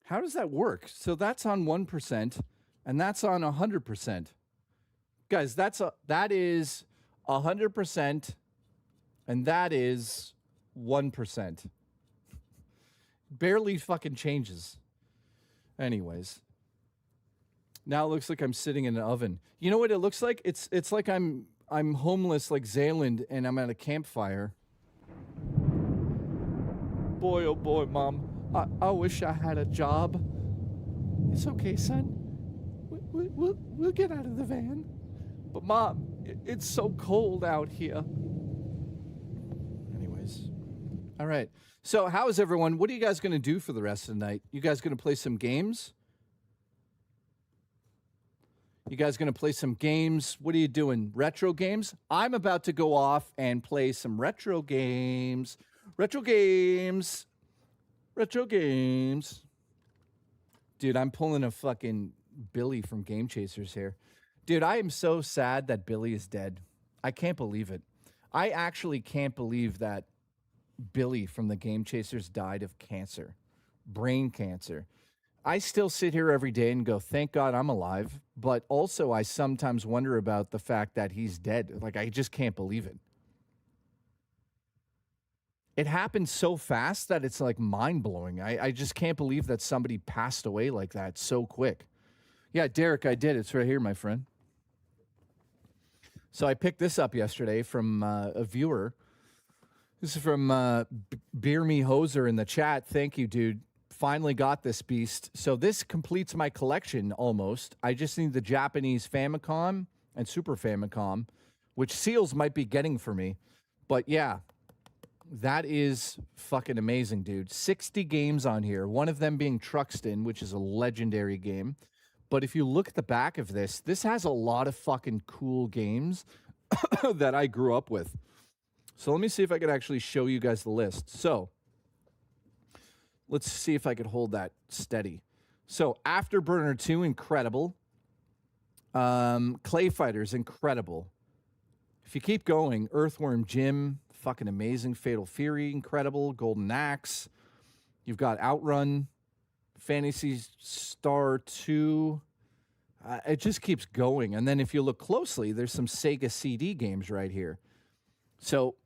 How does that work? So that's on 1% and that's on 100%. Guys, that is 100% and that is 1%. Barely fucking changes. Anyways. Now it looks like I'm sitting in an oven. You know what it looks like? It's like I'm homeless like Zayland and I'm at a campfire. Boy, oh boy, Mom. I wish I had a job. It's okay, son. We'll get out of the van. But Mom, it's so cold out here. Anyways. All right. So how is everyone? What are you guys going to do for the rest of the night? You guys going to play some games? You guys going to play some games? What are you doing? Retro games? I'm about to go off and play some retro games. Retro games. Retro games. Dude, I'm pulling a fucking Billy from Game Chasers here. Dude, I am so sad that Billy is dead. I can't believe it. I actually can't believe that Billy from the Game Chasers died of cancer. Brain cancer. I still sit here every day and go, thank God I'm alive. But also I sometimes wonder about the fact that he's dead. Like, I just can't believe it. It happened so fast that it's like mind-blowing. I just can't believe that somebody passed away like that so quick. Yeah, Derek, I did. It's right here, my friend. So I picked this up yesterday from a viewer. This is from Beer Me Hoser in the chat. Thank you, dude. Finally got this beast. So this completes my collection almost. I just need the Japanese Famicom and Super Famicom, which Seals might be getting for me. But yeah, that is fucking amazing, dude. 60 games on here, one of them being Truxton, which is a legendary game. But if you look at the back of this, this has a lot of fucking cool games that I grew up with. So let me see if I could actually show you guys the list. So let's see if I could hold that steady. So Afterburner 2, incredible. Clay Fighters, incredible. If you keep going, Earthworm Jim, fucking amazing. Fatal Fury, incredible. Golden Axe. You've got Outrun, Phantasy Star 2. It just keeps going. And then if you look closely, there's some Sega CD games right here. So,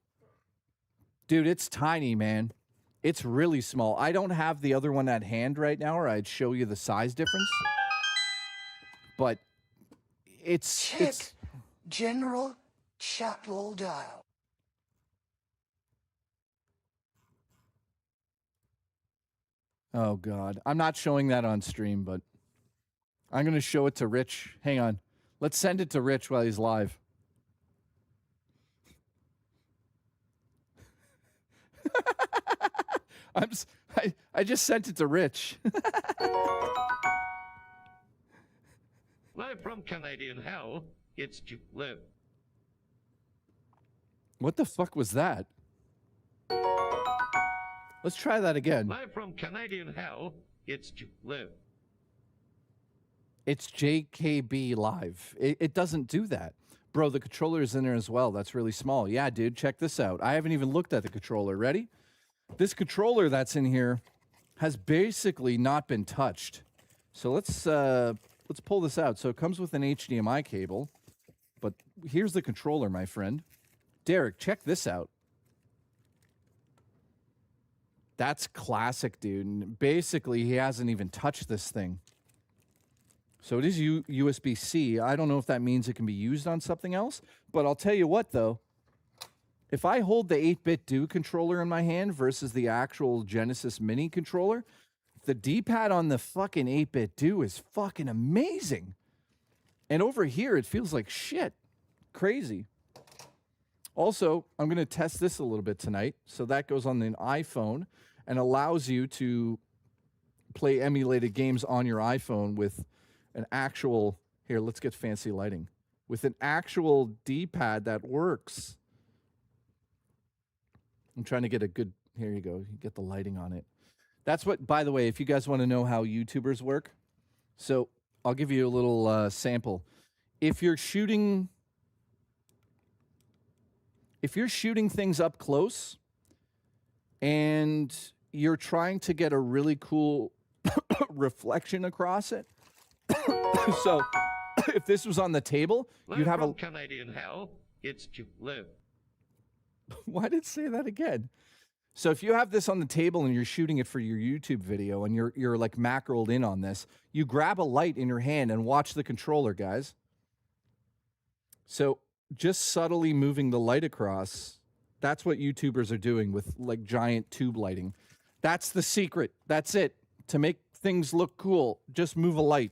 dude, it's tiny, man. It's really small. I don't have the other one at hand right now, or I'd show you the size difference. But it's General Chapel Dial. Oh, God. I'm not showing that on stream, but I'm going to show it to Rich. Hang on. Let's send it to Rich while he's live. I just sent it to Rich. Live from Canadian Hell, it's Duke Live. What the fuck was that? Let's try that again. Live from Canadian Hell, it's Duke Live. It's JKB live. It doesn't do that. Bro, the controller's in there as well. That's really small. Yeah, dude, check this out. I haven't even looked at the controller. Ready? This controller that's in here has basically not been touched. So let's pull this out. So it comes with an HDMI cable, but here's the controller, my friend. Derek, check this out. That's classic, dude. And basically, he hasn't even touched this thing. So it is USB-C. I don't know if that means it can be used on something else, but I'll tell you what, though. If I hold the 8-bit Do controller in my hand versus the actual Genesis Mini controller, the D-pad on the fucking 8-bit Do is fucking amazing. And over here, it feels like shit. Crazy. Also, I'm going to test this a little bit tonight. So that goes on the iPhone and allows you to play emulated games on your iPhone with an actual, here, let's get fancy lighting, with an actual D-pad that works. I'm trying to get a good, here you go, you get the lighting on it. That's what, by the way, if you guys want to know how YouTubers work, so I'll give you a little sample. If you're shooting things up close and you're trying to get a really cool reflection across it, so if this was on the table, you'd have a Canadian hell, it's to live. Why did it say that again? So if you have this on the table and you're shooting it for your YouTube video and you're like macroed in on this, you grab a light in your hand and watch the controller, guys. So just subtly moving the light across, that's what YouTubers are doing with like giant tube lighting. That's the secret. That's it. To make things look cool, just move a light.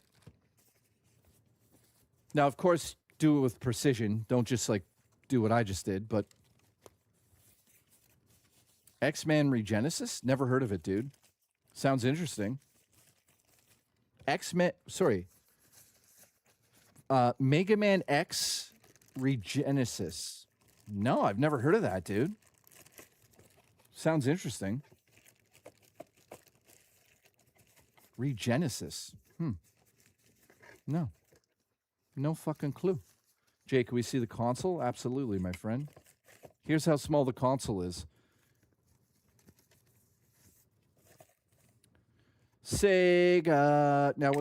Now, of course, do it with precision. Don't just like do what I just did, but X-Man Regenesis? Never heard of it, dude. Sounds interesting. X-Men, sorry. Mega Man X Regenesis. No, I've never heard of that, dude. Sounds interesting. Regenesis. No. No fucking clue. Jay, can we see the console? Absolutely, my friend. Here's how small the console is. Sega. Now,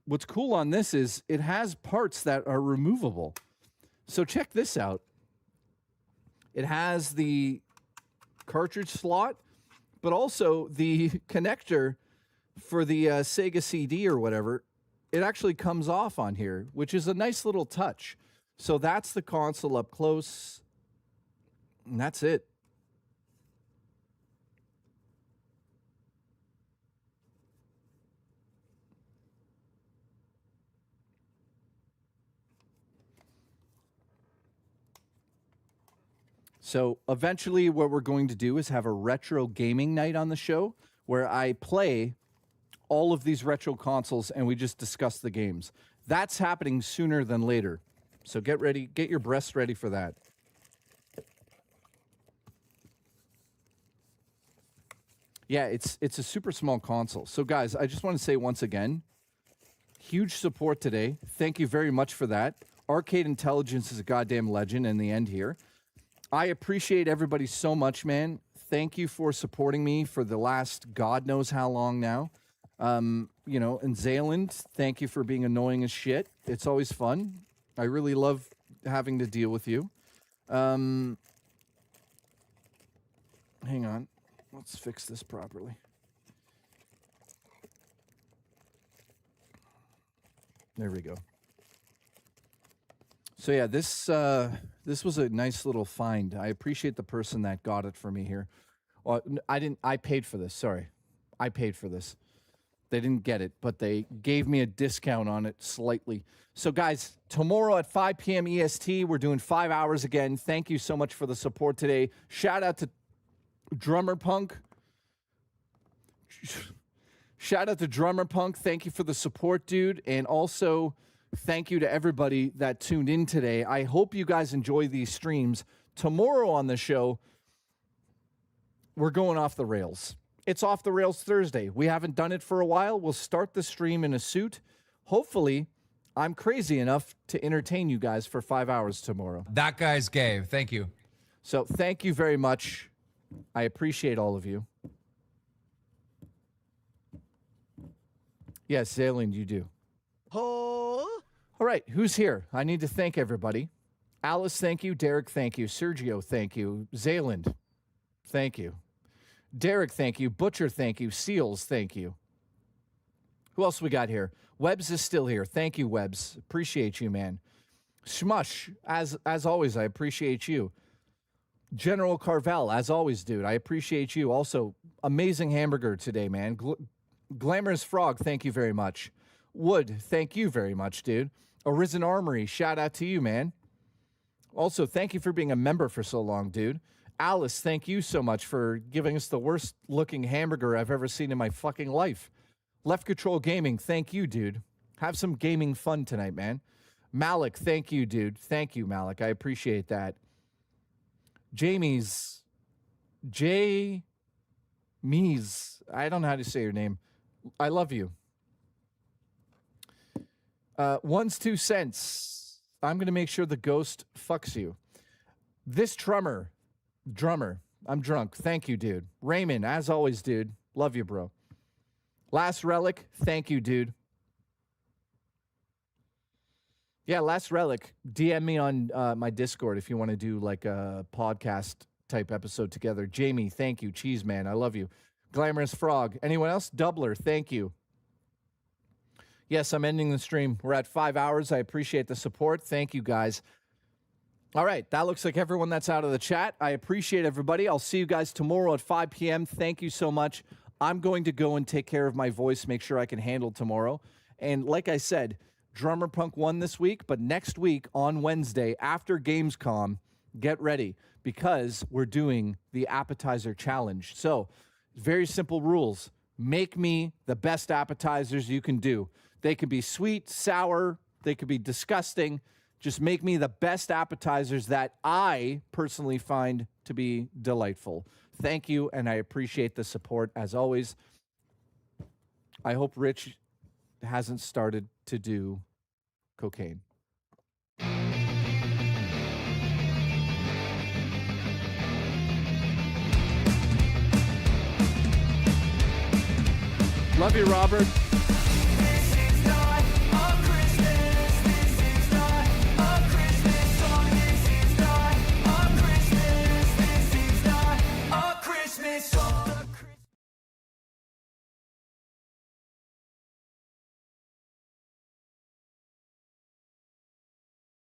what's cool on this is it has parts that are removable. So check this out. It has the cartridge slot, but also the connector for the Sega CD or whatever. It actually comes off on here, which is a nice little touch. So that's the console up close, and that's it. So eventually what we're going to do is have a retro gaming night on the show where I play all of these retro consoles and we just discuss the games. That's happening sooner than later. So get ready, get your breasts ready for that. Yeah, it's a super small console. So guys, I just want to say once again, huge support today. Thank you very much for that. Arcade Intelligence is a goddamn legend in the end here. I appreciate everybody so much, man. Thank you for supporting me for the last God knows how long now. You know, and Zayland, thank you for being annoying as shit. It's always fun. I really love having to deal with you. Hang on. Let's fix this properly. There we go. So yeah, this was a nice little find. I appreciate the person that got it for me here. Well, I paid for this. Sorry. I paid for this. They didn't get it, but they gave me a discount on it slightly. So guys, tomorrow at 5 p.m. EST, we're doing 5 hours again. Thank you so much for the support today. Shout out to Drummer Punk. Shout out to Drummer Punk. Thank you for the support, dude. And also, thank you to everybody that tuned in today. I hope you guys enjoy these streams. Tomorrow on the show, we're going off the rails. It's Off the Rails Thursday. We haven't done it for a while. We'll start the stream in a suit. Hopefully, I'm crazy enough to entertain you guys for 5 hours tomorrow. That guy's gay. Thank you. So thank you very much. I appreciate all of you. Yes, Zayland, you do. Oh. All right, who's here? I need to thank everybody. Alice, thank you. Derek, thank you. Sergio, thank you. Zayland, thank you. Derek, thank you. Butcher, thank you. Seals, thank you. Who else we got here? Webbs is still here. Thank you, Webbs. Appreciate you, man. Shmush, as always, I appreciate you. General Carvel, as always, dude, I appreciate you. Also, amazing hamburger today, man. Glamorous Frog, thank you very much. Wood, thank you very much, dude. Arisen Armory, shout out to you, man. Also, thank you for being a member for so long, dude. Alice, thank you so much for giving us the worst looking hamburger I've ever seen in my fucking life. Left Control Gaming, thank you, dude. Have some gaming fun tonight, man. Malik, thank you, dude. Thank you, Malik. I appreciate that. Jamie's, I don't know how to say your name. I love you. 2 cents. I'm going to make sure the ghost fucks you. This drummer, I'm drunk. Thank you, dude. Raymond, as always, dude. Love you, bro. Last Relic, thank you, dude. Yeah, Last Relic, DM me on my Discord if you want to do like a podcast type episode together. Jamie, thank you. Cheese Man, I love you. Glamorous Frog. Anyone else? Doubler, thank you. Yes, I'm ending the stream. We're at 5 hours. I appreciate the support. Thank you, guys. All right, that looks like everyone that's out of the chat. I appreciate everybody. I'll see you guys tomorrow at 5 p.m. Thank you so much. I'm going to go and take care of my voice, make sure I can handle tomorrow. And like I said, Drummer Punk won this week, but next week on Wednesday after Gamescom, get ready because we're doing the appetizer challenge. So, very simple rules. Make me the best appetizers you can do. They can be sweet, sour, they could be disgusting. Just make me the best appetizers that I personally find to be delightful. Thank you, and I appreciate the support as always. I hope Rich hasn't started to do cocaine. Love you, Robert.